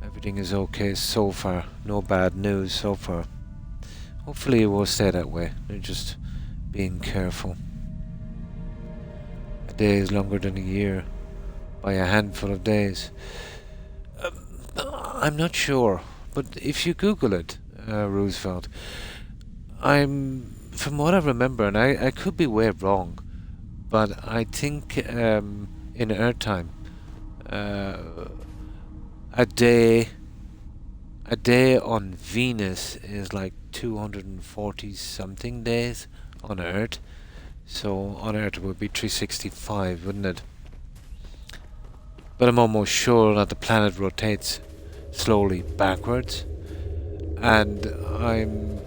everything is okay so far. No bad news so far. Hopefully it will stay that way. They're just being careful. A day is longer than a year. By a handful of days. I'm not sure. But if you Google it, Roosevelt, from what I remember, and I could be way wrong, but I think in Earth time, a day on Venus is like 240 something days on Earth. So on Earth it would be 365, wouldn't it? But I'm almost sure that the planet rotates slowly backwards, and I'm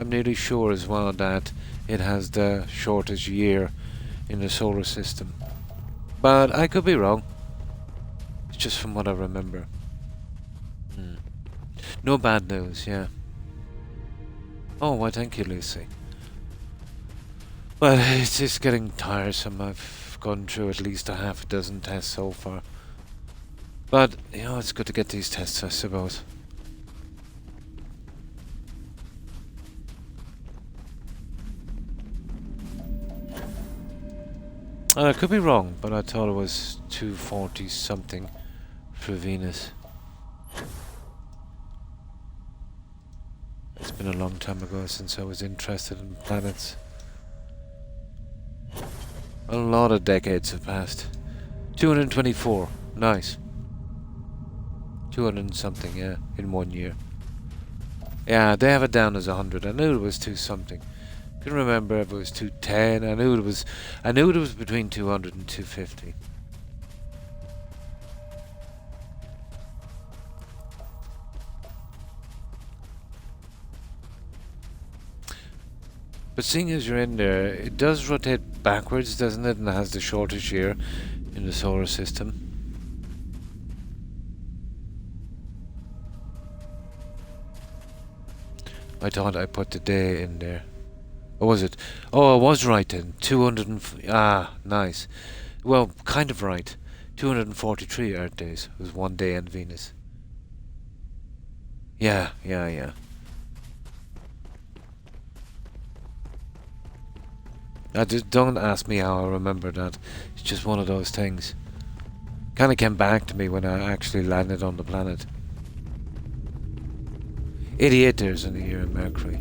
nearly sure as well that it has the shortest year in the solar system. But I could be wrong. It's just from what I remember. No bad news, yeah. Oh, why thank you, Lucy. Well, it's just getting tiresome. I've gone through at least a half a dozen tests so far. But, you know, it's good to get these tests, I suppose. And I could be wrong, but I thought it was 240 something for Venus. It's been a long time ago since I was interested in planets. A lot of decades have passed. 224, nice. 200 and something, yeah, in 1 year. Yeah, they have it down as 100. I knew it was 2 something. Couldn't remember if it was 210. I knew it was between 200 and 250. But seeing as you're in there, it does rotate backwards, doesn't it? And it has the shortest year in the solar system. I thought I put the day in there. Or was it? Oh, I was right then. 200 nice. Well, kind of right. 243 Earth days was 1 day on Venus. Yeah. Don't ask me how I remember that. It's just one of those things. Kind of came back to me when I actually landed on the planet. 88 days in a year in Mercury.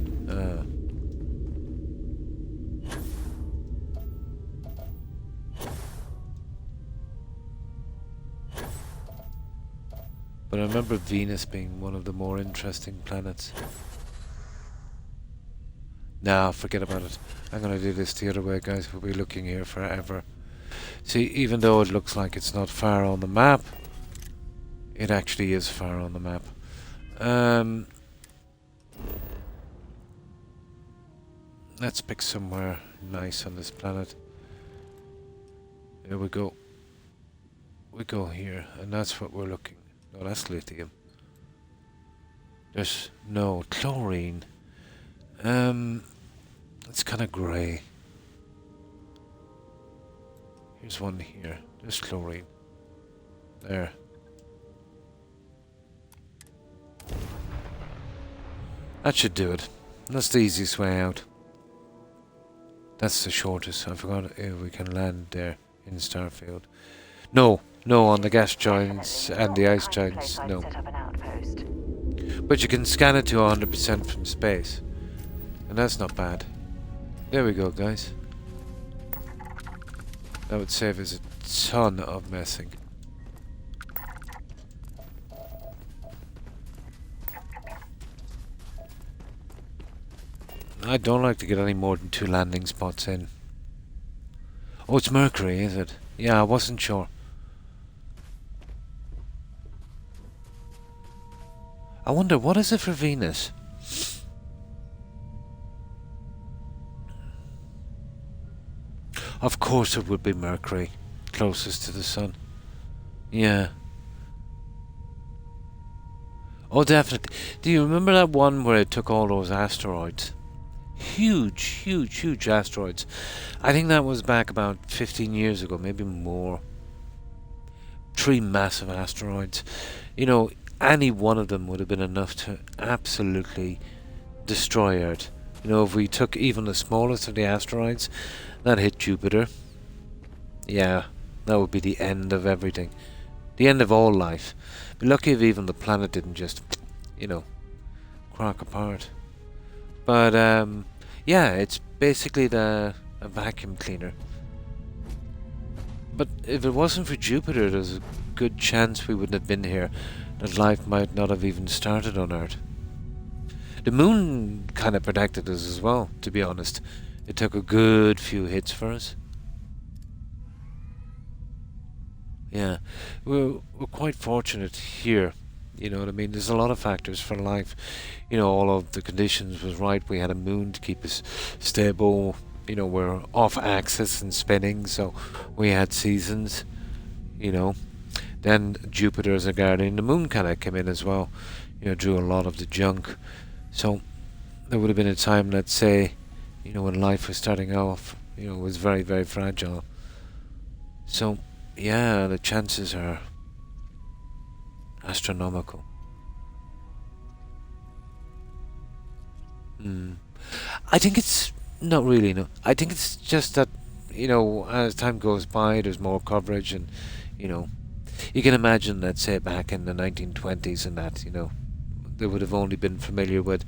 But I remember Venus being one of the more interesting planets. Nah, forget about it. I'm gonna do this the other way, guys. We'll be looking here forever. See, even though it looks like it's not far on the map, it actually is far on the map. Let's pick somewhere nice on this planet. Here we go. We go here, and that's what we're looking. No, that's lithium. There's no chlorine. It's kind of grey. Here's one here. There's chlorine. There. That should do it. That's the easiest way out. That's the shortest. I forgot if we can land there in Starfield. No, no, on the gas giants and the ice giants, no. But you can scan it to 100% from space. And that's not bad. There we go, guys. That would save us a ton of messing. I don't like to get any more than 2 landing spots in. Oh, it's Mercury, is it? Yeah, I wasn't sure. I wonder, what is it for Venus? Of course it would be Mercury, closest to the sun. Yeah. Oh, definitely. Do you remember that one where it took all those asteroids? Huge, huge, huge asteroids. I think that was back about 15 years ago, maybe more. 3 massive asteroids. You know, any one of them would have been enough to absolutely destroy Earth. You know, if we took even the smallest of the asteroids that hit Jupiter, yeah, that would be the end of everything. The end of all life. Be lucky if even the planet didn't just, you know, crack apart. But, yeah, it's basically a vacuum cleaner. But if it wasn't for Jupiter, there's a good chance we wouldn't have been here. That life might not have even started on Earth. The moon kind of protected us as well, to be honest. It took a good few hits for us. Yeah, we're quite fortunate here. You know what I mean? There's a lot of factors for life. You know, all of the conditions was right. We had a moon to keep us stable. You know, we're off axis and spinning, so we had seasons. You know, then Jupiter as a guardian, the moon kind of came in as well. You know, drew a lot of the junk. So there would have been a time, let's say, you know, when life was starting off. You know, it was very, very fragile. So yeah, the chances are astronomical. I think it's not really, no. I think it's just that, you know, as time goes by, there's more coverage, and, you know, you can imagine, let's say, back in the 1920s and that, you know, they would have only been familiar with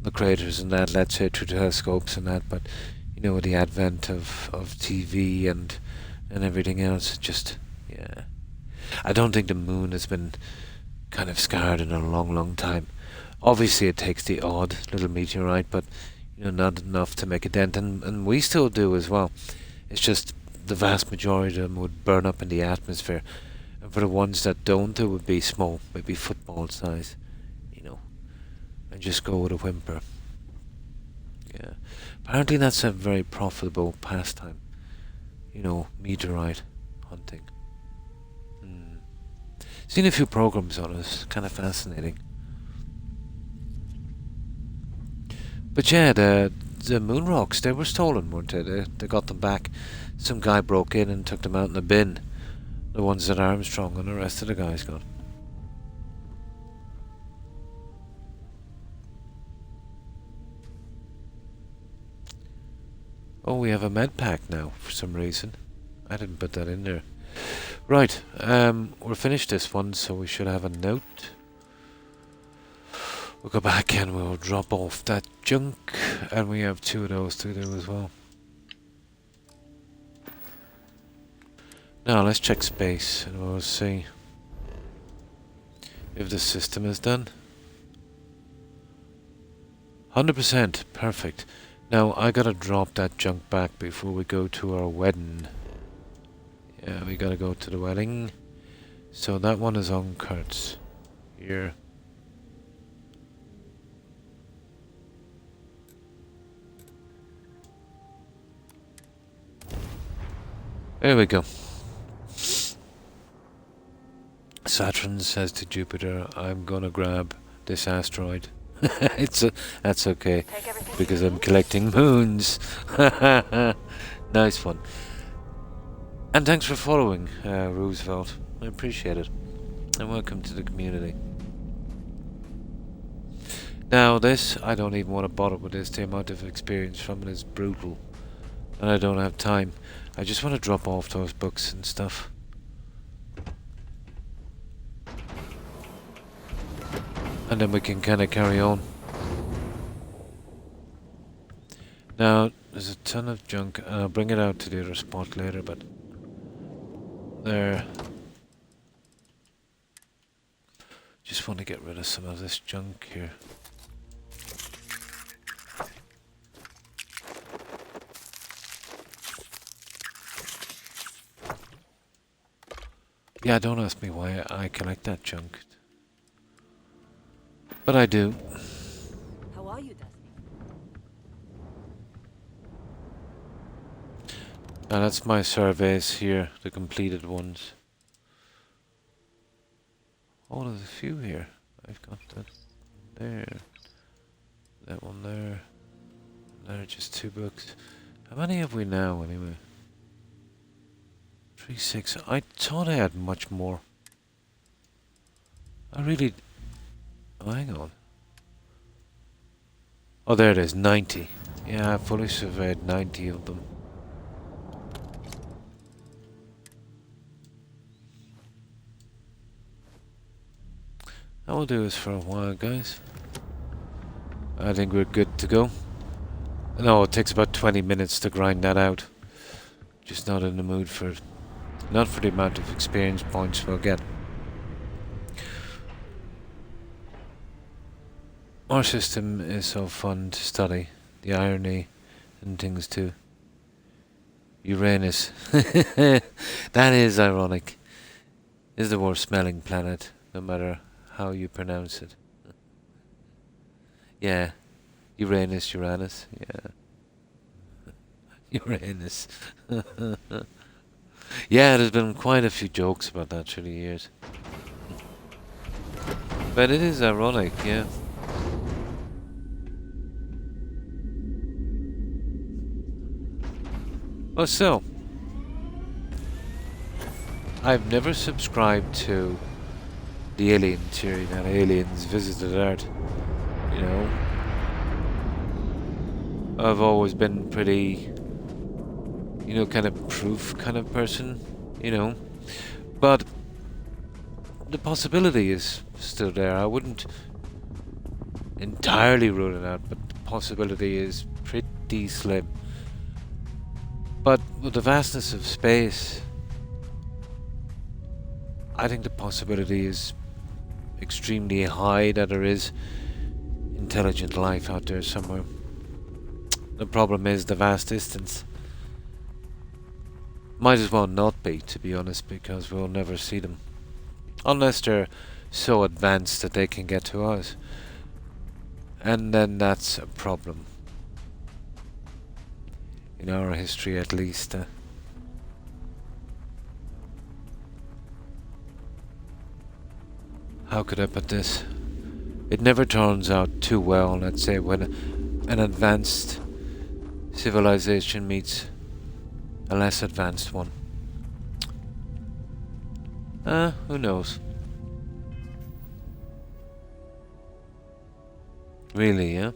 the craters and that, let's say, through telescopes and that, but, you know, with the advent of TV and everything else, just, yeah. I don't think the moon has been kind of scarred in a long, long time. Obviously, it takes the odd little meteorite, but, you know, not enough to make a dent, and we still do as well. It's just the vast majority of them would burn up in the atmosphere, and for the ones that don't, it would be small, maybe football size, you know, and just go with a whimper. Yeah, apparently that's a very profitable pastime, you know, meteorite hunting. Seen a few programs on it, kind of fascinating. But yeah, the moon rocks, they were stolen, weren't they? They got them back. Some guy broke in and took them out in a bin. The ones that Armstrong and the rest of the guys got. Oh, we have a med pack now, for some reason. I didn't put that in there. Right, we're finished this one, so we should have a note. We'll go back and we'll drop off that junk, and we have 2 of those to do as well. Now let's check space and we'll see if the system is done. 100%, perfect. Now I gotta drop that junk back before we go to our wedding. Yeah, we gotta go to the wedding. So that one is on Kurtz. Here. There we go. Saturn says to Jupiter, I'm gonna grab this asteroid. That's okay, because I'm collecting moons. Nice one. And thanks for following, Roosevelt. I appreciate it. And welcome to the community. Now this, I don't even want to bother with this. The amount of experience from it is brutal. And I don't have time. I just want to drop off those books and stuff. And then we can kind of carry on. Now, there's a ton of junk, and I'll bring it out to the other spot later, but... There. Just want to get rid of some of this junk here. Yeah, don't ask me why I collect that junk. But I do. How are you, Dusty? Now that's my surveys here, the completed ones. Oh, there's a few here. I've got that there. That one there. There are just 2 books. How many have we now, anyway? 3, 6. I thought I had much more. I really... Oh, hang on. Oh, there it is. 90. Yeah, I fully surveyed 90 of them. That will do us for a while, guys. I think we're good to go. No, it takes about 20 minutes to grind that out. Just not in the mood for it. Not for the amount of experience points we'll get. Our system is so fun to study. The irony and things too. Uranus. That is ironic. Is the worst smelling planet, no matter how you pronounce it. Yeah. Uranus. Yeah. Uranus. Yeah, there's been quite a few jokes about that through the years. But it is ironic, yeah. Well, so I've never subscribed to the alien theory that aliens visited Earth. You know, I've always been pretty, you know, kind of proof kind of person, you know. But the possibility is still there. I wouldn't entirely rule it out, but the possibility is pretty slim. But with the vastness of space, I think the possibility is extremely high that there is intelligent life out there somewhere. The problem is the vast distance. Might as well not be, to be honest, because we'll never see them. Unless they're so advanced that they can get to us. And then that's a problem. In our history, at least. How could I put this? It never turns out too well, let's say, when an advanced civilization meets a less advanced one. Who knows? Really, yeah?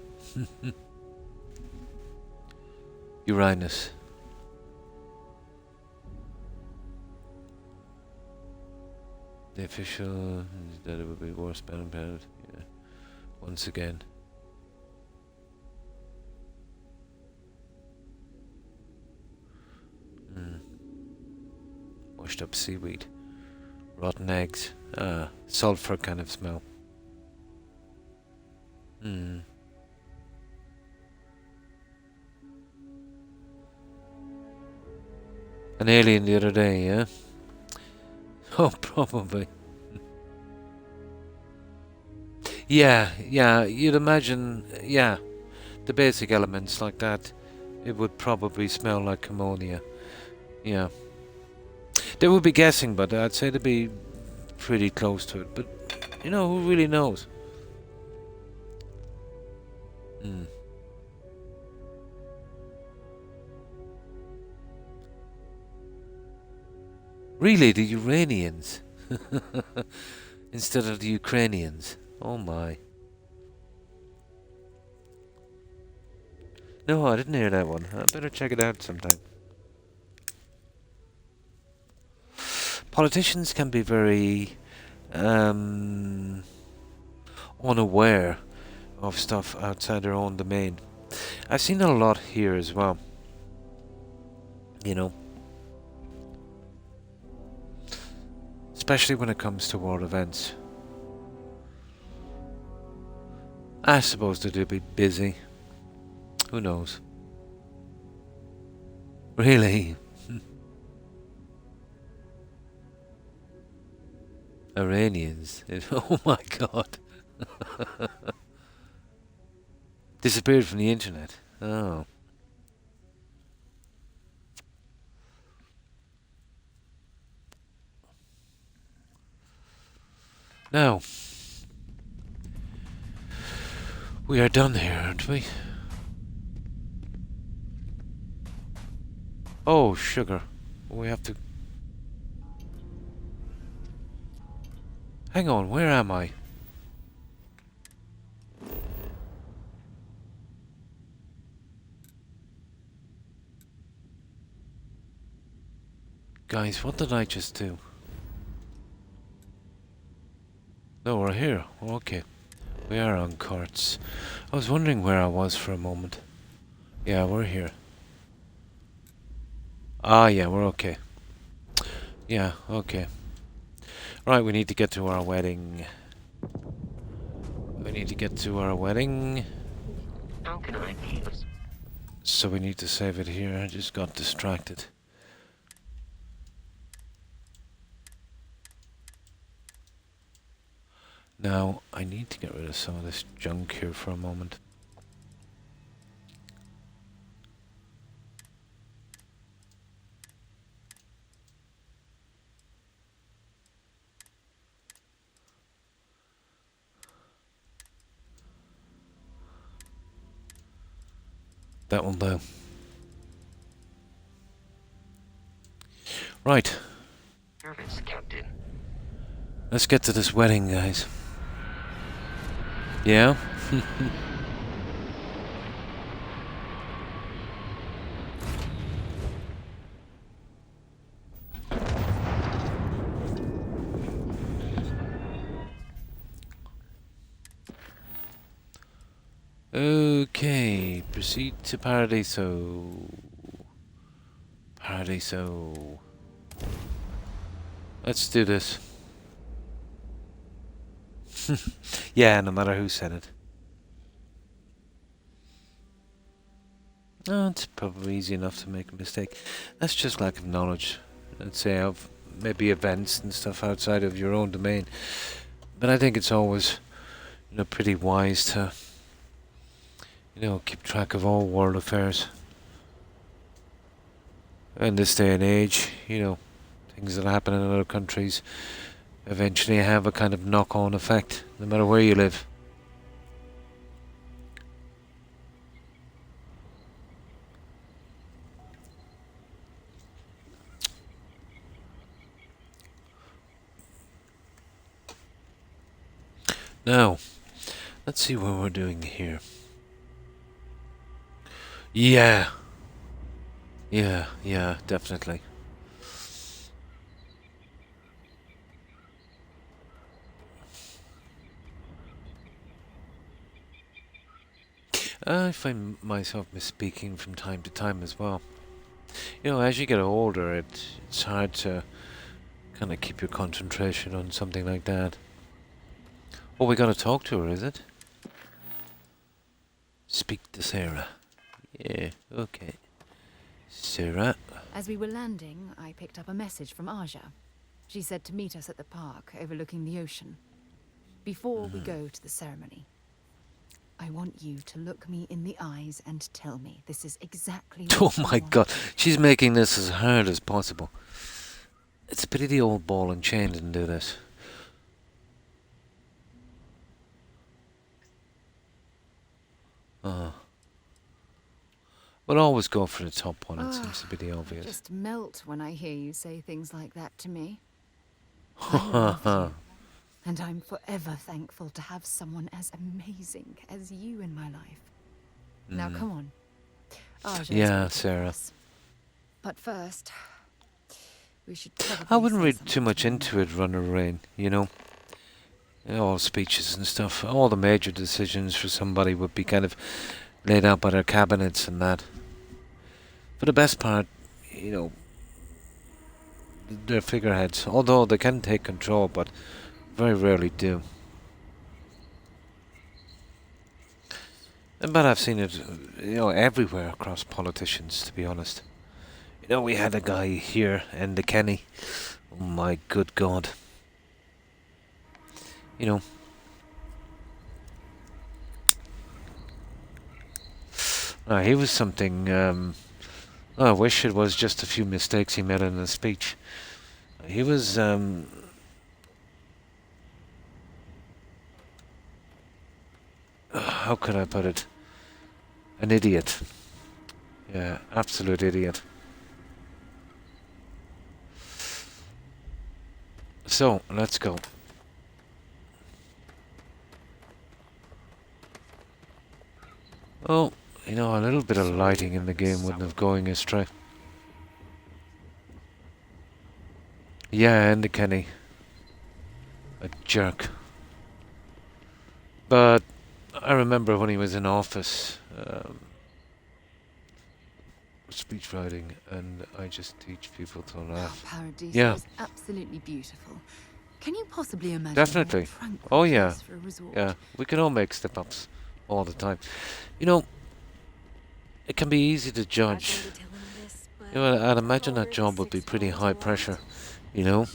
Uranus. The official is that it would be worse bound planet. Yeah. Once again. Washed up seaweed. Rotten eggs. Sulfur kind of smell. An alien the other day, yeah? Oh, probably. Yeah, you'd imagine, yeah, the basic elements like that, it would probably smell like ammonia. Yeah. They would be guessing, but I'd say they'd be pretty close to it. But, you know, who really knows? Hmm. Really, the Uranians instead of the Ukrainians. Oh my. No, I didn't hear that one. I better check it out sometime. Politicians can be very unaware of stuff outside their own domain. I've seen that a lot here as well. You know, especially when it comes to world events. I suppose that they'll be busy. Who knows? Really? Iranians? Oh my god. Disappeared from the internet. Oh. Now, we are done here, aren't we? Oh, sugar. We have to... Hang on, where am I? Guys, what did I just do? No, we're here. Okay. We are on carts. I was wondering where I was for a moment. Yeah, we're here. Ah, yeah, we're okay. Yeah, okay. Right, we need to get to our wedding. We need to get to our wedding. How can I be of... So we need to save it here. I just got distracted. Now, I need to get rid of some of this junk here for a moment. That will do. Right. Service, Captain. Let's get to this wedding, guys. Yeah? Okay, proceed to Paradiso. Paradiso. Let's do this. Yeah, no matter who said it. Oh, it's probably easy enough to make a mistake. That's just lack of knowledge, let's say, of maybe events and stuff outside of your own domain. But I think it's always, pretty wise to, keep track of all world affairs. In this day and age, things that happen in other countries eventually have a kind of knock-on effect, no matter where you live. Now, let's see what we're doing here. Yeah, definitely. I find myself misspeaking from time to time as well. As you get older, it's hard to kind of keep your concentration on something like that. Oh, we gotta talk to her, is it? Speak to Sarah. Yeah, okay. Sarah. As we were landing, I picked up a message from Aja. She said to meet us at the park overlooking the ocean. Before we go to the ceremony, I want you to look me in the eyes and tell me this is exactly what Oh my god, she's making this as hard as possible. It's a pity the old ball and chain didn't do this. We'll always go for the top one. It seems to be the I obvious. just melt when I hear you say things like that to me. I love you, and I'm forever thankful to have someone as amazing as you in my life. Now come on. Arja's Yeah, waiting for Sarah. us. But first, we should probably I wouldn't say read something too much to into it, Runner Rain, you know? All speeches and stuff. All the major decisions for somebody would be kind of laid out by their cabinets and that. For the best part, you know, they're figureheads. Although they can take control, but very rarely do. But I've seen it, you know, everywhere across politicians, to be honest. You know, we had a guy here, Enda Kenny. Oh my good God. You know. He was something, I wish it was just a few mistakes he made in his speech. He was, how could I put it? An idiot. Yeah, absolute idiot. So, let's go. Oh, you know, a little bit of lighting in the game wouldn't have going astray. Yeah, Enda Kenny. A jerk. But I remember when he was in office, speech writing, and I just teach people to laugh. Paradiso Yeah, is absolutely beautiful. Can you possibly imagine definitely. a more tranquil Oh yeah, place for a resort? yeah. We can all make step-ups all the time. You know, it can be easy to judge. You know, I'd imagine that job would be pretty high pressure. You know,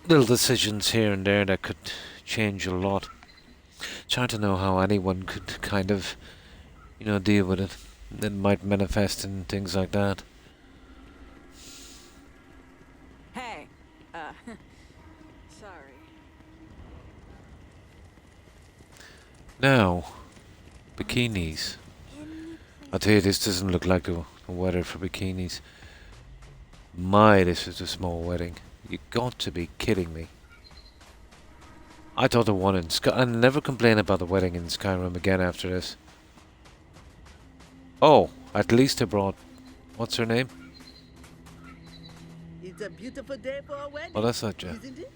little decisions here and there that could change a lot. It's hard to know how anyone could kind of, you know, deal with it. It might manifest in things like that. Hey, sorry. Now, bikinis. I'll tell you, this doesn't look like the weather for bikinis. My, this is a small wedding. You got to be kidding me. I thought the one in I'll never complain about the wedding in Skyrim again after this. Oh, at least I brought... What's her name? It's a beautiful day for a wedding. Oh, that's not Jeff. Isn't it?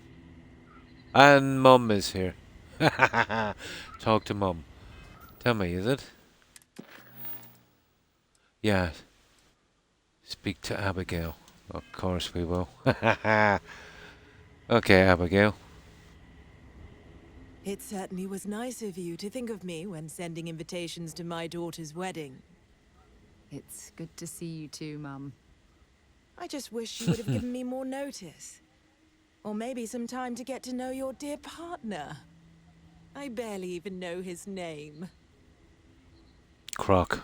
And Mum is here. Talk to Mum. Tell me, is it? Yeah. Speak to Abigail. Of course we will. Okay, Abigail. It certainly was nice of you to think of me when sending invitations to my daughter's wedding. It's good to see you too, Mum. I just wish you would have given me more notice. Or maybe some time to get to know your dear partner. I barely even know his name. Croc.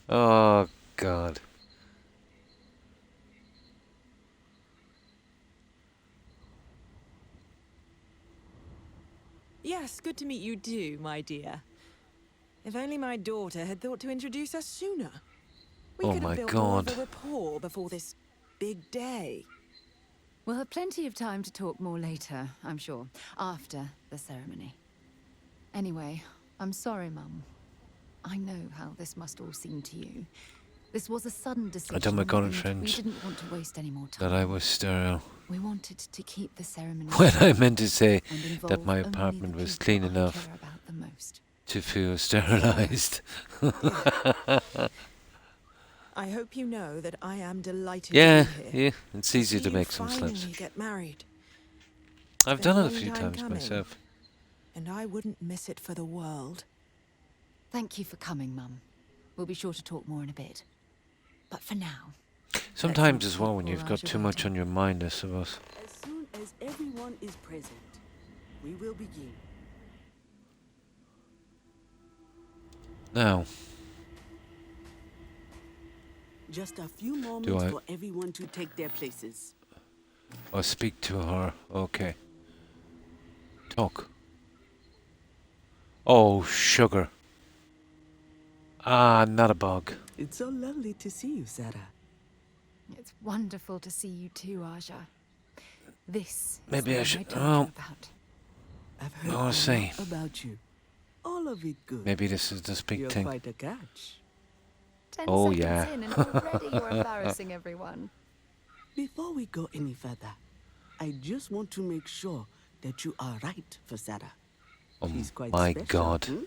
Oh, God. Yes, good to meet you too, my dear. If only my daughter had thought to introduce us sooner. We Oh could have my built more of God. a rapport before this big day. We'll have plenty of time to talk more later, I'm sure, after the ceremony. Anyway, I'm sorry, Mum. I know how this must all seem to you. This was a sudden decision. I told my current and friends we didn't want to waste any more time. that I was sterile. We wanted to keep the ceremony When I safe meant to say and involve that my only the apartment was people clean I enough care about the most. to feel sterilized. I hope you know that I am delighted Yeah, to be here. yeah, it's easy to See you make some slips. finally get married. I've been done a it a long few time times coming. myself. And I wouldn't miss it for the world. Thank you for coming, Mum. We'll be sure to talk more in a bit. But for now... Sometimes as well, when you've got too much on your mind, I suppose. As soon as everyone is present, we will begin. Now, Just a few moments I- for everyone to take their places. I'll speak to her. Okay. Croc. Oh, sugar. Ah, not a bug. It's so lovely to see you, Sarah. It's wonderful to see you too, Aja. This is Maybe the I one should. I told Oh, you about. I've heard I a want to say. lot about you. All of it good. Maybe this is the speak You're thing. quite a catch. 10 Oh, seconds yeah. in and already you're embarrassing everyone. Before we go any further, I just want to make sure that you are right for Sarah. Oh She's quite my special, God. hmm?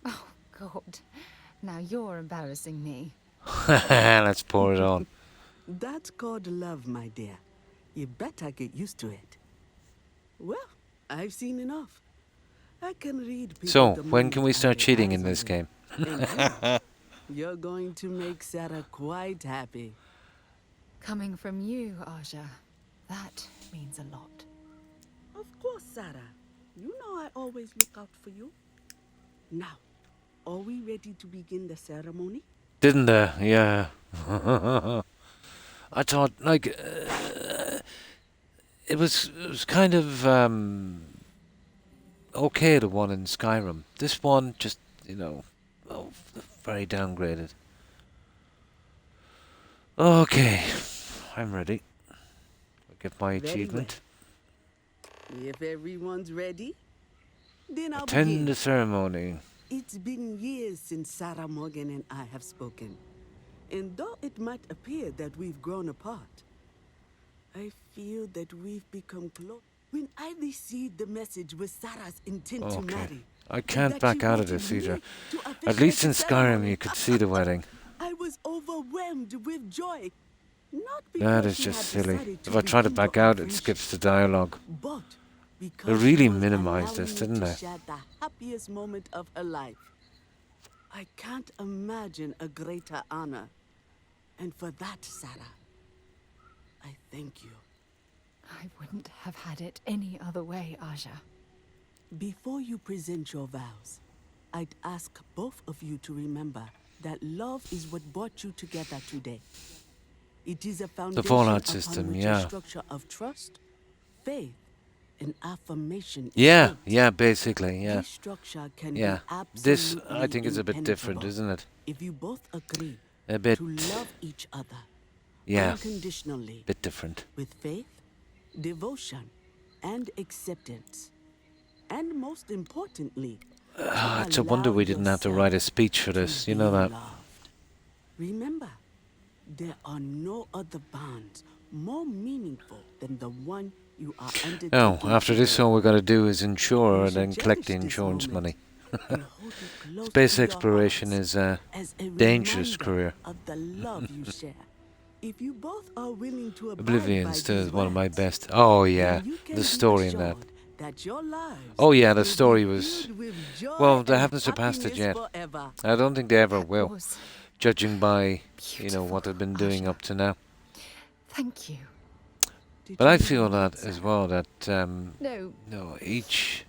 Oh, God. Now you're embarrassing me. Let's pour it on. That's called love, my dear. You better get used to it. Well, I've seen enough. I can read people So, the when can we moment start I lay cheating eyes in on this them. game? And you're going to make Sarah quite happy. Coming from you, Aja, that means a lot. Of course, Sarah. You know I always look out for you. Now, are we ready to begin the ceremony? Didn't they? Yeah. I thought, like, it was kind of okay, the one in Skyrim. This one just, oh, very downgraded. Okay, I'm ready. I'll get my Very achievement. well. If everyone's ready, then I'll Attend begin. the ceremony. It's been years since Sarah Morgan and I have spoken. And though it might appear that we've grown apart, I feel that we've become close. When I received the message with Sarah's intent to Okay. marry, I and can't that back she out of wanted this me either. to At officiate least in the Skyrim ceremony, you could see the wedding. I was overwhelmed with joy. Not That because is she just had silly. decided If I try to begin back our out, it friendship, skips the dialogue. but because They really she was minimized allowing this, me didn't to they? share the happiest moment of her life. I can't imagine a greater honor. And for that, Sarah, I thank you. I wouldn't have had it any other way, Aja. Before you present your vows, I'd ask both of you to remember that love is what brought you together today. It is a foundation Fallout upon system, which yeah. a structure of trust, faith, and affirmation is Yeah, built. yeah, basically, yeah. This structure can Yeah, be this absolutely I think is a bit different, impenetrable isn't it? if you both agree A bit, to love each other yeah, unconditionally, bit different. with faith, devotion, and acceptance. And most importantly, It's a wonder we didn't have to write a speech for this, you know that. remember, there are no other bonds more meaningful than the one you are undertaking. Oh, after this, all we're going to do is You insure and should then collect the cherish this insurance moment money. and hold it close Space to your exploration hearts is a as a dangerous reminder career. of the love you share. If you both are willing to abide Oblivion by still these is one of my words, best. Oh yeah, then you can the be story in that. assured that your lives Oh yeah, will the be story was. filled with joy Well, they and haven't surpassed it happiness yet. forever. I don't think they ever will, was judging by what they've been doing Asha. up to now. Thank you. Did But you I really feel need that as well that No, each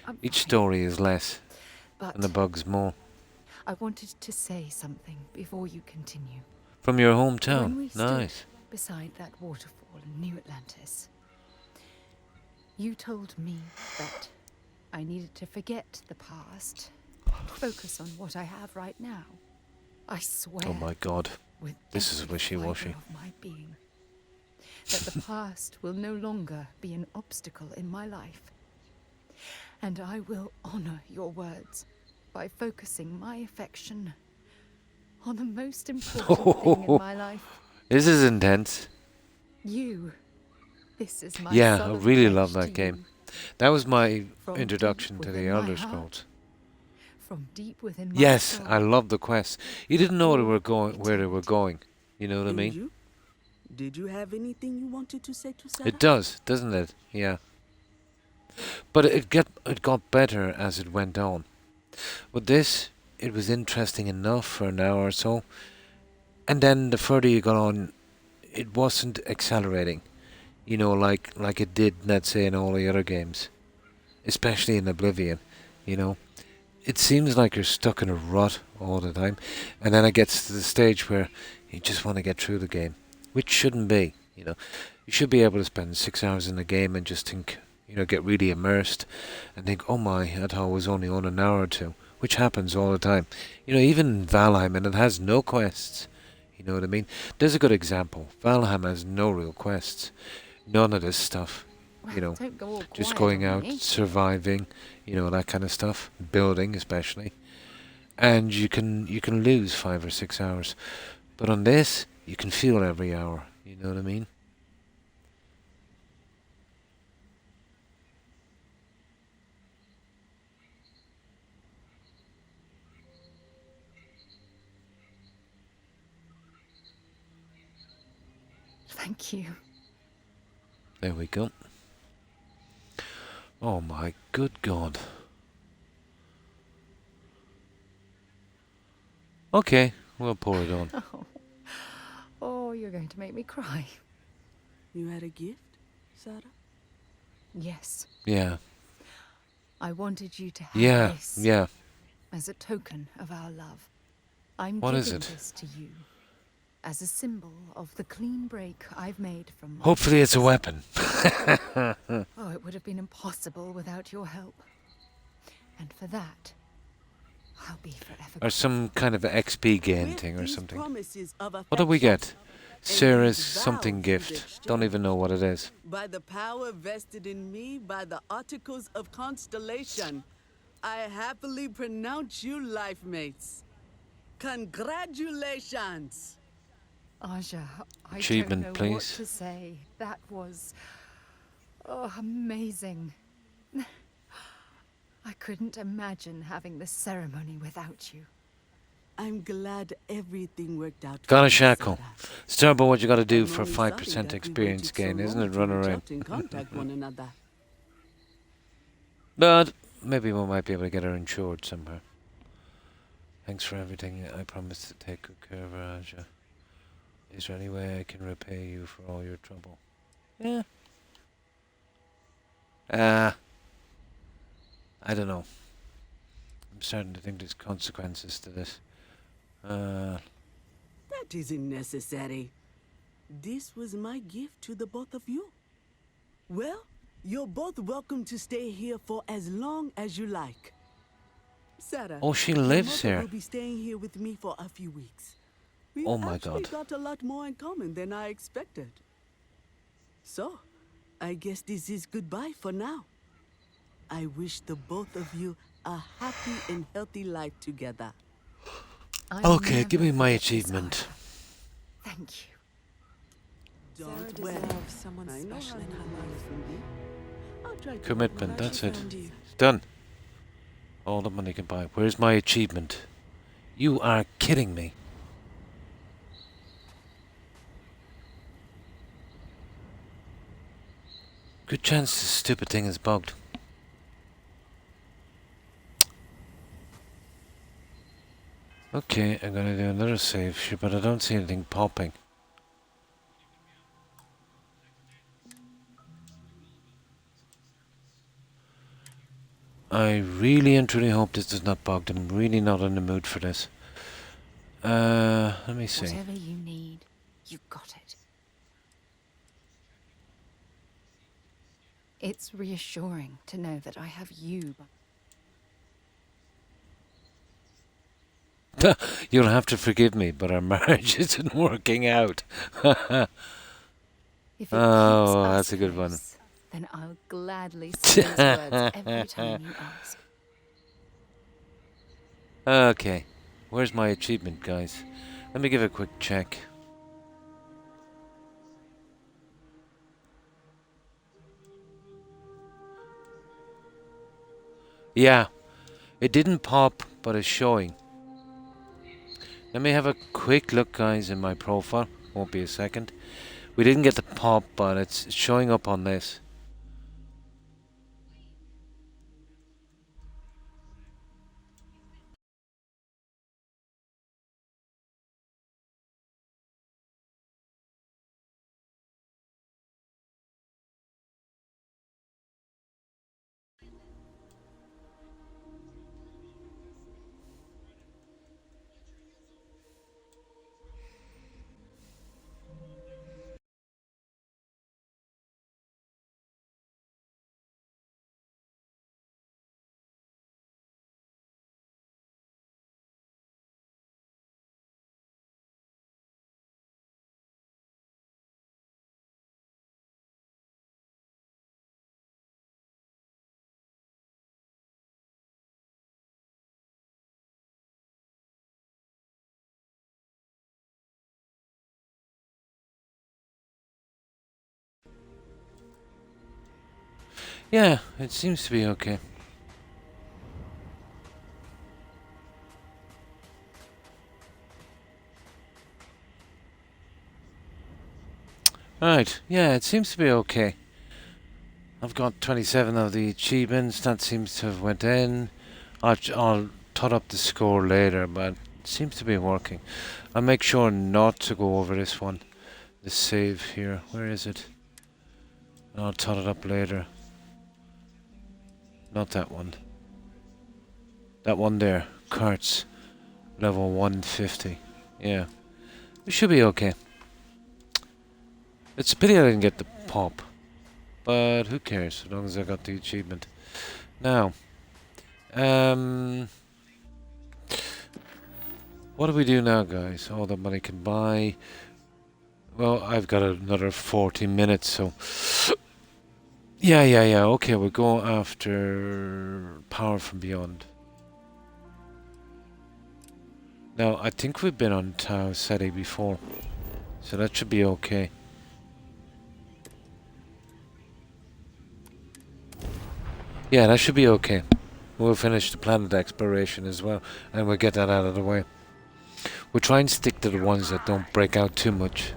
I'm each fine. story is less But and the bugs more. I wanted to say something before you continue. From your When we hometown, stood nice. beside that waterfall in New Atlantis, you told me that I needed to forget the past and focus on what I have right now. I swear. Oh my God, with this is every wishy-washy. fibre of my being, that the past will no longer be an obstacle in my life. And I will honor your words by focusing my affection on the most important thing in my life. This is intense. You. This is my Yeah, I solemn really pledge love to that game. you. That was my From introduction deep to the within my Elder heart, Scrolls. From deep within my Yes, soul. I love the quests. You didn't know they were going Your where they were going. You know what I And mean? you? Did you have anything you wanted to say to Sarah? It does, doesn't it? Yeah. But it got better as it went on. With this, it was interesting enough for an hour or so, and then the further you got on, it wasn't accelerating. You know, like it did, let's say, in all the other games, especially in Oblivion. You know, it seems like you're stuck in a rut all the time, and then it gets to the stage where you just want to get through the game, which shouldn't be. You know, you should be able to spend 6 hours in the game and just think, get really immersed, and think, oh my, I thought I was only on an hour or two, which happens all the time. Even in Valheim, and it has no quests. You know what I mean? There's a good example. Valheim has no real quests, none of this stuff. Don't go all Just quiet going on out, me. surviving, that kind of stuff, building especially, and you can lose 5 or 6 hours, but on this you can feel every hour. You know what I mean? Thank you. There we go. Oh my good God. Okay, we'll pour it on. Oh, you're going to make me cry. You had a gift, Sarah? Yes. Yeah. I wanted you to have Yeah, this yeah. as a token of our love. I'm What is giving it? this to you as a symbol of the clean break I've made from my Hopefully it's a past. weapon. Oh, it would have been impossible without your help. And for that, I'll be forever Or some kind of XP gain With thing or these something. promises of What did we affection get? and Sarah's these something vows gift. you've Don't even know what it is. By the power vested in me by the Articles of Constellation, I happily pronounce you life mates. Congratulations! Aja, I Achievement, don't know what please. to say. That was... oh, amazing. I couldn't imagine having this ceremony without you. I'm glad everything worked out. Got for a you, shackle. Sarah. It's terrible what you got to do I'm for only sorry 5% that we experience waited so gain, isn't long it? to Run reach around. out and contact one another. But maybe we might be able to get her insured somewhere. Thanks for everything. I promise to take good care of her, Aja. Is there any way I can repay you for all your trouble? Yeah. I don't know. I'm starting to think there's consequences to this. That isn't necessary. This was my gift to the both of you. Well, you're both welcome to stay here for as long as you like. Sarah, Oh, she your lives mother here. will be staying here with me for a few weeks. We've Oh my actually God. got a lot more in common than I expected. So, I guess this is goodbye for now. I wish the both of you a happy and healthy life together. I'll Okay, give never me my forget this, achievement. Aja. Thank you. Don't Sarah worry. deserves someone I know special how in you her feel, life. Cindy. I'll try to Commitment, Glad that's she it. found you. It's done. All the money can buy. Where's my achievement? You are kidding me. Good chance this stupid thing is bugged. Okay, I'm gonna do another save, but I don't see anything popping. I really and truly hope this is not bugged. I'm really not in the mood for this. Let me see. Whatever you need, you got it. It's reassuring to know that I have you. You'll have to forgive me, but our marriage isn't working out. If it keeps Oh, us that's a good one. close, then I'll gladly say those words every time you ask. Okay, where's my achievement, guys? Let me give a quick check. Yeah, it didn't pop, but it's showing. Let me have a quick look, guys, in my profile. Won't be a second. We didn't get the pop, but it's showing up on this. Yeah, it seems to be okay. Right, yeah, it seems to be okay. I've got 27 of the achievements. That seems to have went in. I'll tot up the score later, but it seems to be working. I'll make sure not to go over this one. The save here. Where is it? I'll tot it up later. Not that one. That one there. Kurtz. Level 150. Yeah. We should be okay. It's a pity I didn't get the pop. But who cares, as long as I got the achievement. Now, what do we do now, guys? All the money can buy. Well, I've got another 40 minutes, so... Yeah, okay, we'll go after Power from Beyond. Now, I think we've been on Tau Ceti before, so that should be okay. Yeah, that should be okay. We'll finish the planet exploration as well, and we'll get that out of the way. We'll try and stick to the ones that don't break out too much.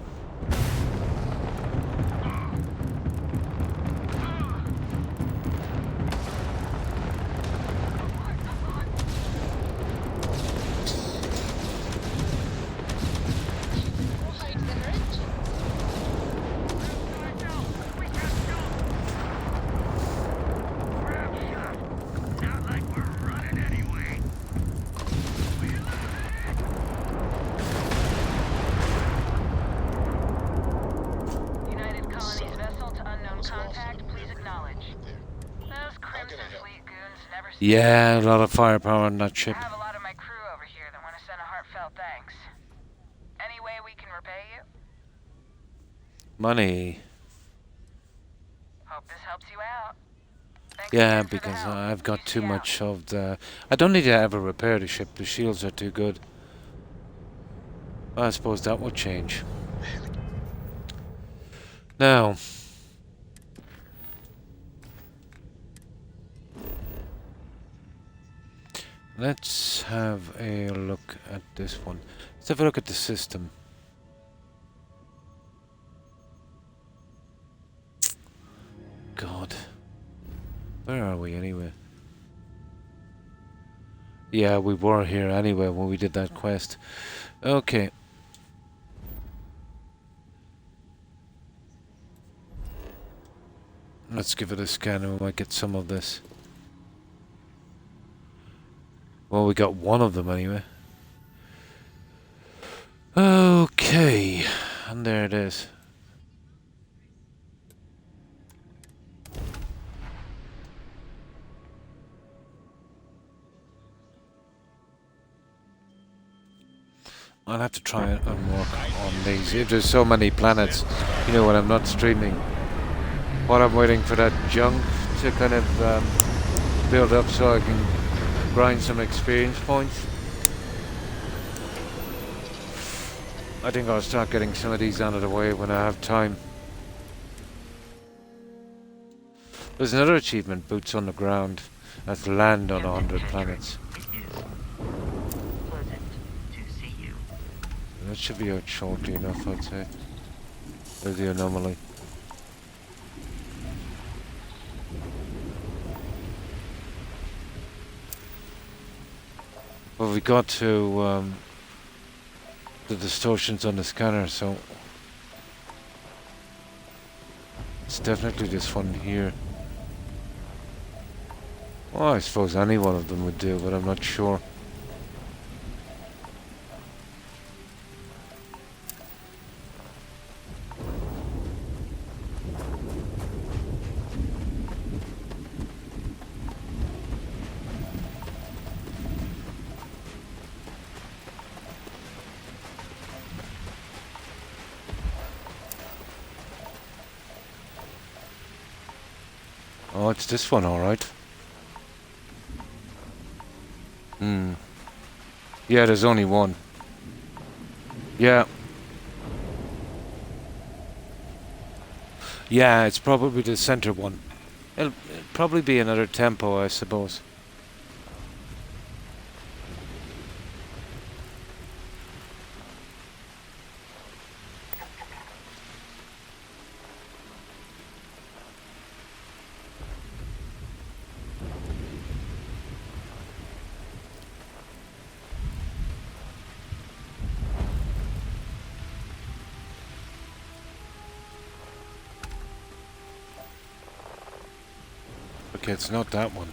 Yeah, a lot of firepower on that ship. I have a lot of my crew over here that want to send a heartfelt thanks. Any way we can repay you? Money. Hope this helps you out. Yeah, because I've got too much of the... I don't need to ever repair the ship. The shields are too good. I suppose that will change. Now... let's have a look at this one. Let's have a look at the system. God. Where are we anyway? Yeah, we were here anyway when we did that quest. Okay. Let's give it a scan and we might get some of this. Well, we got one of them anyway. Okay. And there it is. I'll have to try and work on these. If there's so many planets, you know, when I'm not streaming, while I'm waiting for that junk to kind of build up so I can grind some experience points. I think I'll start getting some of these out of the way when I have time. There's another achievement, Boots on the Ground. That's land on 100 planets. That should be out shortly enough, I'd say. There's the anomaly. Well, we got to the distortions on the scanner, so it's definitely this one here. Well, I suppose any one of them would do, but I'm not sure. Oh, it's this one, alright. Yeah, there's only one. Yeah. Yeah, it's probably the center one. It'll probably be another tempo, I suppose. Okay, it's not that one.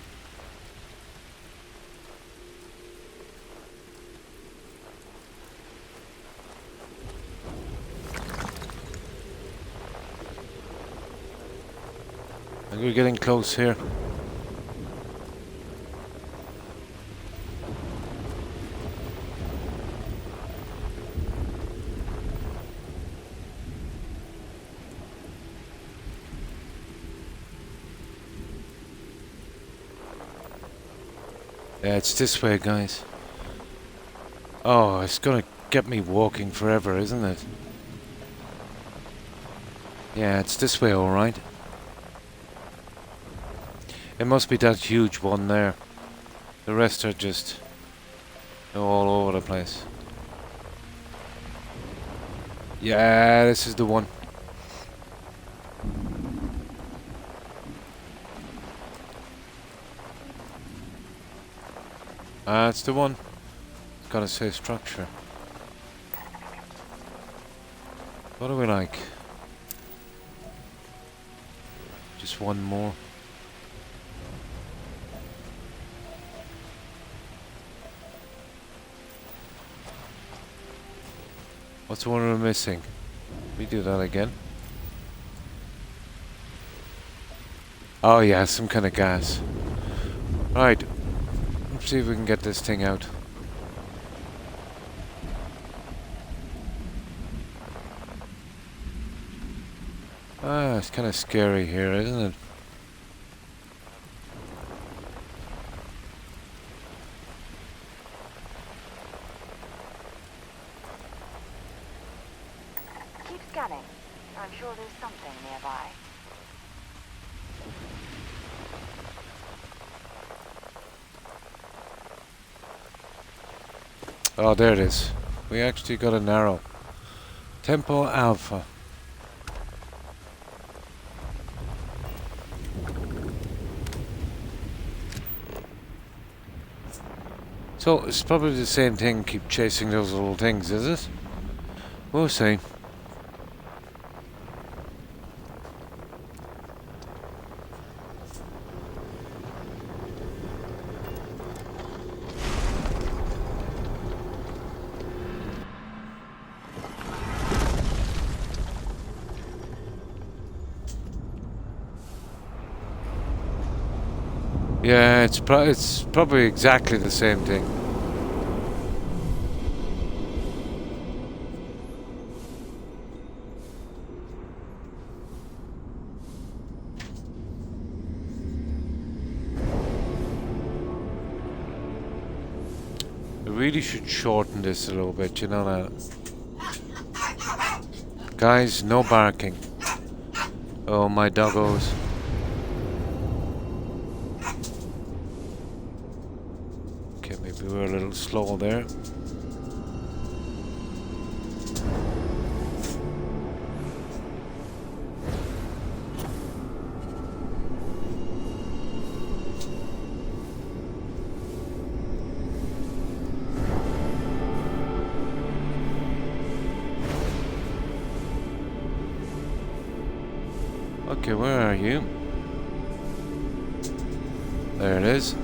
I think we're getting close here. Yeah, it's this way, guys. Oh, it's gonna get me walking forever, isn't it? Yeah, it's this way, alright. It must be that huge one there. The rest are just all over the place. Yeah, this is the one. That's the one. It's gotta say structure. What do we like? Just one more. What's the one we're missing? We do that again. Oh yeah, some kind of gas. Right. Let's see if we can get this thing out. Ah, it's kind of scary here, isn't it? Keep scanning. I'm sure there's something nearby. Oh, there it is. We actually got an arrow. Tempo Alpha. So, it's probably the same thing, keep chasing those little things, is it? We'll see. Yeah, it's probably exactly the same thing. I really should shorten this a little bit, you know that. Guys, no barking. Oh, my doggos. Okay, maybe we're a little slow there. Okay, where are you? There it is.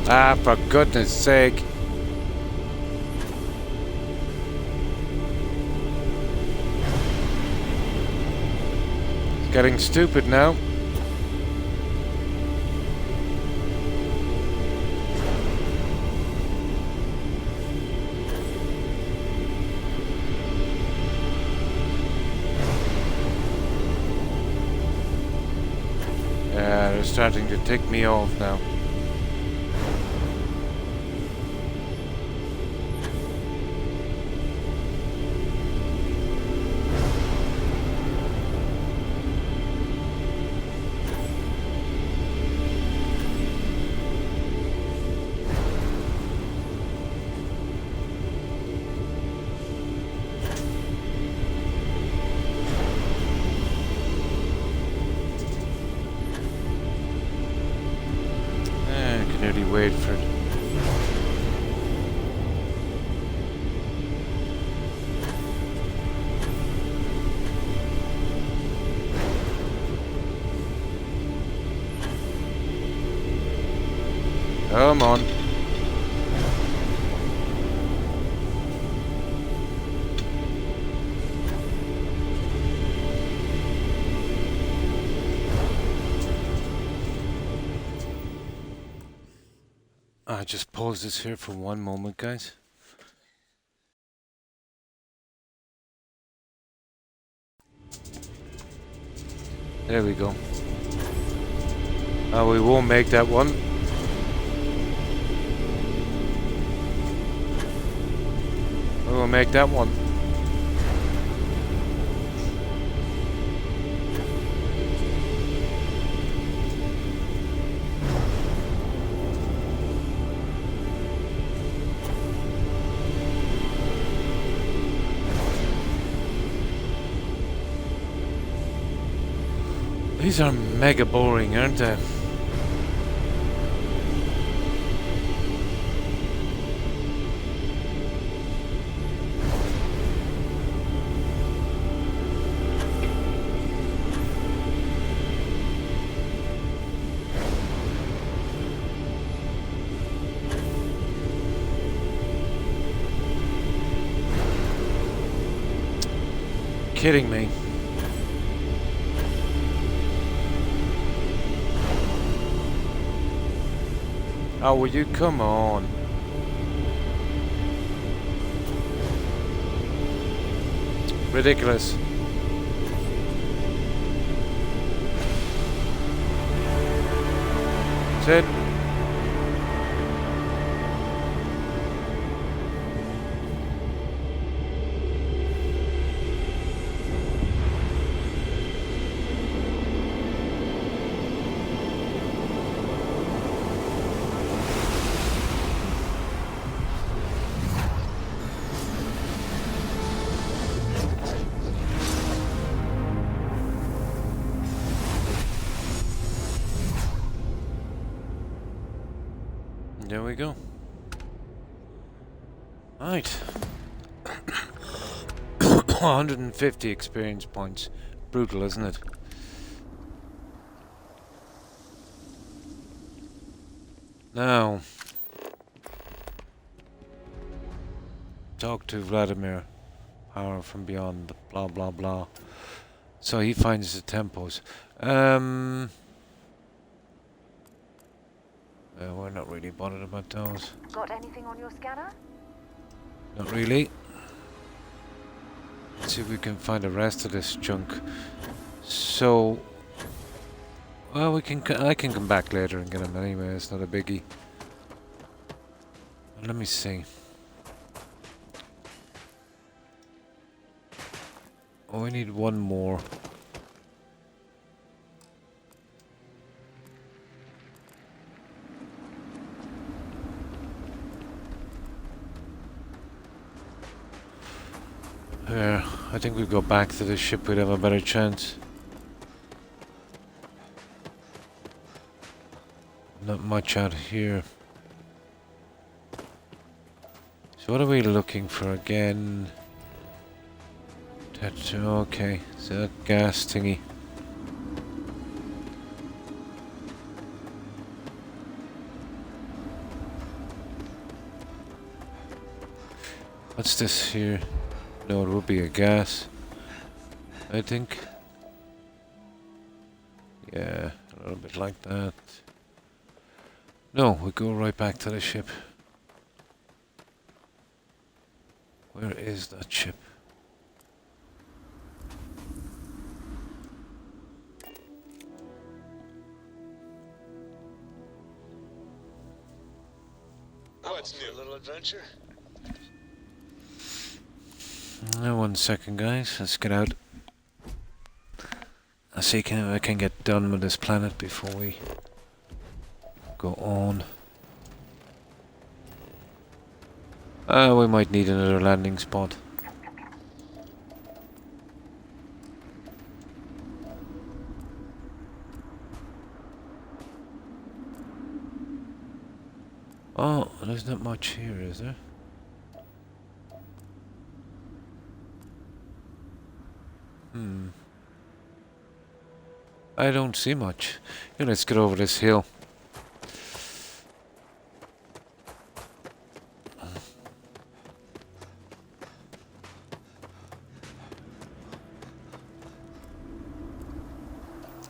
Ah, for goodness sake. It's getting stupid now. Yeah, they're starting to tick me off now. I can nearly wait for it. Come on. I just pause this here for one moment, guys. There we go. We won't make that one. We will make that one. These are mega boring, aren't they? Kidding me. Oh, will you come on? Ridiculous. That's it. There we go. Right. 150 experience points. Brutal, isn't it? Now, talk to Vladimir. Power from beyond. Blah blah blah. So he finds the tempos. We're not really bothered about those. Got anything on your scanner? Not really. Let's see if we can find the rest of this junk. So, well, we can. I can come back later and get them anyway. It's not a biggie. Let me see. Oh, we need one more. Here, I think we go back to the ship, we'd have a better chance. Not much out here. So what are we looking for again? That's okay, so that gas thingy. What's this here? No, it would be a gas, I think. Yeah, a little bit like that. No, we go right back to the ship. Where is that ship? What's new? A little adventure? Now, 1 second, guys. Let's get out. I see I can get done with this planet before we go on. We might need another landing spot. Oh, there's not much here, is there? I don't see much. Here, let's get over this hill.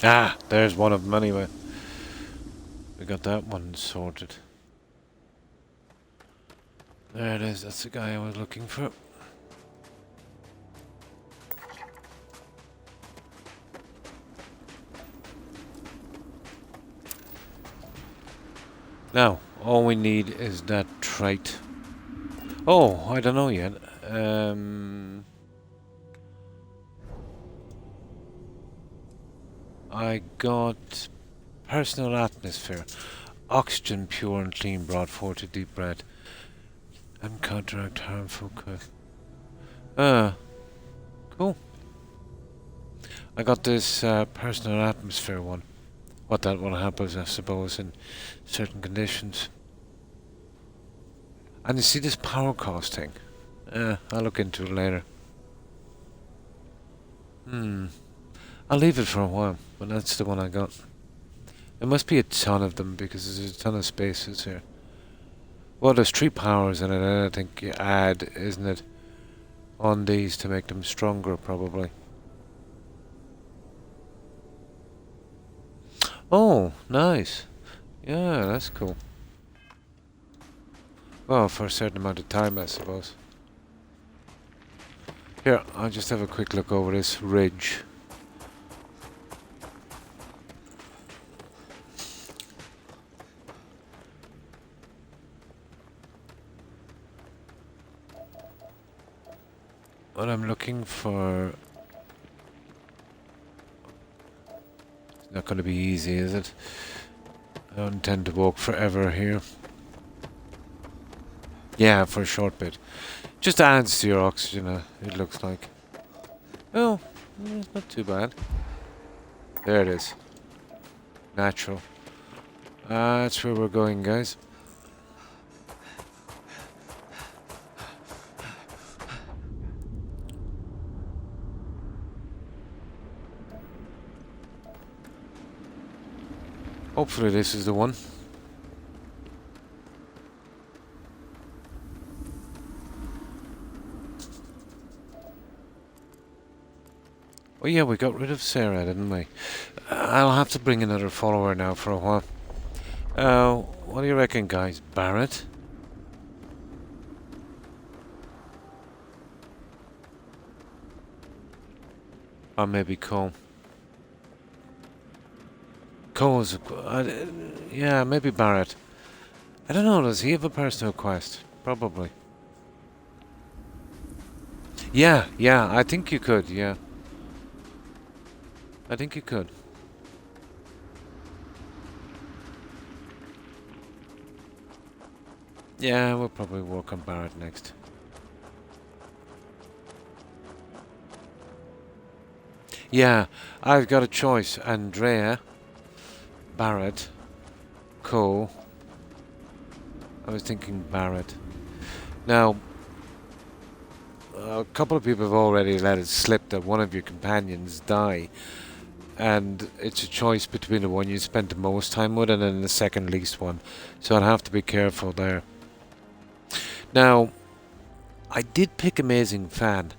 Ah, there's one of them anyway. We got that one sorted. There it is, that's the guy I was looking for. Now, all we need is that trait. Oh, I don't know yet. I got personal atmosphere. Oxygen pure and clean brought forth to deep breath. And counteract harmful cool. I got this personal atmosphere one. What that one happens, I suppose, in certain conditions. And you see this power cost thing? I'll look into it later. I'll leave it for a while, but that's the one I got. There must be a ton of them because there's a ton of spaces here. Well, there's 3 powers in it, and I think you add, isn't it, on these to make them stronger, probably. Oh, nice. Yeah, that's cool. Well, for a certain amount of time, I suppose. Here, I'll just have a quick look over this ridge. What I'm looking for... It's not going to be easy, is it? I don't intend to walk forever here. Yeah, for a short bit. Just adds to your oxygen, it looks like. Oh, it's not too bad. There it is. Natural. That's where we're going, guys. Hopefully this is the one. Oh yeah, we got rid of Sarah, didn't we? I'll have to bring another follower now for a while. What do you reckon, guys? Barrett? Or maybe Cole. Cole's... yeah, maybe Barrett. I don't know, does he have a personal quest? Probably. Yeah, I think you could, yeah. I think you could. Yeah, we'll probably work on Barrett next. Yeah, I've got a choice. Andrea, Barrett, Cole. I was thinking Barrett. Now, a couple of people have already let it slip that one of your companions die. And it's a choice between the one you spent the most time with and then the second least one. So I'll have to be careful there. Now, I did pick Amazing Fan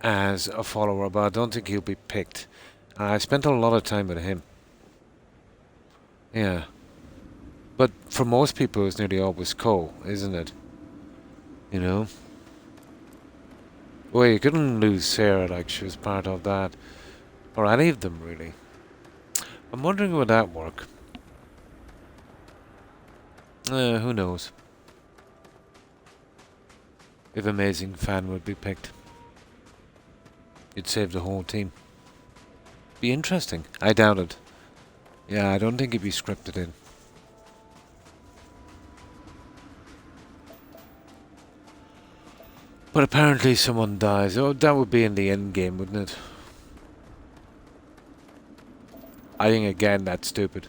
as a follower, but I don't think he'll be picked. I spent a lot of time with him. Yeah. But for most people, it's nearly always Cole, isn't it? You know? Well, you couldn't lose Sarah, like she was part of that. Or any of them, really. I'm wondering would that work? Who knows? If Amazing Fan would be picked. You'd save the whole team. Be interesting. I doubt it. Yeah, I don't think it'd be scripted in. But apparently someone dies. Oh, that would be in the end game, wouldn't it? I think again that's stupid.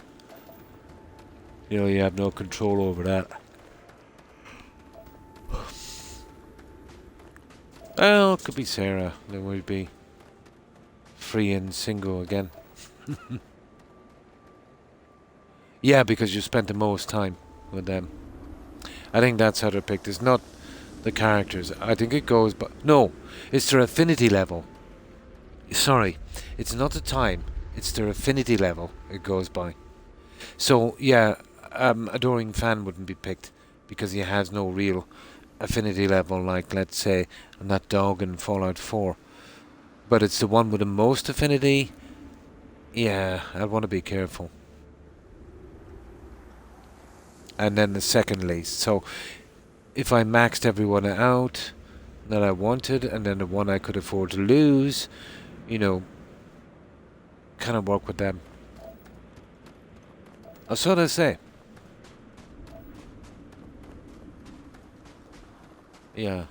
You know, you have no control over that. Well, it could be Sarah. Then we'd be free and single again. Yeah, because you spent the most time with them. I think that's how they're picked. It's not the characters. I think it goes by... No, it's their affinity level. Sorry, it's not the time. It's their affinity level it goes by. So, yeah, Adoring Fan wouldn't be picked because he has no real affinity level, like, let's say, on that dog in Fallout 4. But it's the one with the most affinity. Yeah, I'd want to be careful. And then the second least. So, if I maxed everyone out that I wanted, and then the one I could afford to lose, you know, kind of work with them. That's what I say. Yeah.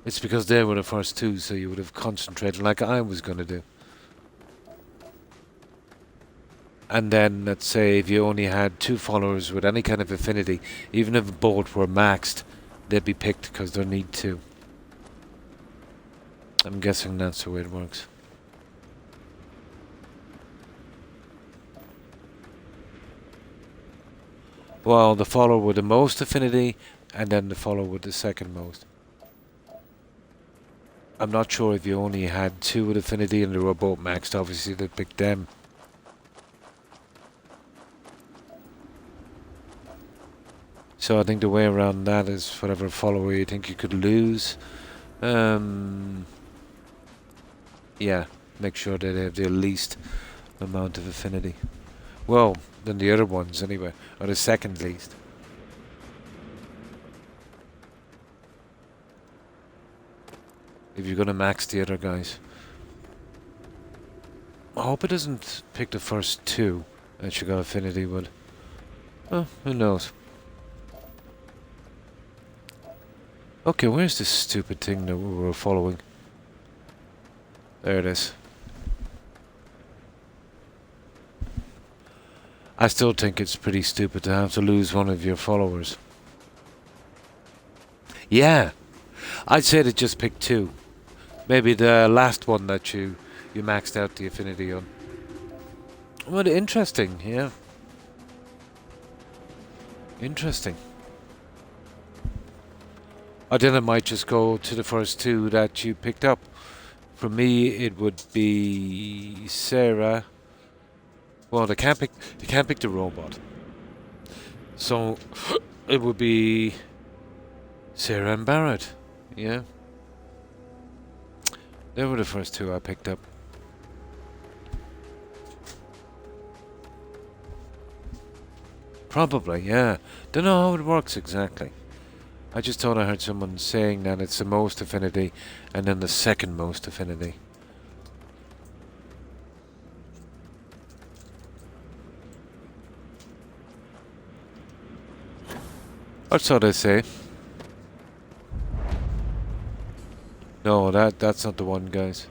It's because they were the first two, so you would have concentrated like I was going to do. And then, let's say, if you only had 2 followers with any kind of affinity, even if both were maxed, they'd be picked because they need to. I'm guessing that's the way it works. Well, the follower with the most affinity, and then the follower with the second most. I'm not sure if you only had 2 with affinity and they were both maxed, obviously they'd pick them. So I think the way around that is whatever follower you think you could lose. Yeah, make sure that they have the least amount of affinity. Well, than the other ones anyway, or the second least. If you're gonna max the other guys. I hope it doesn't pick the first 2 that you got affinity with. Oh, who knows? Okay, where's this stupid thing that we were following? There it is. I still think it's pretty stupid to have to lose one of your followers. Yeah, I'd say to just pick 2. Maybe the last one that you maxed out the affinity on. Well, interesting, yeah. Interesting. Or then it might just go to the first 2 that you picked up. For me, it would be Sarah. Well, they can't pick the robot. So it would be Sarah and Barrett. Yeah. They were the first 2 I picked up. Probably, yeah. Don't know how it works exactly. I just thought I heard someone saying that it's the most affinity and then the second most affinity. That's what I say. No, that's not the one, guys.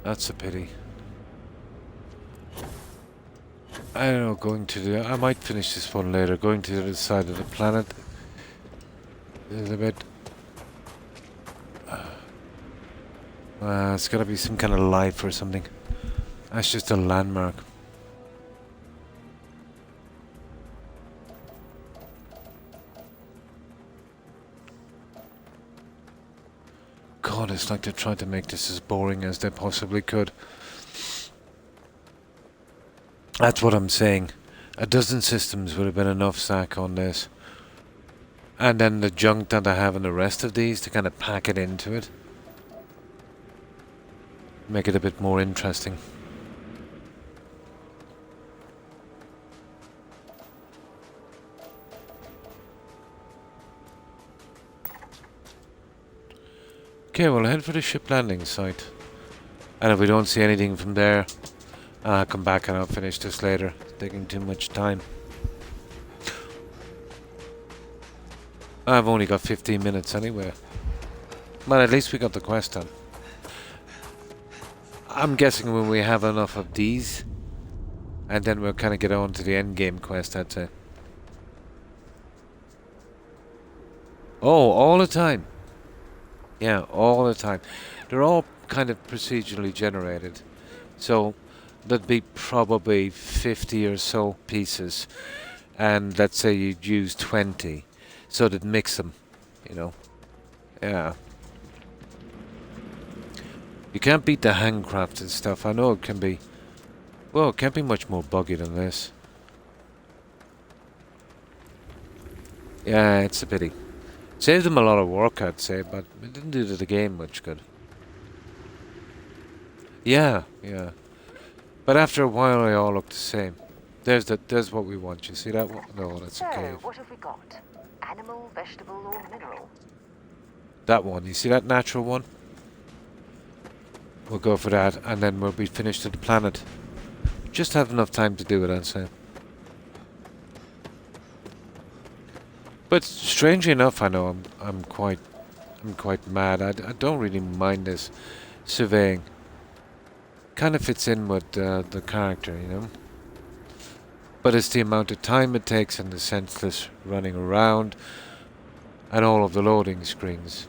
That's a pity. I don't know, I might finish this one later. Going to the other side of the planet This is a bit... it's gotta be some kind of life or something. That's just a landmark. God, it's like they tried to make this as boring as they possibly could. That's what I'm saying. A dozen systems would have been enough, Zach, on this. And then the junk that I have in the rest of these to kind of pack it into it. Make it a bit more interesting. Okay, we'll head for the ship landing site. And if we don't see anything from there, I'll come back and I'll finish this later. It's taking too much time. I've only got 15 minutes anyway. But at least we got the quest done. I'm guessing when we have enough of these, and then we'll kind of get on to the end game quest, I'd say. Oh, all the time. Yeah, all the time. They're all kind of procedurally generated. So there'd be probably 50 or so pieces. And let's say you'd use 20. So they'd mix them, you know. Yeah. You can't beat the handcrafted stuff. I know it can be... Well, it can't be much more buggy than this. Yeah, it's a pity. Saved them a lot of work, I'd say, but it didn't do to the game much good. Yeah, yeah. But after a while, they all look the same. There's what we want. You see that one? No, that's a cave. So, what have we got? Animal, vegetable, or mineral? That one. You see that natural one? We'll go for that, and then we'll be finished with the planet. Just have enough time to do it, I'd say. But strangely enough, I know I'm quite mad. I don't really mind this surveying. Kind of fits in with the character, you know. But it's the amount of time it takes and the senseless running around and all of the loading screens.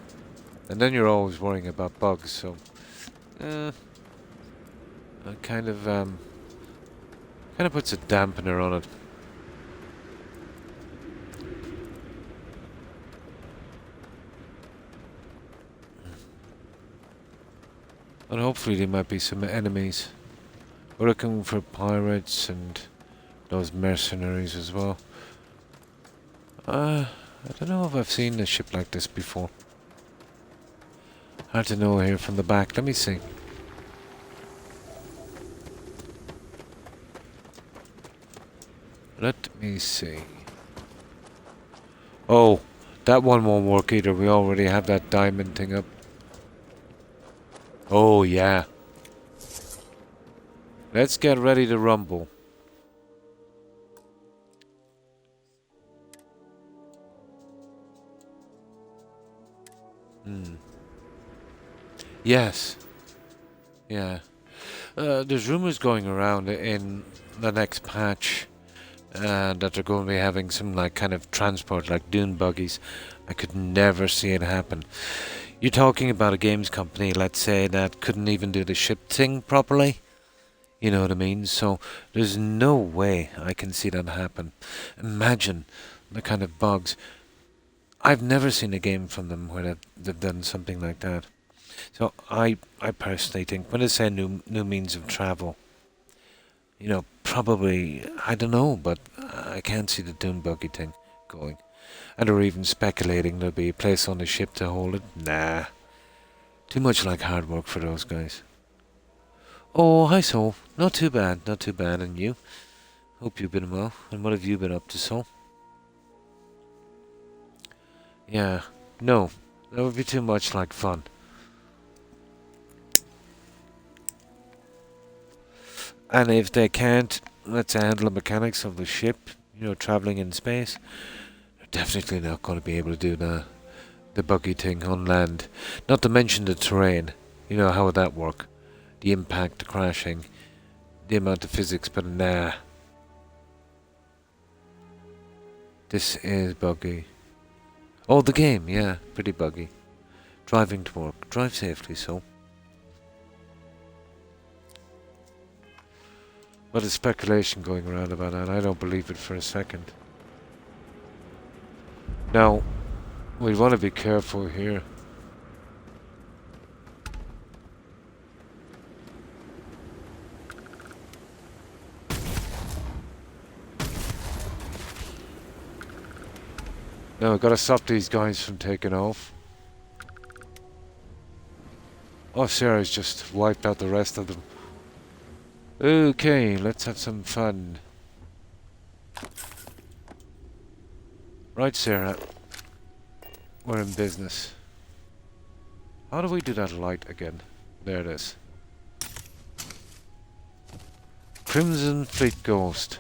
And then you're always worrying about bugs, so it kind of puts a dampener on it. And hopefully there might be some enemies. We're looking for pirates and those mercenaries as well. I don't know if I've seen a ship like this before. Hard to know here from the back. Let me see. Let me see. Oh, that one won't work either. We already have that diamond thing up. Oh, yeah. Let's get ready to rumble. Yes. Yeah. There's rumors going around in the next patch that they're going to be having some like kind of transport like dune buggies. I could never see it happen. You're talking about a games company, let's say, that couldn't even do the ship thing properly. You know what I mean? So there's no way I can see that happen. Imagine the kind of bugs. I've never seen a game from them where they've done something like that. So I personally think when they say new means of travel, you know, probably, I don't know, but I can't see the dune buggy thing going. And they're even speculating there'll be a place on the ship to hold it. Nah. Too much like hard work for those guys. Oh, hi Sol. Not too bad, not too bad. And you? Hope you've been well. And what have you been up to, Sol? Yeah. No. That would be too much like fun. And if they can't, let's handle the mechanics of the ship, you know, traveling in space, definitely not going to be able to do the buggy thing on land. Not to mention the terrain. You know, how would that work? The impact, the crashing, the amount of physics, but nah. This is buggy. Oh, the game, yeah, pretty buggy. Driving to work. Drive safely, so. But there's speculation going around about that. I don't believe it for a second. Now, we want to be careful here. Now, we've got to stop these guys from taking off. Oh, Sarah's just wiped out the rest of them. Okay, let's have some fun. Right, Sarah. We're in business. How do we do that light again? There it is. Crimson Fleet Ghost.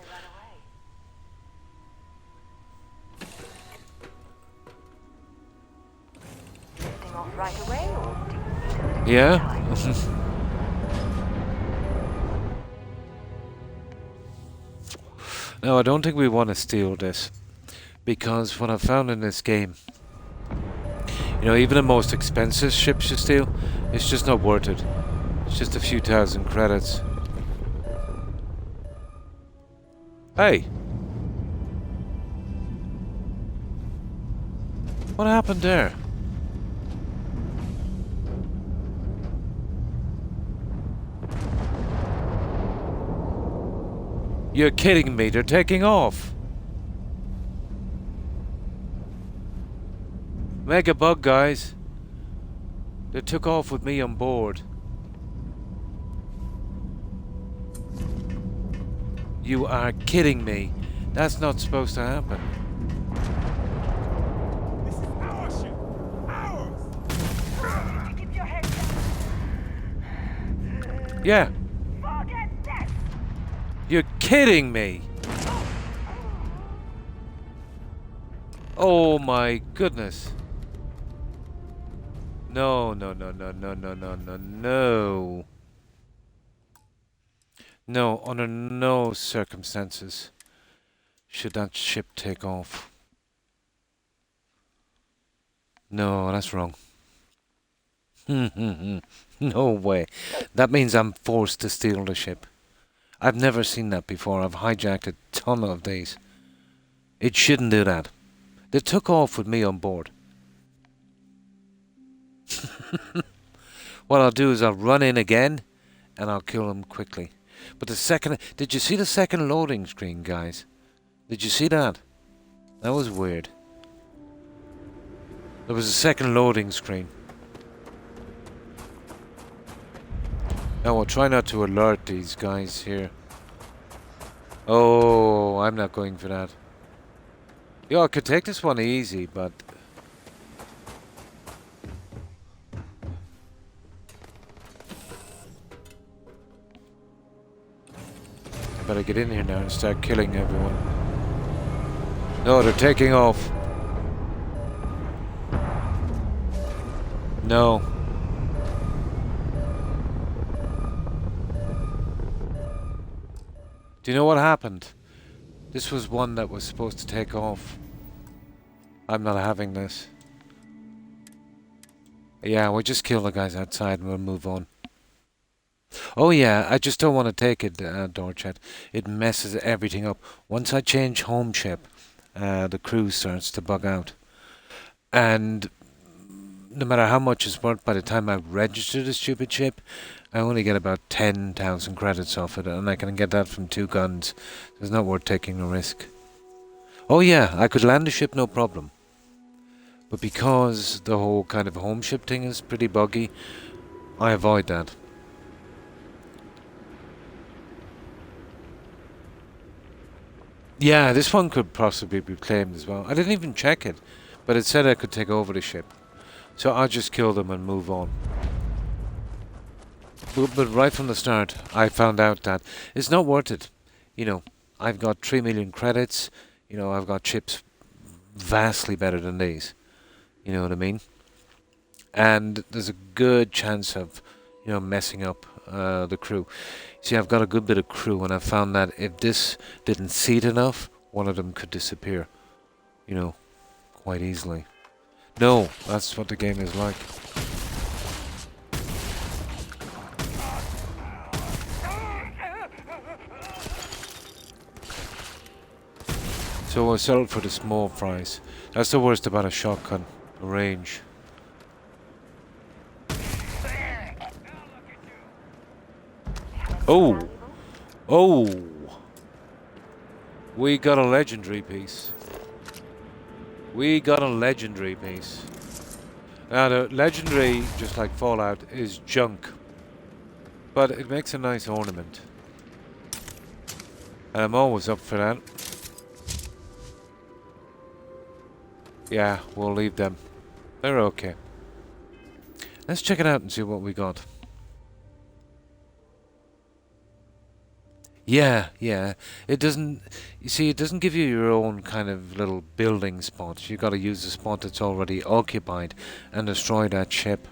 Off right away, or do you need a little Yeah? time? No, I don't think we want to steal this. Because what I found in this game, you know, even the most expensive ships you steal, it's just not worth it. It's just a few thousand credits. Hey! What happened there? You're kidding me, they're taking off! Mega bug, guys. They took off with me on board. You are kidding me. That's not supposed to happen. This is our ship. Ours. Keep your head down. Yeah. Forget that. You're kidding me. Oh my goodness. No, no, no, no, no, no, no, no, no. No, under no circumstances should that ship take off. No, that's wrong. No way. That means I'm forced to steal the ship. I've never seen that before. I've hijacked a ton of these. It shouldn't do that. They took off with me on board. What I'll do is I'll run in again and I'll kill them quickly. But the second... Did you see the second loading screen, guys? Did you see that? That was weird. There was a second loading screen. Now we'll try not to alert these guys here. Oh, I'm not going for that. Yeah, I could take this one easy, but... I better get in here now and start killing everyone. No, they're taking off. No. Do you know what happened? This was one that was supposed to take off. I'm not having this. Yeah, we'll just kill the guys outside and we'll move on. Oh yeah, I just don't want to take it, Dorchet. It messes everything up. Once I change home ship, the crew starts to bug out. And no matter how much it's worth, by the time I register the stupid ship, I only get about 10,000 credits off it, and I can get that from 2 guns. It's not worth taking the risk. Oh yeah, I could land the ship no problem. But because the whole kind of home ship thing is pretty buggy, I avoid that. Yeah, this one could possibly be claimed as well. I didn't even check it, but it said I could take over the ship. So I'll just kill them and move on. But right from the start, I found out that it's not worth it. You know, I've got 3 million credits. You know, I've got chips vastly better than these. You know what I mean? And there's a good chance of, you know, messing up the crew. See, I've got a good bit of crew, and I found that if this didn't seat enough, one of them could disappear. You know, quite easily. No, that's what the game is like. So I settled for the small fries. That's the worst about a shotgun. The range. Oh! Oh! We got a legendary piece. We got a legendary piece. Now the legendary, just like Fallout, is junk. But it makes a nice ornament. And I'm always up for that. Yeah, we'll leave them. They're okay. Let's check it out and see what we got. Yeah, yeah. It doesn't... You see, it doesn't give you your own kind of little building spot. You got to use the spot that's already occupied and destroy that ship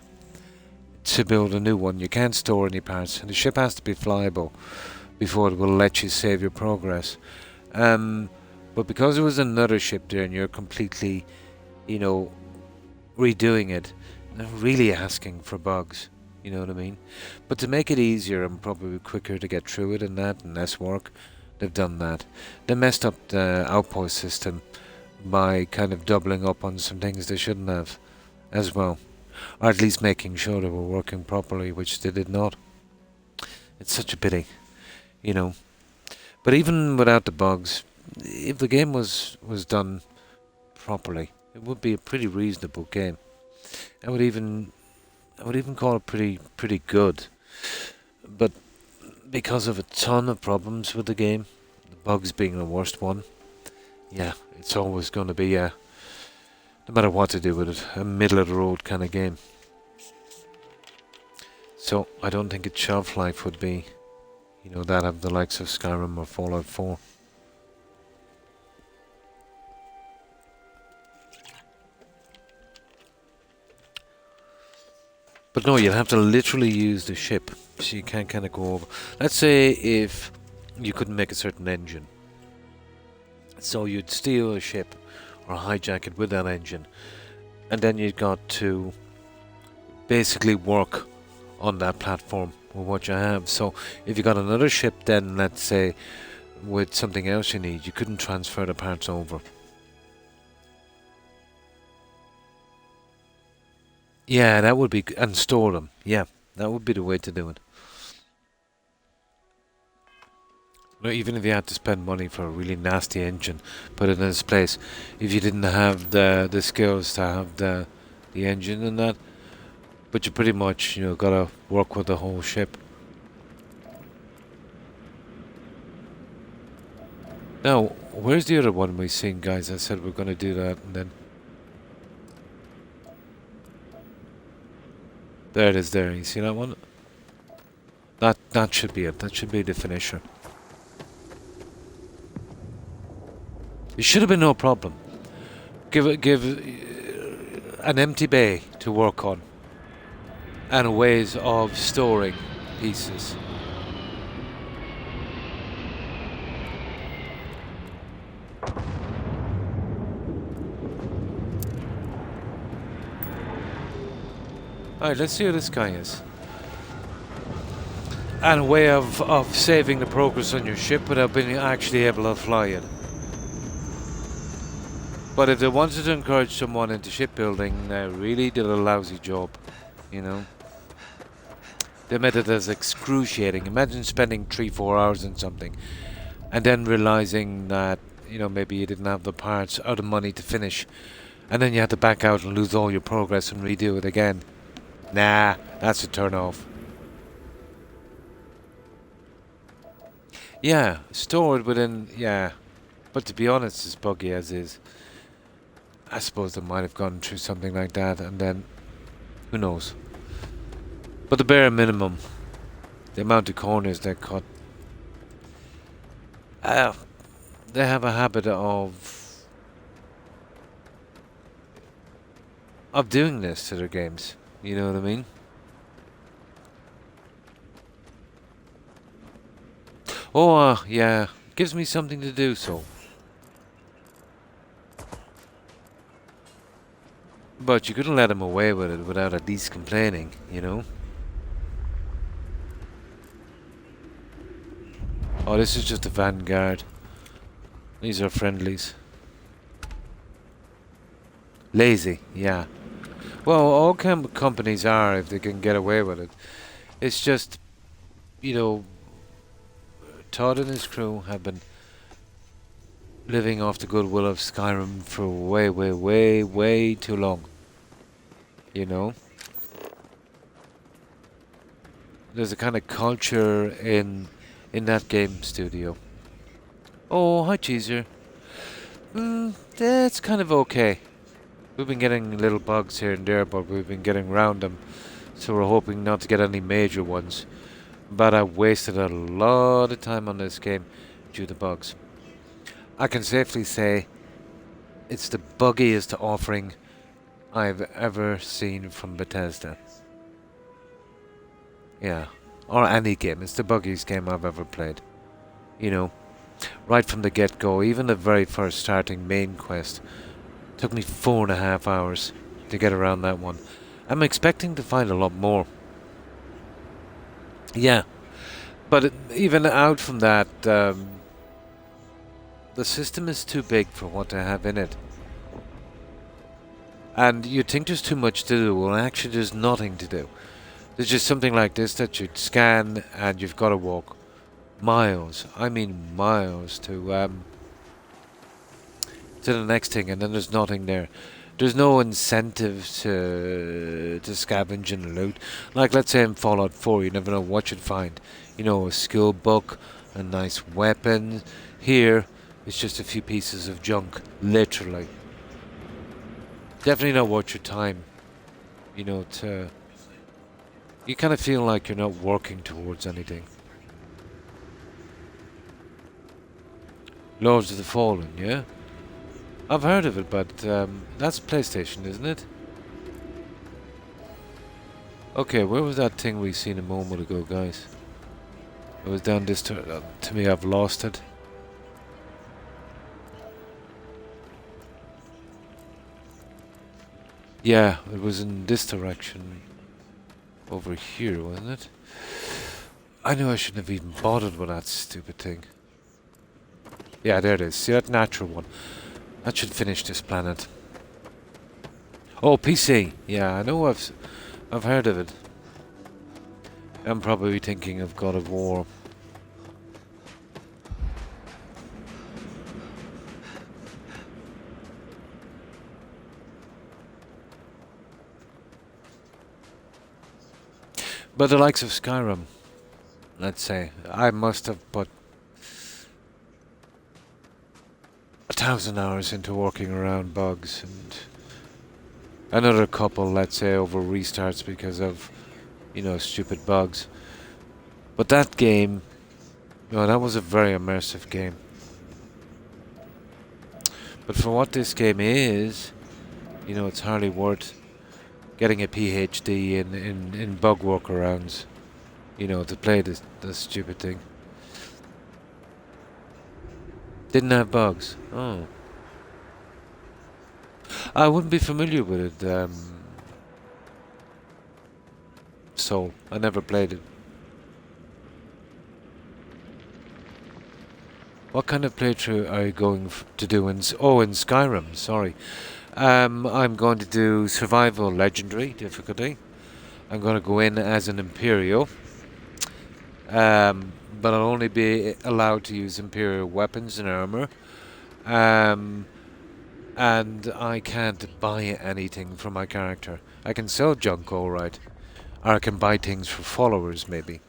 to build a new one. You can't store any parts. And the ship has to be flyable before it will let you save your progress. But because there was another ship there and you're completely, you know, redoing it, they're really asking for bugs. You know what I mean? But to make it easier and probably quicker to get through it and that, and less work, they've done that. They messed up the outpost system by kind of doubling up on some things they shouldn't have as well. Or at least making sure they were working properly, which they did not. It's such a pity, you know. But even without the bugs, if the game was done properly, it would be a pretty reasonable game. I would even call it pretty good. But because of a ton of problems with the game, the bugs being the worst one, yeah, it's always going to be no matter what to do with it, a middle of the road kind of game. So I don't think its shelf life would be, you know, that of the likes of Skyrim or Fallout 4. But no, you'll have to literally use the ship, so you can't kind of go over. Let's say if you couldn't make a certain engine. So you'd steal a ship or hijack it with that engine, and then you've got to basically work on that platform with what you have. So if you got another ship, then let's say with something else you need, you couldn't transfer the parts over. Yeah, that would be... And store them. Yeah, that would be the way to do it. No, even if you had to spend money for a really nasty engine, put it in its place. If you didn't have the skills to have the engine and that, but you pretty much, you know, gotta work with the whole ship. Now, where's the other one we seen, guys? I said we're gonna do that, and then... There it is there, you see that one? That should be it, that should be the finisher. It should have been no problem. Give an empty bay to work on. And ways of storing pieces. Alright, let's see who this guy is. And a way of saving the progress on your ship without being actually able to fly it. But if they wanted to encourage someone into shipbuilding, they really did a lousy job, you know. They made it as excruciating. Imagine spending 3-4 hours on something and then realizing that, you know, maybe you didn't have the parts or the money to finish, and then you had to back out and lose all your progress and redo it again. Nah, that's a turn off. Yeah, stored within, yeah. But to be honest, as buggy as is, I suppose they might have gone through something like that, and then, who knows. But the bare minimum, the amount of corners they cut, they have a habit of doing this to their games. You know what I mean? Oh, yeah. Gives me something to do, so. But you couldn't let him away with it without at least complaining, you know? Oh, this is just a vanguard. These are friendlies. Lazy, yeah. Well, all companies are if they can get away with it. It's just, you know, Todd and his crew have been living off the goodwill of Skyrim for way, way, way, way too long. You know? There's a kind of culture in that game studio. Oh, hi, Cheeser. That's kind of okay. We've been getting little bugs here and there, but we've been getting around them. So we're hoping not to get any major ones. But I wasted a lot of time on this game due to bugs. I can safely say it's the buggiest offering I've ever seen from Bethesda. Yeah. Or any game. It's the buggiest game I've ever played. You know, right from the get-go, even the very first starting main quest, took me 4.5 hours to get around that one. I'm expecting to find a lot more. Yeah. But even out from that, the system is too big for what to have in it. And you'd think there's too much to do. Well, actually, there's nothing to do. There's just something like this that you'd scan and you've got to walk miles. I mean miles to the next thing, and then there's nothing there. There's no incentive to scavenge and loot. Like, let's say in Fallout 4, you never know what you'd find. You know, a skill book, a nice weapon. Here, it's just a few pieces of junk, literally. Definitely not worth your time. You know, you kind of feel like you're not working towards anything. Lords of the Fallen, yeah? I've heard of it, but that's PlayStation, isn't it? Okay, where was that thing we seen a moment ago, guys? It was down this to me, I've lost it. Yeah, it was in this direction. Over here, wasn't it? I knew I shouldn't have even bothered with that stupid thing. Yeah, there it is. See that natural one? That should finish this planet. Oh, PC. Yeah, I know I've heard of it. I'm probably thinking of God of War. But the likes of Skyrim, let's say, I must have put 1,000 hours into working around bugs, and another couple, let's say, over restarts because of, you know, stupid bugs. But that game, you know, that was a very immersive game. But for what this game is, you know, it's hardly worth getting a PhD in bug workarounds, you know, to play this stupid thing. Didn't have bugs. Oh. I wouldn't be familiar with it, so I never played it. What kind of playthrough are you going to do in Skyrim, sorry. I'm going to do Survival Legendary difficulty. I'm going to go in as an Imperial. But I'll only be allowed to use Imperial weapons and armor. And I can't buy anything for my character. I can sell junk, alright. Or I can buy things for followers, maybe.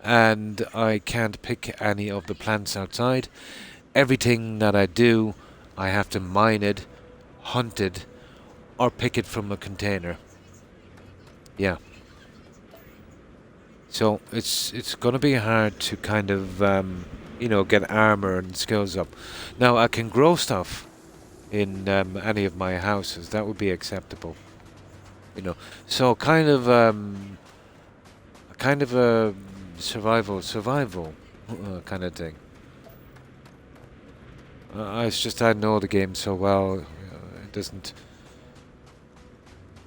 And I can't pick any of the plants outside. Everything that I do, I have to mine it, hunt it, or pick it from a container. Yeah. So it's gonna be hard to kind of you know, get armor and skills up. Now I can grow stuff in any of my houses. That would be acceptable. You know, so kind of a survival kind of thing. It's just I know the game so well. It doesn't.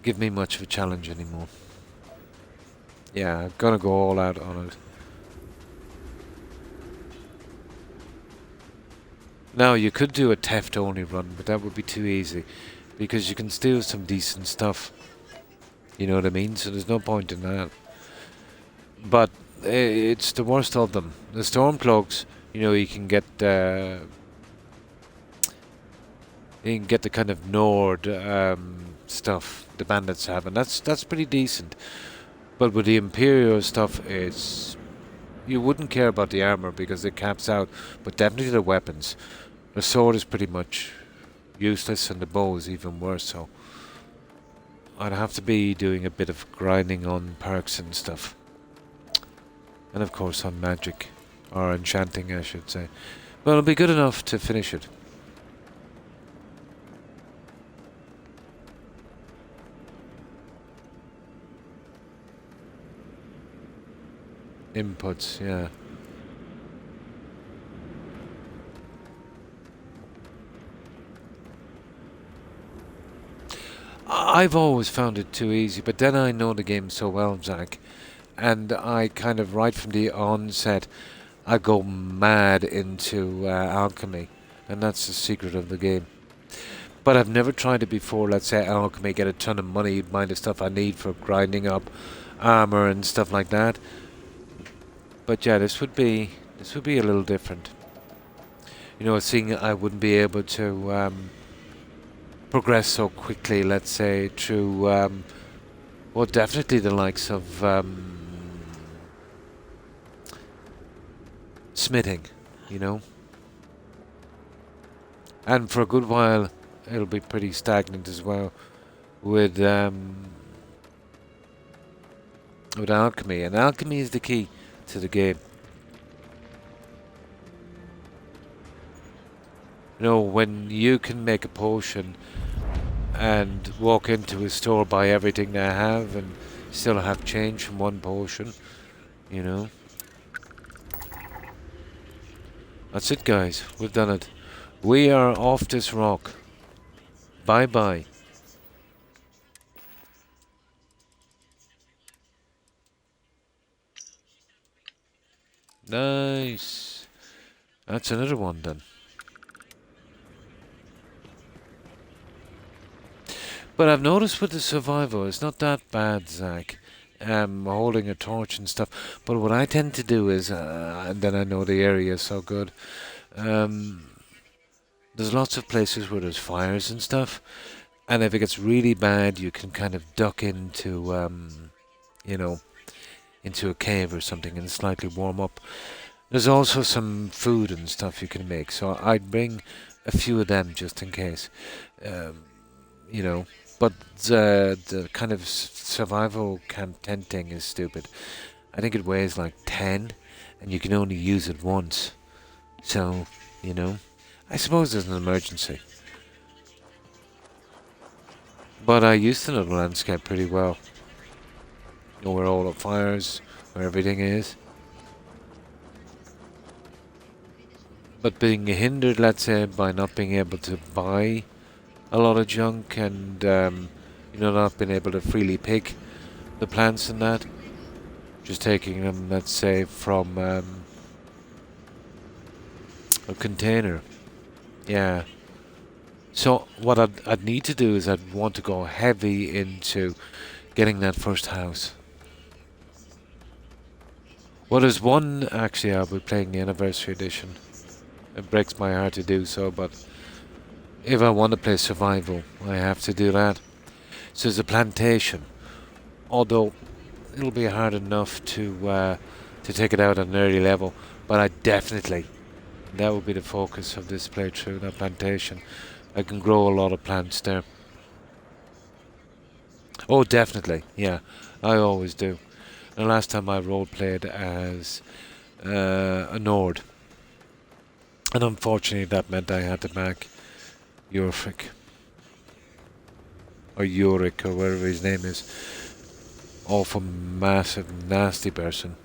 give me much of a challenge anymore. Yeah, I'm gonna go all out on it. Now, you could do a theft-only run, but that would be too easy, because you can steal some decent stuff. You know what I mean? So there's no point in that. But it's the worst of them. The Stormcloaks, you know, you can get the kind of Nord stuff the bandits have, and that's pretty decent. But with the Imperial stuff, you wouldn't care about the armor because it caps out, but definitely the weapons. The sword is pretty much useless, and the bow is even worse. So I'd have to be doing a bit of grinding on perks and stuff. And of course on magic. Or enchanting, I should say. But it'll be good enough to finish it. Inputs, yeah. I've always found it too easy, but then I know the game so well, Zach. And I kind of, right from the onset, I go mad into alchemy. And that's the secret of the game. But I've never tried it before. Let's say alchemy, get a ton of money, buy the stuff I need for grinding up armor and stuff like that. But yeah, this would be a little different. You know, seeing I wouldn't be able to progress so quickly, let's say, through well, definitely the likes of smithing, you know. And for a good while it'll be pretty stagnant as well with alchemy, and alchemy is the key to the game. You know, when you can make a potion and walk into a store, buy everything they have, and still have change from one potion, you know. That's it, guys. We've done it. We are off this rock. Bye-bye. Nice. That's another one then. But I've noticed with the survival, it's not that bad, Zach. Holding a torch and stuff. But what I tend to do is, and then I know the area so good, there's lots of places where there's fires and stuff. And if it gets really bad, you can kind of duck into, you know, into a cave or something and slightly warm up. There's also some food and stuff you can make. So I'd bring a few of them just in case, you know. But the kind of survival camp tent thing is stupid. I think it weighs like 10, and you can only use it once. So, you know, I suppose there's an emergency. But I used to know the landscape pretty well. You know where all the fires, where everything is. But being hindered, let's say, by not being able to buy a lot of junk and, you know, not being able to freely pick the plants and that. Just taking them, let's say, from a container. Yeah. So what I'd need to do is I'd want to go heavy into getting that first house. Well, there's one, actually, I'll be playing the Anniversary Edition. It breaks my heart to do so, but if I want to play survival, I have to do that. So there's a plantation, although it'll be hard enough to take it out at an early level, but I definitely, that will be the focus of this playthrough, that plantation. I can grow a lot of plants there. Oh, definitely, yeah, I always do. The last time I roleplayed as a Nord, and unfortunately that meant I had to back Yurfik. Or Yurik, or whatever his name is. Awful, massive, nasty person.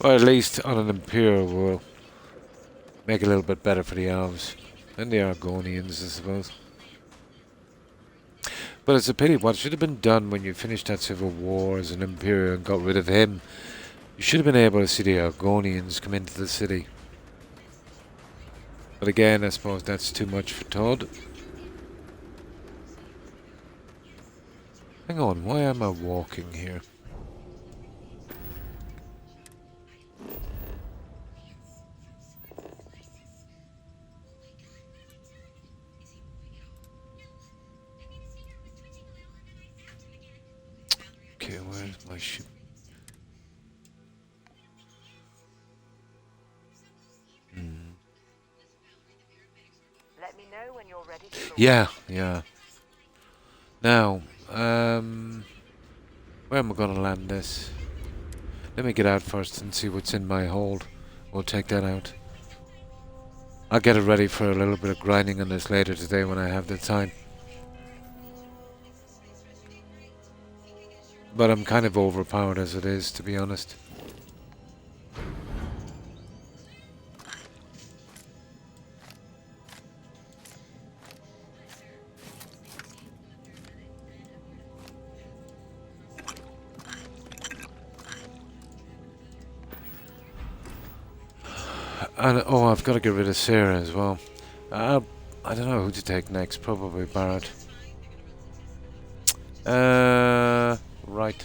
Or at least on an Imperial world. make it a little bit better for the elves and the Argonians, I suppose. But it's a pity. What should have been done when you finished that civil war as an Imperial and got rid of him, you should have been able to see the Argonians come into the city. But again, I suppose that's too much for Todd. Hang on, why am I walking here? Okay, where's my ship? Let me know when you're ready to launch. Yeah. Now, where am I gonna land this? Let me get out first and see what's in my hold. We'll take that out. I'll get it ready for a little bit of grinding on this later today when I have the time. But I'm kind of overpowered as it is, to be honest. And oh, I've got to get rid of Sarah as well. I don't know who to take next. Probably Barrett. Right.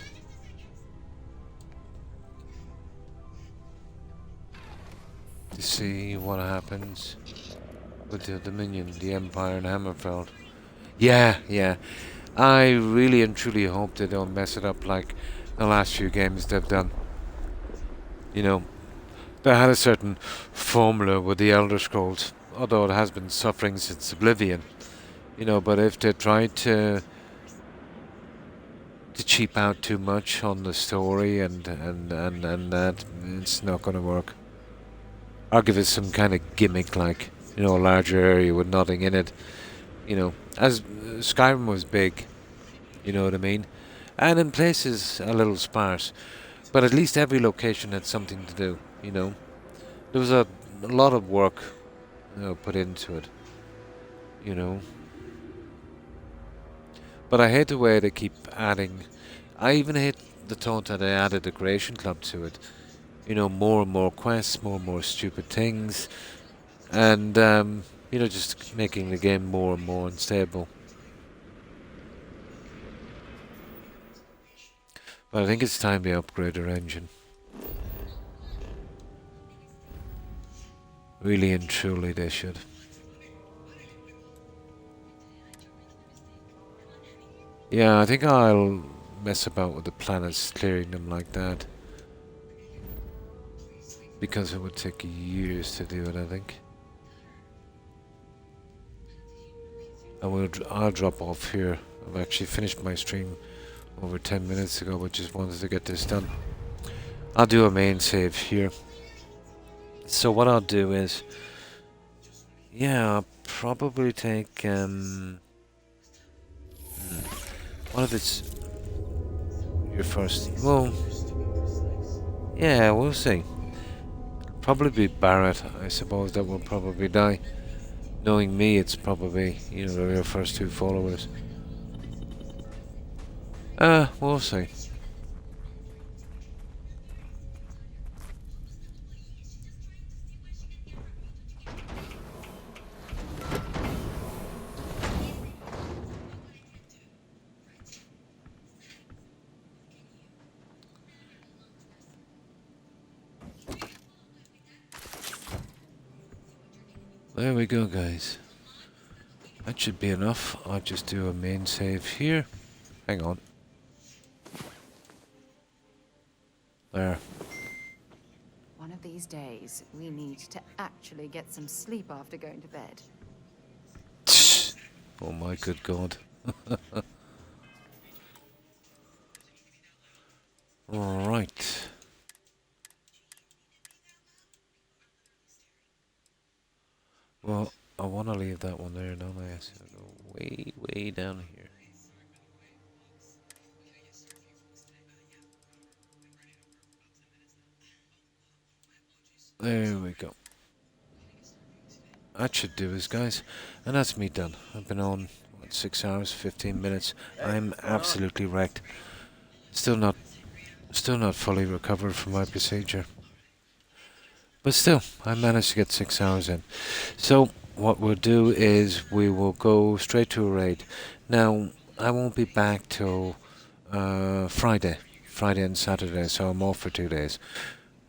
To see what happens with the Dominion, the Empire, and Hammerfell. Yeah. I really and truly hope they don't mess it up like the last few games they've done. You know, they had a certain formula with the Elder Scrolls, although it has been suffering since Oblivion. You know, but if they try to cheap out too much on the story and that, it's not going to work. I'll give it some kind of gimmick, like, you know, a larger area with nothing in it. You know, as Skyrim was big, you know what I mean? And in places a little sparse. But at least every location had something to do, you know? There was a lot of work, you know, put into it, you know? But I hate the way they keep adding. I even hate the thought that they added a creation club to it. You know, more and more quests, more and more stupid things. And, you know, just making the game more and more unstable. But I think it's time they upgrade their engine. Really and truly they should. Yeah, I think I'll mess about with the planets, clearing them like that. Because it would take years to do it, I think. I'll drop off here. I've actually finished my stream over 10 minutes ago, but just wanted to get this done. I'll do a main save here. So what I'll do is, yeah, I'll probably take, what if it's your first? Well, yeah, we'll see. Probably be Barrett, I suppose, that will probably die. Knowing me, it's probably, you know, your first two followers. We'll see. There we go, guys. That should be enough. I'll just do a main save here. Hang on. There. One of these days, we need to actually get some sleep after going to bed. Oh my good God. Right. Well, I want to leave that one there, don't I? So I go way down here. There we go. that should do us, guys. And that's me done. I've been on, what, 6 hours, 15 minutes. I'm absolutely wrecked. Still not fully recovered from my procedure. But still, I managed to get 6 hours in. So, what we'll do is we will go straight to a raid. Now, I won't be back till Friday and Saturday, so I'm off for 2 days,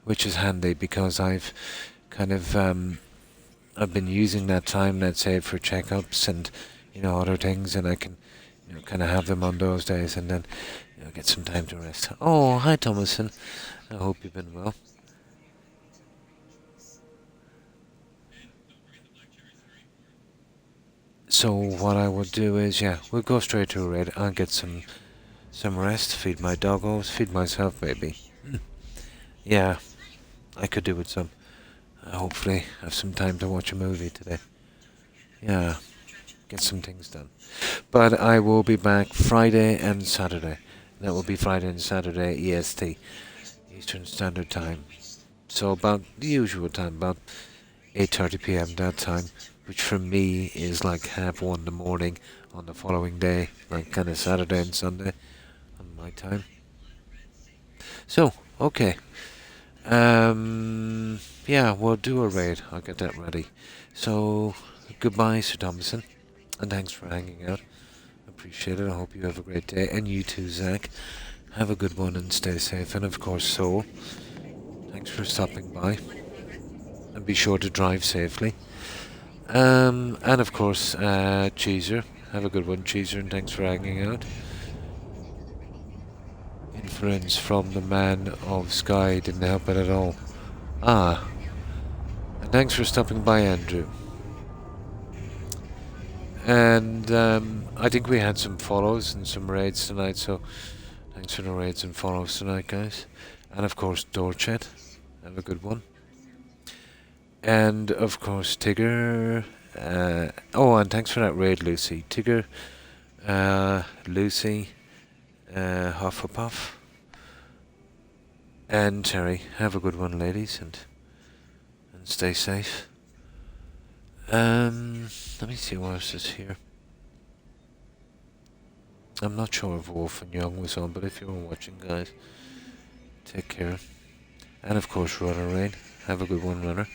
which is handy because I've kind of I've been using that time, let's say, for checkups and other things, and I can kind of have them on those days, and then get some time to rest. Oh, hi Thomason. I hope you've been well. So what I will do is, yeah, we'll go straight to a raid. I'll get some rest, feed my doggos, feed myself maybe. Yeah, I could do with some. Hopefully have some time to watch a movie today. Yeah, get some things done. But I will be back Friday and Saturday. That will be Friday and Saturday EST, Eastern Standard Time. So about the usual time, about 8:30 p.m. that time, which for me is like 1:30 in the morning on the following day, like kind of Saturday and Sunday on my time. So, okay. Yeah, we'll do a raid. I'll get that ready. So, goodbye, Sir Thompson, and thanks for hanging out. Appreciate it. I hope you have a great day, and you too, Zach. Have a good one and stay safe. And of course, Soul, thanks for stopping by, and be sure to drive safely. And of course, Cheeser, have a good one, Cheeser, and thanks for hanging out. Inference from the man of Sky didn't help it at all. Ah, and thanks for stopping by, Andrew. And I think we had some follows and some raids tonight, so thanks for the raids and follows tonight, guys. And of course, Dorchet, have a good one. And of course, Tigger. Oh, and thanks for that raid, Lucy. Tigger, Lucy, Hufflepuff, and Terry. Have a good one, ladies, and stay safe. Let me see what else is here. I'm not sure if Wolf and Young was on, but if you were watching, guys, take care. And of course, Runner Rain. Have a good one, Runner.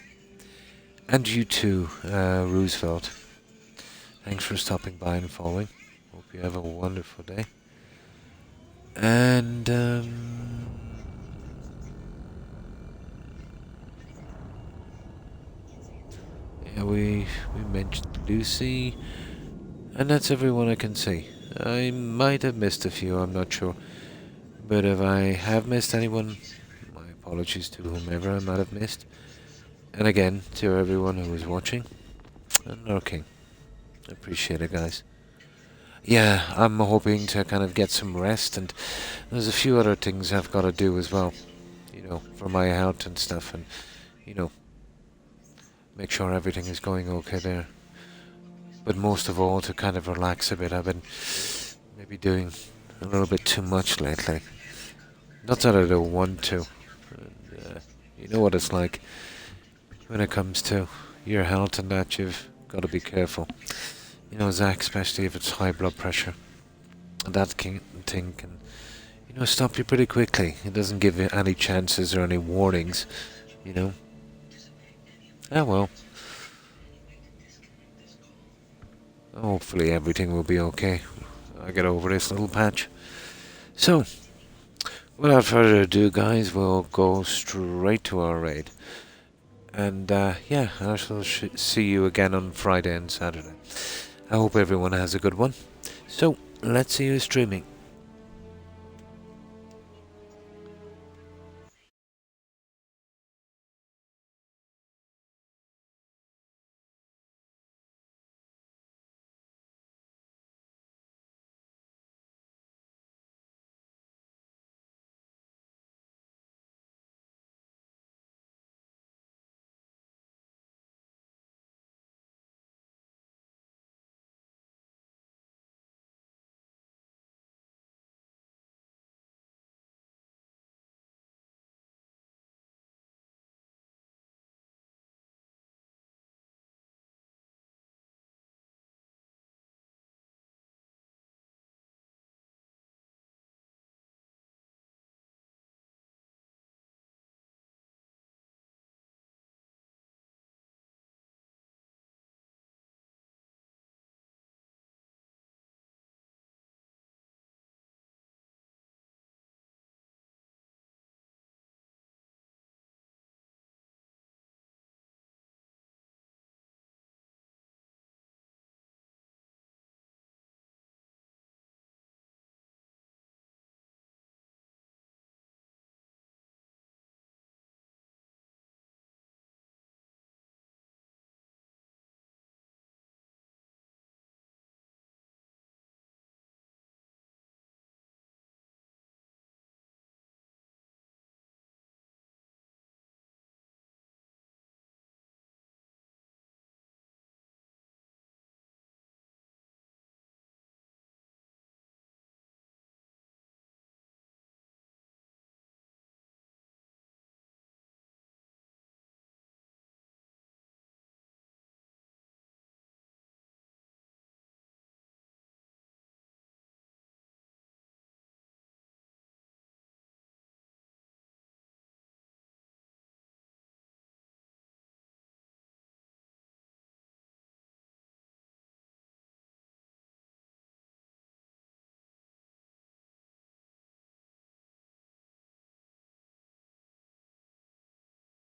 And you too, Roosevelt. Thanks for stopping by and following. Hope you have a wonderful day. And yeah, we mentioned Lucy, and that's everyone I can see. I might have missed a few, I'm not sure. But if I have missed anyone, my apologies to whomever I might have missed. And again, to everyone who was watching and lurking. Appreciate it, guys. Yeah, I'm hoping to kind of get some rest, and there's a few other things I've got to do as well, for my health and stuff, and, make sure everything is going okay there. But most of all, to kind of relax a bit. I've been maybe doing a little bit too much lately. Not that I don't want to. And, you know what it's like when it comes to your health and that. You've got to be careful. Zach, especially if it's high blood pressure. And that thing can, stop you pretty quickly. It doesn't give you any chances or any warnings, Ah, well. Hopefully everything will be okay. I'll get over this little patch. So, without further ado, guys, we'll go straight to our raid. And, yeah, I shall see you again on Friday and Saturday. I hope everyone has a good one. So, let's see you streaming.